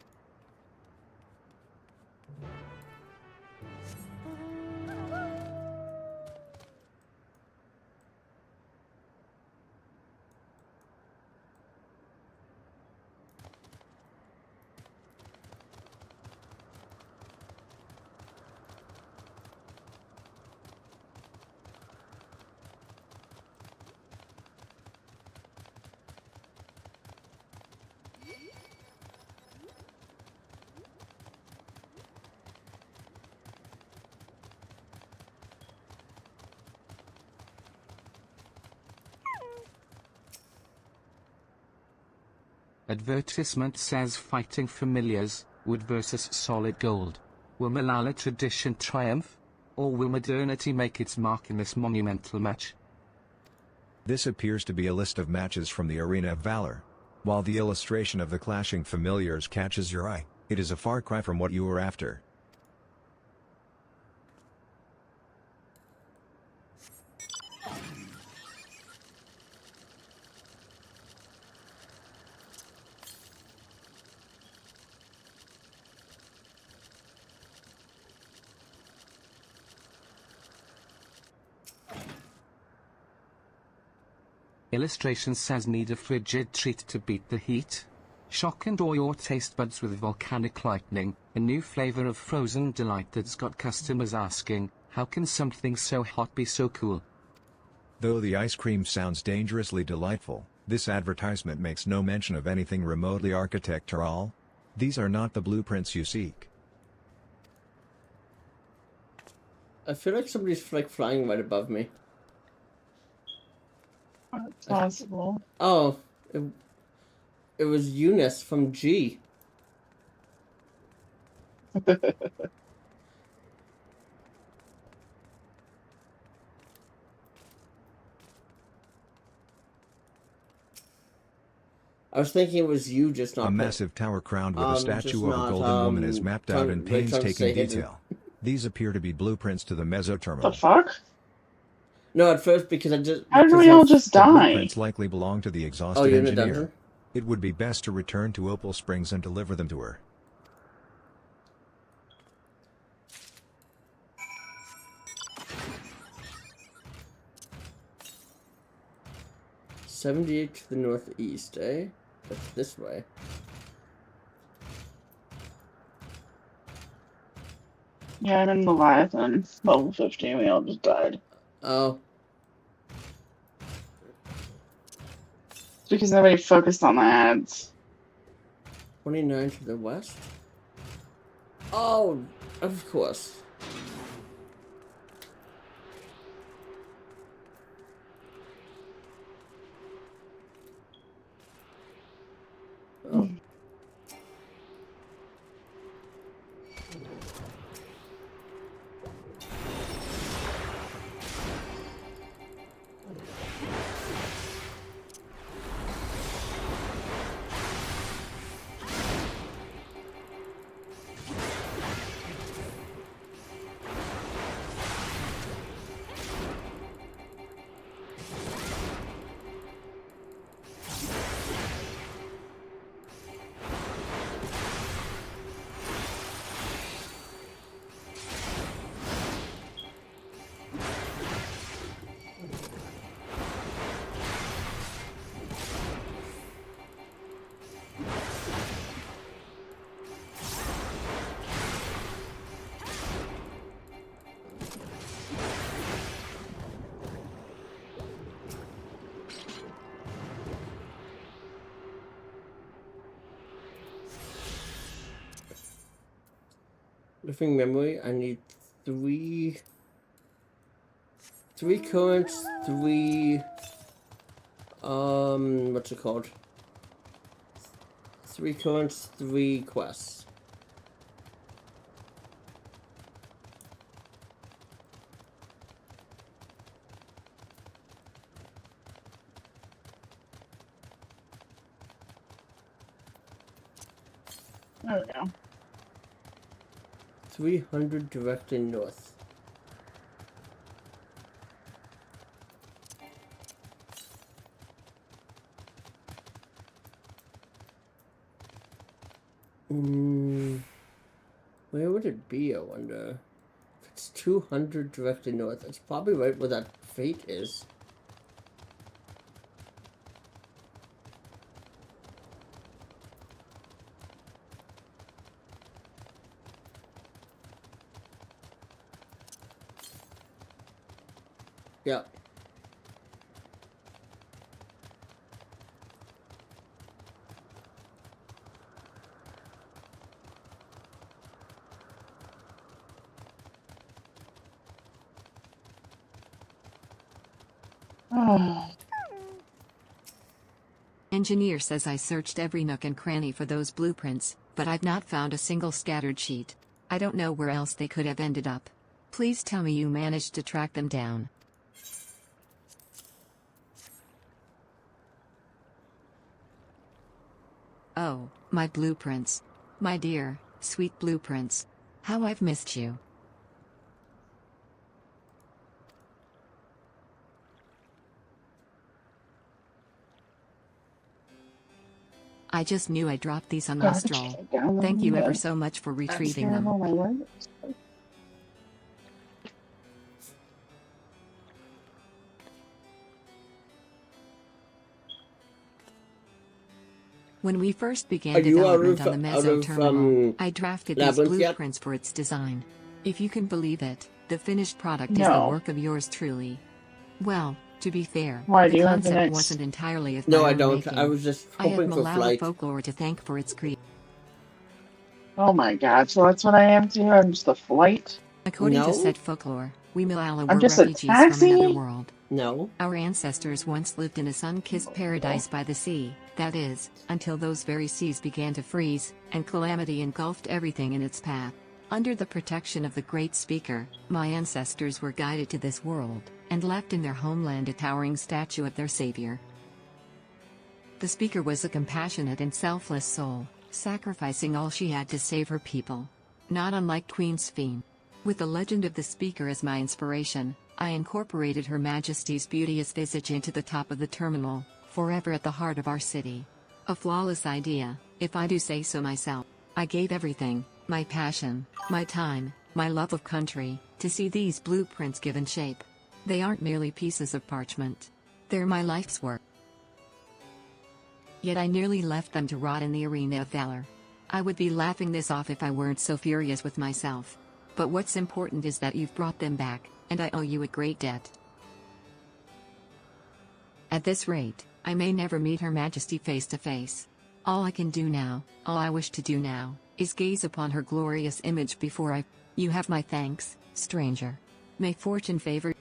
[SPEAKER 2] Advertisement says fighting familiars, wood versus solid gold. Will Malala tradition triumph? Or will modernity make its mark in this monumental match?
[SPEAKER 4] This appears to be a list of matches from the Arena of Valor. While the illustration of the clashing familiars catches your eye, it is a far cry from what you were after.
[SPEAKER 2] Illustration says need a frigid treat to beat the heat. Shock and awe your taste buds with volcanic lightning, a new flavor of frozen delight that's got customers asking, how can something so hot be so cool?
[SPEAKER 4] Though the ice cream sounds dangerously delightful, this advertisement makes no mention of anything remotely architectural. These are not the blueprints you seek.
[SPEAKER 1] I feel like somebody's like flying right above me.
[SPEAKER 20] It's possible.
[SPEAKER 1] Oh, it was Eunice from G. I was thinking it was you, just not.
[SPEAKER 4] A massive tower crowned with a statue of a golden woman is mapped out in painstaking detail. These appear to be blueprints to the mesoterminal.
[SPEAKER 20] The fuck?
[SPEAKER 1] No, at first because I just.
[SPEAKER 20] How did we all just
[SPEAKER 4] The
[SPEAKER 20] die?
[SPEAKER 4] blueprints likely belong to the exhausted
[SPEAKER 1] you're in a
[SPEAKER 4] engineer.
[SPEAKER 1] dungeon?
[SPEAKER 4] It would be best to return to Opal Springs and deliver them to her.
[SPEAKER 1] $78 to the northeast, eh? That's this way.
[SPEAKER 20] Yeah, I'm in Leviathan. Level 15, we all just died.
[SPEAKER 1] Oh.
[SPEAKER 20] It's because nobody focused on the ads.
[SPEAKER 1] 29 to the west? Oh, of course. Oh. Living memory, I need three currents, what's it called? 3 currents, 3 quests.
[SPEAKER 20] There we go.
[SPEAKER 1] 300 directly north. Where would it be, I wonder? If it's 200 directly north, it's probably right where that fate is. Yeah.
[SPEAKER 3] Engineer says I searched every nook and cranny for those blueprints, but I've not found a single scattered sheet. I don't know where else they could have ended up. Please tell me you managed to track them down. Oh, my blueprints. My dear, sweet blueprints. How I've missed you. I just knew I dropped these on Mistral. Thank you ever so much for retrieving them. When we first began
[SPEAKER 1] Are you
[SPEAKER 3] development on the
[SPEAKER 1] out
[SPEAKER 3] Mezzo
[SPEAKER 1] of,
[SPEAKER 3] terminal, I drafted these
[SPEAKER 1] Labyrinth yet?
[SPEAKER 3] blueprints for its design. If you can believe it, the finished product is the
[SPEAKER 20] No.
[SPEAKER 3] work of yours truly. Well, to be fair,
[SPEAKER 20] Why, do
[SPEAKER 3] the
[SPEAKER 20] you have the
[SPEAKER 3] concept
[SPEAKER 20] next-
[SPEAKER 3] wasn't entirely of
[SPEAKER 1] No,
[SPEAKER 3] my
[SPEAKER 1] I
[SPEAKER 3] own
[SPEAKER 1] don't.
[SPEAKER 3] making.
[SPEAKER 1] I was just
[SPEAKER 3] I have
[SPEAKER 1] hoping for
[SPEAKER 3] Malala
[SPEAKER 1] flight.
[SPEAKER 3] Folklore to thank for its creation.
[SPEAKER 20] Oh my god, so that's what I am too? I'm just a flight?
[SPEAKER 3] According to
[SPEAKER 1] No.
[SPEAKER 3] said folklore, we Malala
[SPEAKER 20] I'm
[SPEAKER 3] were
[SPEAKER 20] just a
[SPEAKER 3] refugees from
[SPEAKER 20] taxi?
[SPEAKER 3] another world.
[SPEAKER 1] No.
[SPEAKER 3] Our ancestors once lived in a sun-kissed paradise by the sea, that is, until those very seas began to freeze, and calamity engulfed everything in its path. Under the protection of the great speaker, my ancestors were guided to this world, and left in their homeland a towering statue of their savior. The speaker was a compassionate and selfless soul, sacrificing all she had to save her people. Not unlike Queen Sphene. With the legend of the speaker as my inspiration, I incorporated Her Majesty's beauteous visage into the top of the terminal, forever at the heart of our city. A flawless idea, if I do say so myself. I gave everything, my passion, my time, my love of country, to see these blueprints given shape. They aren't merely pieces of parchment. They're my life's work. Yet I nearly left them to rot in the arena of valor. I would be laughing this off if I weren't so furious with myself. But what's important is that you've brought them back, and I owe you a great debt. At this rate, I may never meet Her Majesty face to face. All I can do now, all I wish to do now, is gaze upon her glorious image before I... You have my thanks, stranger. May fortune favor...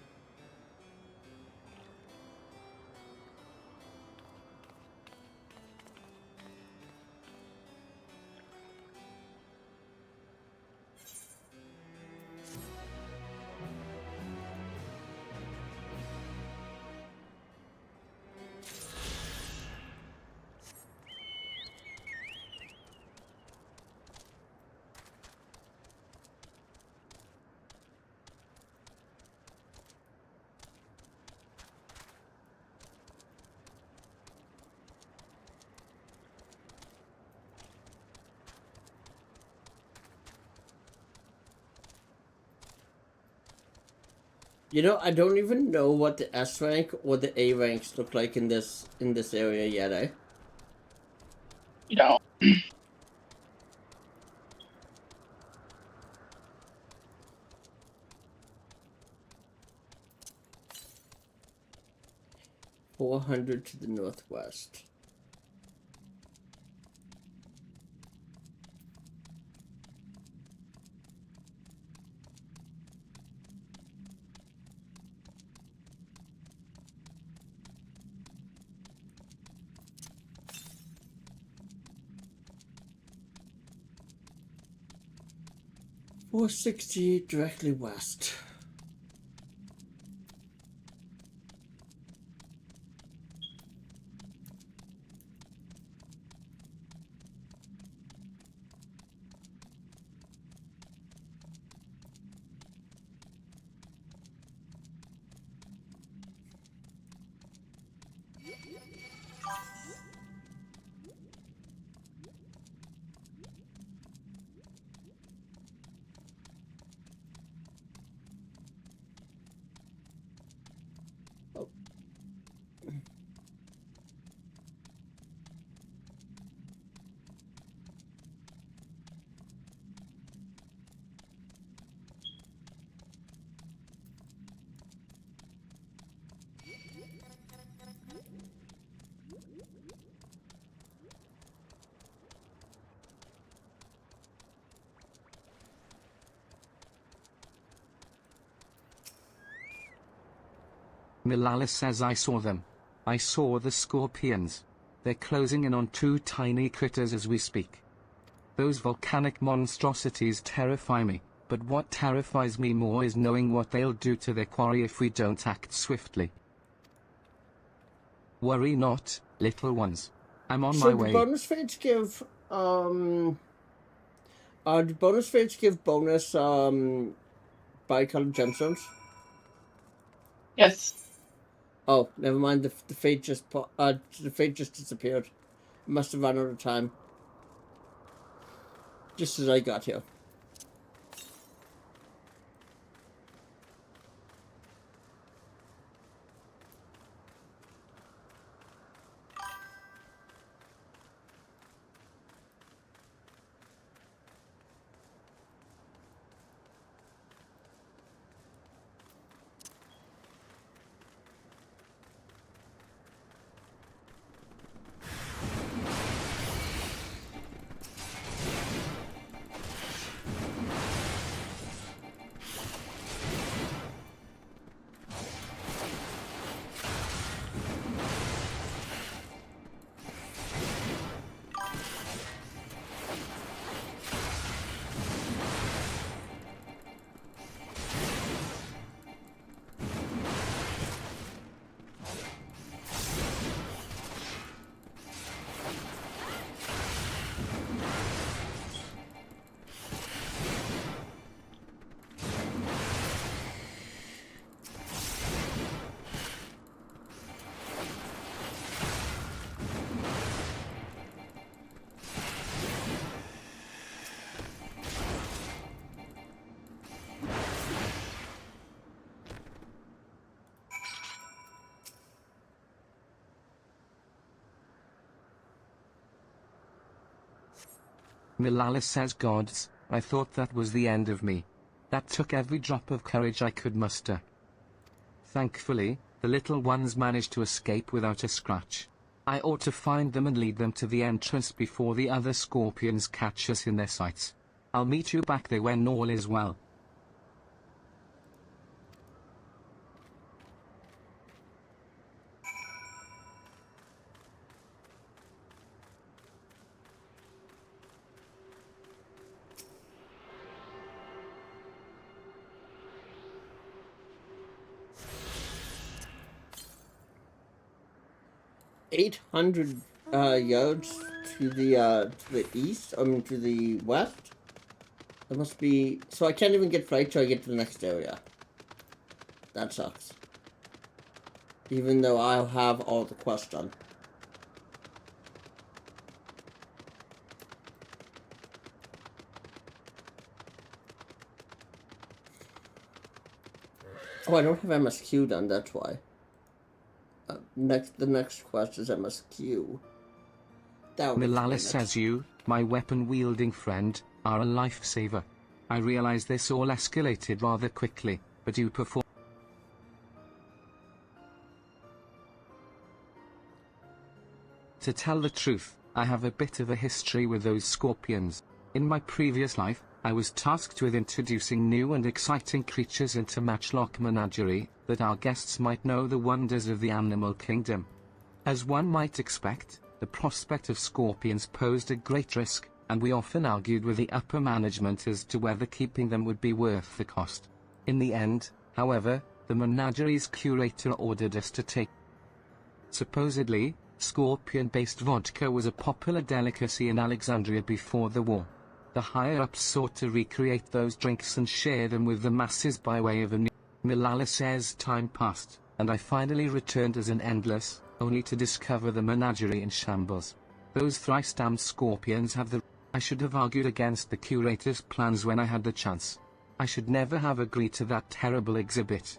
[SPEAKER 1] You know, I don't even know what the S rank or the A ranks look like in this area yet, eh?
[SPEAKER 20] You don't.
[SPEAKER 1] 400 to the northwest. $460 directly west.
[SPEAKER 2] Malala says I saw them. I saw the scorpions. They're closing in on 2 tiny critters as we speak. Those volcanic monstrosities terrify me, but what terrifies me more is knowing what they'll do to their quarry if we don't act swiftly. Worry not, little ones. I'm on my way.
[SPEAKER 1] So the bonus fates give the bonus fates give bonus bicolored gemstones?
[SPEAKER 20] Yes.
[SPEAKER 1] Oh, never mind. The fate just disappeared. It must have run out of time. Just as I got here.
[SPEAKER 2] Milala says, gods, I thought that was the end of me. That took every drop of courage I could muster. Thankfully, the little ones managed to escape without a scratch. I ought to find them and lead them to the entrance before the other scorpions catch us in their sights. I'll meet you back there when all is well.
[SPEAKER 1] $800 yards to the east. I mean, to the west. That must be. So I can't even get flight till I get to the next area. That sucks. Even though I'll have all the quests done. Oh, I don't have MSQ done. That's why. The next quest is MSQ.
[SPEAKER 2] Milala says you, my weapon-wielding friend, are a lifesaver. I realize this all escalated rather quickly, but you perform. To tell the truth, I have a bit of a history with those scorpions. In my previous life, I was tasked with introducing new and exciting creatures into Matchlock Menagerie, that our guests might know the wonders of the animal kingdom. As one might expect, the prospect of scorpions posed a great risk, and we often argued with the upper management as to whether keeping them would be worth the cost. In the end, however, the menagerie's curator ordered us to take. Supposedly, scorpion-based vodka was a popular delicacy in Alexandria before the war. The higher-ups sought to recreate those drinks and share them with the masses by way of a new. Milala says time passed, and I finally returned as an endless, only to discover the menagerie in shambles. Those thrice-damned scorpions have the. I should have argued against the curator's plans when I had the chance. I should never have agreed to that terrible exhibit.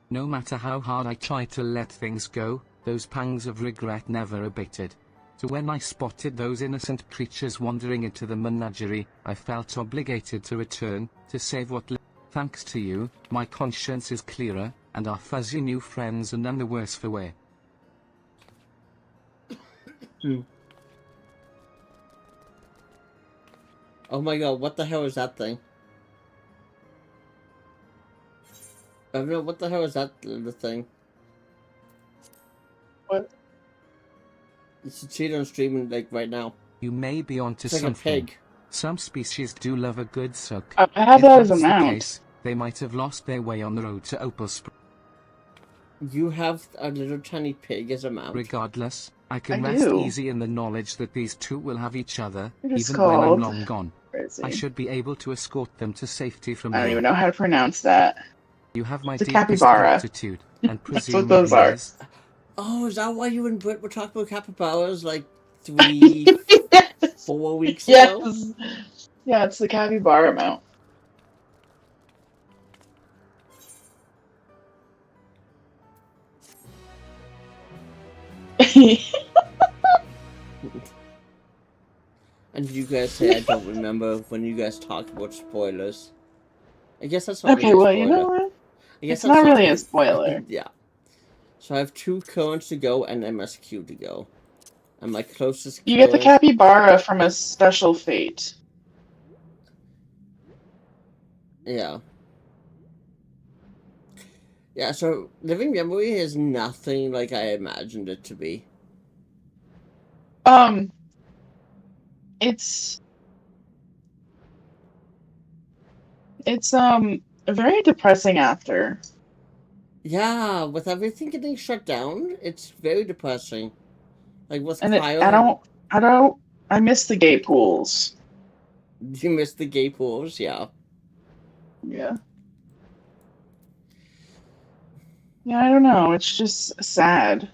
[SPEAKER 2] No matter how hard I tried to let things go, those pangs of regret never abated. So when I spotted those innocent creatures wandering into the menagerie, I felt obligated to return, to save what lived. Thanks to you, my conscience is clearer, and our fuzzy new friends are none the worse for wear.
[SPEAKER 1] Oh my god, what the hell is that thing? I don't know, what the hell is that little thing?
[SPEAKER 20] What?
[SPEAKER 1] You should see it on stream like right now.
[SPEAKER 2] You may be onto
[SPEAKER 1] It's like
[SPEAKER 2] something.
[SPEAKER 1] a pig.
[SPEAKER 2] Some species do love a good soak.
[SPEAKER 20] I have
[SPEAKER 2] If
[SPEAKER 20] that as a
[SPEAKER 2] that's the
[SPEAKER 20] mount.
[SPEAKER 2] case, they might have lost their way on the road to Opal Spring.
[SPEAKER 1] You have a little tiny pig as a mount.
[SPEAKER 2] Regardless, I can
[SPEAKER 20] I
[SPEAKER 2] rest
[SPEAKER 20] do.
[SPEAKER 2] easy in the knowledge that these two will have each other,
[SPEAKER 20] It is
[SPEAKER 2] even when I'm
[SPEAKER 20] called-
[SPEAKER 2] long gone.
[SPEAKER 20] Crazy.
[SPEAKER 2] I should be able to escort them to safety from
[SPEAKER 20] I don't
[SPEAKER 2] here.
[SPEAKER 20] even know how to pronounce that.
[SPEAKER 2] You have my
[SPEAKER 20] It's a
[SPEAKER 2] deepest
[SPEAKER 20] capybara.
[SPEAKER 2] gratitude, and
[SPEAKER 20] That's what those
[SPEAKER 2] presumably
[SPEAKER 20] are.
[SPEAKER 2] is.
[SPEAKER 1] Oh, is that why you and Britt were talking about capybaras like 4 weeks ago?
[SPEAKER 20] Yes. Yeah, it's the capybara mount.
[SPEAKER 1] And you guys say I don't remember when you guys talk about spoilers. I guess that's not
[SPEAKER 20] Okay,
[SPEAKER 1] really a
[SPEAKER 20] well, you know
[SPEAKER 1] spoiler.
[SPEAKER 20] what?
[SPEAKER 1] I guess
[SPEAKER 20] It's
[SPEAKER 1] that's
[SPEAKER 20] not really a spoiler.
[SPEAKER 1] Yeah. So I have 2 currents to go and MSQ to go. And my closest
[SPEAKER 20] You get the
[SPEAKER 1] current-
[SPEAKER 20] capybara from a special fate.
[SPEAKER 1] Yeah. Yeah, so Living Memory is nothing like I imagined it to be.
[SPEAKER 20] It's very depressing after.
[SPEAKER 1] Yeah, with everything getting shut down, it's very depressing. Like with
[SPEAKER 20] And
[SPEAKER 1] Kyle,
[SPEAKER 20] I miss the gay pools.
[SPEAKER 1] you missed the gay pools, yeah.
[SPEAKER 20] Yeah. Yeah, I don't know. It's just sad.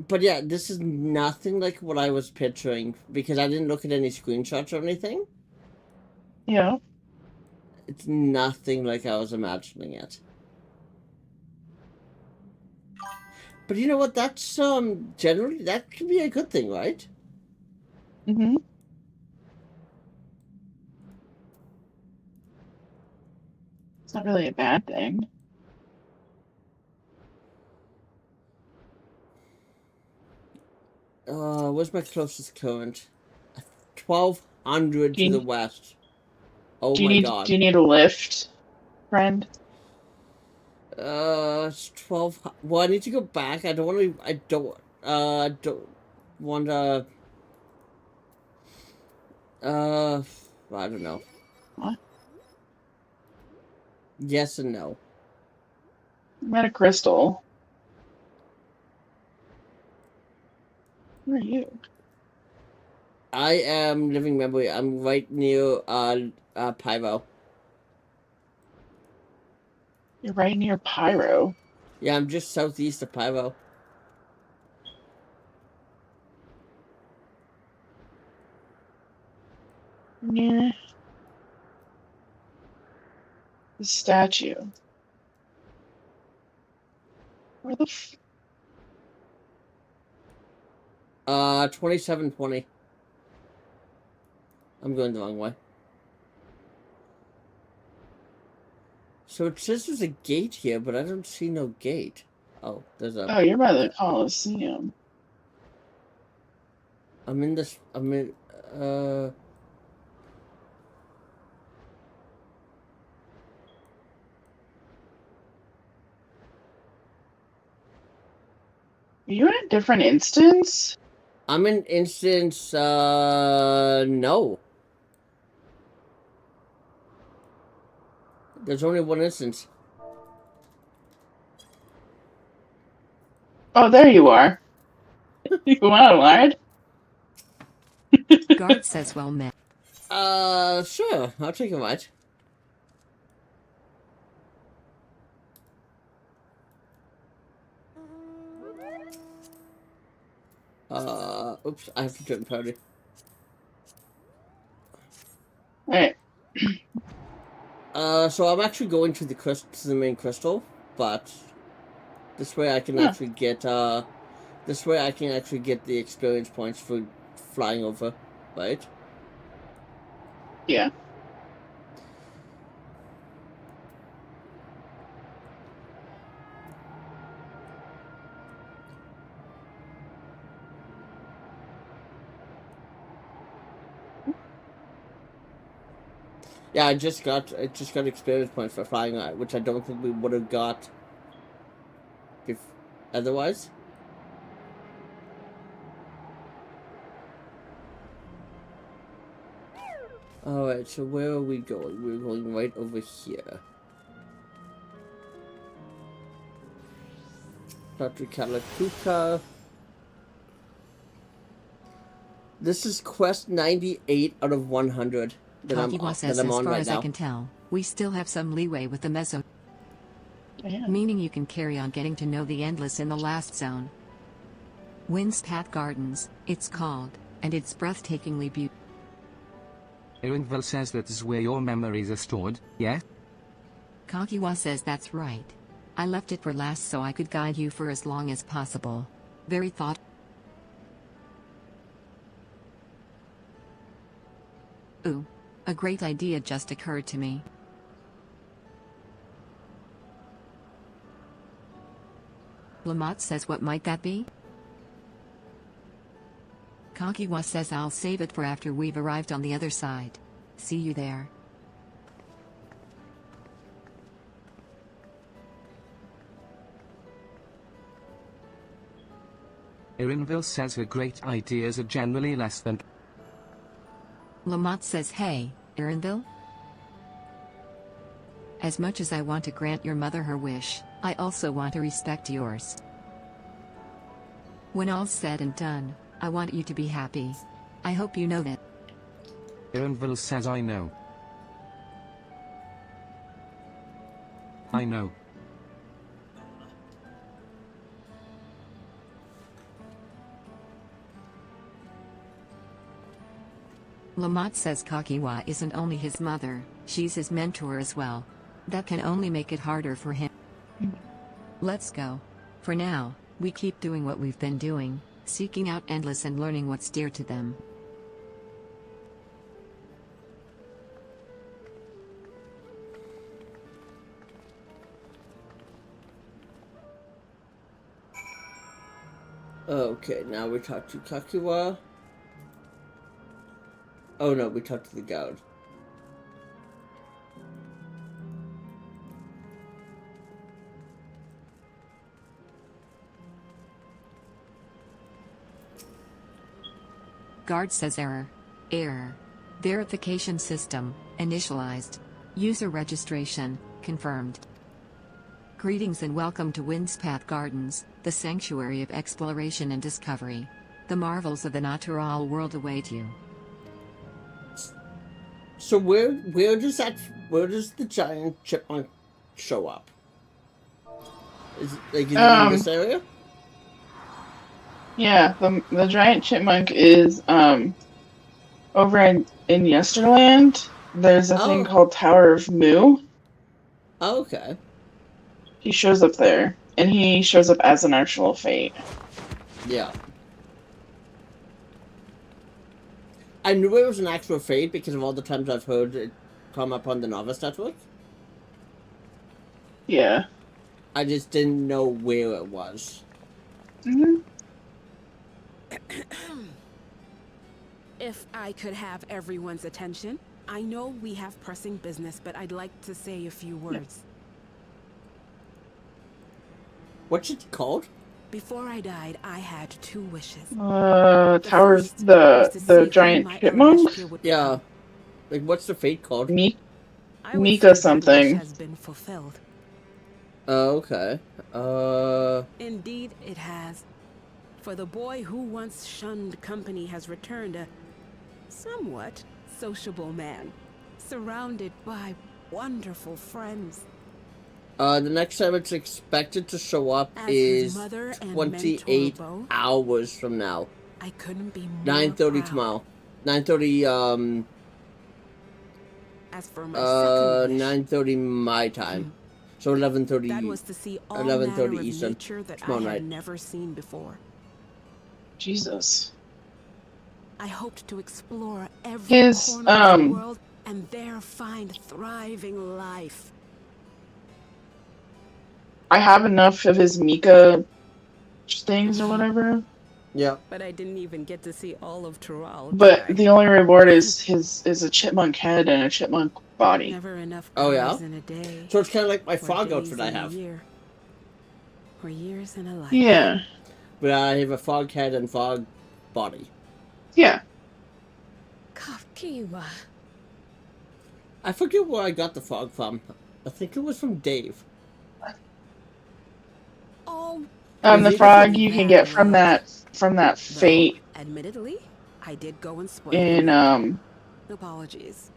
[SPEAKER 1] But yeah, this is nothing like what I was picturing because I didn't look at any screenshots or anything.
[SPEAKER 20] Yeah.
[SPEAKER 1] It's nothing like I was imagining it. But you know what? That's generally that can be a good thing, right?
[SPEAKER 20] Mm-hmm. It's not really a bad thing.
[SPEAKER 1] Where's my closest current? 1,200 to the west. Oh my god.
[SPEAKER 20] Do you need a lift, friend?
[SPEAKER 1] It's 12. Well, I need to go back. I don't want to. I don't want to. I don't know.
[SPEAKER 20] What?
[SPEAKER 1] Yes and no.
[SPEAKER 20] I'm at a crystal. Where are you?
[SPEAKER 1] I am living memory. I'm right near Pyro.
[SPEAKER 20] You're right near Pyro.
[SPEAKER 1] Yeah, I'm just southeast of Pyro.
[SPEAKER 20] Near the statue. Where the
[SPEAKER 1] 2720. I'm going the wrong way. So it says there's a gate here, but I don't see no gate. Oh, there's a...
[SPEAKER 20] Oh, you're by the Coliseum.
[SPEAKER 1] I'm in this... I'm in...
[SPEAKER 20] Are you in a different instance?
[SPEAKER 1] I'm in instance, no. There's only one instance.
[SPEAKER 20] Oh, there you are. You want a ride?
[SPEAKER 3] Guard says well met.
[SPEAKER 1] Sure. I'll take a ride. Oops, I have to join party.
[SPEAKER 20] Right.
[SPEAKER 1] So I'm actually going to the main crystal, but this way I can actually get, this way I can actually get the experience points for flying over, right?
[SPEAKER 20] Yeah.
[SPEAKER 1] Yeah, I just got experience points for flying, which I don't think we would have got if otherwise. Alright, so where are we going? We're going right over here. Dr. Kalakuka. This is quest 98 out of 100 that
[SPEAKER 3] Kakiwa says,
[SPEAKER 1] I'm
[SPEAKER 3] as
[SPEAKER 1] on
[SPEAKER 3] far
[SPEAKER 1] right
[SPEAKER 3] as
[SPEAKER 1] now.
[SPEAKER 3] I can tell, we still have some leeway with the meso.
[SPEAKER 20] Yeah.
[SPEAKER 3] Meaning you can carry on getting to know the endless in the last zone. Windspath Gardens, it's called, and it's breathtakingly beautiful.
[SPEAKER 2] Irinville says that is where your memories are stored, yeah?
[SPEAKER 3] Kakiwa says that's right. I left it for last so I could guide you for as long as possible. Very thoughtful. Ooh, a great idea just occurred to me. Lamont says what might that be? Kakiwa says I'll save it for after we've arrived on the other side. See you there.
[SPEAKER 2] Irinville says her great ideas are generally less than...
[SPEAKER 3] Lamont says hey, Irinville? As much as I want to grant your mother her wish, I also want to respect yours. When all's said and done, I want you to be happy. I hope you know that.
[SPEAKER 2] Irinville says I know. I know.
[SPEAKER 3] Lamont says Kakiwa isn't only his mother, she's his mentor as well. That can only make it harder for him. Let's go. For now, We keep doing what we've been doing, seeking out endless and learning what's dear to them.
[SPEAKER 1] Okay, now we talk to Kakiwa. Oh no, we talked to the guard.
[SPEAKER 3] Guard says error. Error. Verification system, initialized. User registration, confirmed. Greetings and welcome to Windspath Gardens, the sanctuary of exploration and discovery. The marvels of the natural world await you.
[SPEAKER 1] So where does the giant chipmunk show up? Is it in this area?
[SPEAKER 20] Yeah, the giant chipmunk is over in Yesterland. There's a thing called Tower of Mu.
[SPEAKER 1] Oh, okay.
[SPEAKER 20] He shows up there, and he shows up as an actual fate.
[SPEAKER 1] Yeah. I knew it was an actual fate because of all the times I've heard it come up on the Novice Network.
[SPEAKER 20] Yeah.
[SPEAKER 1] I just didn't know where it was.
[SPEAKER 20] Mm-hmm.
[SPEAKER 16] If I could have everyone's attention, I know we have pressing business, but I'd like to say a few words.
[SPEAKER 1] What's it called?
[SPEAKER 16] Before I died, I had 2 wishes.
[SPEAKER 20] Tower's the giant chipmunk?
[SPEAKER 1] Yeah. Like, what's the fate called?
[SPEAKER 20] Mika something.
[SPEAKER 16] Has been fulfilled.
[SPEAKER 1] Oh, okay.
[SPEAKER 16] Indeed, it has. For the boy who once shunned company has returned a somewhat sociable man, surrounded by wonderful friends.
[SPEAKER 1] The next time it's expected to show up is 28 hours from now.
[SPEAKER 16] I couldn't be more
[SPEAKER 1] 9:30 tomorrow. 9:30
[SPEAKER 16] As for my second wish,
[SPEAKER 1] 9:30 my time. So 11:30.
[SPEAKER 16] that was to see all
[SPEAKER 1] 11:30
[SPEAKER 16] manner of
[SPEAKER 1] Eastern
[SPEAKER 16] nature that
[SPEAKER 1] tomorrow
[SPEAKER 16] I
[SPEAKER 1] night.
[SPEAKER 16] had never seen before.
[SPEAKER 20] Jesus.
[SPEAKER 16] I hoped to explore every corner of the world and there find thriving life.
[SPEAKER 20] I have enough of his Mika things or whatever.
[SPEAKER 1] Yeah.
[SPEAKER 16] But I didn't even get to see all of Tural.
[SPEAKER 20] But the only reward is a chipmunk head and a chipmunk body.
[SPEAKER 16] Never enough
[SPEAKER 1] Oh yeah.
[SPEAKER 16] in a day,
[SPEAKER 1] So it's kind of like my
[SPEAKER 16] or
[SPEAKER 1] frog
[SPEAKER 16] days
[SPEAKER 1] outfit I
[SPEAKER 16] in a
[SPEAKER 1] have.
[SPEAKER 16] year, or years in a life.
[SPEAKER 20] Yeah.
[SPEAKER 1] But I have a frog head and frog body.
[SPEAKER 20] Yeah.
[SPEAKER 8] Kakiwa.
[SPEAKER 1] I forget where I got the frog from. I think it was from Dave.
[SPEAKER 16] Oh.
[SPEAKER 20] The frog you can get from that fate.
[SPEAKER 16] Admittedly, I did go and spoil
[SPEAKER 20] in
[SPEAKER 16] apologies.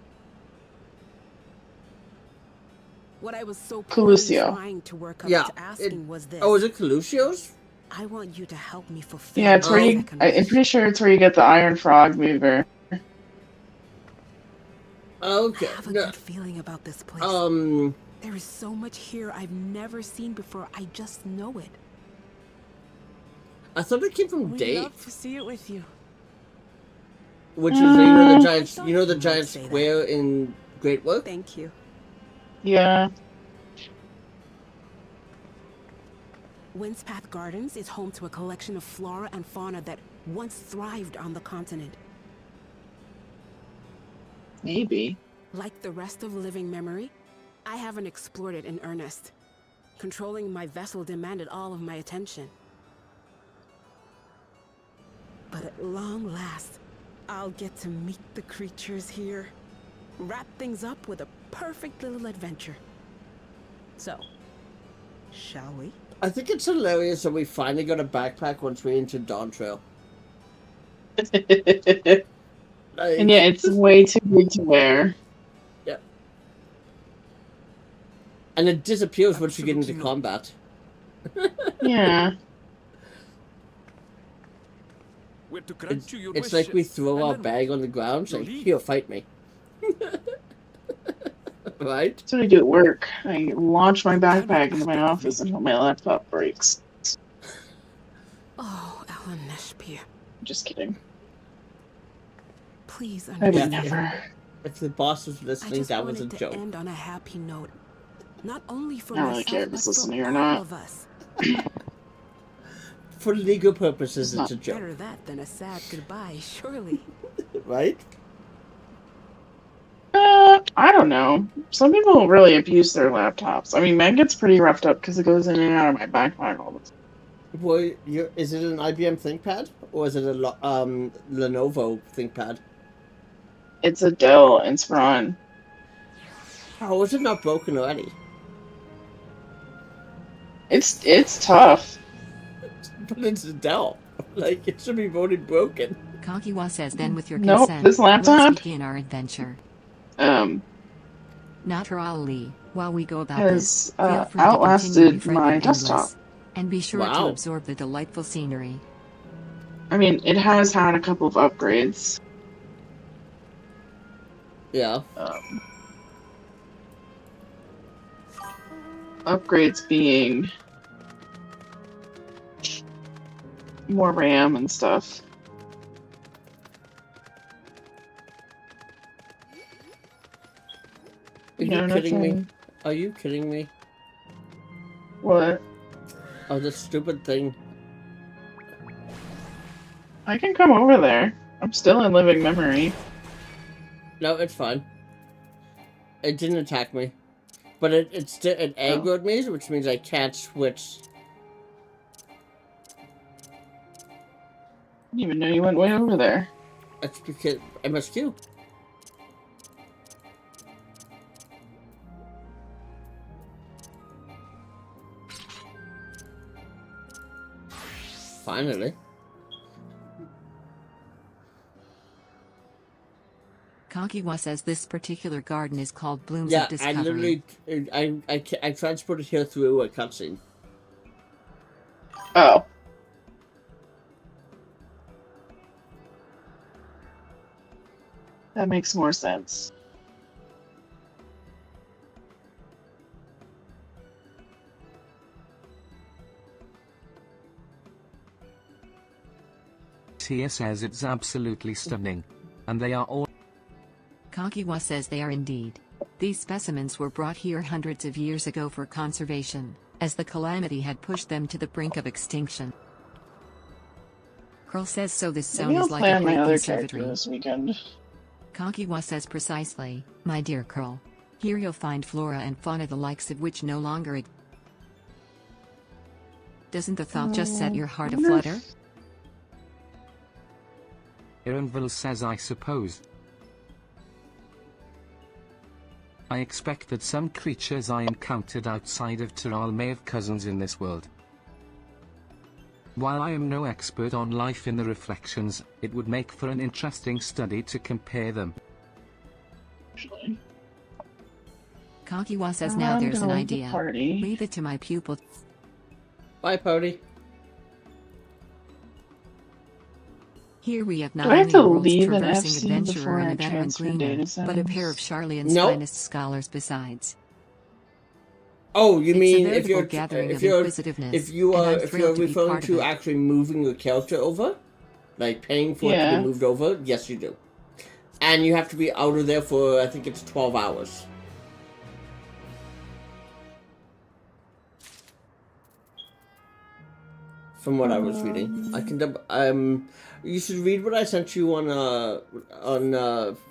[SPEAKER 16] What I was so
[SPEAKER 20] Colucio.
[SPEAKER 16] trying to work up
[SPEAKER 1] Yeah.
[SPEAKER 16] to asking was this.
[SPEAKER 1] Oh, is it Colucio's?
[SPEAKER 16] I want you to help me fulfill.
[SPEAKER 20] Yeah, it's where you. I'm pretty sure it's where you get the iron frog mover.
[SPEAKER 1] Okay.
[SPEAKER 16] I have a good feeling about this place. There is so much here I've never seen before. I just know it.
[SPEAKER 1] I thought it came from
[SPEAKER 13] We'd
[SPEAKER 1] Dave,
[SPEAKER 13] love to see it with you.
[SPEAKER 1] which is the giant square in Great Work.
[SPEAKER 16] Thank you.
[SPEAKER 20] Yeah.
[SPEAKER 16] Windspath Gardens is home to a collection of flora and fauna that once thrived on the continent.
[SPEAKER 20] Maybe.
[SPEAKER 16] Like the rest of living memory, I haven't explored it in earnest. Controlling my vessel demanded all of my attention. But at long last, I'll get to meet the creatures here. Wrap things up with a perfect little adventure. So, shall we?
[SPEAKER 1] I think it's hilarious that we finally got a backpack once we're into Dawntrail.
[SPEAKER 20] And yeah, it's way too big to wear.
[SPEAKER 1] Yeah. And it disappears once you get into combat.
[SPEAKER 20] Yeah.
[SPEAKER 1] It's like we throw our bag on the ground, say, here, fight me. Right?
[SPEAKER 20] That's what I do at work. I launch my backpack into my office until my laptop breaks.
[SPEAKER 16] Oh, Alan Neshpir.
[SPEAKER 20] Just kidding.
[SPEAKER 16] Please
[SPEAKER 20] I
[SPEAKER 16] understand.
[SPEAKER 20] would never.
[SPEAKER 1] If the boss was
[SPEAKER 16] I
[SPEAKER 1] listening,
[SPEAKER 16] just
[SPEAKER 1] that was a
[SPEAKER 16] wanted to
[SPEAKER 1] joke.
[SPEAKER 16] end on a happy note. Not only for
[SPEAKER 20] I don't really care
[SPEAKER 16] myself,
[SPEAKER 20] if it's
[SPEAKER 16] but
[SPEAKER 20] listening
[SPEAKER 16] for
[SPEAKER 20] or
[SPEAKER 16] all
[SPEAKER 20] not.
[SPEAKER 16] of us.
[SPEAKER 1] For legal purposes, it's a joke.
[SPEAKER 16] Better that than a sad goodbye, surely.
[SPEAKER 1] Right?
[SPEAKER 20] I don't know. Some people really abuse their laptops. I mean, mine gets pretty roughed up because it goes in and out of my backpack all the time.
[SPEAKER 1] Well, is it an IBM ThinkPad or is it a Lenovo ThinkPad?
[SPEAKER 20] It's a Dell Inspiron.
[SPEAKER 1] How is it not broken already?
[SPEAKER 20] It's tough.
[SPEAKER 1] But it's a Dell. Like, it should be already broken.
[SPEAKER 3] Kakiwa says, then with your
[SPEAKER 20] Nope,
[SPEAKER 3] consent,
[SPEAKER 20] this laptop?
[SPEAKER 3] let's begin our adventure. Naturally, while we go about this,
[SPEAKER 20] has
[SPEAKER 3] feel free to continue
[SPEAKER 20] outlasted
[SPEAKER 3] befriending
[SPEAKER 20] my
[SPEAKER 3] Endless,
[SPEAKER 20] desktop.
[SPEAKER 3] and be sure to
[SPEAKER 1] Wow.
[SPEAKER 3] absorb the delightful scenery.
[SPEAKER 20] I mean, it has had a couple of upgrades.
[SPEAKER 1] Yeah.
[SPEAKER 20] Upgrades being more RAM and stuff.
[SPEAKER 1] Are you kidding me? Are you kidding me?
[SPEAKER 20] What?
[SPEAKER 1] Oh, this stupid thing.
[SPEAKER 20] I can come over there. I'm still in living memory.
[SPEAKER 1] No, it's fine. It didn't attack me. But it aggroed me, which means I can't switch.
[SPEAKER 20] I didn't even know you went way over there.
[SPEAKER 1] That's because MSQ. Finally.
[SPEAKER 3] Kakiwa says this particular garden is called Blooms
[SPEAKER 1] Yeah,
[SPEAKER 3] of Discovery.
[SPEAKER 1] I transported here through a cutscene.
[SPEAKER 20] Oh. That makes more sense.
[SPEAKER 2] Tia says it's absolutely stunning. And they are all...
[SPEAKER 3] Kakiwa says they are indeed. These specimens were brought here hundreds of years ago for conservation, as the calamity had pushed them to the brink of extinction. Curl says so this
[SPEAKER 20] Maybe
[SPEAKER 3] sounds
[SPEAKER 20] I'll
[SPEAKER 3] like
[SPEAKER 20] play
[SPEAKER 3] a
[SPEAKER 20] on my
[SPEAKER 3] great
[SPEAKER 20] other
[SPEAKER 3] conservatory.
[SPEAKER 20] character this weekend.
[SPEAKER 3] Kakiwa says precisely, my dear Curl. Here you'll find flora and fauna the likes of which no longer exist. Doesn't the thought just set your heart aflutter?
[SPEAKER 2] Ironville says I suppose. I expect that some creatures I encountered outside of Tural may have cousins in this world. While I am no expert on life in the reflections, it would make for an interesting study to compare them.
[SPEAKER 3] Kakiwa says now there's an
[SPEAKER 20] going to
[SPEAKER 3] idea.
[SPEAKER 20] party.
[SPEAKER 3] Leave it to my pupil.
[SPEAKER 1] Bye, Pody.
[SPEAKER 3] Here we have not
[SPEAKER 20] Do I have
[SPEAKER 3] only
[SPEAKER 20] to
[SPEAKER 3] a world's
[SPEAKER 20] leave an
[SPEAKER 3] traversing
[SPEAKER 20] FC
[SPEAKER 3] adventurer
[SPEAKER 20] before
[SPEAKER 3] and
[SPEAKER 20] I
[SPEAKER 3] a veteran
[SPEAKER 20] transfer
[SPEAKER 3] gleaner,
[SPEAKER 20] data
[SPEAKER 3] but a
[SPEAKER 20] settings?
[SPEAKER 3] pair of Charlian's
[SPEAKER 1] Nope.
[SPEAKER 3] finest scholars besides.
[SPEAKER 1] Oh, you
[SPEAKER 3] It's a
[SPEAKER 1] mean if
[SPEAKER 3] veritable
[SPEAKER 1] you're
[SPEAKER 3] gathering
[SPEAKER 1] if
[SPEAKER 3] of
[SPEAKER 1] you're
[SPEAKER 3] inquisitiveness,
[SPEAKER 1] if you
[SPEAKER 3] and
[SPEAKER 1] are
[SPEAKER 3] I'm
[SPEAKER 1] if you're
[SPEAKER 3] thrilled to be
[SPEAKER 1] referring
[SPEAKER 3] part of
[SPEAKER 1] to
[SPEAKER 3] it.
[SPEAKER 1] actually moving your character over, like paying for it to
[SPEAKER 20] Yeah.
[SPEAKER 1] be moved over, yes you do, and you have to be out of there for I think it's 12 hours. From what I was reading, I can you should read what I sent you on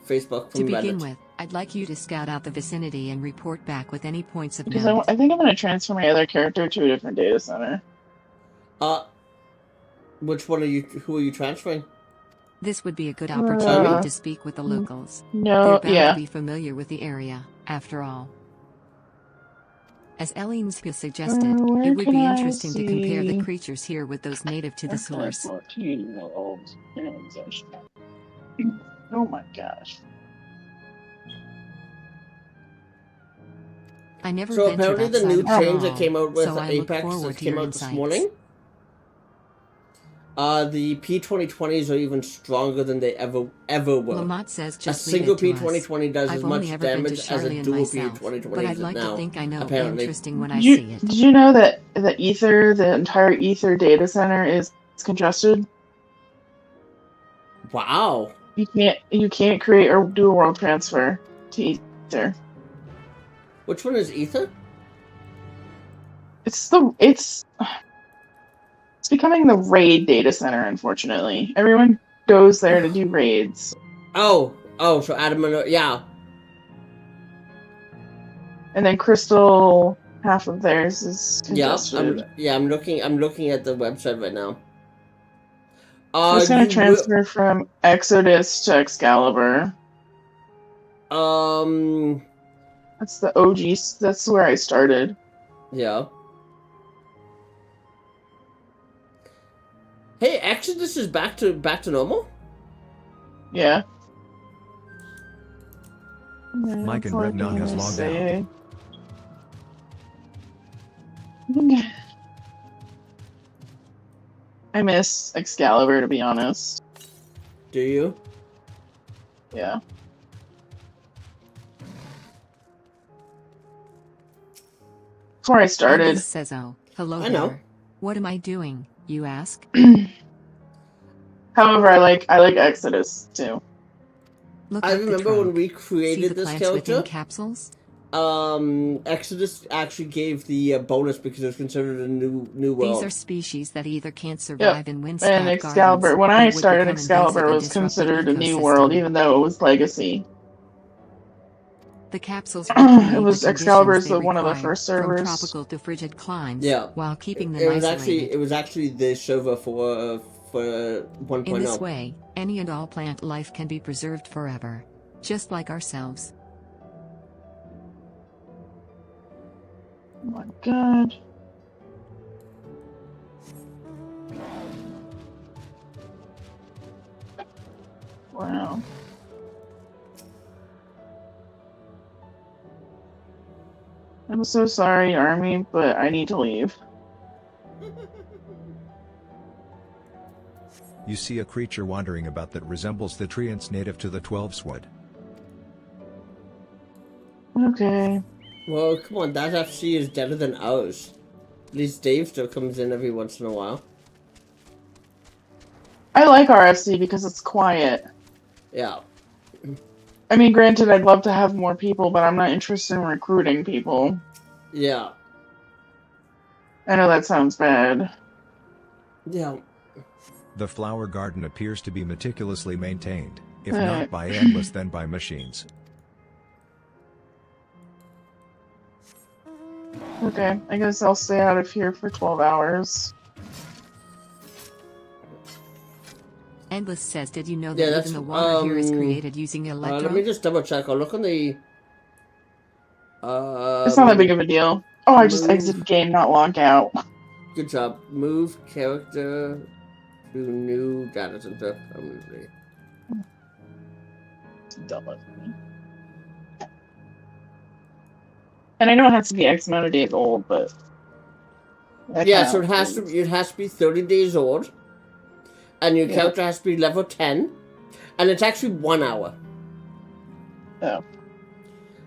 [SPEAKER 1] Facebook
[SPEAKER 3] To
[SPEAKER 1] from
[SPEAKER 3] begin
[SPEAKER 1] Reddit.
[SPEAKER 3] with, I'd like you to scout out the vicinity and report back with any points of
[SPEAKER 20] Because
[SPEAKER 3] note.
[SPEAKER 20] I think I'm going to transfer my other character to a different data center.
[SPEAKER 1] Which one are you? Who are you transferring?
[SPEAKER 3] This would be a good opportunity to speak with the locals. They're bound to be familiar with the area, after all. As Ellen's suggested, it would be interesting to compare the creatures here with those native to the source.
[SPEAKER 20] 14-year-old Oh my gosh.
[SPEAKER 3] I never
[SPEAKER 1] So
[SPEAKER 3] ventured
[SPEAKER 1] apparently the
[SPEAKER 3] outside
[SPEAKER 1] new
[SPEAKER 3] of
[SPEAKER 1] change that
[SPEAKER 3] Tural,
[SPEAKER 1] came out with
[SPEAKER 3] so I look
[SPEAKER 1] Apex
[SPEAKER 3] forward
[SPEAKER 1] that
[SPEAKER 3] to
[SPEAKER 1] came
[SPEAKER 3] your
[SPEAKER 1] out this
[SPEAKER 3] insights.
[SPEAKER 1] morning. The P2020s are even stronger than they ever were.
[SPEAKER 3] Lamont says
[SPEAKER 1] a
[SPEAKER 3] just
[SPEAKER 1] single
[SPEAKER 3] leave it to us.
[SPEAKER 1] P2020 does
[SPEAKER 3] I've
[SPEAKER 1] as
[SPEAKER 3] only
[SPEAKER 1] much
[SPEAKER 3] ever been to
[SPEAKER 1] damage as a
[SPEAKER 3] Charlian
[SPEAKER 1] dual
[SPEAKER 3] myself,
[SPEAKER 1] P2020
[SPEAKER 3] but I'd
[SPEAKER 1] does
[SPEAKER 3] like
[SPEAKER 1] now.
[SPEAKER 3] to think I know it'll be
[SPEAKER 1] Apparently.
[SPEAKER 3] interesting when I see it.
[SPEAKER 20] Did you know that the entire Ether data center is It's congested.
[SPEAKER 1] Wow.
[SPEAKER 20] You can't create or do a world transfer to Ether.
[SPEAKER 1] Which one is Ether?
[SPEAKER 20] It's becoming the raid data center, unfortunately. Everyone goes there to do raids.
[SPEAKER 1] Oh, so Adam and yeah.
[SPEAKER 20] And then Crystal, half of theirs is congested.
[SPEAKER 1] I'm looking at the website right now.
[SPEAKER 20] I was gonna transfer from Exodus to Excalibur. That's the OG. That's where I started.
[SPEAKER 1] Yeah. Hey, Exodus is back to normal?
[SPEAKER 20] Yeah.
[SPEAKER 4] Mike and Revnon has logged out.
[SPEAKER 20] I miss Excalibur, to be honest.
[SPEAKER 1] Do you?
[SPEAKER 20] Yeah.
[SPEAKER 3] Oh,
[SPEAKER 20] Before I started.
[SPEAKER 3] Elvis says, "Oh, hello
[SPEAKER 1] I know.
[SPEAKER 3] there. What am I doing?" You ask.
[SPEAKER 20] However, I like Exodus too.
[SPEAKER 3] Look
[SPEAKER 1] I
[SPEAKER 3] at the
[SPEAKER 1] remember when
[SPEAKER 3] trunk.
[SPEAKER 1] we
[SPEAKER 3] See
[SPEAKER 1] created
[SPEAKER 3] the
[SPEAKER 1] this
[SPEAKER 3] plants
[SPEAKER 1] character.
[SPEAKER 3] within capsules?
[SPEAKER 1] Exodus actually gave the bonus because it was considered a new world.
[SPEAKER 3] These are species that either can't survive in windscape
[SPEAKER 20] And Excalibur, when I started, Excalibur was considered a new world, even though it was Legacy.
[SPEAKER 3] The capsules
[SPEAKER 20] it was Excalibur's one of the first
[SPEAKER 3] from
[SPEAKER 20] servers.
[SPEAKER 3] tropical to frigid climes,
[SPEAKER 1] Yeah.
[SPEAKER 3] while keeping them
[SPEAKER 1] It was
[SPEAKER 3] isolated.
[SPEAKER 1] actually the server for 1.0.
[SPEAKER 3] In this way, any and all plant life can be preserved forever, just like ourselves.
[SPEAKER 20] Oh my god. Wow. I'm so sorry, Army, but I need to leave.
[SPEAKER 4] You see a creature wandering about that resembles the treants native to the 12's
[SPEAKER 20] Okay.
[SPEAKER 1] Well, come on, that FC is better than ours. At least Dave still comes in every once in a while.
[SPEAKER 20] I like RFC because it's quiet.
[SPEAKER 1] Yeah.
[SPEAKER 20] I mean, granted, I'd love to have more people, but I'm not interested in recruiting people.
[SPEAKER 1] Yeah.
[SPEAKER 20] I know that sounds bad.
[SPEAKER 1] Yeah.
[SPEAKER 4] The flower garden appears to be meticulously maintained, if not by endless then by machines.
[SPEAKER 20] Okay, I guess I'll stay out of here for 12 hours.
[SPEAKER 3] Endless says, "Did you know that even the water here is created using electro?"
[SPEAKER 1] Let me just double check. I'll look on the...
[SPEAKER 20] it's not that big of a deal. Oh, I just exited the game, not logged out.
[SPEAKER 1] Good job. Move character to new data center permanently.
[SPEAKER 20] And I know it has to be X amount of days old, but...
[SPEAKER 1] Yeah, so it has to be 30 days old. And your character has to be level 10. And it's actually 1 hour.
[SPEAKER 20] Oh.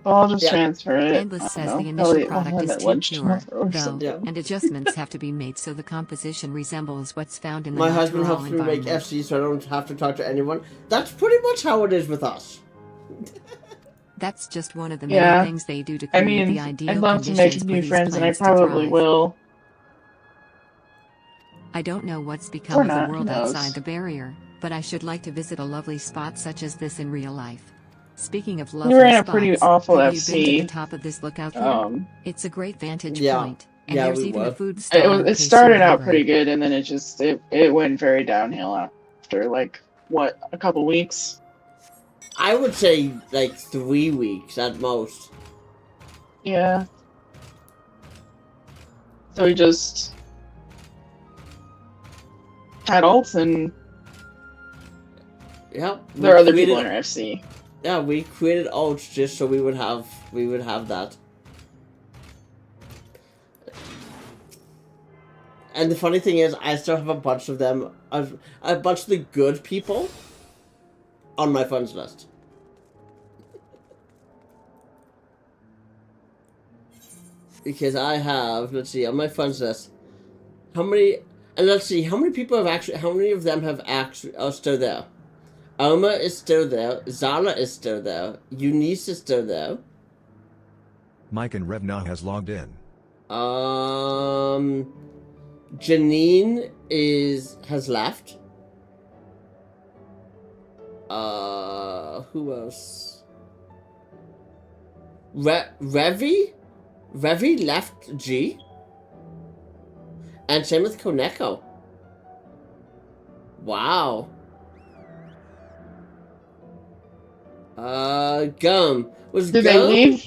[SPEAKER 20] Well, I'll just transfer it.
[SPEAKER 3] Endless says the initial product is too pure, though, and adjustments have to be made so the composition resembles what's found in the
[SPEAKER 1] My
[SPEAKER 3] natural
[SPEAKER 1] husband helps me make
[SPEAKER 3] environment.
[SPEAKER 1] FC so I don't have to talk to anyone. That's pretty much how it is with us.
[SPEAKER 3] That's just one of the many things they do to create the ideal
[SPEAKER 20] I'd love to
[SPEAKER 3] conditions
[SPEAKER 20] make
[SPEAKER 3] for
[SPEAKER 20] new
[SPEAKER 3] these
[SPEAKER 20] friends, and I
[SPEAKER 3] plants to
[SPEAKER 20] probably
[SPEAKER 3] thrive.
[SPEAKER 20] will.
[SPEAKER 3] I don't know what's become of the
[SPEAKER 20] not,
[SPEAKER 3] world
[SPEAKER 20] who knows?
[SPEAKER 3] outside the barrier, but I should like to visit a lovely spot such as this in real life. Speaking of lovely
[SPEAKER 20] We're in a
[SPEAKER 3] spots,
[SPEAKER 20] pretty awful
[SPEAKER 3] have you
[SPEAKER 20] FC.
[SPEAKER 3] been to the top of this lookout here? It's a great vantage point, and there's even a food stall. in
[SPEAKER 20] It
[SPEAKER 3] case you
[SPEAKER 20] started
[SPEAKER 3] were
[SPEAKER 20] out
[SPEAKER 3] hungry.
[SPEAKER 20] pretty good, and then it went very downhill after, like, what, a couple weeks?
[SPEAKER 1] I would say, like, 3 weeks at most.
[SPEAKER 20] Yeah. So we just had ults, and
[SPEAKER 1] Yeah.
[SPEAKER 20] there are other people in our FC.
[SPEAKER 1] Yeah, we created ults just so we would have that. And the funny thing is, I still have a bunch of them, a bunch of the good people on my friends list. Because I have, let's see, on my friends list, how And let's see, how many of them have actually are still there? Oma is still there. Zala is still there. Eunice is still there.
[SPEAKER 4] Mike and Revna has logged in.
[SPEAKER 1] Janine has left. Who else? Revi left G. And same with Koneko. Wow. Gum.
[SPEAKER 20] Did they leave?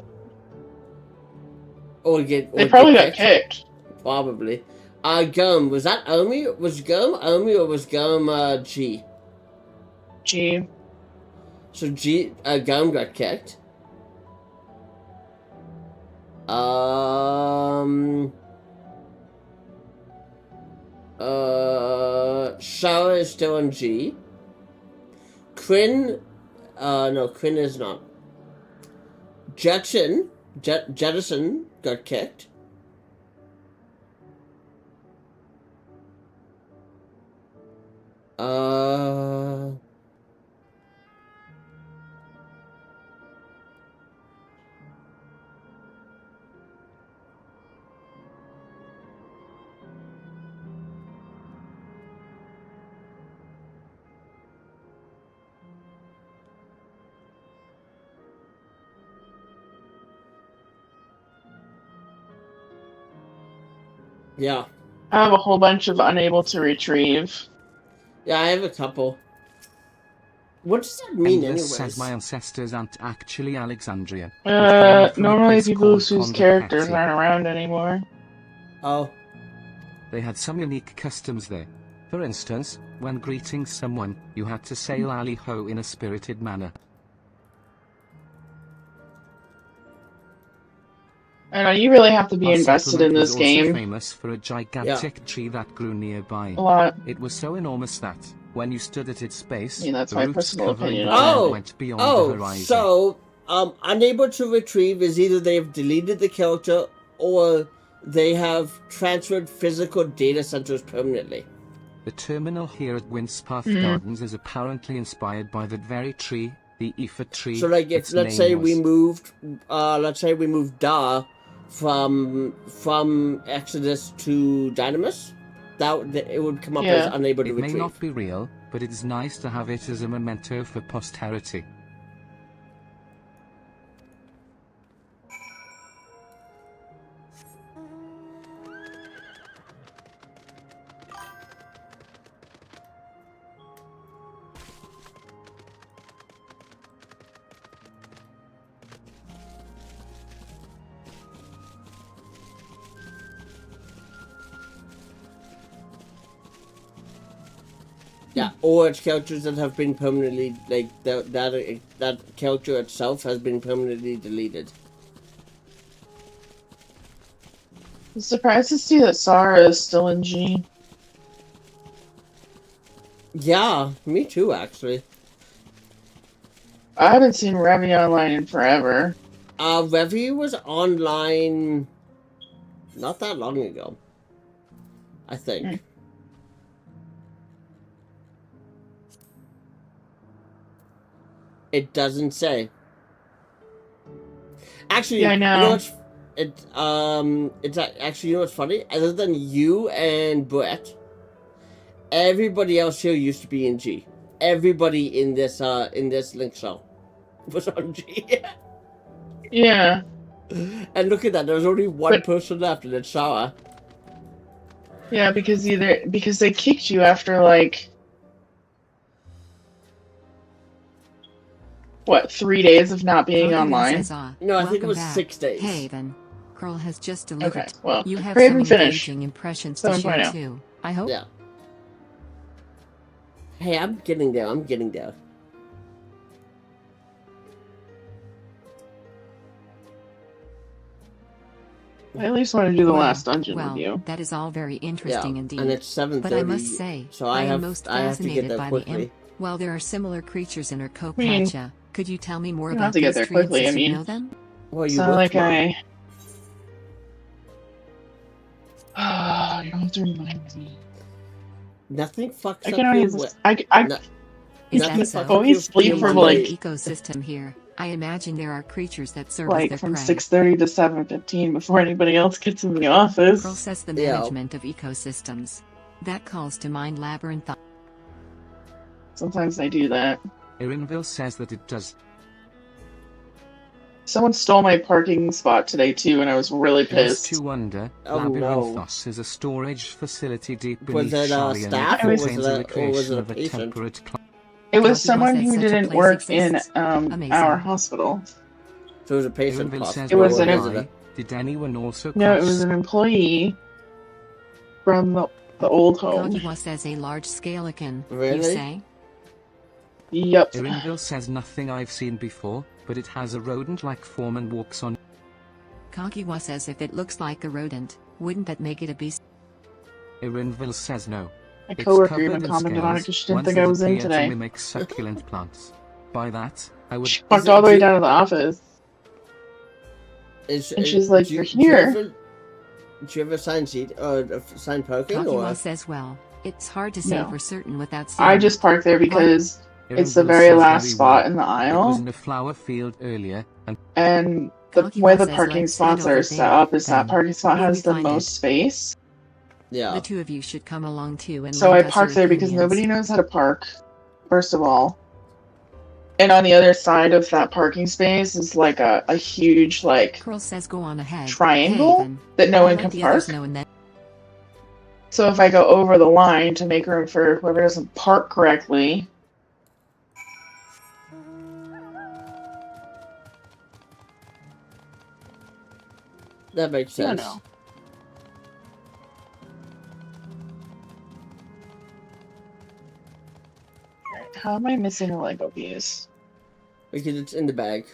[SPEAKER 20] They probably got kicked.
[SPEAKER 1] Probably. Gum. Was that Omi? Was Gum Omi or was Gum G?
[SPEAKER 20] G.
[SPEAKER 1] So Gum got kicked. Sarah is still on G. Quinn, no, Quinn is not. Jettison got kicked. Yeah.
[SPEAKER 20] I have a whole bunch of unable to retrieve.
[SPEAKER 1] Yeah, I have a couple. What does that mean,
[SPEAKER 2] Endless
[SPEAKER 1] anyways?
[SPEAKER 2] says my ancestors aren't actually Alexandria.
[SPEAKER 20] Normally people whose characters aren't around anymore.
[SPEAKER 1] Oh.
[SPEAKER 2] They had some unique customs there. For instance, when greeting someone, you had to say Lally Ho in a spirited manner.
[SPEAKER 20] I know, you really have to be
[SPEAKER 2] Our
[SPEAKER 20] invested in this
[SPEAKER 2] settlement was
[SPEAKER 20] game.
[SPEAKER 2] also famous for a gigantic tree that grew nearby.
[SPEAKER 20] A lot.
[SPEAKER 2] It was so enormous that, when you stood at its base,
[SPEAKER 20] Yeah, that's
[SPEAKER 2] the
[SPEAKER 20] my
[SPEAKER 2] roots
[SPEAKER 20] personal
[SPEAKER 2] covering
[SPEAKER 20] opinion
[SPEAKER 2] the
[SPEAKER 20] on
[SPEAKER 2] ground
[SPEAKER 20] it.
[SPEAKER 2] went beyond the horizon.
[SPEAKER 1] So, unable to retrieve is either they have deleted the character or they have transferred physical data centers permanently.
[SPEAKER 2] The terminal here at Windspath
[SPEAKER 1] Mhm.
[SPEAKER 2] Gardens is apparently inspired by that very tree, the Aoife tree.
[SPEAKER 1] So, like, if
[SPEAKER 2] its
[SPEAKER 1] let's
[SPEAKER 2] name
[SPEAKER 1] say
[SPEAKER 2] was.
[SPEAKER 1] we moved Da from Exodus to Dynamis, it would come up as unable to
[SPEAKER 2] It
[SPEAKER 1] retrieve.
[SPEAKER 2] may not be real, but it's nice to have it as a memento for posterity.
[SPEAKER 1] Yeah, or it's characters that have been permanently, like, that character itself has been permanently deleted.
[SPEAKER 20] I'm surprised to see that Sarah is still in G.
[SPEAKER 1] Yeah, me too, actually.
[SPEAKER 20] I haven't seen Revy online in forever.
[SPEAKER 1] Revy was online not that long ago, I think. It doesn't say. Actually,
[SPEAKER 20] Yeah, I know.
[SPEAKER 1] You know what's actually, you know what's funny? Other than you and Brett, everybody else here used to be in G. Everybody in this link show was on G.
[SPEAKER 20] Yeah.
[SPEAKER 1] And look at that, there was only one person left, and it's Sarah.
[SPEAKER 20] Yeah, because they kicked you after like what, 3 days of not being online?
[SPEAKER 1] No, I think it
[SPEAKER 3] Welcome
[SPEAKER 1] was
[SPEAKER 3] back.
[SPEAKER 1] 6 days.
[SPEAKER 3] Hey then. Curl has just delivered.
[SPEAKER 20] Okay, well,
[SPEAKER 3] you have
[SPEAKER 20] Craven
[SPEAKER 3] some
[SPEAKER 20] finished.
[SPEAKER 3] engaging impressions to share
[SPEAKER 20] 7.0.
[SPEAKER 3] too. I hope.
[SPEAKER 1] Yeah. Hey, I'm getting there.
[SPEAKER 20] I at least want to do the last dungeon
[SPEAKER 3] Well,
[SPEAKER 20] with you.
[SPEAKER 3] that is all very interesting
[SPEAKER 1] Yeah,
[SPEAKER 3] indeed.
[SPEAKER 1] and it's 7:30,
[SPEAKER 3] But I must say,
[SPEAKER 1] so
[SPEAKER 3] I
[SPEAKER 1] I
[SPEAKER 3] am
[SPEAKER 1] have-
[SPEAKER 3] most
[SPEAKER 1] I have to get
[SPEAKER 3] fascinated
[SPEAKER 1] there
[SPEAKER 3] by
[SPEAKER 1] quickly.
[SPEAKER 3] the imp. While there are similar creatures in
[SPEAKER 20] mean,
[SPEAKER 3] Erkopacha, could you tell me more
[SPEAKER 20] you don't have
[SPEAKER 3] about
[SPEAKER 20] to get
[SPEAKER 3] those
[SPEAKER 20] there
[SPEAKER 3] trees
[SPEAKER 20] quickly,
[SPEAKER 3] as
[SPEAKER 20] I
[SPEAKER 3] you
[SPEAKER 20] mean.
[SPEAKER 3] know them?
[SPEAKER 1] Well,
[SPEAKER 20] So like I you don't have to remind me.
[SPEAKER 1] Nothing fucks
[SPEAKER 20] I
[SPEAKER 1] up
[SPEAKER 20] can
[SPEAKER 1] your
[SPEAKER 20] always.
[SPEAKER 1] way.
[SPEAKER 3] Is
[SPEAKER 1] Nothing
[SPEAKER 3] that so?
[SPEAKER 1] fucks up
[SPEAKER 20] always
[SPEAKER 1] your
[SPEAKER 20] sleep
[SPEAKER 3] There
[SPEAKER 20] for,
[SPEAKER 3] must be
[SPEAKER 20] like-
[SPEAKER 3] an ecosystem here. I imagine there are creatures that serve as
[SPEAKER 20] Like
[SPEAKER 3] their
[SPEAKER 20] from
[SPEAKER 3] prey.
[SPEAKER 20] 6:30 to 7:15 before anybody else gets in the office.
[SPEAKER 3] Pearl says the
[SPEAKER 1] Yeah.
[SPEAKER 3] management of ecosystems. That calls to mind Labyrinth.
[SPEAKER 20] Sometimes I do that.
[SPEAKER 2] Irinville says that it does.
[SPEAKER 20] Someone stole my parking spot today too, and I was really
[SPEAKER 2] Just
[SPEAKER 20] pissed.
[SPEAKER 2] to wonder,
[SPEAKER 1] Oh, no.
[SPEAKER 2] Labyrinthos is a storage facility deep
[SPEAKER 1] Was
[SPEAKER 2] beneath
[SPEAKER 1] it a
[SPEAKER 2] Shalian
[SPEAKER 1] staff,
[SPEAKER 2] that
[SPEAKER 20] or was
[SPEAKER 2] contains
[SPEAKER 1] it
[SPEAKER 2] a
[SPEAKER 1] a- or was
[SPEAKER 2] recreation
[SPEAKER 1] it a
[SPEAKER 2] of a
[SPEAKER 1] patient?
[SPEAKER 2] temperate climate.
[SPEAKER 20] It was
[SPEAKER 3] Coffee
[SPEAKER 20] someone
[SPEAKER 3] says
[SPEAKER 20] who
[SPEAKER 3] such a
[SPEAKER 20] didn't
[SPEAKER 3] place
[SPEAKER 20] work in
[SPEAKER 3] exists. Amazing.
[SPEAKER 20] our hospital.
[SPEAKER 1] So it was a patient
[SPEAKER 2] Irinville says,
[SPEAKER 20] It was
[SPEAKER 2] "Why?
[SPEAKER 20] an-
[SPEAKER 1] resident.
[SPEAKER 2] Did anyone also
[SPEAKER 20] No, it
[SPEAKER 2] cross?"
[SPEAKER 20] was an employee from the old home.
[SPEAKER 3] Kagiwa says a large scalekin. You
[SPEAKER 1] Really?
[SPEAKER 3] say?
[SPEAKER 20] Yep.
[SPEAKER 2] Irinville says nothing I've seen before, but it has a rodent-like form and walks on.
[SPEAKER 3] Kagiwa says if it looks like a rodent, wouldn't that make it a beast?
[SPEAKER 2] Irinville says no.
[SPEAKER 20] My
[SPEAKER 2] It's
[SPEAKER 20] coworker
[SPEAKER 2] covered
[SPEAKER 20] even
[SPEAKER 2] in
[SPEAKER 20] commented on it
[SPEAKER 2] scales,
[SPEAKER 20] because she didn't
[SPEAKER 2] ones
[SPEAKER 20] think I
[SPEAKER 2] that
[SPEAKER 20] was in
[SPEAKER 2] appear
[SPEAKER 20] today.
[SPEAKER 2] to mimic succulent plants. By that, I would.
[SPEAKER 20] She walked all the way down to the office. And she's like, "You're here."
[SPEAKER 1] Do you ever sign parking
[SPEAKER 3] Kagiwa
[SPEAKER 1] or?
[SPEAKER 3] says well, it's hard to say
[SPEAKER 20] No.
[SPEAKER 3] for certain without seeing.
[SPEAKER 20] I just parked there because it's the
[SPEAKER 2] Irinville
[SPEAKER 20] very
[SPEAKER 2] says
[SPEAKER 20] last
[SPEAKER 2] very
[SPEAKER 20] spot
[SPEAKER 2] well.
[SPEAKER 20] in the
[SPEAKER 2] It was
[SPEAKER 20] aisle,
[SPEAKER 2] in a flower field earlier, and
[SPEAKER 20] and
[SPEAKER 3] Kagiwa
[SPEAKER 20] where the
[SPEAKER 3] says
[SPEAKER 20] parking
[SPEAKER 3] let's
[SPEAKER 20] spots
[SPEAKER 3] head over
[SPEAKER 20] are set
[SPEAKER 3] there,
[SPEAKER 20] up is that
[SPEAKER 3] then.
[SPEAKER 20] parking spot
[SPEAKER 3] When
[SPEAKER 20] has
[SPEAKER 3] we
[SPEAKER 20] the
[SPEAKER 3] find
[SPEAKER 20] most
[SPEAKER 3] it.
[SPEAKER 20] space.
[SPEAKER 1] Yeah.
[SPEAKER 3] The two of you should come along too and
[SPEAKER 20] So I
[SPEAKER 3] lend us
[SPEAKER 20] parked
[SPEAKER 3] your
[SPEAKER 20] there because
[SPEAKER 3] opinions.
[SPEAKER 20] nobody knows how to park, first of all. And on the other side of that parking space is like a huge like
[SPEAKER 3] Curl says go on ahead.
[SPEAKER 20] triangle
[SPEAKER 3] Haven.
[SPEAKER 20] that no
[SPEAKER 3] I'll
[SPEAKER 20] one
[SPEAKER 3] let
[SPEAKER 20] can
[SPEAKER 3] the
[SPEAKER 20] park.
[SPEAKER 3] others know and then.
[SPEAKER 20] So if I go over the line to make room for whoever doesn't park correctly,
[SPEAKER 1] That makes
[SPEAKER 20] I don't
[SPEAKER 1] sense.
[SPEAKER 20] know. Alright, how am I missing a Lego piece?
[SPEAKER 1] Because it's in the bag.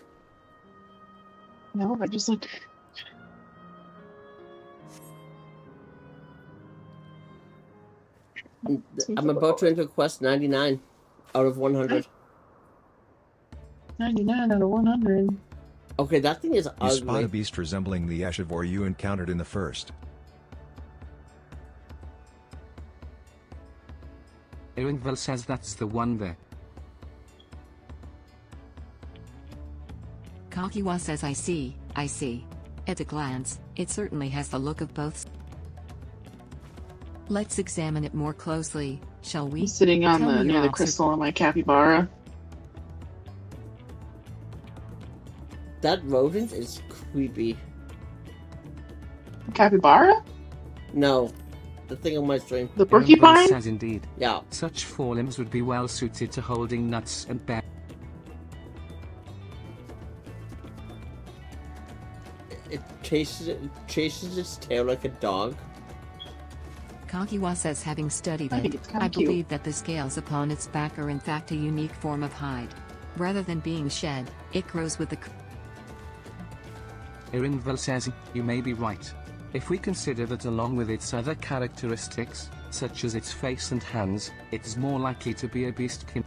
[SPEAKER 20] No, I just looked.
[SPEAKER 1] I'm about to enter quest 99 out of 100.
[SPEAKER 20] 99 out of 100.
[SPEAKER 1] Okay, that thing is
[SPEAKER 4] You spot
[SPEAKER 1] ugly.
[SPEAKER 4] a beast resembling the Ashivor you encountered in the first.
[SPEAKER 2] Irinville says that's the one there.
[SPEAKER 3] Kagiwa says I see. At a glance, it certainly has the look of both. Let's examine it more closely, shall we?
[SPEAKER 20] I'm sitting on
[SPEAKER 3] Tell me
[SPEAKER 20] the
[SPEAKER 3] your
[SPEAKER 20] near the
[SPEAKER 3] obser-
[SPEAKER 20] crystal on my capybara.
[SPEAKER 1] That rodent is creepy.
[SPEAKER 20] Capybara?
[SPEAKER 1] No, the thing on my stream.
[SPEAKER 20] The
[SPEAKER 2] Irinville
[SPEAKER 20] porcupine?
[SPEAKER 2] says indeed.
[SPEAKER 1] Yeah.
[SPEAKER 2] Such forelimbs would be well suited to holding nuts and berries.
[SPEAKER 1] It chases its tail like a dog.
[SPEAKER 3] Kagiwa says having studied
[SPEAKER 20] I think
[SPEAKER 3] it,
[SPEAKER 20] it's kinda
[SPEAKER 3] I
[SPEAKER 20] cute.
[SPEAKER 3] believe that the scales upon its back are in fact a unique form of hide. Rather than being shed, it grows with the...
[SPEAKER 2] Irinville says you may be right. If we consider that along with its other characteristics, such as its face and hands, it is more likely to be a beastkin.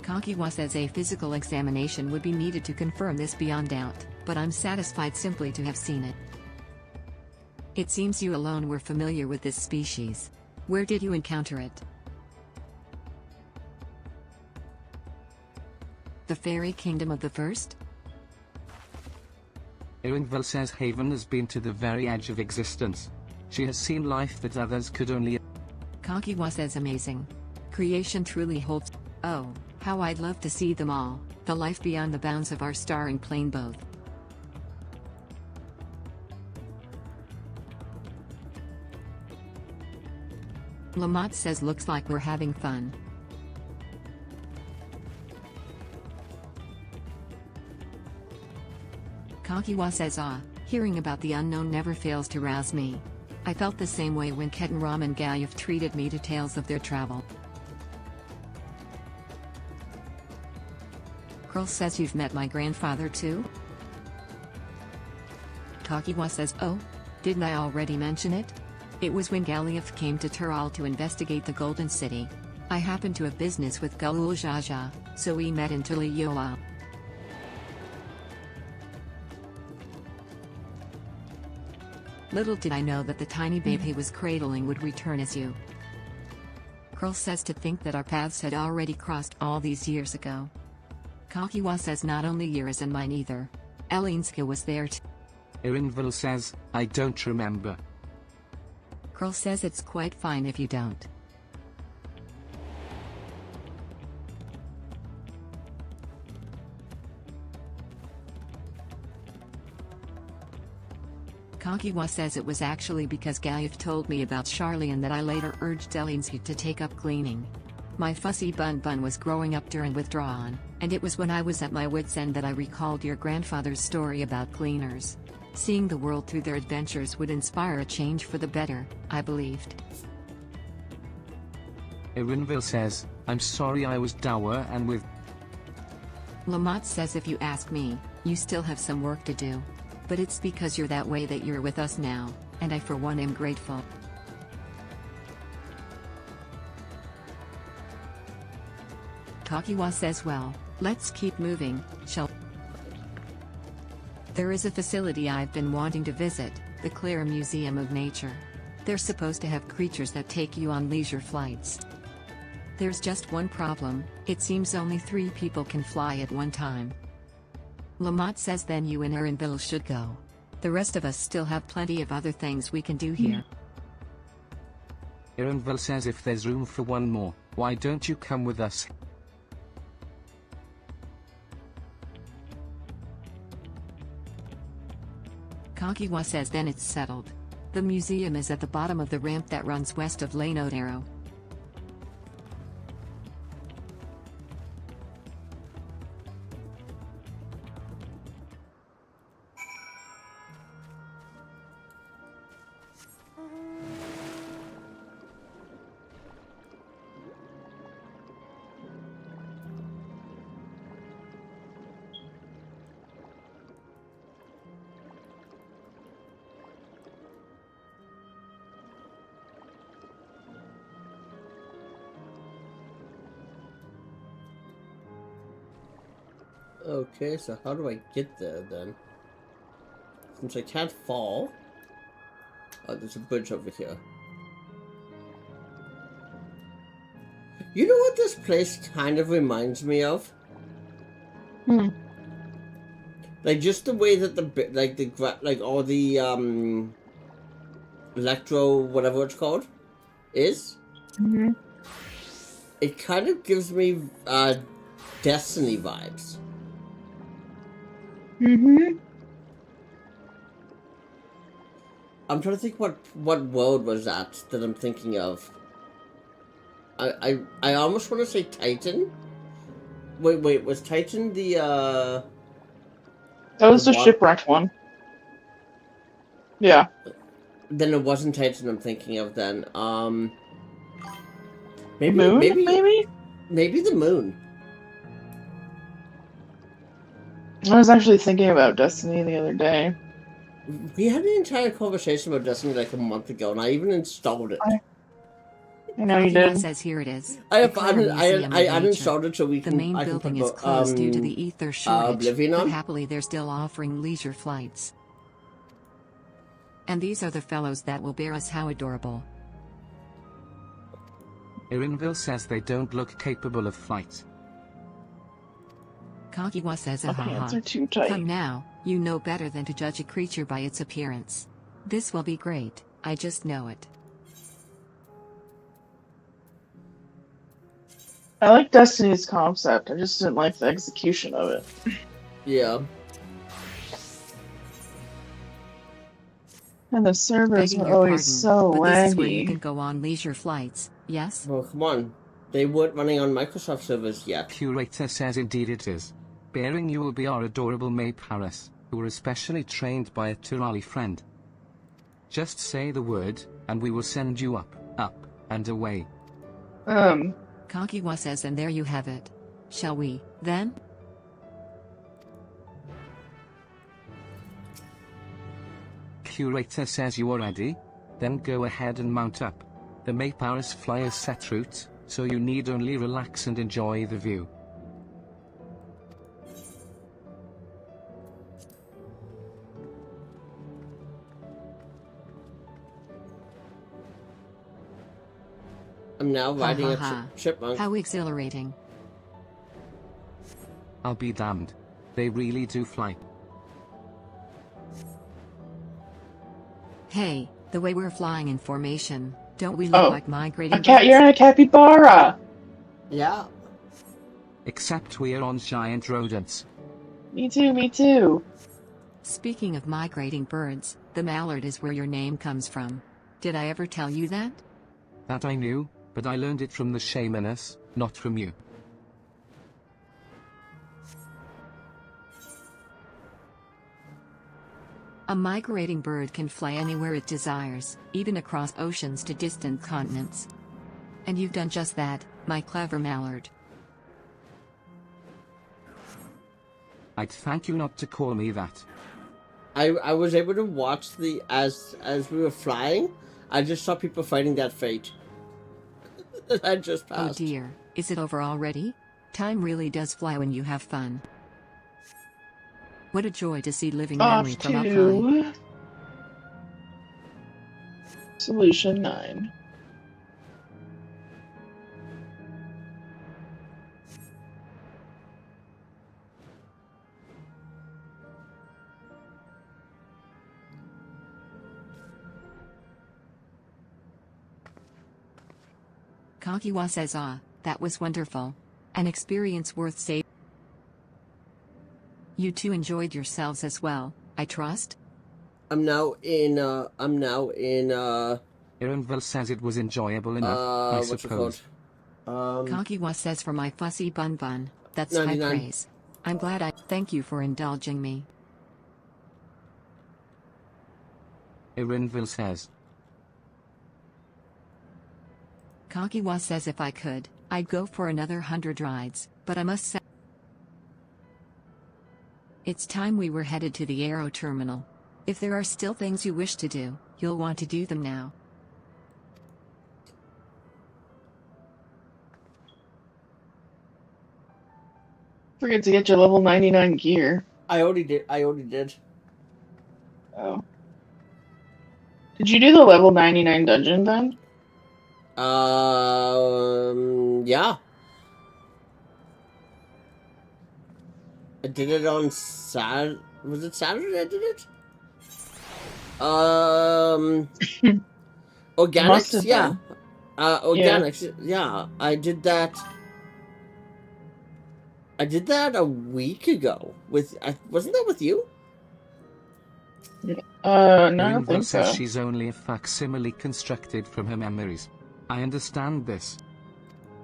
[SPEAKER 3] Kagiwa says a physical examination would be needed to confirm this beyond doubt, but I'm satisfied simply to have seen it. It seems you alone were familiar with this species. Where did you encounter it? The fairy kingdom of the first?
[SPEAKER 2] Irinville says Haven has been to the very edge of existence. She has seen life that others could only...
[SPEAKER 3] Kagiwa says amazing. Creation truly holds... Oh, how I'd love to see them all, the life beyond the bounds of our starring plane both. Lamont says looks like we're having fun. Kagiwa says hearing about the unknown never fails to rouse me. I felt the same way when Ketanram and Galyev treated me to tales of their travel. Curl says you've met my grandfather too? Kagiwa says oh, didn't I already mention it? It was when Galyev came to Tural to investigate the Golden City. I happened to have business with Galul Jaja, so we met in Tuliyoa. Little did I know that the tiny babe he was cradling would return as you. Curl says to think that our paths had already crossed all these years ago. Kakiwa says not only yours and mine either. Elinska was there too.
[SPEAKER 2] Irinville says, I don't remember.
[SPEAKER 3] Curl says it's quite fine if you don't. Kakiwa says it was actually because Gaev told me about Charlian that I later urged Elinska to take up cleaning. My fussy bun was growing up during withdrawal, and it was when I was at my wit's end that I recalled your grandfather's story about cleaners. Seeing the world through their adventures would inspire a change for the better, I believed.
[SPEAKER 2] Irinville says, I'm sorry I was dour and with.
[SPEAKER 3] Lamont says if you ask me, you still have some work to do. But it's because you're that way that you're with us now, and I for one am grateful. Kakiwa says well, let's keep moving, shall. There is a facility I've been wanting to visit, the Clara Museum of Nature. They're supposed to have creatures that take you on leisure flights. There's just one problem, it seems only 3 people can fly at one time. Lamont says then you and Irinville should go. The rest of us still have plenty of other things we can do here.
[SPEAKER 2] Irinville says if there's room for one more, why don't you come with us?
[SPEAKER 3] Kakiwa says then it's settled. The museum is at the bottom of the ramp that runs west of Lane Otero.
[SPEAKER 1] Okay, so how do I get there then? Since I can't fall. Oh, there's a bridge over here. You know what this place kind of reminds me of? Like just the way that all the electro whatever it's called is. It kind of gives me Destiny vibes. I'm trying to think what world was that I'm thinking of. I almost want to say Titan. Wait, was Titan the
[SPEAKER 20] That was the shipwrecked one. Yeah.
[SPEAKER 1] Then it wasn't Titan I'm thinking of then. Maybe maybe the moon.
[SPEAKER 20] I was actually thinking about Destiny the other day.
[SPEAKER 1] We had an entire conversation about Destiny like a month ago, and I even installed it.
[SPEAKER 20] I know you did.
[SPEAKER 3] Says here it is.
[SPEAKER 1] I uninstalled it so we can.
[SPEAKER 3] The main building is closed due to the ether shortage, but
[SPEAKER 1] on?
[SPEAKER 3] happily they're still offering leisure flights. And these are the fellows that will bear us. How adorable.
[SPEAKER 2] Irinville says they don't look capable of flight.
[SPEAKER 3] Kakiwa says
[SPEAKER 20] My pants are too tight.
[SPEAKER 3] Come now, you know better than to judge a creature by its appearance. This will be great, I just know it.
[SPEAKER 20] I like Destiny's concept, I just didn't like the execution of it.
[SPEAKER 1] Yeah.
[SPEAKER 20] And the servers
[SPEAKER 3] Begging
[SPEAKER 20] were
[SPEAKER 3] your
[SPEAKER 20] always
[SPEAKER 3] pardon,
[SPEAKER 20] so
[SPEAKER 3] but this is where you
[SPEAKER 20] laggy.
[SPEAKER 3] can go on leisure flights, yes?
[SPEAKER 1] Well, come on. They weren't running on Microsoft servers yet.
[SPEAKER 2] Curator says indeed it is. Bearing you will be our adorable May Paris, who were especially trained by a Turali friend. Just say the word, and we will send you up, and away.
[SPEAKER 3] Kakiwa says and there you have it. Shall we, then?
[SPEAKER 2] Curator says you are ready? Then go ahead and mount up. The May Paris fly is set route, so you need only relax and enjoy the view.
[SPEAKER 1] I'm now
[SPEAKER 3] Ha
[SPEAKER 1] riding
[SPEAKER 3] ha
[SPEAKER 1] a
[SPEAKER 3] ha.
[SPEAKER 1] chipmunk.
[SPEAKER 3] How exhilarating.
[SPEAKER 2] I'll be damned. They really do fly.
[SPEAKER 3] Hey, the way we're flying in formation, don't we look like migrating
[SPEAKER 20] You're
[SPEAKER 3] birds?
[SPEAKER 20] on a capybara.
[SPEAKER 1] Yeah.
[SPEAKER 2] Except we're on giant rodents.
[SPEAKER 20] Me too, me too.
[SPEAKER 3] Speaking of migrating birds, the mallard is where your name comes from. Did I ever tell you that?
[SPEAKER 2] That I knew, but I learned it from the shamaness, not from you.
[SPEAKER 3] A migrating bird can fly anywhere it desires, even across oceans to distant continents. And you've done just that, my clever mallard.
[SPEAKER 2] I'd thank you not to call me that.
[SPEAKER 1] I was able to watch the as we were flying. I just saw people fighting that fate. I just
[SPEAKER 3] Oh
[SPEAKER 1] passed.
[SPEAKER 3] dear, is it over already? Time really does fly when you have fun. What a joy to see living memory
[SPEAKER 20] Off
[SPEAKER 3] from up high.
[SPEAKER 20] to Solution 9.
[SPEAKER 3] Kakiwa says that was wonderful. An experience worth saving. You two enjoyed yourselves as well, I trust?
[SPEAKER 1] I'm now in
[SPEAKER 2] Ironville says it was enjoyable enough, I
[SPEAKER 1] what's it
[SPEAKER 2] suppose.
[SPEAKER 1] called?
[SPEAKER 3] Kakiwa says for my fussy bun bun, that's
[SPEAKER 1] 99.
[SPEAKER 3] high praise. I'm glad thank you for indulging me.
[SPEAKER 2] Ironville says.
[SPEAKER 3] Kakiwa says if I could, I'd go for another 100 rides, but I must say it's time we were headed to the Aero Terminal. If there are still things you wish to do, you'll want to do them now.
[SPEAKER 20] Forget to get your level 99 gear.
[SPEAKER 1] I already did.
[SPEAKER 20] Oh. Did you do the level 99 dungeon then?
[SPEAKER 1] Yeah. I did it on was it Saturday I did it? Organics, yeah. Organics, yeah. I did that a week ago wasn't that with you?
[SPEAKER 20] No, I don't
[SPEAKER 2] Ironville
[SPEAKER 20] think
[SPEAKER 2] says
[SPEAKER 20] so.
[SPEAKER 2] she's only a facsimile constructed from her memories. I understand this.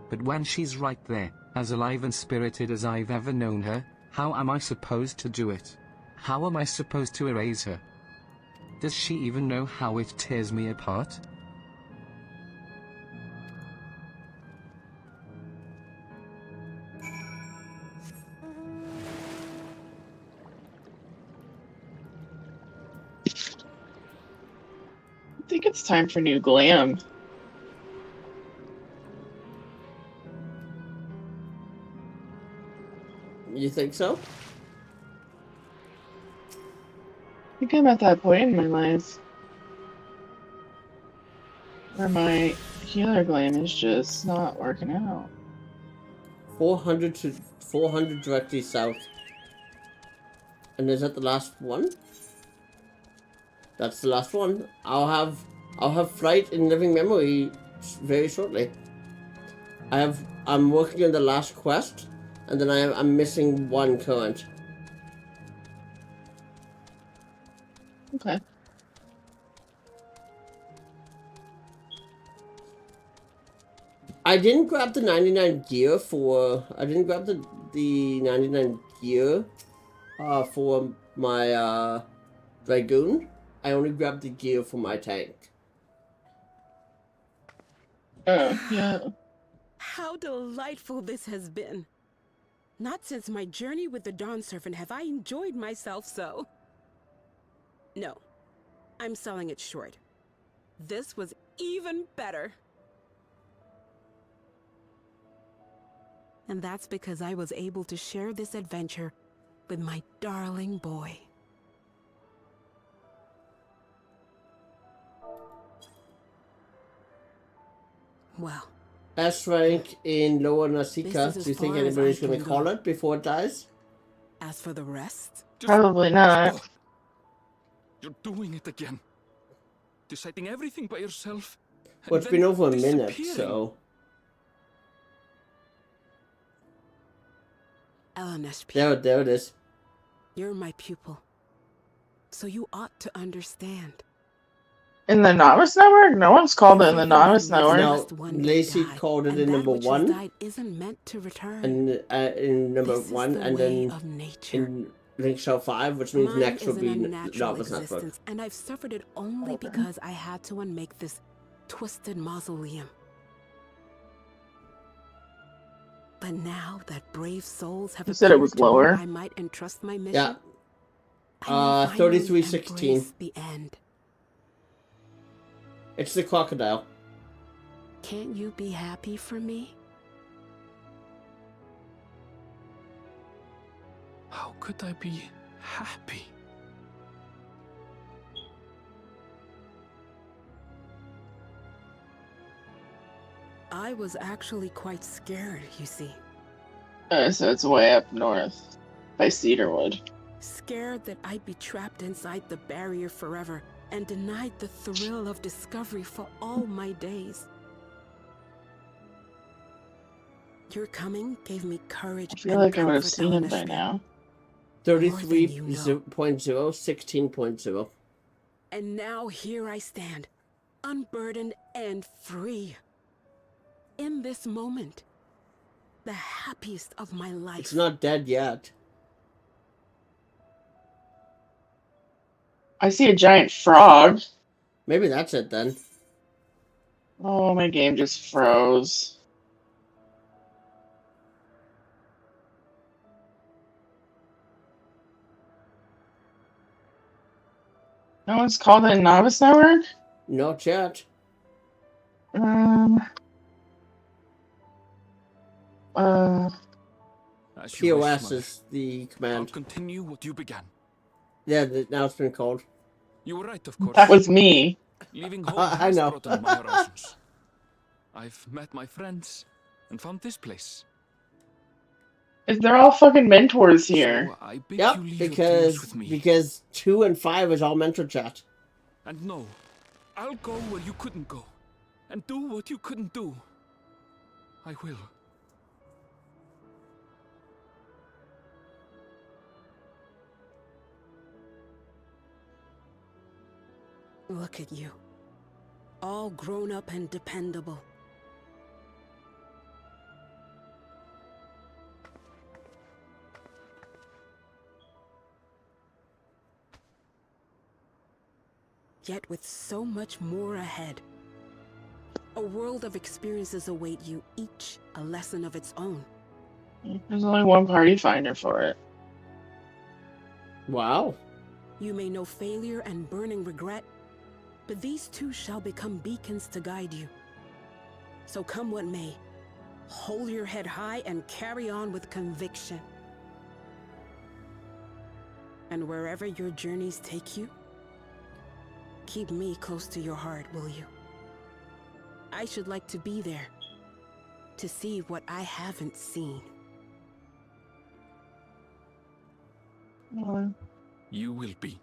[SPEAKER 2] But when she's right there, as alive and spirited as I've ever known her, how am I supposed to do it? How am I supposed to erase her? Does she even know how it tears me apart?
[SPEAKER 20] I think it's time for new glam.
[SPEAKER 1] You think so?
[SPEAKER 20] I think I'm at that point in my life where my healer glam is just not working out.
[SPEAKER 1] 400 directly south. And is that the last one? That's the last one. I'll have flight in living memory very shortly. I'm working on the last quest, and then I'm missing one current.
[SPEAKER 20] Okay.
[SPEAKER 1] I didn't grab the 99 gear for. I didn't grab the 99 gear for my Dragoon. I only grabbed the gear for my tank.
[SPEAKER 20] Oh, yeah.
[SPEAKER 16] How delightful this has been. Not since my journey with the Dawn Servant have I enjoyed myself so. No, I'm selling it short. This was even better. And that's because I was able to share this adventure with my darling boy. Well,
[SPEAKER 1] S rank in Lower Nasika.
[SPEAKER 16] This is
[SPEAKER 1] Do you
[SPEAKER 16] as
[SPEAKER 1] think
[SPEAKER 16] far as
[SPEAKER 1] anybody's
[SPEAKER 16] I
[SPEAKER 1] gonna
[SPEAKER 16] can
[SPEAKER 1] call
[SPEAKER 16] go.
[SPEAKER 1] it before it dies?
[SPEAKER 16] As for the rest,
[SPEAKER 20] Probably not.
[SPEAKER 14] You're doing it again. Deciding everything by yourself.
[SPEAKER 1] Well, it's been over a minute, so.
[SPEAKER 16] LNSP.
[SPEAKER 1] There it is.
[SPEAKER 16] You're my pupil, so you ought to understand.
[SPEAKER 20] In the Novice Network? No one's called it in the Novice Network.
[SPEAKER 1] No, Lacey called it in number one.
[SPEAKER 16] Isn't meant to return.
[SPEAKER 1] And in number one, and then in Link Show 5, which means next will be Novice Network.
[SPEAKER 16] And I've suffered it only because I had to unmake this twisted mausoleum. But now that brave souls have
[SPEAKER 20] You said it was lower.
[SPEAKER 16] I might entrust my mission.
[SPEAKER 1] Yeah. 3316.
[SPEAKER 16] The end.
[SPEAKER 1] It's the crocodile.
[SPEAKER 16] Can't you be happy for me?
[SPEAKER 14] How could I be happy?
[SPEAKER 16] I was actually quite scared, you see.
[SPEAKER 20] So it's way up north by Cedarwood.
[SPEAKER 16] Scared that I'd be trapped inside the barrier forever and denied the thrill of discovery for all my days. Your coming gave me courage.
[SPEAKER 20] I feel like I would have seen him by now.
[SPEAKER 1] 33.0, 16.0.
[SPEAKER 16] And now here I stand, unburdened and free. In this moment, the happiest of my life.
[SPEAKER 1] It's not dead yet.
[SPEAKER 20] I see a giant frog.
[SPEAKER 1] Maybe that's it then.
[SPEAKER 20] Oh, my game just froze. No one's called it Novice Network?
[SPEAKER 1] Not yet. POS is the command.
[SPEAKER 14] I'll continue what you began.
[SPEAKER 1] Yeah, now it's been called.
[SPEAKER 14] You were right, of course.
[SPEAKER 20] That was me.
[SPEAKER 14] Leaving home
[SPEAKER 1] I
[SPEAKER 14] has
[SPEAKER 1] know.
[SPEAKER 14] broadened my horizons. I've met my friends and found this place.
[SPEAKER 20] They're all fucking mentors here.
[SPEAKER 14] So I bid
[SPEAKER 1] Yep,
[SPEAKER 14] you leave your dreams with me.
[SPEAKER 1] because 2 and 5 is all mentor chat.
[SPEAKER 14] And no, I'll go where you couldn't go, and do what you couldn't do. I will.
[SPEAKER 16] Look at you. All grown up and dependable. Yet with so much more ahead. A world of experiences await you, each a lesson of its own.
[SPEAKER 20] There's only one party finder for it.
[SPEAKER 1] Wow.
[SPEAKER 16] You may know failure and burning regret, but these two shall become beacons to guide you. So come what may, hold your head high and carry on with conviction. And wherever your journeys take you, keep me close to your heart, will you? I should like to be there, to see what I haven't seen.
[SPEAKER 14] You will be,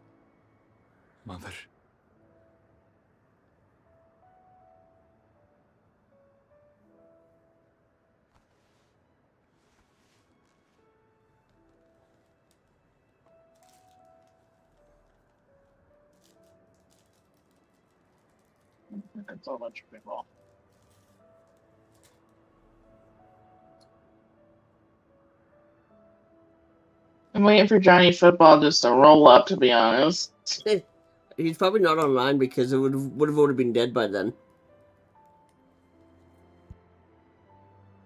[SPEAKER 14] Mother.
[SPEAKER 20] That's all much people. I'm waiting for Johnny Football just to roll up, to be honest.
[SPEAKER 1] He's probably not online because it would have already been dead by then.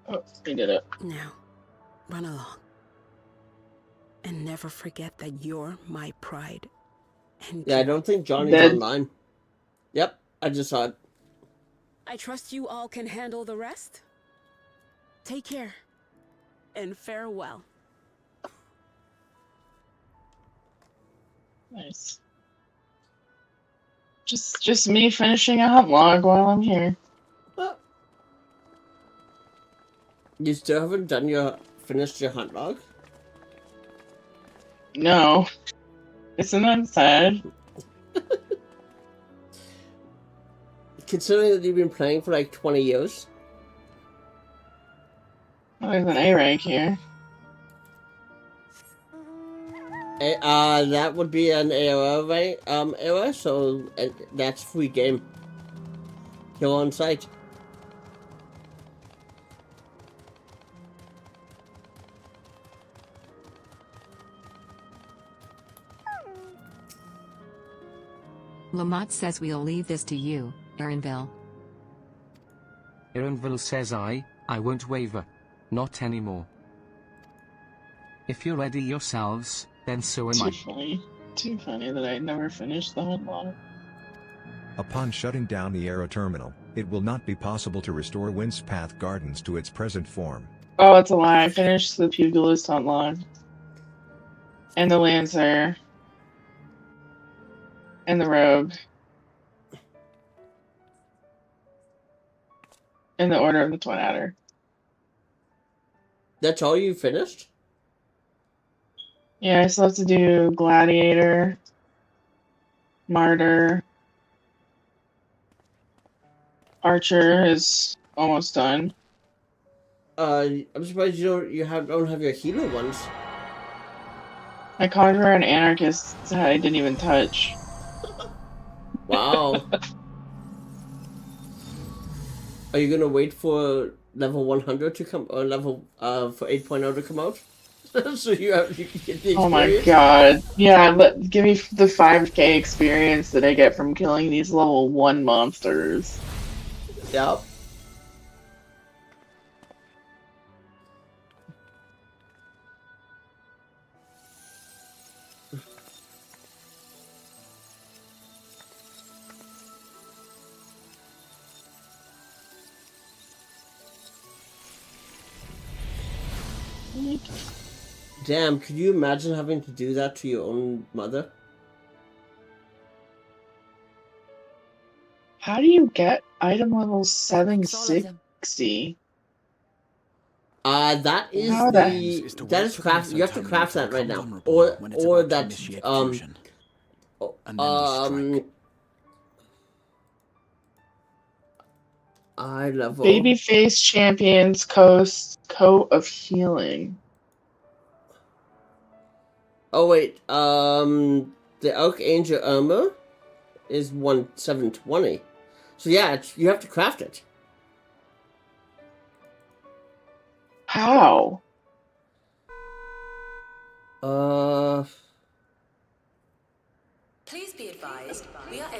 [SPEAKER 20] Oh, he did it.
[SPEAKER 16] Now, run along. And never forget that you're my pride. And
[SPEAKER 1] Yeah, I don't think Johnny's
[SPEAKER 20] Dead.
[SPEAKER 1] online. Yep, I just saw it.
[SPEAKER 16] I trust you all can handle the rest. Take care. And farewell.
[SPEAKER 20] Nice. Just me finishing a hunt log while I'm here.
[SPEAKER 1] You still haven't finished your hunt log?
[SPEAKER 20] No. Isn't that sad?
[SPEAKER 1] Considering that you've been playing for like 20 years.
[SPEAKER 20] Well, there's an A rank here.
[SPEAKER 1] That would be an era rank, era, so that's free game. Kill on site.
[SPEAKER 3] Lamont says we'll leave this to you, Erinville.
[SPEAKER 2] Erinville says I won't waver. Not anymore. If you're ready yourselves, then so am I.
[SPEAKER 20] Too funny that I never finished the hunt log.
[SPEAKER 4] Upon shutting down the Arrow Terminal, it will not be possible to restore Windspath Gardens to its present form.
[SPEAKER 20] Oh, it's a lie. I finished the Pugilist hunt log. And the Lancer. And the Rogue. And the Order of the Twin Adder.
[SPEAKER 1] That's all you finished?
[SPEAKER 20] Yeah, I still have to do Gladiator, Martyr, Archer is almost done.
[SPEAKER 1] I'm surprised you don't have your healer ones.
[SPEAKER 20] My Conjurer and Anarchist I didn't even touch.
[SPEAKER 1] Wow. Are you gonna wait for level 100 to come, or level for 8.0 to come out? So you can get the experience?
[SPEAKER 20] Oh my god. Yeah, give me the 5k experience that I get from killing these level 1 monsters.
[SPEAKER 1] Yep. Damn, could you imagine having to do that to your own mother?
[SPEAKER 20] How do you get item level 760?
[SPEAKER 1] That is
[SPEAKER 20] How
[SPEAKER 1] that is craft. You have to craft that right now, or that eye level.
[SPEAKER 20] Babyface Champions Coat of Healing.
[SPEAKER 1] Oh wait, the Archangel armor is 720. So yeah, you have to craft it.
[SPEAKER 20] How?
[SPEAKER 5] Please be advised.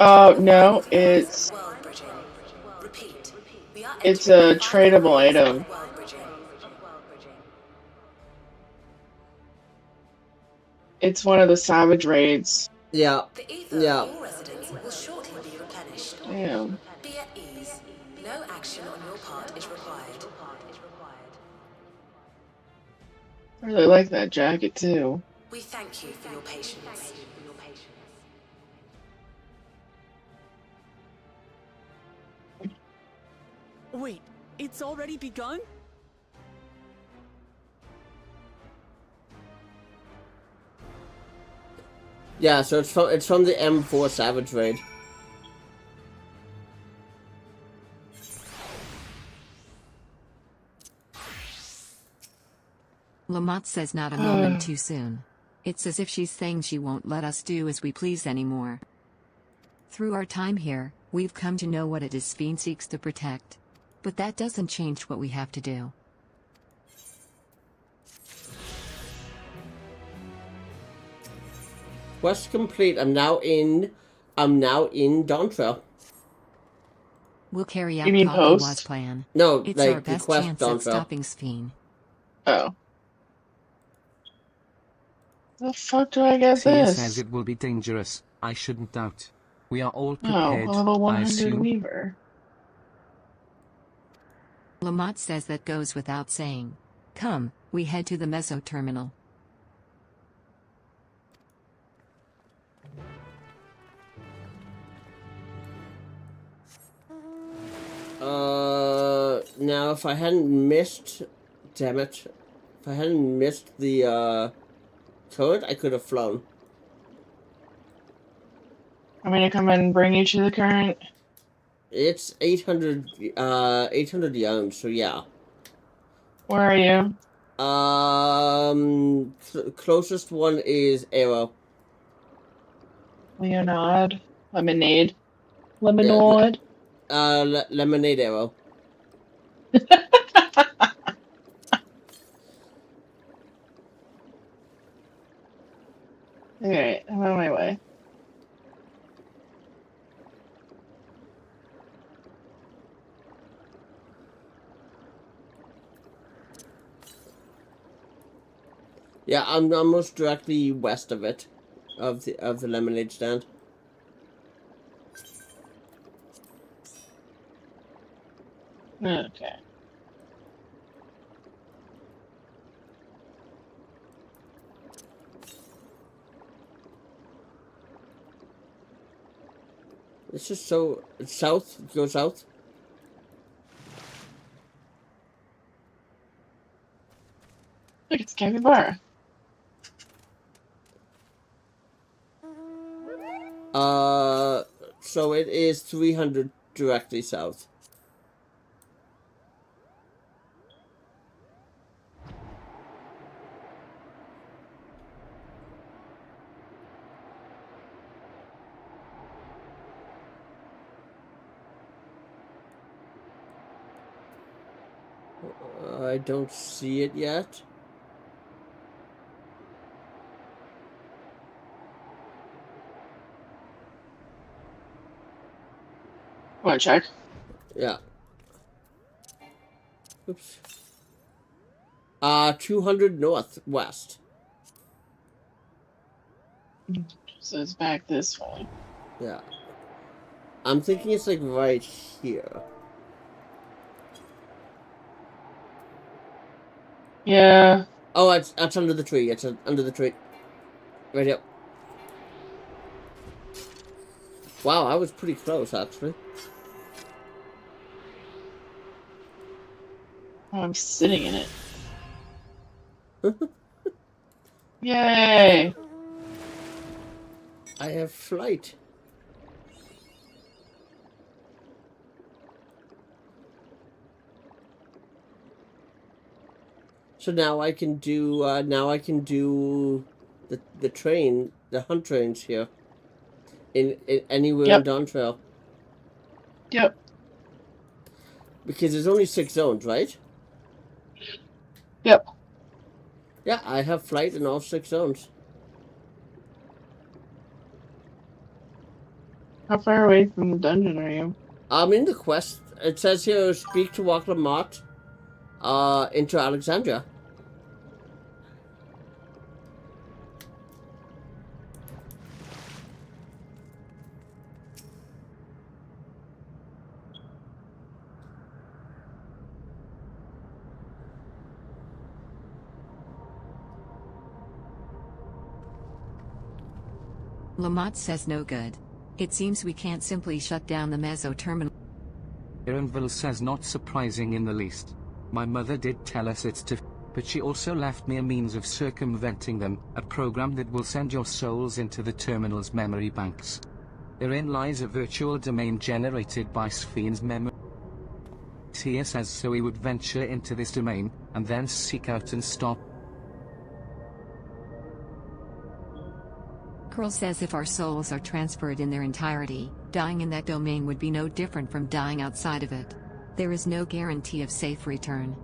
[SPEAKER 20] No, it's a tradable item. It's one of the Savage Raids.
[SPEAKER 1] Yeah. Yeah.
[SPEAKER 5] Will shortly be replenished.
[SPEAKER 20] Damn.
[SPEAKER 5] Be at ease. No action on your part is required.
[SPEAKER 20] I really like that jacket too.
[SPEAKER 5] We thank you for your patience.
[SPEAKER 13] Wait, it's already begun?
[SPEAKER 1] Yeah, so it's from the M4 Savage Raid.
[SPEAKER 3] Lamont says not a moment too soon. It's as if she's saying she won't let us do as we please anymore. Through our time here, we've come to know what it is Fiend seeks to protect. But that doesn't change what we have to do.
[SPEAKER 1] Quest complete. I'm now in Dawntrail.
[SPEAKER 3] We'll carry out
[SPEAKER 20] You mean
[SPEAKER 3] Papa's
[SPEAKER 20] post?
[SPEAKER 3] plan.
[SPEAKER 1] No,
[SPEAKER 3] It's
[SPEAKER 1] like
[SPEAKER 3] our
[SPEAKER 1] the
[SPEAKER 3] best
[SPEAKER 1] quest
[SPEAKER 3] chance at
[SPEAKER 1] Dawntrail.
[SPEAKER 3] stopping Sphene.
[SPEAKER 20] Oh. The fuck do I get
[SPEAKER 2] Tia
[SPEAKER 20] this?
[SPEAKER 2] says it will be dangerous. I shouldn't doubt. We are all
[SPEAKER 20] Oh,
[SPEAKER 2] prepared,
[SPEAKER 20] level
[SPEAKER 2] I
[SPEAKER 20] 100
[SPEAKER 2] assume.
[SPEAKER 20] Weaver.
[SPEAKER 3] Lamont says that goes without saying. Come, we head to the Meso Terminal.
[SPEAKER 1] Now if I hadn't missed Damn it. If I hadn't missed the current, I could have flown.
[SPEAKER 20] I'm gonna come and bring you to the current.
[SPEAKER 1] It's 800 yards, so yeah.
[SPEAKER 20] Where are you?
[SPEAKER 1] Closest one is Arrow.
[SPEAKER 20] Lemonade. Lemonade.
[SPEAKER 1] Lemonade Arrow.
[SPEAKER 20] Alright, I'm on my way.
[SPEAKER 1] Yeah, I'm almost directly west of it, of the lemonade stand.
[SPEAKER 20] Okay.
[SPEAKER 1] It's just so south. Go south.
[SPEAKER 20] Look, it's Capybara.
[SPEAKER 1] So it is 300 directly south. I don't see it yet.
[SPEAKER 20] Want to check?
[SPEAKER 1] Yeah. Oops. 200 northwest.
[SPEAKER 20] So it's back this way.
[SPEAKER 1] Yeah. I'm thinking it's like right here.
[SPEAKER 20] Yeah.
[SPEAKER 1] Oh, it's under the tree. It's under the tree. Right here. Wow, I was pretty close, actually.
[SPEAKER 20] Oh, I'm sitting in it. Yay!
[SPEAKER 1] I have flight. So now I can do the train, the hunt trains here. In anywhere in Dawntrail.
[SPEAKER 20] Yep.
[SPEAKER 1] Because there's only 6 zones, right?
[SPEAKER 20] Yep.
[SPEAKER 1] Yeah, I have flight in all 6 zones.
[SPEAKER 20] How far away from the dungeon are you?
[SPEAKER 1] I'm in the quest. It says here, speak to Waklamot, into Alexandria.
[SPEAKER 3] Lamont says no good. It seems we can't simply shut down the Mezzo terminal.
[SPEAKER 2] Ironville says not surprising in the least. My mother did tell us it's to, but she also left me a means of circumventing them, a program that will send your souls into the terminal's memory banks. Therein lies a virtual domain generated by Spheen's memory. Tia says so we would venture into this domain, and then seek out and stop.
[SPEAKER 3] Curl says if our souls are transferred in their entirety, dying in that domain would be no different from dying outside of it. There is no guarantee of safe return.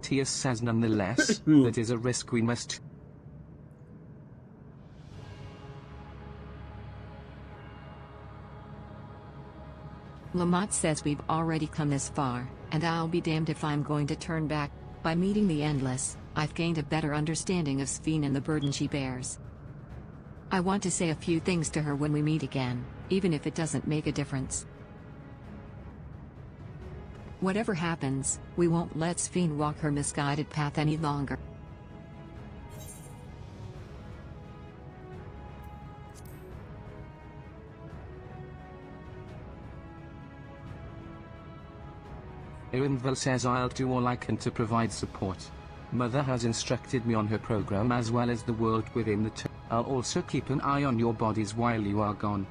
[SPEAKER 2] Tia says nonetheless, that is a risk we must.
[SPEAKER 3] Lamont says we've already come this far, and I'll be damned if I'm going to turn back. By meeting the Endless, I've gained a better understanding of Spheen and the burden she bears. I want to say a few things to her when we meet again, even if it doesn't make a difference. Whatever happens, we won't let Spheen walk her misguided path any longer.
[SPEAKER 2] Irinville says I'll do all I can to provide support. Mother has instructed me on her program as well as the world within the I'll also keep an eye on your bodies while you are gone.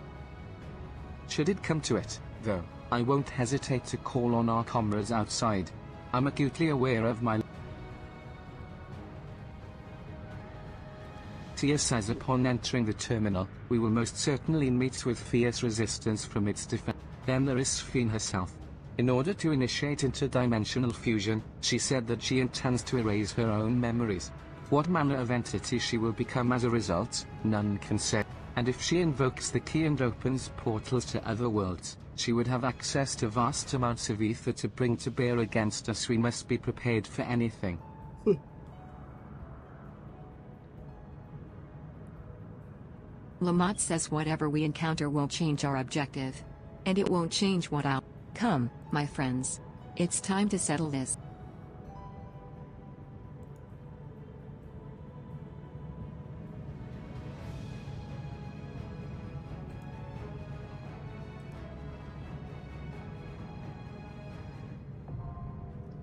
[SPEAKER 2] Should it come to it, though, I won't hesitate to call on our comrades outside. I'm acutely aware of my Tia says upon entering the terminal, we will most certainly meet with fierce resistance from its defense. Then there is Sphene herself. In order to initiate interdimensional fusion, she said that she intends to erase her own memories. What manner of entity she will become as a result, none can say. And if she invokes the key and opens portals to other worlds, she would have access to vast amounts of ether to bring to bear against us. We must be prepared for anything.
[SPEAKER 3] Lamont says whatever we encounter won't change our objective. And it won't change what I'll... Come, my friends. It's time to settle this.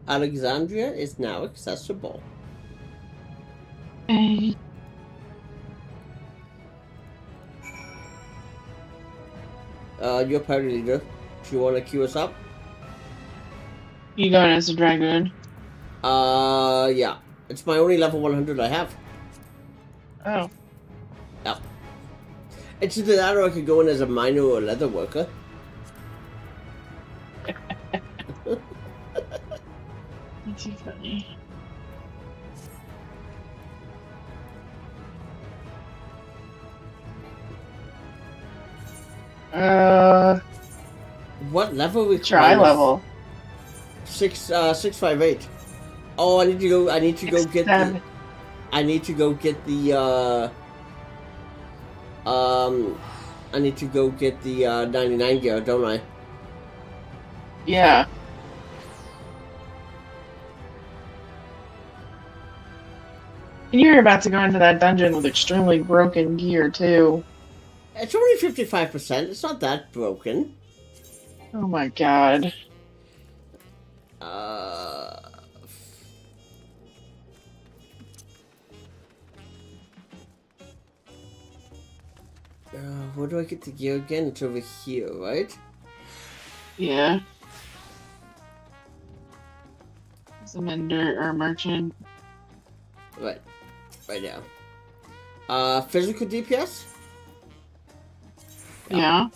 [SPEAKER 1] Alexandria is now accessible. Your party leader. Do you want to queue us up?
[SPEAKER 20] You going as a dragoon?
[SPEAKER 1] Yeah. It's my only level 100 I have.
[SPEAKER 20] Oh.
[SPEAKER 1] Yeah. It's either that or I could go in as a miner or a leather worker.
[SPEAKER 20] That's too funny.
[SPEAKER 1] What level we
[SPEAKER 20] try level?
[SPEAKER 1] 658. Oh, I need to go get the I need to go get the 99 gear, don't I?
[SPEAKER 20] Yeah. And you're about to go into that dungeon with extremely broken gear too.
[SPEAKER 1] It's only 55%. It's not that broken.
[SPEAKER 20] Oh my god.
[SPEAKER 1] Where do I get the gear again? It's over here, right?
[SPEAKER 20] Yeah. It's a mender or a merchant.
[SPEAKER 1] Right now. Physical DPS?
[SPEAKER 20] Yeah.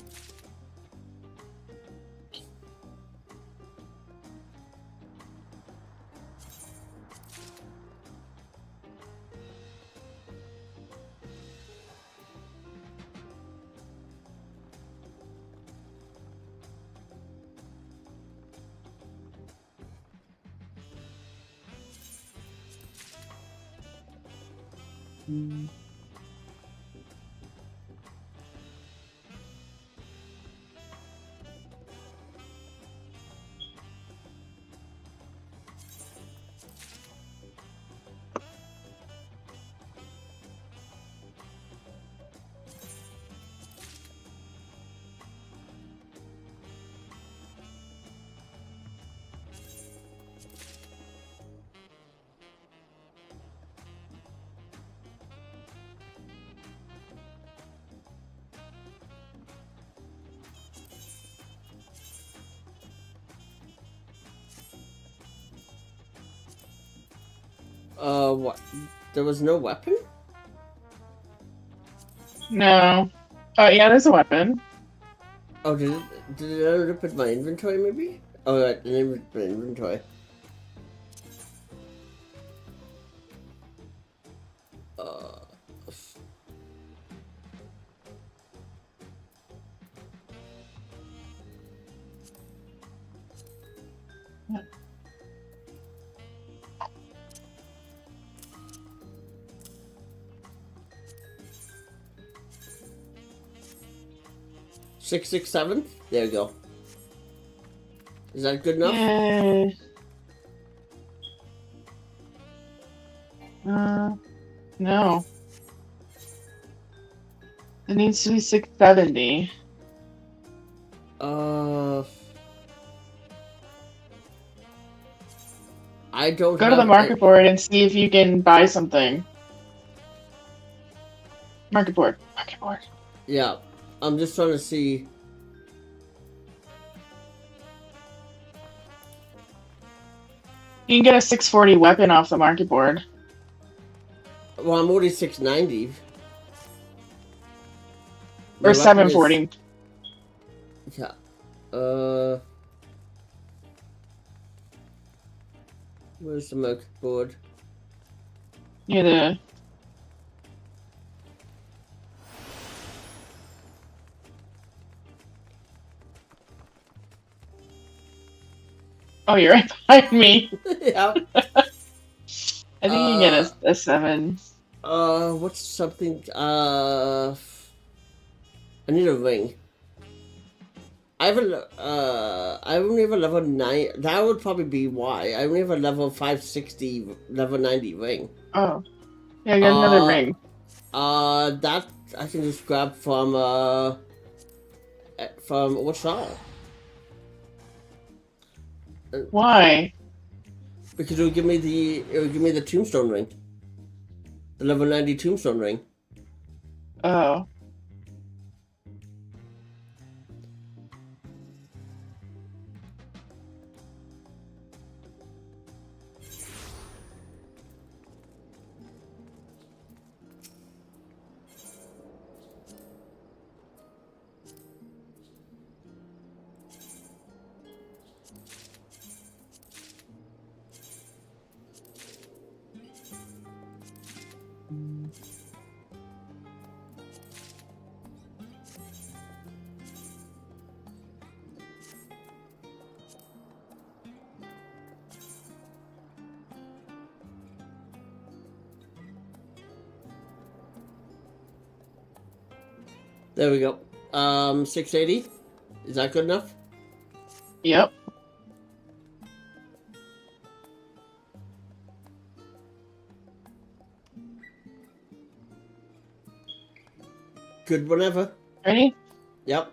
[SPEAKER 1] What? There was no weapon?
[SPEAKER 20] No. Oh, yeah, there's a weapon.
[SPEAKER 1] Oh, did it end up in my inventory, maybe? Oh, right, in my inventory. Six, 6, 7? There we go. Is that good enough?
[SPEAKER 20] No. It needs to be 670.
[SPEAKER 1] I don't
[SPEAKER 20] Go to the market board and see if you can buy something. Market board. Market board.
[SPEAKER 1] Yeah. I'm just trying to see.
[SPEAKER 20] You can get a 640 weapon off the market board.
[SPEAKER 1] Well, I'm already 690.
[SPEAKER 20] Or 740.
[SPEAKER 1] Yeah. Where's the market board?
[SPEAKER 20] Near the... Oh, you're right behind me.
[SPEAKER 1] Yeah.
[SPEAKER 20] I think you can get a 7.
[SPEAKER 1] What's something? I need a ring. I only have a level 9. That would probably be why. I only have a level 560, level 90 ring.
[SPEAKER 20] Oh. Yeah, get another ring.
[SPEAKER 1] That I can just grab from what's that?
[SPEAKER 20] Why?
[SPEAKER 1] Because it would give me the tombstone ring. The level 90 tombstone ring.
[SPEAKER 20] Oh.
[SPEAKER 1] There we go. 680. Is that good enough?
[SPEAKER 20] Yep.
[SPEAKER 1] Good whenever.
[SPEAKER 20] Ready?
[SPEAKER 1] Yep.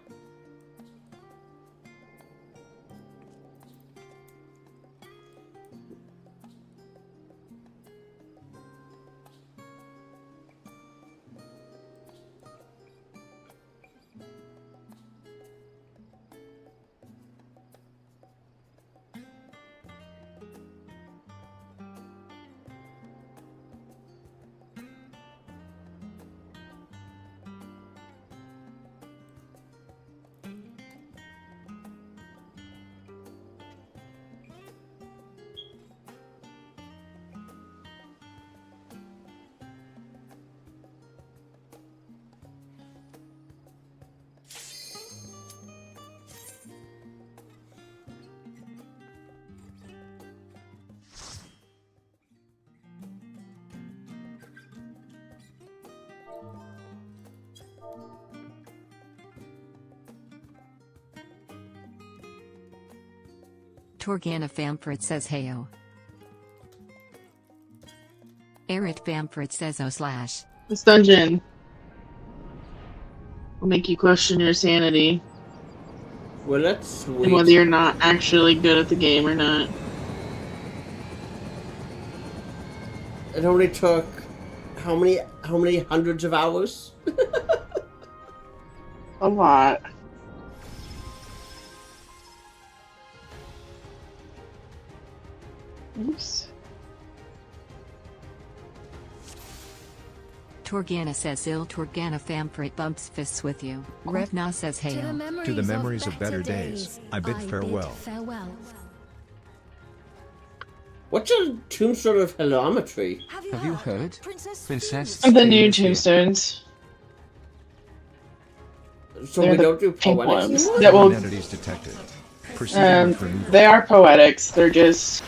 [SPEAKER 3] Torgana Famford says heyo. Erit Famford says /.
[SPEAKER 20] This dungeon will make you question your sanity.
[SPEAKER 1] Well, that's sweet.
[SPEAKER 20] And whether you're not actually good at the game or not.
[SPEAKER 1] It only took how many hundreds of hours?
[SPEAKER 20] A lot. Oops.
[SPEAKER 3] Torgana says Torgana Famfrit bumps fists with you. Revna says hail.
[SPEAKER 4] To the memories of better days, I bid farewell.
[SPEAKER 1] What's a tombstone of helimetry?
[SPEAKER 2] Have you heard? Princess?
[SPEAKER 20] The new tombstones.
[SPEAKER 1] So
[SPEAKER 20] They're
[SPEAKER 1] we
[SPEAKER 20] the
[SPEAKER 1] don't do
[SPEAKER 20] pink
[SPEAKER 1] poetics?
[SPEAKER 20] ones that will.
[SPEAKER 4] Entities detected. Proceeding with removal.
[SPEAKER 20] They are poetics. They're just.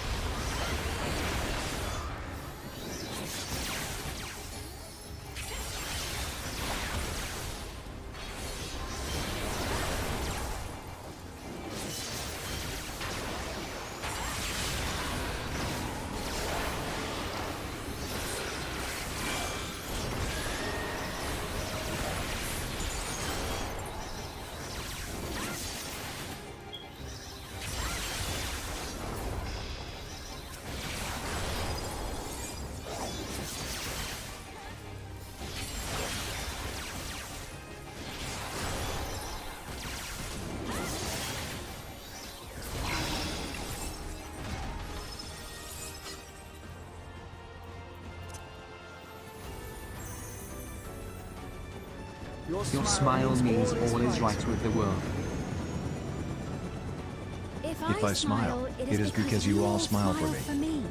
[SPEAKER 2] Your smile means all is right with the world.
[SPEAKER 4] If I smile, it is because you all smile for me.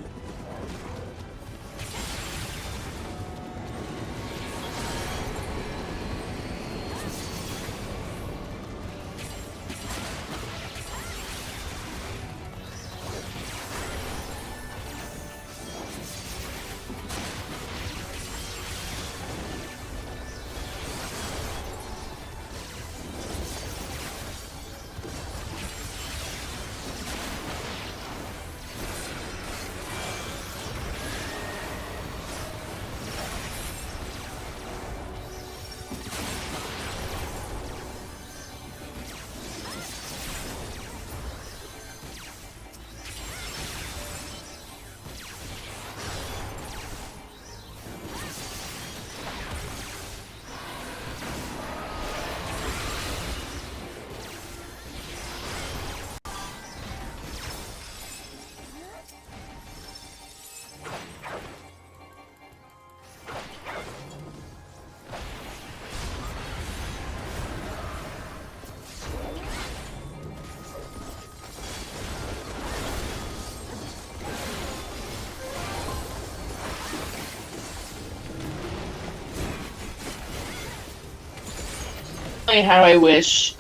[SPEAKER 20] How I wish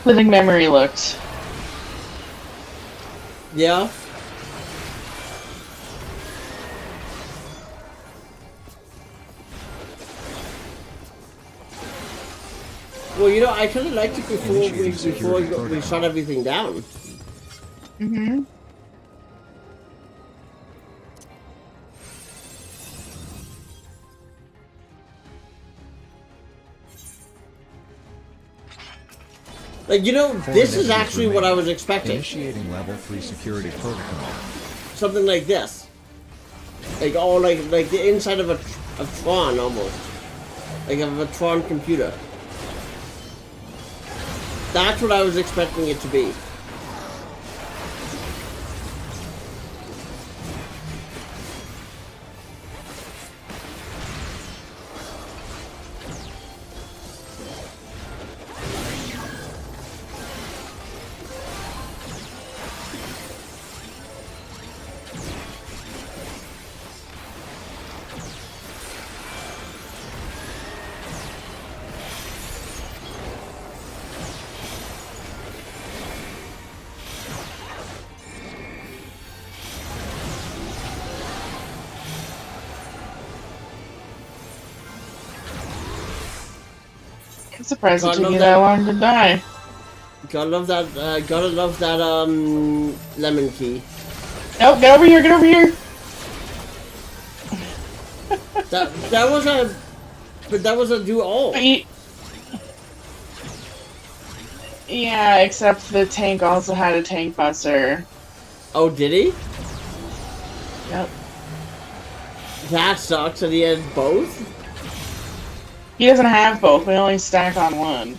[SPEAKER 20] living memory looked.
[SPEAKER 1] Yeah. Well, you know, I kind of liked it before we shut everything down.
[SPEAKER 20] Mm-hmm.
[SPEAKER 1] Like, you know, this is actually what I was expecting.
[SPEAKER 4] Initiating level 3 security protocol.
[SPEAKER 1] Something like this. Like, all like the inside of a Tron, almost. Like, of a Tron computer. That's what I was expecting it to be.
[SPEAKER 20] I'm surprised it took you that long to die.
[SPEAKER 1] Gotta love that, lemon key.
[SPEAKER 20] Nope, get over here, get over here!
[SPEAKER 1] that was a do all.
[SPEAKER 20] Yeah, except the tank also had a tank buster.
[SPEAKER 1] Oh, did he?
[SPEAKER 20] Yep.
[SPEAKER 1] That sucks that he had both?
[SPEAKER 20] He doesn't have both, we only stack on one.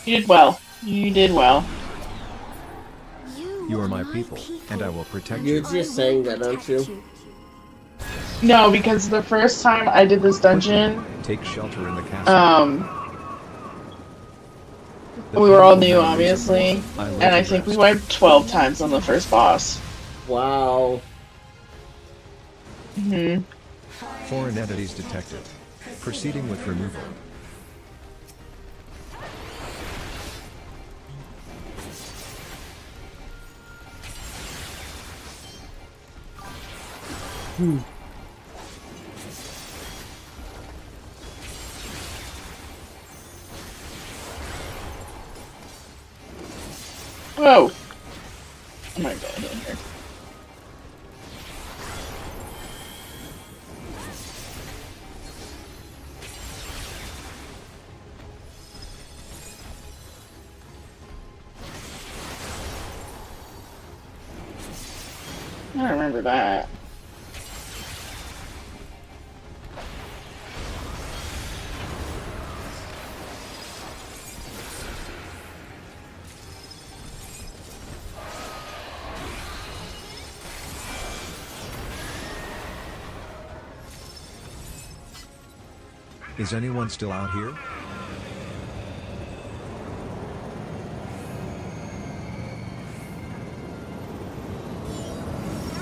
[SPEAKER 20] You did well. You did well.
[SPEAKER 4] You are my people, and I will protect
[SPEAKER 1] You're
[SPEAKER 4] you.
[SPEAKER 1] just saying that, aren't you?
[SPEAKER 20] No, because the first time I did this dungeon,
[SPEAKER 4] Take shelter in the castle.
[SPEAKER 20] we were all new, obviously, and I think we wiped 12 times on the first boss.
[SPEAKER 1] Wow.
[SPEAKER 4] Foreign entities detected. Proceeding with removal.
[SPEAKER 20] Whoa! Oh my god, in here. I remember that.
[SPEAKER 4] Is anyone still out here?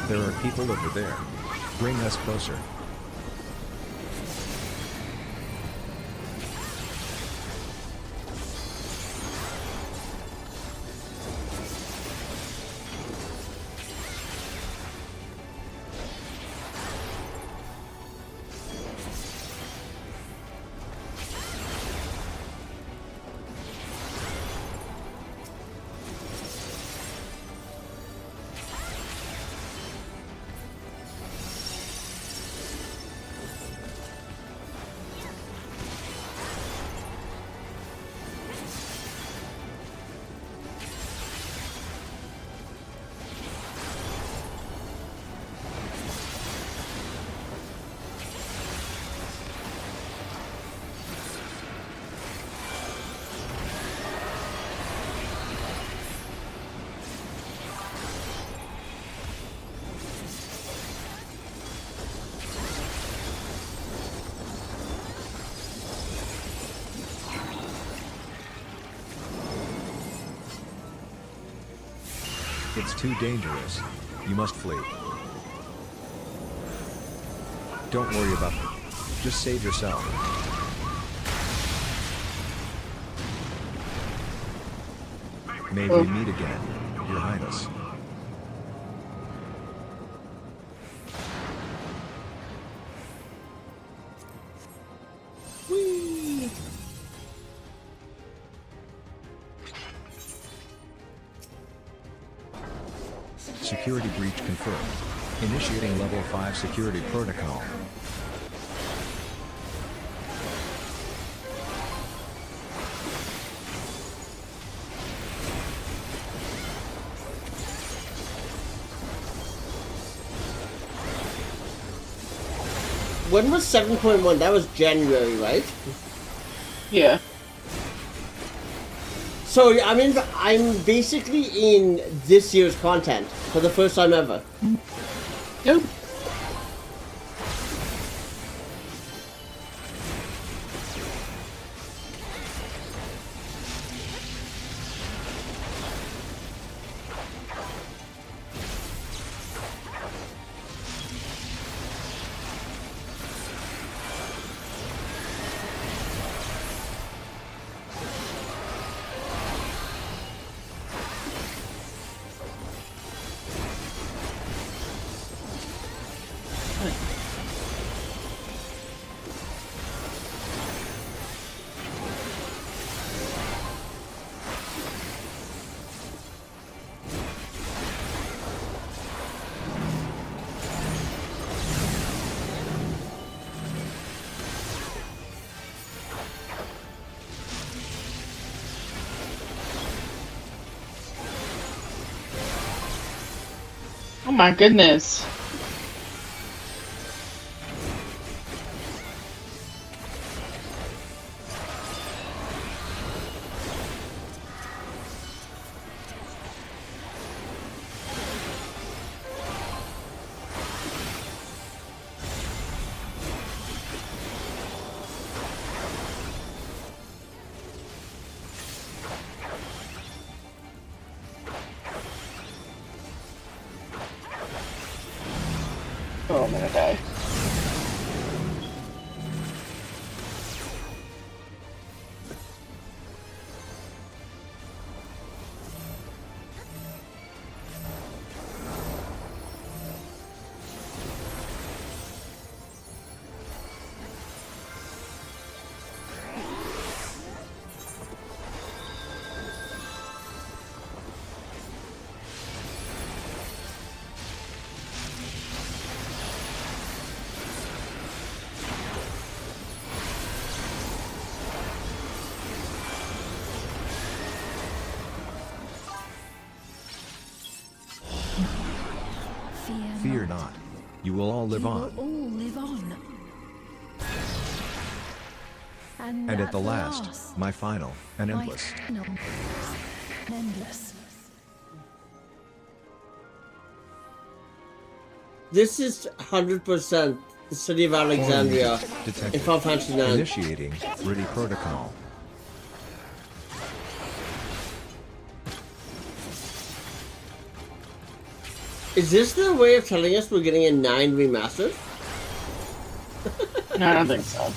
[SPEAKER 4] There are people over there. Bring us closer. It's too dangerous. You must flee. Don't worry about them. Just save yourself. May we meet again, Your Highness. Security breach confirmed. Initiating level 5 security protocol.
[SPEAKER 1] When was 7.1? That was January, right?
[SPEAKER 20] Yeah.
[SPEAKER 1] So, I mean, I'm basically in this year's content for the first time ever.
[SPEAKER 20] Yep. Oh my goodness. I'm gonna die.
[SPEAKER 4] Fear not. You will all live on.
[SPEAKER 15] All live on.
[SPEAKER 4] And at the last, my final, and endless.
[SPEAKER 15] Endless.
[SPEAKER 1] This is 100% the city of Alexandria in Final Fantasy IX.
[SPEAKER 4] Initiating Ready Protocol.
[SPEAKER 1] Is this the way of telling us we're getting a 9 remastered?
[SPEAKER 20] No, I don't think so.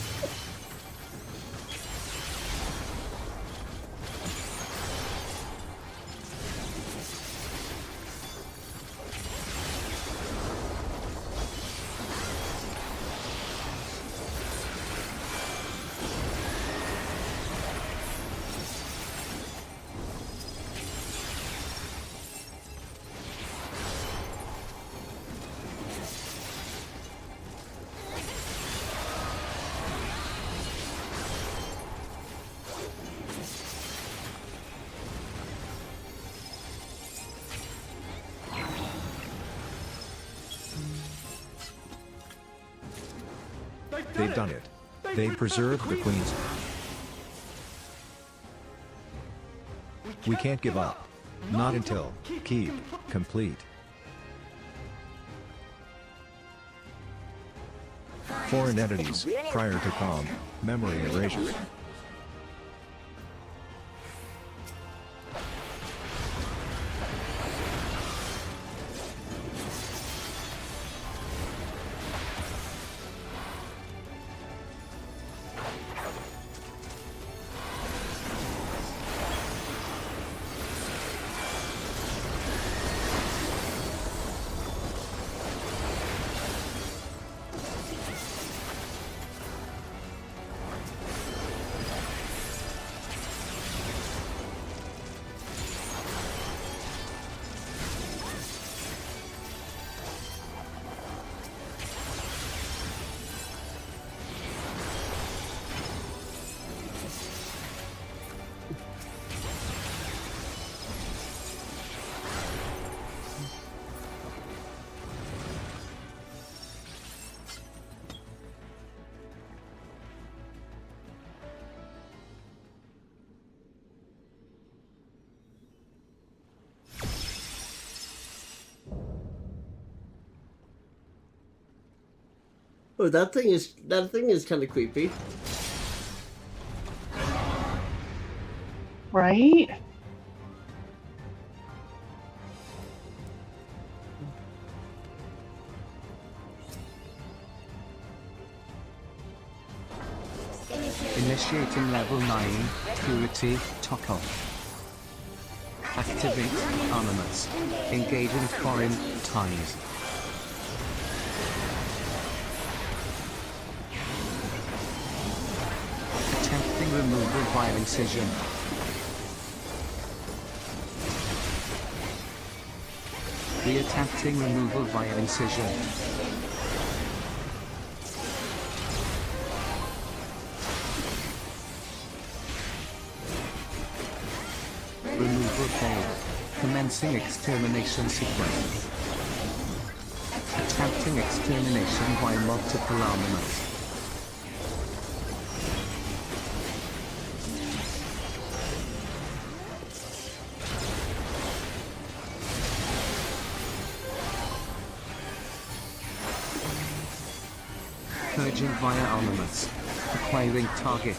[SPEAKER 4] They've done it. They preserved the Queen's. We can't give up. Not until keep complete. Foreign entities, prior to calm, memory erasure.
[SPEAKER 1] Oh, that thing is kind of creepy.
[SPEAKER 20] Right?
[SPEAKER 2] Initiating level 9, Purity, Toggle. Activate armaments. Engaging foreign ties. Attempting removal via incision. Reattempting removal via incision. Removal failed. Commencing extermination sequence. Attempting extermination by multiple armaments. Purging via armaments. Acquiring target.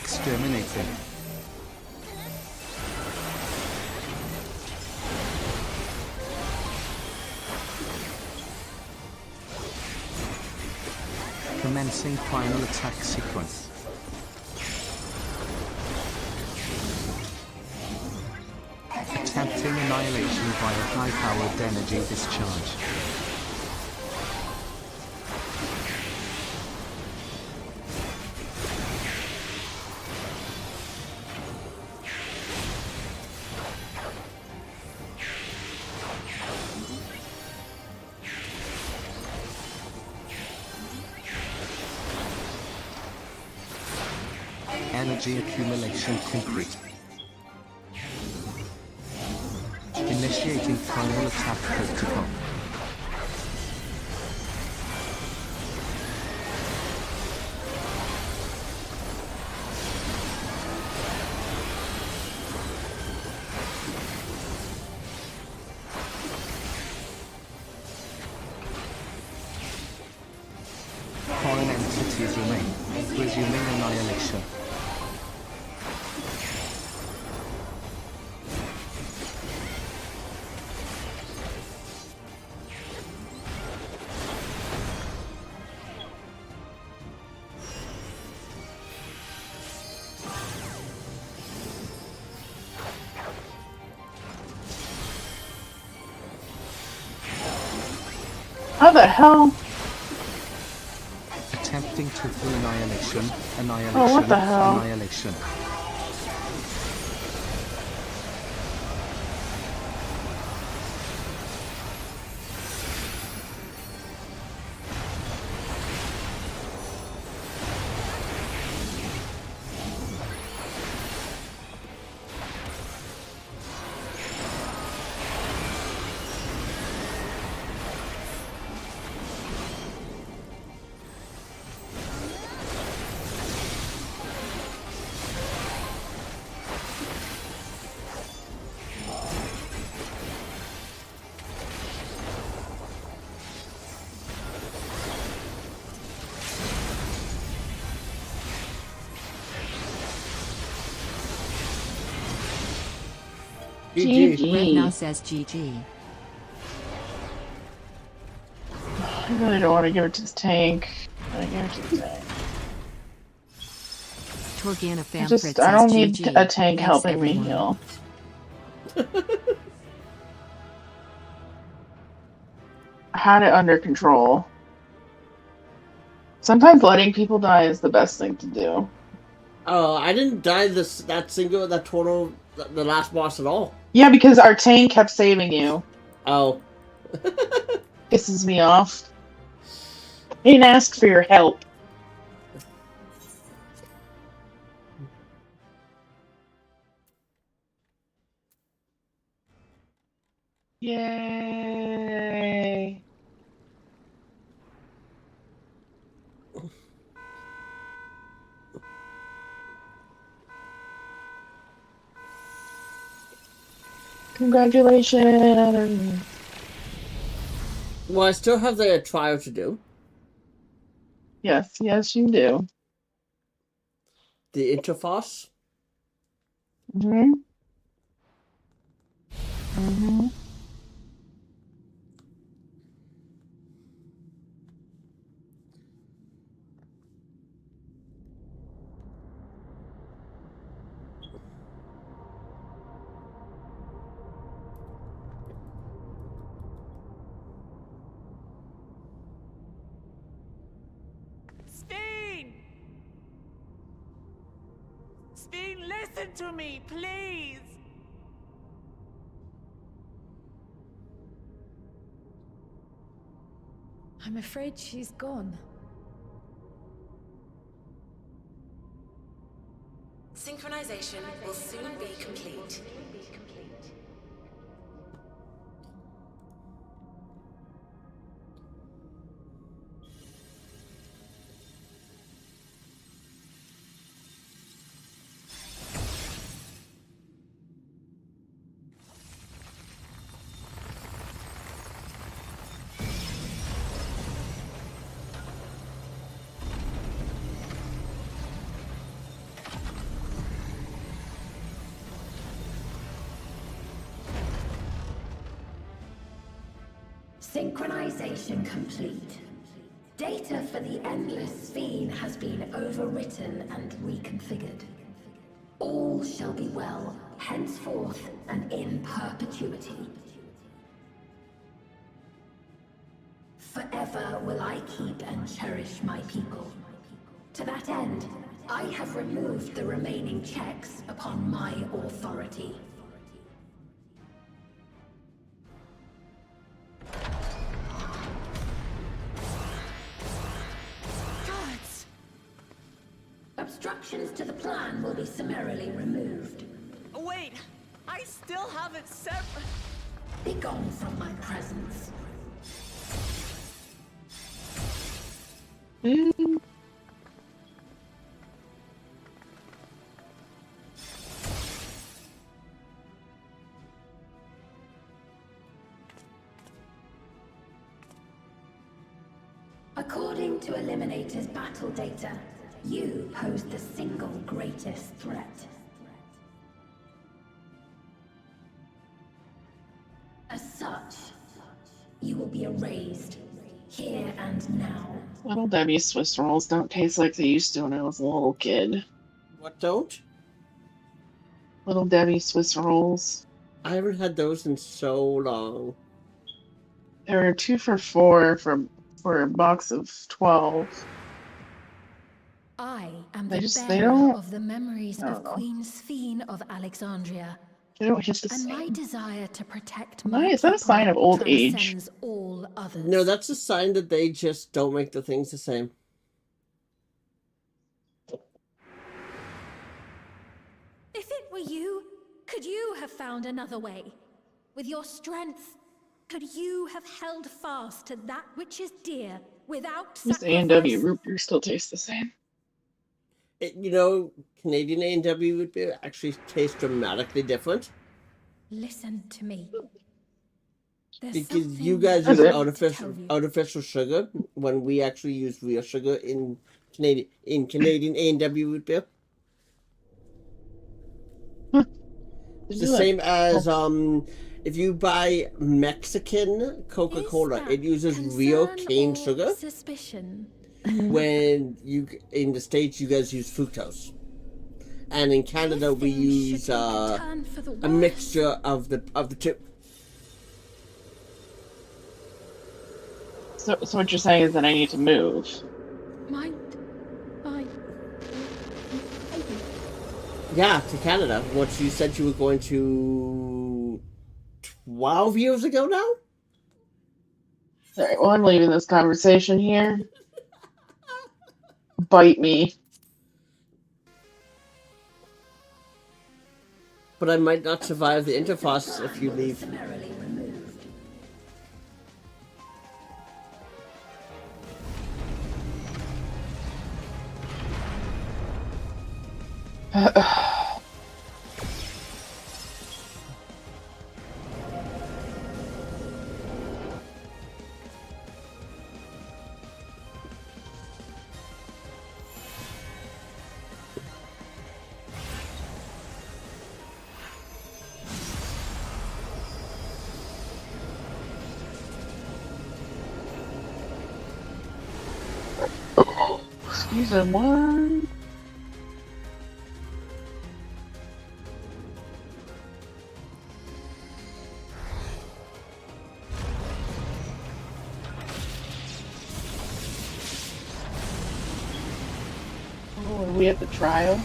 [SPEAKER 2] exterminated. Commencing final attack sequence. Attempting annihilation via high-powered energy discharge. Energy accumulation complete. Initiating final attack protocol. Foreign entities remain. Resuming annihilation.
[SPEAKER 20] How the hell?
[SPEAKER 2] Attempting total annihilation. Annihilation.
[SPEAKER 20] Oh, what the hell?
[SPEAKER 2] Annihilation.
[SPEAKER 20] GG.
[SPEAKER 3] Red now says GG.
[SPEAKER 20] I really don't want to give it to this tank. I give it to the tank.
[SPEAKER 3] Torgana
[SPEAKER 20] I don't need a tank helping me heal. I had it under control. Sometimes letting people die is the best thing to do.
[SPEAKER 1] Oh, I didn't die the last boss at all.
[SPEAKER 20] Yeah, because our tank kept saving you.
[SPEAKER 1] Oh.
[SPEAKER 20] Pisses me off. I didn't ask for your help. Yay. Congratulations.
[SPEAKER 1] Well, I still have the trial to do.
[SPEAKER 20] Yes, yes, you do.
[SPEAKER 1] The interface.
[SPEAKER 20] Mm-hmm. Mm-hmm.
[SPEAKER 19] Steen, listen to me, please!
[SPEAKER 8] I'm afraid she's gone.
[SPEAKER 5] Synchronization will soon be complete.
[SPEAKER 12] Synchronization complete. Data for the Endless Fiend has been overwritten and reconfigured. All shall be well, henceforth and in perpetuity. Forever will I keep and cherish my people. To that end, I have removed the remaining checks upon my authority. Obstructions to the plan will be summarily removed.
[SPEAKER 13] Wait, I still haven't said.
[SPEAKER 12] Be gone from my presence. According to Eliminator's battle data, you pose the single greatest threat. As such, you will be erased, here and now.
[SPEAKER 20] Little Debbie Swiss rolls don't taste like they used to when I was a little kid.
[SPEAKER 1] What don't?
[SPEAKER 20] Little Debbie Swiss rolls.
[SPEAKER 1] I haven't had those in so long.
[SPEAKER 20] There were 2 for $4 for a box of 12.
[SPEAKER 12] I am
[SPEAKER 20] They
[SPEAKER 12] the
[SPEAKER 20] just- they
[SPEAKER 12] bearer
[SPEAKER 20] don't-
[SPEAKER 12] of the memories
[SPEAKER 20] I
[SPEAKER 12] of
[SPEAKER 20] don't know.
[SPEAKER 12] Queen Sphene of Alexandria.
[SPEAKER 20] They don't hit the
[SPEAKER 12] And my
[SPEAKER 20] same.
[SPEAKER 12] desire to protect
[SPEAKER 20] Why
[SPEAKER 12] my
[SPEAKER 20] is that a sign
[SPEAKER 12] people
[SPEAKER 20] of old age?
[SPEAKER 12] transcends all others.
[SPEAKER 1] No, that's a sign that they just don't make the things the same.
[SPEAKER 12] If it were you, could you have found another way? With your strength, could you have held fast to that which is dear without
[SPEAKER 20] This
[SPEAKER 12] sacrifice?
[SPEAKER 20] A&W root beer still tastes the same.
[SPEAKER 1] You know, Canadian A&W would be actually taste dramatically different.
[SPEAKER 12] Listen to me. There's
[SPEAKER 1] Because
[SPEAKER 12] something
[SPEAKER 1] you guys
[SPEAKER 12] I
[SPEAKER 1] use
[SPEAKER 12] want to tell you.
[SPEAKER 1] artificial sugar when we actually use real sugar in Canadian A&W root beer. It's the same as if you buy Mexican Coca-Cola, it uses real cane sugar.
[SPEAKER 12] Suspicion.
[SPEAKER 1] When you in the States, you guys use fructose, and in Canada we use a mixture of the two.
[SPEAKER 20] So what you're saying is that I need to move.
[SPEAKER 1] Yeah, to Canada. What you said you were going to 12 years ago now?
[SPEAKER 20] Alright, well, I'm leaving this conversation here. Bite me.
[SPEAKER 1] But I might not survive the interface if you leave.
[SPEAKER 20] Season 1. Oh, are we at the trial?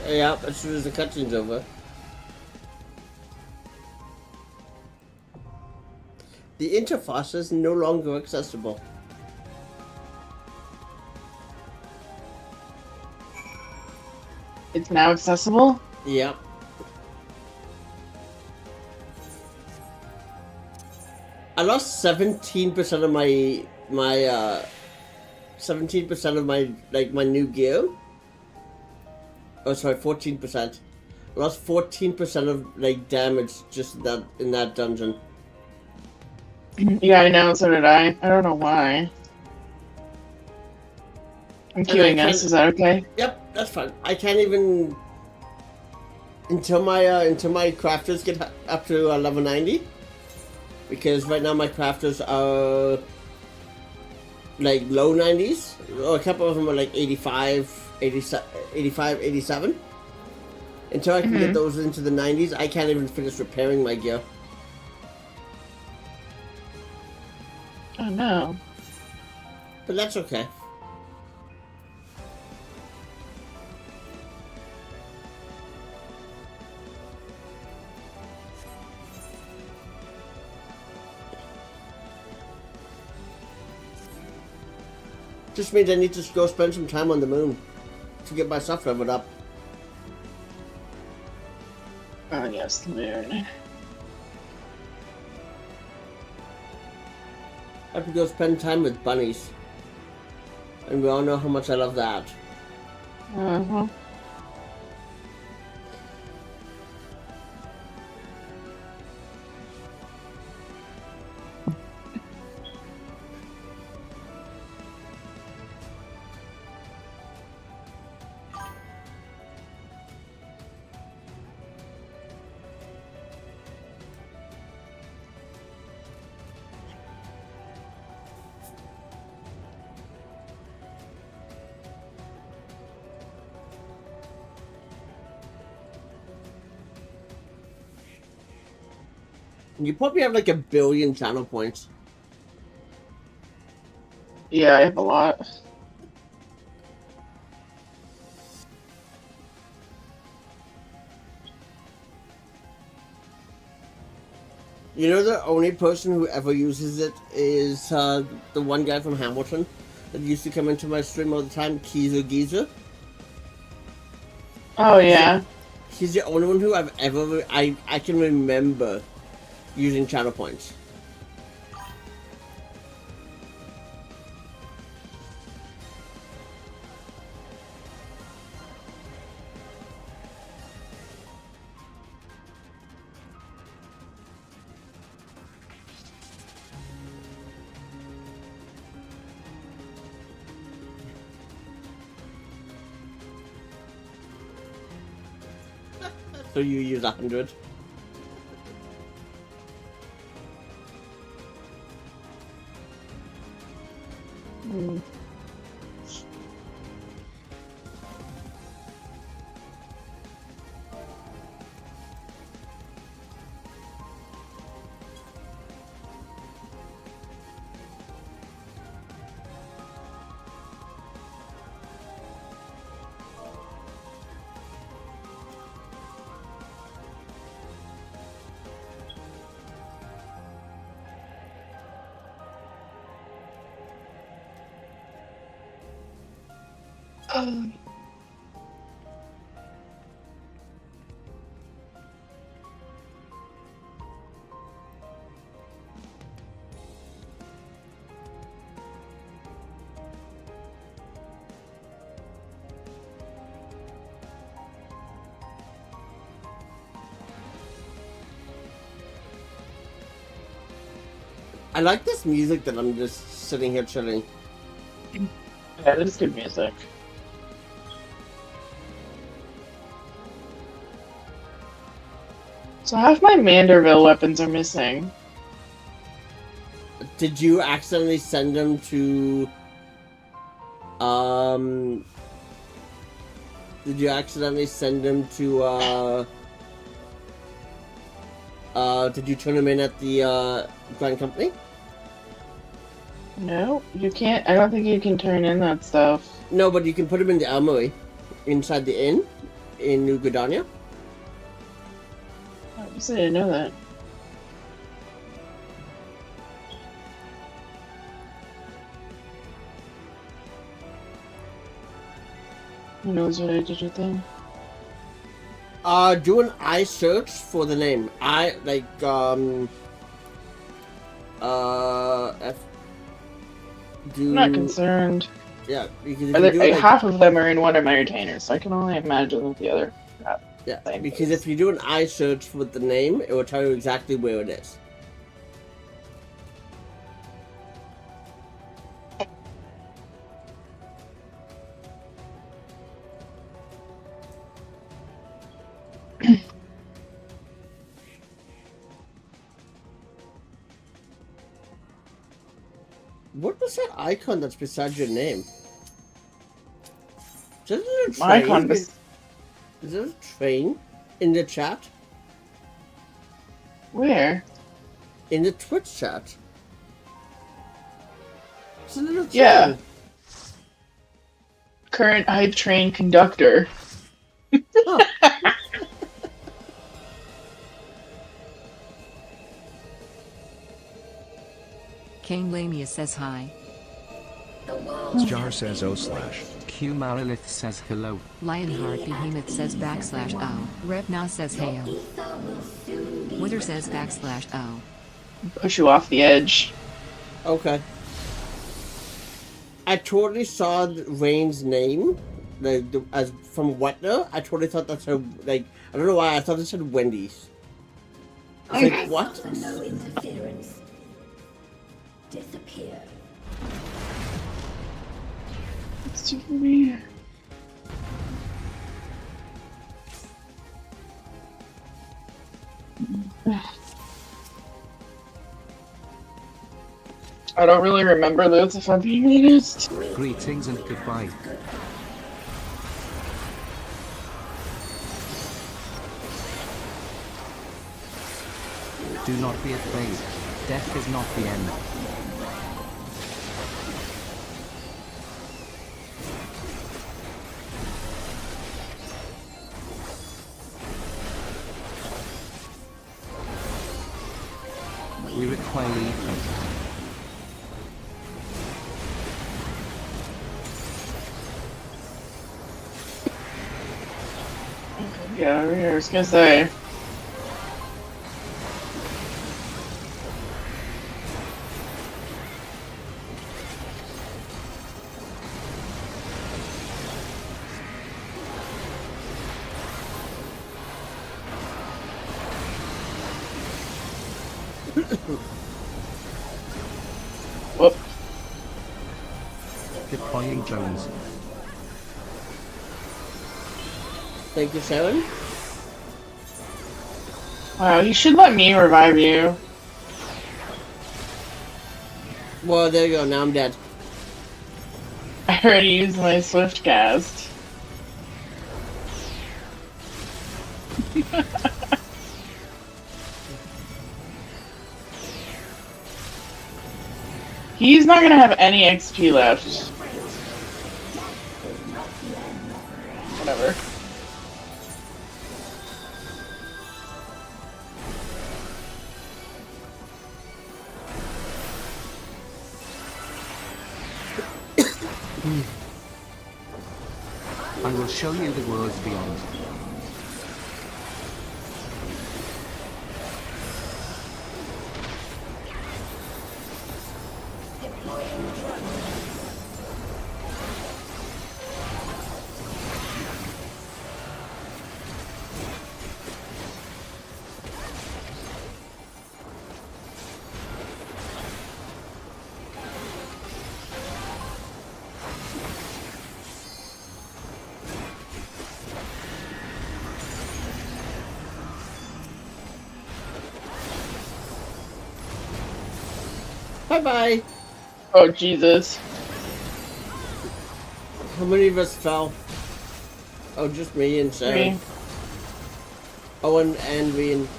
[SPEAKER 1] Yeah, as soon as the cutscene's over. The interface is no longer accessible.
[SPEAKER 20] It's now accessible?
[SPEAKER 1] Yep. I lost 17% of my 17% of my new gear. Oh, sorry, 14%. I lost 14% of damage just in that dungeon.
[SPEAKER 20] Yeah, I know. So did I. I don't know why. I'm queuing us. Is that okay?
[SPEAKER 1] Yep, that's fine. I can't even until my crafters get up to level 90. Because right now my crafters are like low 90s, or a couple of them are like 85, 87. Until I can get those into the 90s, I can't even finish repairing my gear.
[SPEAKER 20] Oh no.
[SPEAKER 1] But that's okay. Just means I need to go spend some time on the moon to get my stuff leveled up.
[SPEAKER 20] Oh yes, the moon.
[SPEAKER 1] I have to go spend time with bunnies. And we all know how much I love that.
[SPEAKER 20] Uh-huh.
[SPEAKER 1] You probably have like 1 billion channel points.
[SPEAKER 20] Yeah, I have a lot.
[SPEAKER 1] You know, the only person who ever uses it is the one guy from Hamilton that used to come into my stream all the time, Keezer Geezer.
[SPEAKER 20] Oh yeah.
[SPEAKER 1] He's the only one who I've ever I can remember using channel points. So you use 100. I like this music that I'm just sitting here chilling.
[SPEAKER 20] Yeah, this is good music. So half my Manderville weapons are missing.
[SPEAKER 1] Did you accidentally send them to did you accidentally send them to did you turn them in at the Grand Company?
[SPEAKER 20] No, you can't. I don't think you can turn in that stuff.
[SPEAKER 1] No, but you can put them in the armory inside the inn in New Gridania.
[SPEAKER 20] I guess I didn't know that. Who knows what I did with them?
[SPEAKER 1] Do an eye search for the name.
[SPEAKER 20] I'm not concerned.
[SPEAKER 1] Yeah, because if you do
[SPEAKER 20] half of them are in one of my retainers, so I can only imagine what the other.
[SPEAKER 1] Yeah, because if you do an eye search with the name, it will tell you exactly where it is. What was that icon that's beside your name? Is it a train?
[SPEAKER 20] My icon
[SPEAKER 1] Is it a train in the chat?
[SPEAKER 20] Where?
[SPEAKER 1] In the Twitch chat. It's a little train.
[SPEAKER 20] Yeah. Current hype train conductor.
[SPEAKER 1] Oh.
[SPEAKER 3] Kane Lamia says hi.
[SPEAKER 4] Jar says /.
[SPEAKER 2] Q Marilith says hello.
[SPEAKER 3] Lionheart Behemoth says /O. Revna says heyo. Witter says /O.
[SPEAKER 20] Push you off the edge.
[SPEAKER 1] Okay. I totally saw Rain's name, as from Wetner. I totally thought that's her, I don't know why, I thought it said Wendy's. I was like, what?
[SPEAKER 12] No interference. Disappear.
[SPEAKER 20] It's too for me. I don't really remember this, if I'm being honest.
[SPEAKER 2] Greetings and goodbye. Do not be afraid. Death is not the end. We require ether.
[SPEAKER 20] Yeah, over here, I was gonna say. Whoop.
[SPEAKER 2] Deploying drones.
[SPEAKER 1] Thank you, Sharon.
[SPEAKER 20] Wow, you should let me revive you.
[SPEAKER 1] Well, there you go, now I'm dead.
[SPEAKER 20] I already used my swift cast. He's not gonna have any XP left. Whatever.
[SPEAKER 2] I will show you the world beyond.
[SPEAKER 1] Bye-bye.
[SPEAKER 20] Oh, Jesus.
[SPEAKER 1] How many of us fell? Oh, just me and Sarah.
[SPEAKER 20] Me.
[SPEAKER 1] Oh, and we and...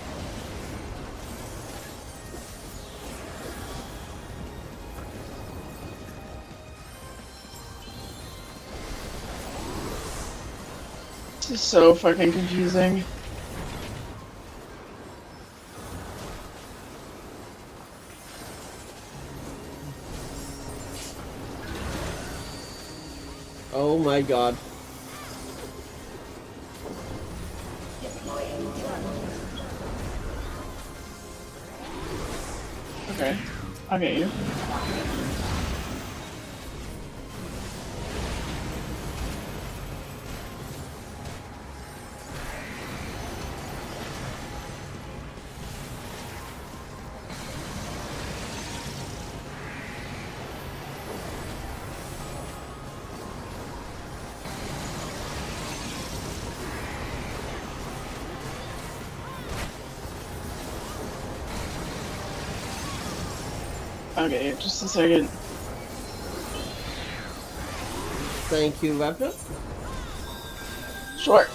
[SPEAKER 20] This is so fucking confusing.
[SPEAKER 1] Oh my god.
[SPEAKER 20] Okay, I'll get you. Okay, just a second.
[SPEAKER 1] Thank you, Raptor.
[SPEAKER 20] Sure.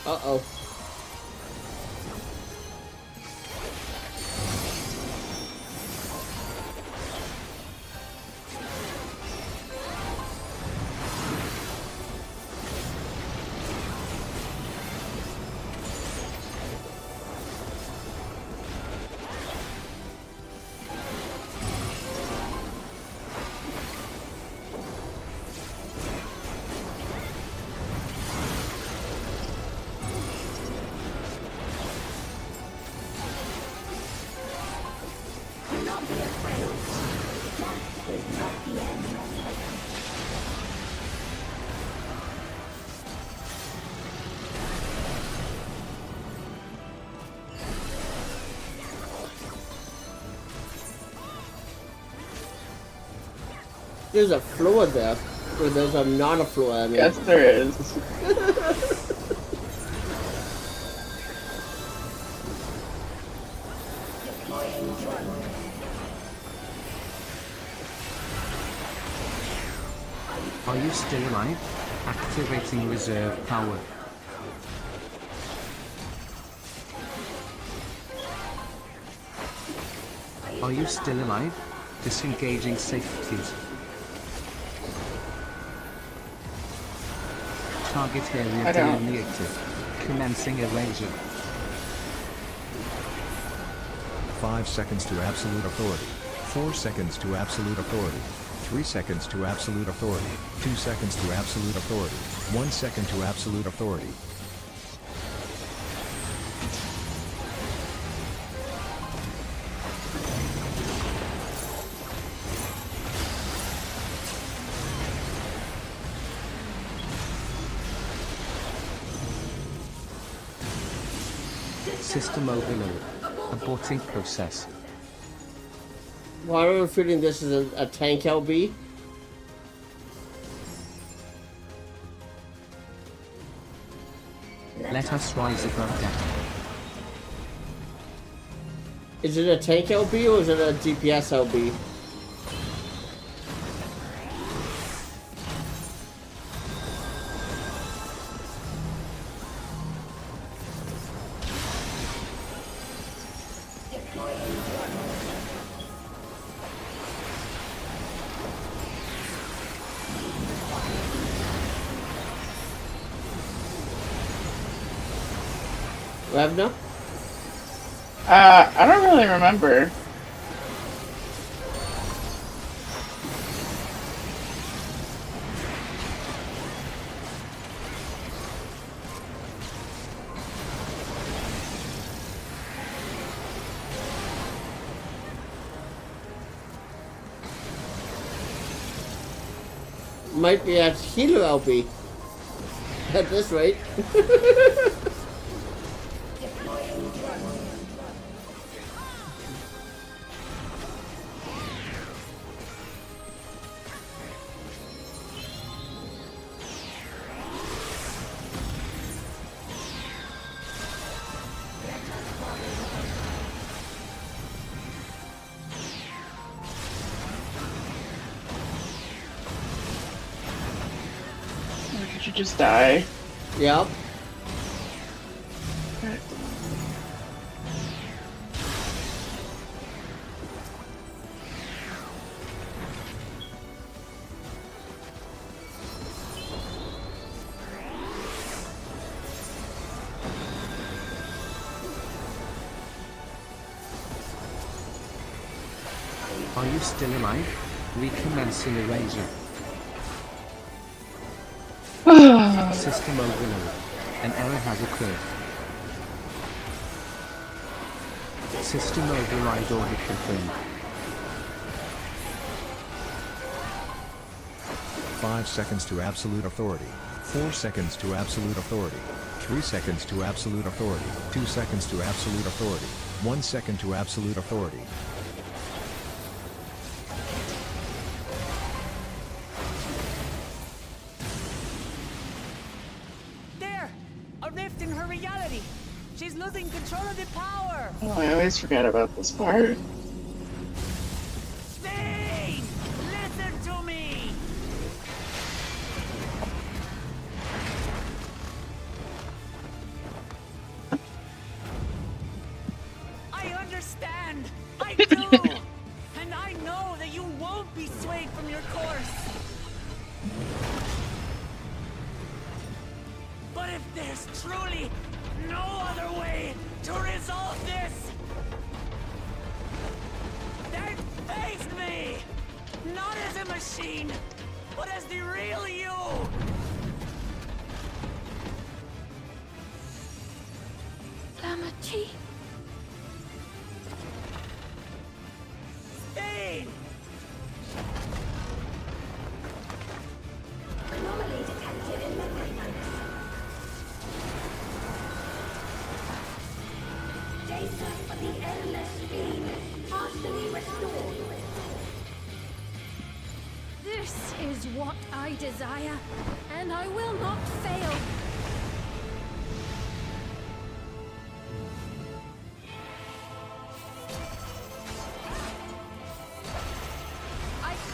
[SPEAKER 1] Uh-oh. There's a floor there, or there's a not a floor, I mean.
[SPEAKER 20] Yes, there is.
[SPEAKER 2] Are you still alive? Activating reserve power. Are you still alive? Disengaging safeties. Target area delineated. Commencing erasure.
[SPEAKER 4] 5 seconds to absolute authority. 4 seconds to absolute authority. 3 seconds to absolute authority. 2 seconds to absolute authority. 1 second to absolute authority.
[SPEAKER 2] System overload. Aborting process.
[SPEAKER 1] Why am I feeling this is a tank LB?
[SPEAKER 2] Let us rise above deck.
[SPEAKER 1] Is it a tank LB or is it a DPS LB? Ravna?
[SPEAKER 20] I don't really remember.
[SPEAKER 1] Might be at healer LB. At this rate.
[SPEAKER 20] Did you just die?
[SPEAKER 1] Yep.
[SPEAKER 2] Are you still alive? Recommencing erasure. System overload. An error has occurred. System override order confirmed.
[SPEAKER 4] 5 seconds to absolute authority, 4 seconds to absolute authority, 3 seconds to absolute authority, 2 seconds to absolute authority, 1 second to absolute authority.
[SPEAKER 13] There! A rift in her reality! She's losing control of the power!
[SPEAKER 20] Oh, I always forget about this part.
[SPEAKER 13] Spain! Listen to me! I understand! I do! And I know that you won't be swayed from your course! But if there's truly no other way to resolve this, then face me! Not as a machine, but as the real you!
[SPEAKER 15] Lamachi.
[SPEAKER 13] Spain!
[SPEAKER 12] Anomaly detected in memory banks. Data for the endless fiend partially restored.
[SPEAKER 15] This is what I desire, and I will not fail.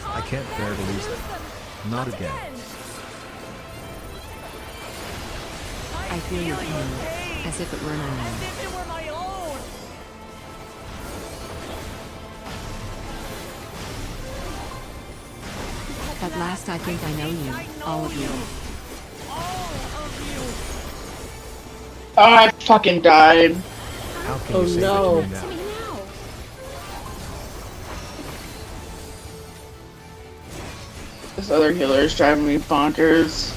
[SPEAKER 4] I can't bear to lose them. Not again.
[SPEAKER 3] I feel your pain, as if it were mine.
[SPEAKER 13] As if it were my own!
[SPEAKER 3] At last I think I know you, all of you.
[SPEAKER 20] Oh, I fucking died.
[SPEAKER 4] How can
[SPEAKER 1] Oh
[SPEAKER 4] you say
[SPEAKER 1] no.
[SPEAKER 4] that to me now?
[SPEAKER 20] This other healer is driving me bonkers.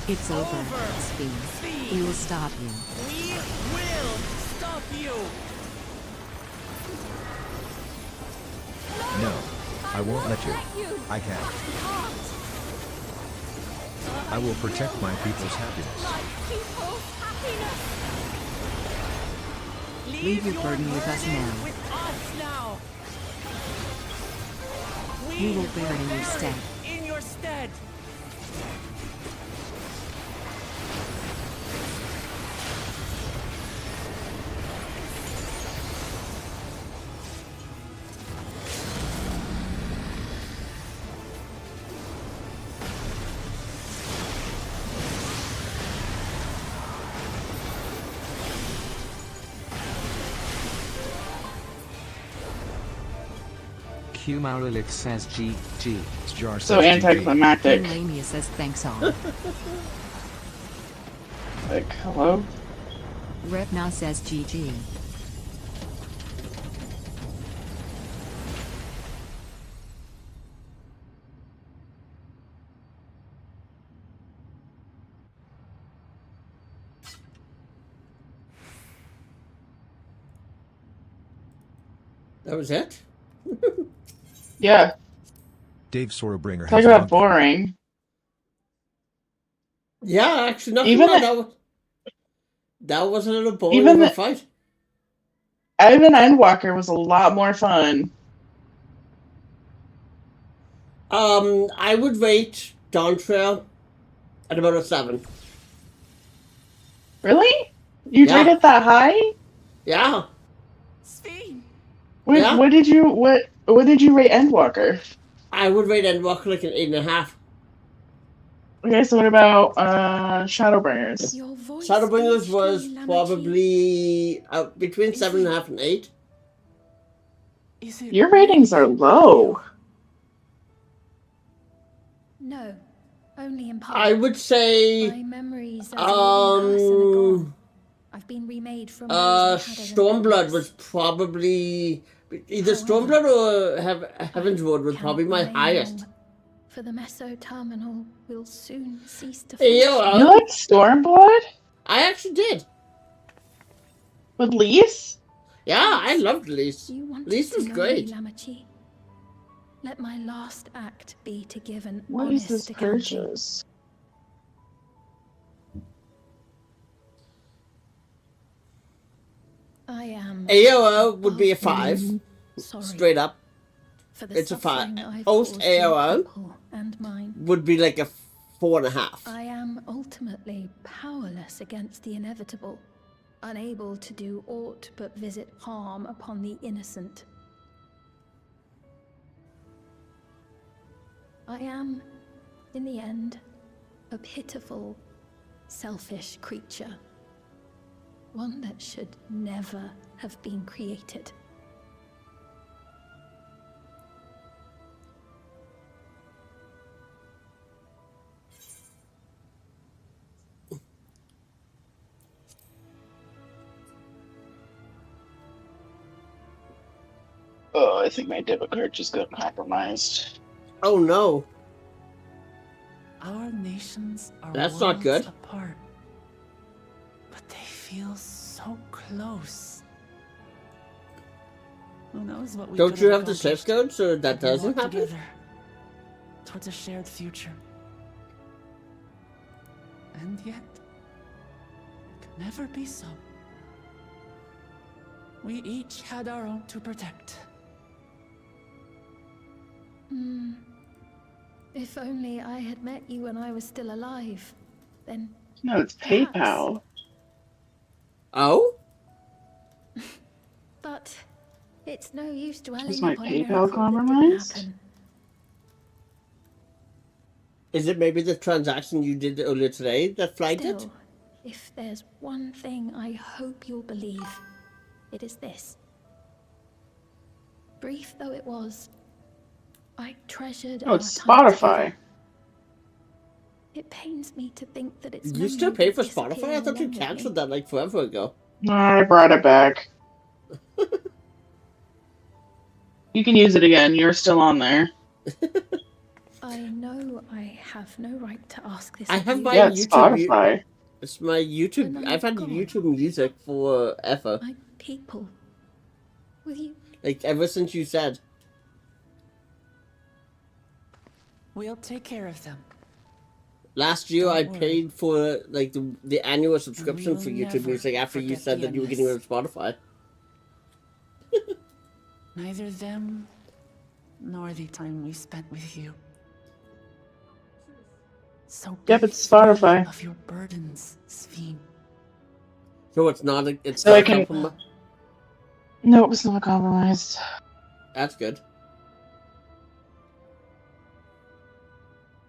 [SPEAKER 3] It's over, Speed. We will stop you.
[SPEAKER 13] We will stop you!
[SPEAKER 4] No, I won't let you. I can't. I will protect my people's happiness.
[SPEAKER 3] Leave your burden with us now.
[SPEAKER 13] With us now!
[SPEAKER 3] We will bear it in your stead.
[SPEAKER 13] In your stead!
[SPEAKER 2] Q Marilic says GG.
[SPEAKER 4] Jar
[SPEAKER 20] So
[SPEAKER 4] says GG.
[SPEAKER 20] anticlimactic.
[SPEAKER 3] Lamia says thanks all.
[SPEAKER 20] Like, hello?
[SPEAKER 3] Repna says GG.
[SPEAKER 1] That was it?
[SPEAKER 20] Yeah.
[SPEAKER 4] Dave Sorbringer
[SPEAKER 20] Talk
[SPEAKER 4] has
[SPEAKER 20] about
[SPEAKER 4] logged-
[SPEAKER 20] boring.
[SPEAKER 1] Yeah, actually, not
[SPEAKER 20] Even
[SPEAKER 1] that wasn't a boring
[SPEAKER 20] Even the-
[SPEAKER 1] fight.
[SPEAKER 20] Ivan Endwalker was a lot more fun.
[SPEAKER 1] I would rate Dawntrail at about a 7.
[SPEAKER 20] Really? You'd
[SPEAKER 1] Yeah.
[SPEAKER 20] rate it that high?
[SPEAKER 1] Yeah.
[SPEAKER 20] What,
[SPEAKER 1] Yeah.
[SPEAKER 20] what did you rate Endwalker?
[SPEAKER 1] I would rate Endwalker like an 8.5.
[SPEAKER 20] Okay, so what about Shadowbringers?
[SPEAKER 1] Shadowbringers was probably between 7.5 and 8.
[SPEAKER 20] Your ratings are low.
[SPEAKER 15] No, only in part.
[SPEAKER 1] I would say
[SPEAKER 15] My memories as a living person are gone. I've been remade from those I had as an
[SPEAKER 1] Stormblood was probably either Stormblood or Heaven's Ward was probably my
[SPEAKER 15] remain
[SPEAKER 1] highest.
[SPEAKER 15] long, for the Meso Terminal will soon cease to
[SPEAKER 1] Hey,
[SPEAKER 15] function.
[SPEAKER 20] You like Stormblood?
[SPEAKER 1] I actually did.
[SPEAKER 20] With Lise?
[SPEAKER 1] Yeah, I loved Lise.
[SPEAKER 15] You wanted
[SPEAKER 1] Lise
[SPEAKER 15] to
[SPEAKER 1] was
[SPEAKER 15] know
[SPEAKER 1] great.
[SPEAKER 15] me, Lamachi. Let my last act be to give an
[SPEAKER 20] What
[SPEAKER 15] honest
[SPEAKER 20] is this
[SPEAKER 15] accounting.
[SPEAKER 20] purchase?
[SPEAKER 15] I am.
[SPEAKER 1] AOO would be a
[SPEAKER 15] above
[SPEAKER 1] 5.
[SPEAKER 15] belief sorry
[SPEAKER 1] Straight up.
[SPEAKER 15] for the
[SPEAKER 1] It's a 5.
[SPEAKER 15] suffering I've
[SPEAKER 1] Post
[SPEAKER 15] caused your
[SPEAKER 1] AOO
[SPEAKER 15] people and mine.
[SPEAKER 1] would be like a 4.5.
[SPEAKER 15] I am ultimately powerless against the inevitable, unable to do aught but visit harm upon the innocent. I am, in the end, a pitiful, selfish creature. One that should never have been created.
[SPEAKER 20] Oh, I think my debit card just got compromised.
[SPEAKER 1] Oh no.
[SPEAKER 13] Our nations are
[SPEAKER 1] That's not
[SPEAKER 13] worlds
[SPEAKER 1] good.
[SPEAKER 13] apart, but they feel so close. Who knows what we
[SPEAKER 1] Don't
[SPEAKER 13] could
[SPEAKER 1] you have the
[SPEAKER 13] accomplished
[SPEAKER 1] safe code so that
[SPEAKER 13] if we
[SPEAKER 1] doesn't
[SPEAKER 13] worked
[SPEAKER 1] happen?
[SPEAKER 13] together towards a shared future. And yet, it could never be so. We each had our own to protect.
[SPEAKER 15] If only I had met you when I was still alive, then...
[SPEAKER 20] No, it's PayPal.
[SPEAKER 1] Oh?
[SPEAKER 15] But it's no use dwelling
[SPEAKER 20] Is my
[SPEAKER 15] upon a
[SPEAKER 20] PayPal
[SPEAKER 15] miracle that didn't
[SPEAKER 20] compromised?
[SPEAKER 15] happen.
[SPEAKER 1] Is it maybe the transaction you did earlier today that flagged it?
[SPEAKER 15] Still, if there's one thing I hope you'll believe, it is this. Brief though it was, I treasured
[SPEAKER 20] Oh,
[SPEAKER 15] our
[SPEAKER 20] it's
[SPEAKER 15] time
[SPEAKER 20] Spotify.
[SPEAKER 15] together. It pains me to think that it's
[SPEAKER 1] You still pay for Spotify? I
[SPEAKER 15] disappearing
[SPEAKER 1] thought you
[SPEAKER 15] along with
[SPEAKER 1] canceled
[SPEAKER 15] me.
[SPEAKER 1] that like forever ago.
[SPEAKER 20] I brought it back. You can use it again. You're still on there.
[SPEAKER 15] I know I have no right to ask this
[SPEAKER 1] I
[SPEAKER 15] of
[SPEAKER 1] have
[SPEAKER 15] you.
[SPEAKER 1] my
[SPEAKER 20] Yeah, it's
[SPEAKER 1] YouTube.
[SPEAKER 20] Spotify.
[SPEAKER 1] It's my YouTube.
[SPEAKER 15] When
[SPEAKER 1] I've
[SPEAKER 15] I'm
[SPEAKER 1] had
[SPEAKER 15] gone,
[SPEAKER 1] YouTube music forever.
[SPEAKER 15] my people, will you?
[SPEAKER 1] Like ever since you said.
[SPEAKER 13] We'll take care of them.
[SPEAKER 1] Last year
[SPEAKER 13] Don't
[SPEAKER 1] I
[SPEAKER 13] worry.
[SPEAKER 1] paid for like the annual subscription
[SPEAKER 13] we'll
[SPEAKER 1] for YouTube
[SPEAKER 13] never
[SPEAKER 1] Music after you
[SPEAKER 13] forget
[SPEAKER 1] said
[SPEAKER 13] the
[SPEAKER 1] that you were getting rid of Spotify.
[SPEAKER 13] Neither them, nor the time we spent with you. So
[SPEAKER 20] Yep,
[SPEAKER 13] be
[SPEAKER 20] it's
[SPEAKER 13] free
[SPEAKER 20] Spotify.
[SPEAKER 13] of your burdens, Sphene.
[SPEAKER 1] So it's not a, it's
[SPEAKER 20] So
[SPEAKER 1] not
[SPEAKER 20] I can-
[SPEAKER 1] compromised.
[SPEAKER 20] No, it was not compromised.
[SPEAKER 1] That's good.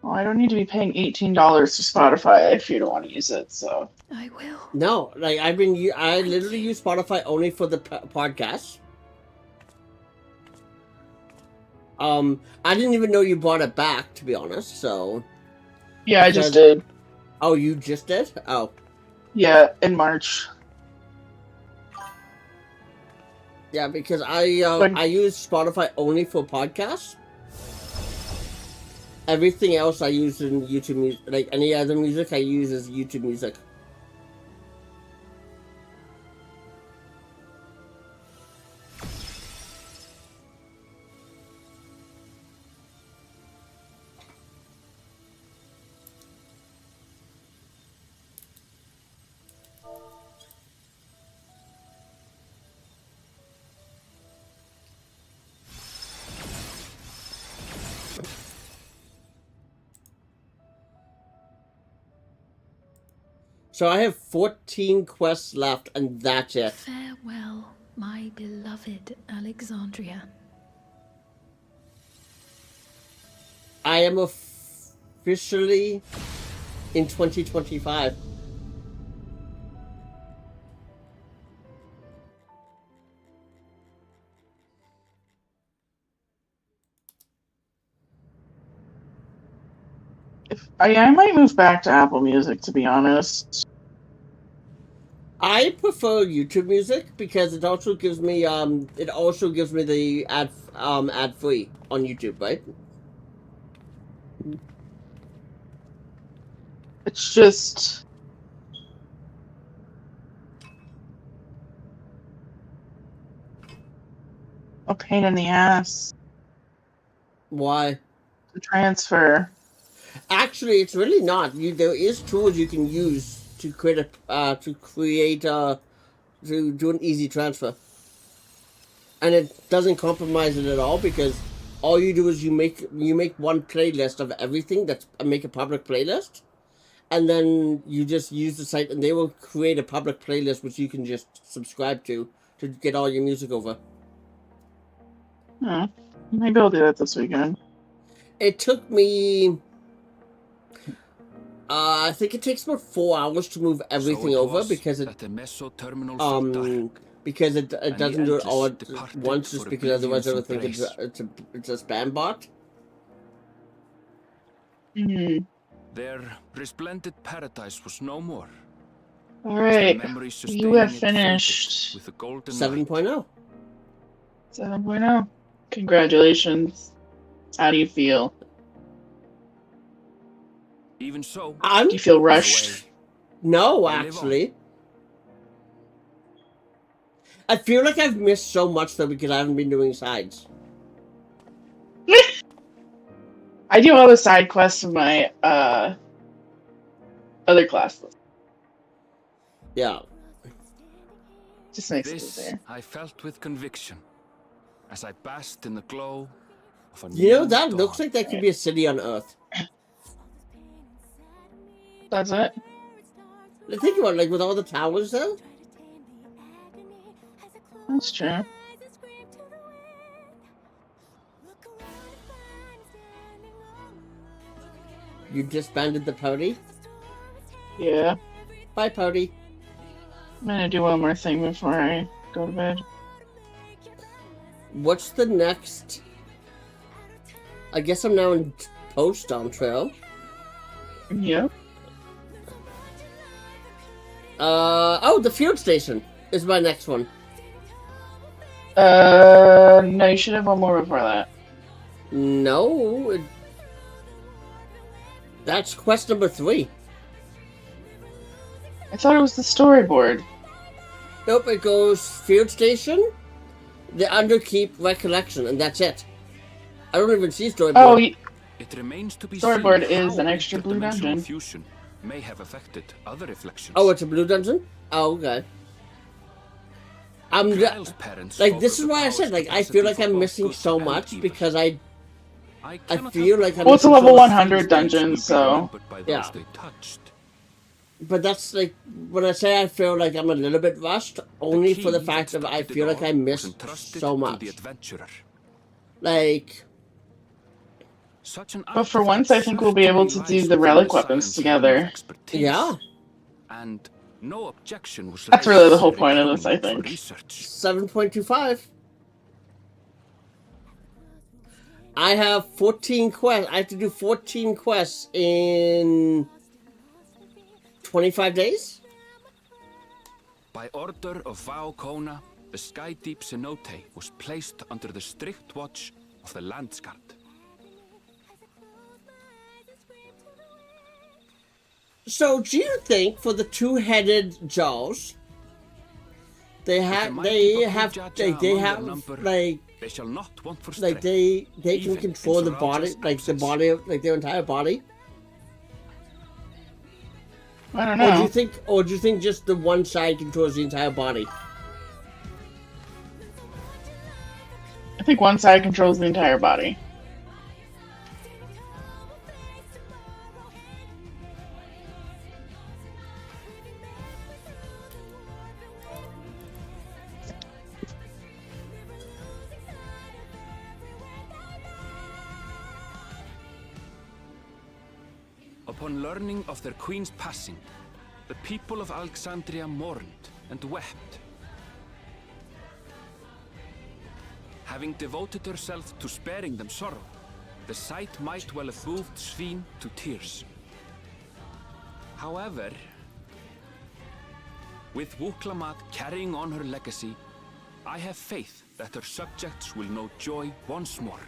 [SPEAKER 20] Well, I don't need to be paying $18 to Spotify if you don't want to use it, so.
[SPEAKER 15] I will.
[SPEAKER 1] No, like I literally use Spotify only for the podcast. I didn't even know you brought it back, to be honest. So.
[SPEAKER 20] Yeah, I just did.
[SPEAKER 1] Oh, you just did? Oh.
[SPEAKER 20] Yeah, in March.
[SPEAKER 1] Yeah, because I use Spotify only for podcasts. Everything else I use in YouTube Music. Like any other music I use is YouTube Music. So I have 14 quests left, and that's it.
[SPEAKER 15] Farewell, my beloved Alexandria.
[SPEAKER 1] I am officially in 2025.
[SPEAKER 20] I might move back to Apple Music, to be honest.
[SPEAKER 1] I prefer YouTube Music because it also gives me the ad free on YouTube, right?
[SPEAKER 20] It's just a pain in the ass.
[SPEAKER 1] Why?
[SPEAKER 20] The transfer.
[SPEAKER 1] Actually, it's really not. There is tools you can use to create to do an easy transfer, and it doesn't compromise it at all because all you do is you make one playlist of everything make a public playlist, and then you just use the site and they will create a public playlist which you can just subscribe to get all your music over.
[SPEAKER 20] Maybe I'll do that this weekend.
[SPEAKER 1] It took me I think it takes about 4 hours to move everything over because it doesn't do it all at once just because otherwise I would think it's a spam bot.
[SPEAKER 14] Their resplendent paradise was no more.
[SPEAKER 20] Alright, you have finished
[SPEAKER 1] 7.0.
[SPEAKER 20] 7.0. Congratulations. How do you feel?
[SPEAKER 14] Even so,
[SPEAKER 20] do you feel rushed?
[SPEAKER 1] No, actually. I feel like I've missed so much though because I haven't been doing sides.
[SPEAKER 20] I do all the side quests of my other classes.
[SPEAKER 1] Yeah.
[SPEAKER 20] Just makes
[SPEAKER 14] this
[SPEAKER 20] it there.
[SPEAKER 14] I felt with conviction as I basked in the glow of a
[SPEAKER 1] You know,
[SPEAKER 14] new
[SPEAKER 1] that
[SPEAKER 14] dawn.
[SPEAKER 1] looks like that could be a city on Earth.
[SPEAKER 20] That's it?
[SPEAKER 1] Think about it, like with all the towers though.
[SPEAKER 20] That's true.
[SPEAKER 1] You disbanded the party?
[SPEAKER 20] Yeah.
[SPEAKER 1] Bye, party.
[SPEAKER 20] I'm gonna do one more thing before I go to bed.
[SPEAKER 1] What's the next? I guess I'm now in post Dawntrail.
[SPEAKER 20] Yep.
[SPEAKER 1] Oh, the field station is my next one.
[SPEAKER 20] No, you should have one more before that.
[SPEAKER 1] No. That's quest number 3.
[SPEAKER 20] I thought it was the storyboard.
[SPEAKER 1] Nope, it goes field station, the Underkeep recollection, and that's it. I don't even see storyboard.
[SPEAKER 20] Oh,
[SPEAKER 14] It remains to be
[SPEAKER 20] storyboard
[SPEAKER 14] seen
[SPEAKER 20] is
[SPEAKER 14] how
[SPEAKER 20] an extra blue
[SPEAKER 14] interdimensional
[SPEAKER 20] dungeon.
[SPEAKER 14] fusion may have affected other reflections.
[SPEAKER 1] Oh, it's a blue dungeon? Oh, okay. Like, this is why I said, like, I feel like I'm missing so much because I feel like I'm
[SPEAKER 20] well, it's a
[SPEAKER 1] missing
[SPEAKER 20] level
[SPEAKER 1] so much
[SPEAKER 20] 100 dungeon, so...
[SPEAKER 1] Yeah. But that's like, when I say I feel like I'm a little bit rushed, only for the fact that I feel like I missed so much. Like...
[SPEAKER 20] But for once, I think we'll be able to do the relic weapons together.
[SPEAKER 1] Yeah.
[SPEAKER 14] And no objection was
[SPEAKER 20] That's really the whole point of this, I think.
[SPEAKER 1] 7.25. I have 14 quests. I have to do 14 quests in 25 days?
[SPEAKER 14] By order of Vau Kona, the Sky Deep cenote was placed under the strict watch of the Landsguard.
[SPEAKER 1] So, do you think for the two-headed jaws, they can control the body, like the body, like their entire body?
[SPEAKER 20] I don't know.
[SPEAKER 1] Or do you think just the one side controls the entire body?
[SPEAKER 20] I think one side controls the entire body.
[SPEAKER 14] Upon learning of their queen's passing, the people of Alexandria mourned and wept. Having devoted herself to sparing them sorrow, the sight might well have moved Sveen to tears. However, with Wuklamat carrying on her legacy, I have faith that her subjects will know joy once more.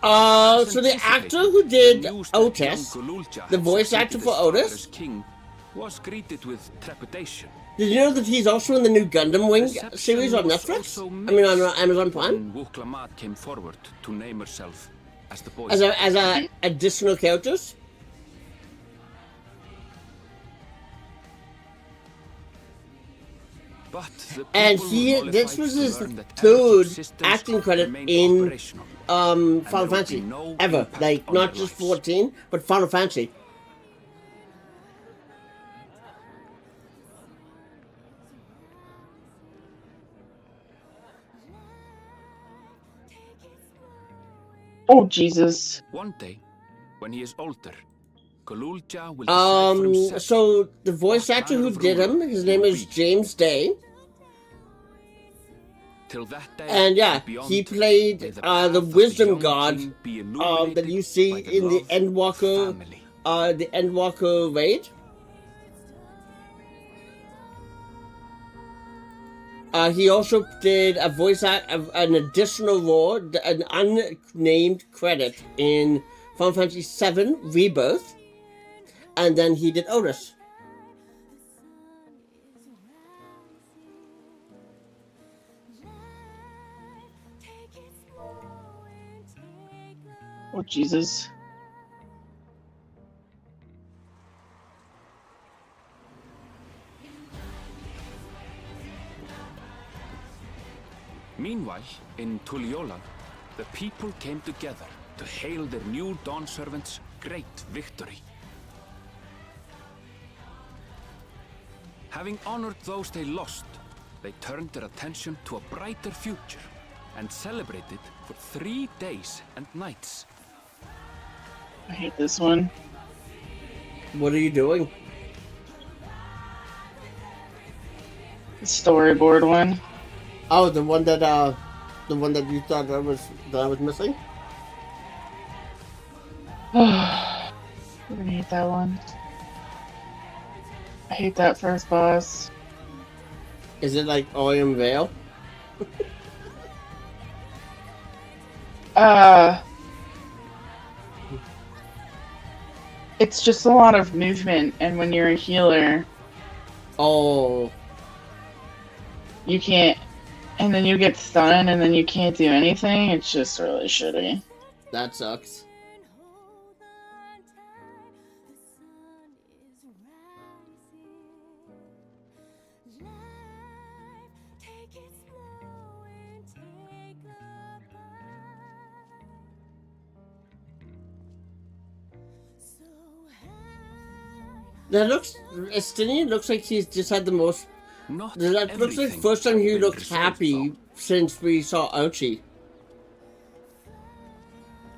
[SPEAKER 1] So the actor who did Otis, the voice actor for Otis,
[SPEAKER 14] was greeted with trepidation.
[SPEAKER 1] Did you know that he's also in the new Gundam Wing
[SPEAKER 14] Reception
[SPEAKER 1] series on
[SPEAKER 14] was
[SPEAKER 1] Netflix?
[SPEAKER 14] also
[SPEAKER 1] I mean, on
[SPEAKER 14] mixed
[SPEAKER 1] Amazon Prime?
[SPEAKER 14] when Wuklamat came forward to name herself as the boy's
[SPEAKER 1] As a additional characters?
[SPEAKER 14] But the
[SPEAKER 1] And
[SPEAKER 14] people
[SPEAKER 1] this was
[SPEAKER 14] mollified
[SPEAKER 1] his
[SPEAKER 14] to learn that
[SPEAKER 1] third
[SPEAKER 14] Everkeep systems
[SPEAKER 1] acting credit
[SPEAKER 14] remained
[SPEAKER 1] in
[SPEAKER 14] operational,
[SPEAKER 1] Final
[SPEAKER 14] there would
[SPEAKER 1] Fantasy
[SPEAKER 14] be no
[SPEAKER 1] ever.
[SPEAKER 14] impact
[SPEAKER 1] Like,
[SPEAKER 14] on
[SPEAKER 1] not
[SPEAKER 14] their
[SPEAKER 1] just 14, but Final Fantasy.
[SPEAKER 20] Oh, Jesus.
[SPEAKER 14] One day, when he is older, Kalulja will decide for himself.
[SPEAKER 1] So the voice actor who did him, his name is James Day.
[SPEAKER 14] Till that day,
[SPEAKER 1] And yeah,
[SPEAKER 14] beyond,
[SPEAKER 1] he played
[SPEAKER 14] may
[SPEAKER 1] the
[SPEAKER 14] path
[SPEAKER 1] wisdom
[SPEAKER 14] young
[SPEAKER 1] god
[SPEAKER 14] king be
[SPEAKER 1] that
[SPEAKER 14] illuminated
[SPEAKER 1] you see
[SPEAKER 14] by the
[SPEAKER 1] in the
[SPEAKER 14] love of
[SPEAKER 1] Endwalker, the Endwalker raid. He also did a voice act, an additional role, an unnamed credit in Final Fantasy VII Rebirth, and then he did Otis.
[SPEAKER 20] Oh, Jesus.
[SPEAKER 14] Meanwhile, in Tuliyolan, the people came together to hail their new Dawn servants' great victory. Having honored those they lost, they turned their attention to a brighter future and celebrated for 3 days and nights.
[SPEAKER 20] I hate this one.
[SPEAKER 1] What are you doing?
[SPEAKER 20] The storyboard one.
[SPEAKER 1] Oh, the one that you thought I was missing?
[SPEAKER 20] I hate that one. I hate that first boss.
[SPEAKER 1] Is it like Orium Vale?
[SPEAKER 20] It's just a lot of movement, and when you're a healer...
[SPEAKER 1] Oh.
[SPEAKER 20] You can't... And then you get stunned, and then you can't do anything. It's just really shitty.
[SPEAKER 1] That sucks. That looks... Estinian looks like he's just had the most... That looks like the first time he looked happy since we saw Ouchie.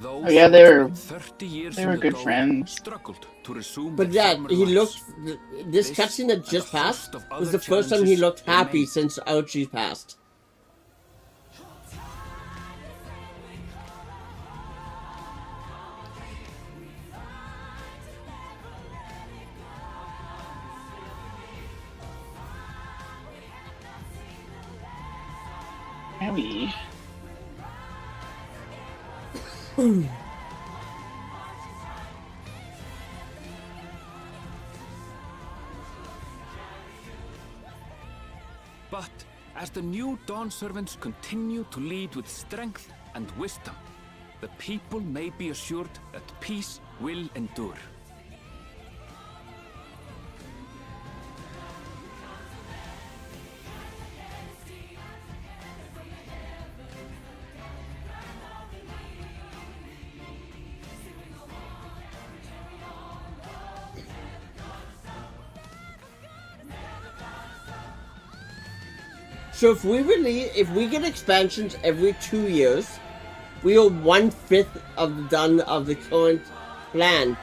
[SPEAKER 20] Oh yeah, they were good friends.
[SPEAKER 1] But yeah, he looked... This cutscene that just passed was the first time he looked happy since Ouchie passed.
[SPEAKER 20] Owie.
[SPEAKER 14] But as the new Dawn servants continue to lead with strength and wisdom, the people may be assured that peace will endure.
[SPEAKER 1] So if we get expansions every 2 years, we are 1/5 of the current plan.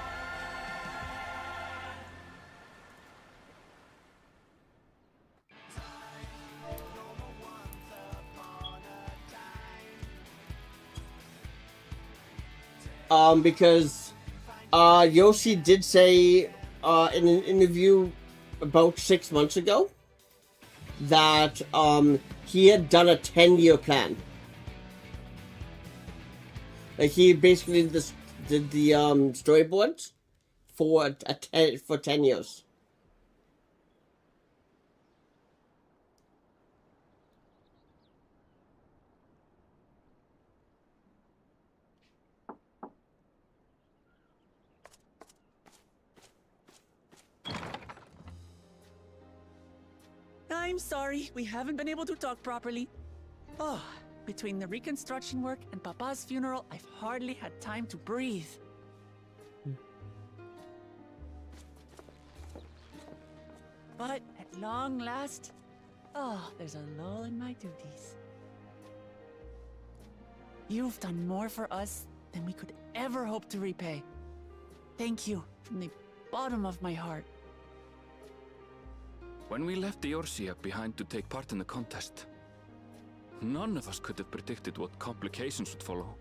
[SPEAKER 1] Because Yoshi did say in an interview about 6 months ago that he had done a 10-year plan. Like he basically did the storyboards for 10 years.
[SPEAKER 13] I'm sorry, we haven't been able to talk properly. Oh, between the reconstruction work and Papa's funeral, I've hardly had time to breathe. But at long last, oh, there's a lull in my duties. You've done more for us than we could ever hope to repay. Thank you from the bottom of my heart.
[SPEAKER 7] When we left Eorzea behind to take part in the contest, none of us could have predicted what complications would follow.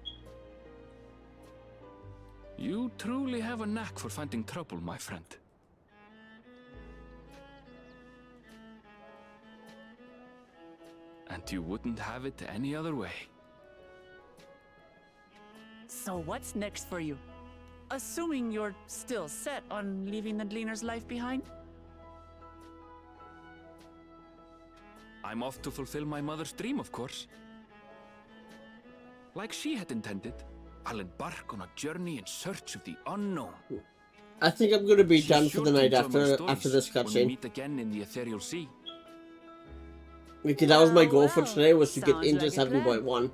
[SPEAKER 7] You truly have a knack for finding trouble, my friend. And you wouldn't have it any other way.
[SPEAKER 13] So what's next for you? Assuming you're still set on leaving the Gleaner's life behind?
[SPEAKER 7] I'm off to fulfill my mother's dream, of course. Like she had intended, I'll embark on a journey in search of the unknown.
[SPEAKER 1] I think I'm gonna be
[SPEAKER 7] She's
[SPEAKER 1] done
[SPEAKER 7] sure
[SPEAKER 1] for the
[SPEAKER 7] to
[SPEAKER 1] night
[SPEAKER 7] enjoy my
[SPEAKER 1] after this
[SPEAKER 7] stories when we
[SPEAKER 1] cutscene.
[SPEAKER 7] meet again in the ethereal sea.
[SPEAKER 1] Because that was my goal for today, was to get
[SPEAKER 13] sounds
[SPEAKER 1] into
[SPEAKER 13] like a plan.
[SPEAKER 1] 7.1.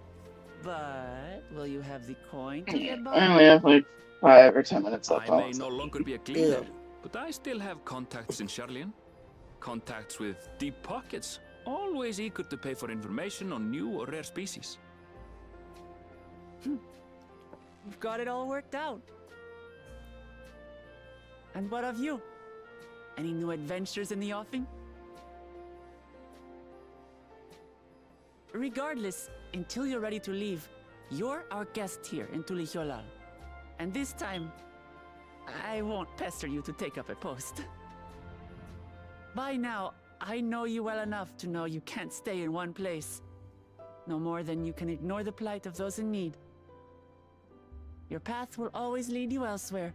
[SPEAKER 13] But will you have the coin to get
[SPEAKER 20] I only have like 5 or 10 minutes left.
[SPEAKER 7] I may no longer be a gleaner, but I still have contacts in Sharlayan. Contacts with deep pockets, always eager to pay for information on new or rare species.
[SPEAKER 13] You've got it all worked out. And what of you? Any new adventures in the offing? Regardless, until you're ready to leave, you're our guest here in Tulihyolal. And this time, I won't pester you to take up a post. By now, I know you well enough to know you can't stay in one place. No more than you can ignore the plight of those in need. Your path will always lead you elsewhere,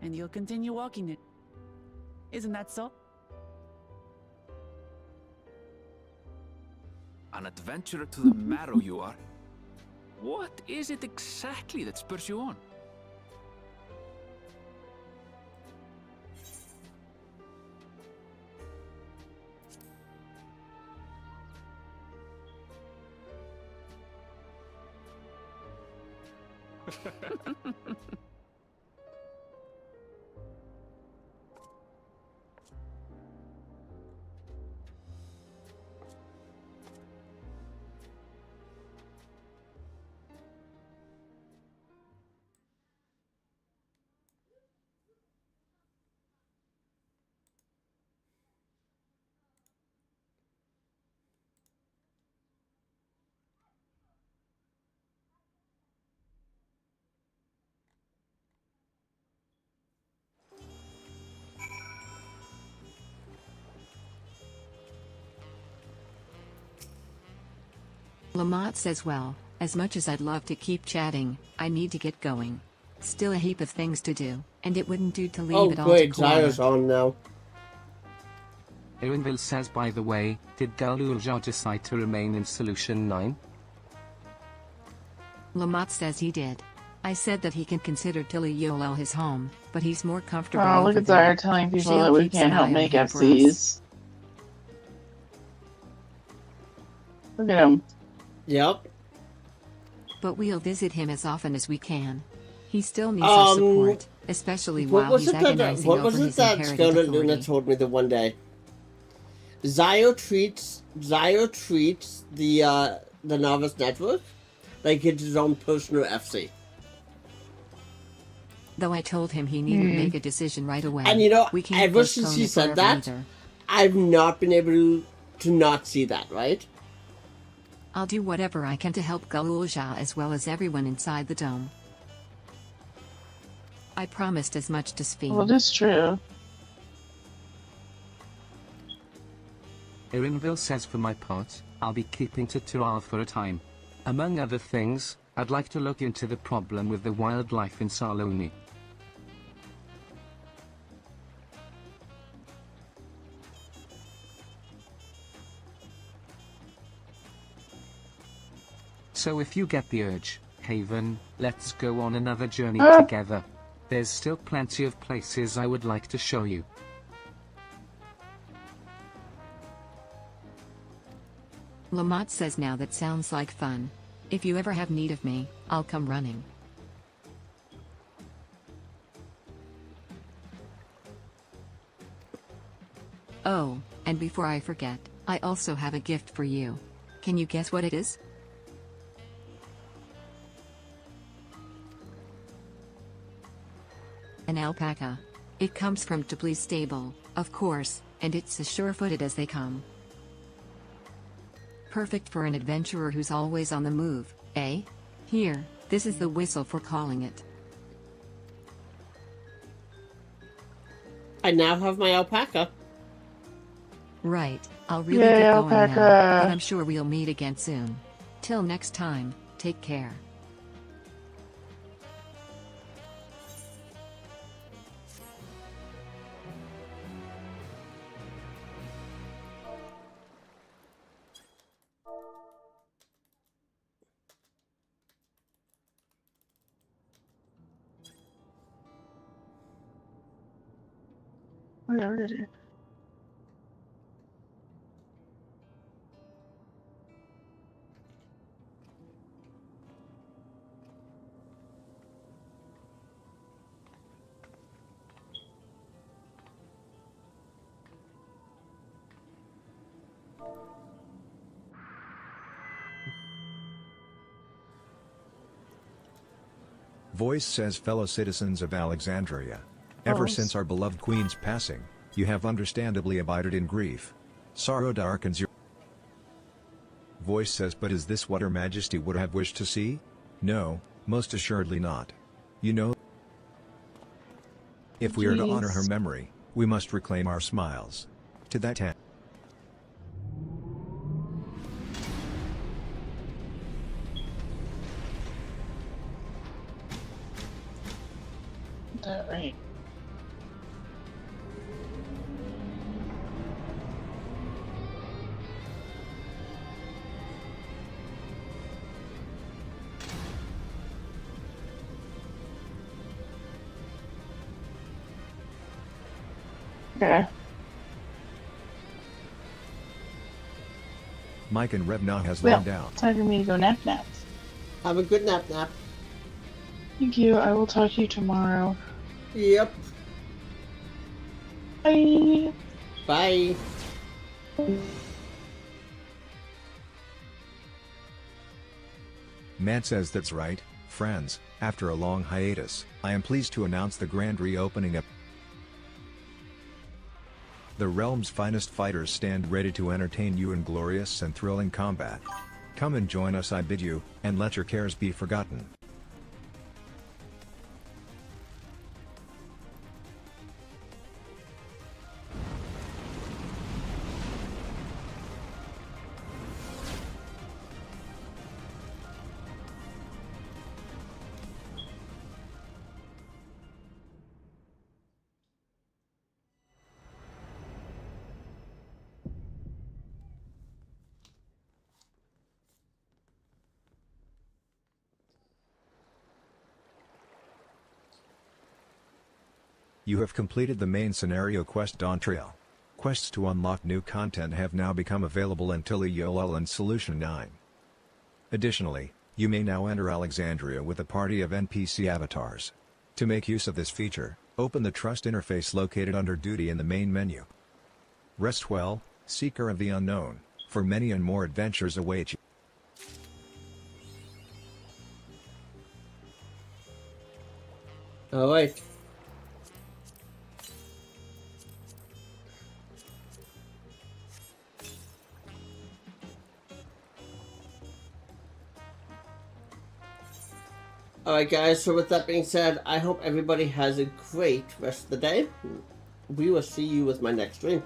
[SPEAKER 13] and you'll continue walking it. Isn't that so?
[SPEAKER 7] An adventurer to the marrow you are. What is it exactly that spurs you on?
[SPEAKER 3] Lamont says, well, as much as I'd love to keep chatting, I need to get going. Still a heap of things to do, and it wouldn't do to leave it all
[SPEAKER 1] great,
[SPEAKER 3] to Koala.
[SPEAKER 1] Zaya's on now.
[SPEAKER 2] Irinville says, by the way, did Galulja decide to remain in Solution 9?
[SPEAKER 3] Lamont says he did. I said that he can consider Tulihyolal his home, but he's more comfortable
[SPEAKER 20] Oh, look
[SPEAKER 3] over
[SPEAKER 20] at Zara
[SPEAKER 3] there.
[SPEAKER 20] telling people
[SPEAKER 3] She'll
[SPEAKER 20] that we
[SPEAKER 3] keep
[SPEAKER 20] can't help
[SPEAKER 3] Skye
[SPEAKER 20] make
[SPEAKER 3] here for us.
[SPEAKER 20] FCs. Look at him.
[SPEAKER 1] Yep.
[SPEAKER 3] But we'll visit him as often as we can. He still needs our support, especially
[SPEAKER 1] What
[SPEAKER 3] while
[SPEAKER 1] was
[SPEAKER 3] he's
[SPEAKER 1] it that
[SPEAKER 3] agonizing
[SPEAKER 1] what
[SPEAKER 3] over
[SPEAKER 1] was it
[SPEAKER 3] his
[SPEAKER 1] that
[SPEAKER 3] inherited
[SPEAKER 1] Scarlet Luna
[SPEAKER 3] authority.
[SPEAKER 1] told me the one day? Zio treats the Novice Network like it's his own personal FC.
[SPEAKER 3] Though I told him he needn't make a decision right away.
[SPEAKER 1] And you know,
[SPEAKER 3] we can't
[SPEAKER 1] ever since
[SPEAKER 3] postpone
[SPEAKER 1] he
[SPEAKER 3] it
[SPEAKER 1] said
[SPEAKER 3] forever
[SPEAKER 1] that,
[SPEAKER 3] either.
[SPEAKER 1] I've not been able to not see that, right?
[SPEAKER 3] I'll do whatever I can to help Galulja as well as everyone inside the dome. I promised as much to Sphene.
[SPEAKER 20] Well, that's true.
[SPEAKER 2] Irinville says, for my part, I'll be keeping to Tural for a time. Among other things, I'd like to look into the problem with the wildlife in Sarloni. So if you get the urge, Haven, let's go on another journey together. There's still plenty of places I would like to show you.
[SPEAKER 3] Lamont says now that sounds like fun. If you ever have need of me, I'll come running. Oh, and before I forget, I also have a gift for you. Can you guess what it is? An alpaca. It comes from Toplee's stable, of course, and it's as sure-footed as they come. Perfect for an adventurer who's always on the move, eh? Here, this is the whistle for calling it.
[SPEAKER 1] I now have my alpaca.
[SPEAKER 3] Right, I'll really
[SPEAKER 20] Yay,
[SPEAKER 3] get going
[SPEAKER 20] alpaca.
[SPEAKER 3] now, but I'm sure we'll meet again soon. Till next time, take care.
[SPEAKER 20] Where is it?
[SPEAKER 4] Voice says, fellow citizens of Alexandria. Ever since our beloved queen's passing, you have understandably abided in grief. Sorrow darkens your... Voice says, but is this what her majesty would have wished to see? No, most assuredly not. You know, if we are to honor her memory, we must reclaim our smiles. To that end.
[SPEAKER 20] That right. Okay.
[SPEAKER 4] Mike and Revna has
[SPEAKER 20] Well,
[SPEAKER 4] logged out.
[SPEAKER 20] time for me to go nap.
[SPEAKER 1] Have a good nap.
[SPEAKER 20] Thank you. I will talk to you tomorrow.
[SPEAKER 1] Yep.
[SPEAKER 20] Bye.
[SPEAKER 1] Bye.
[SPEAKER 4] Matt says that's right, friends. After a long hiatus, I am pleased to announce the grand reopening of the realm's finest fighters stand ready to entertain you in glorious and thrilling combat. Come and join us, I bid you, and let your cares be forgotten. You have completed the main scenario quest Dawntrail. Quests to unlock new content have now become available until EOL and Solution 9. Additionally, you may now enter Alexandria with a party of NPC avatars. To make use of this feature, open the Trust interface located under Duty in the main menu. Rest well, Seeker of the Unknown, for many and more adventures await you.
[SPEAKER 1] Alright. Alright guys, so with that being said, I hope everybody has a great rest of the day. We will see you with my next stream.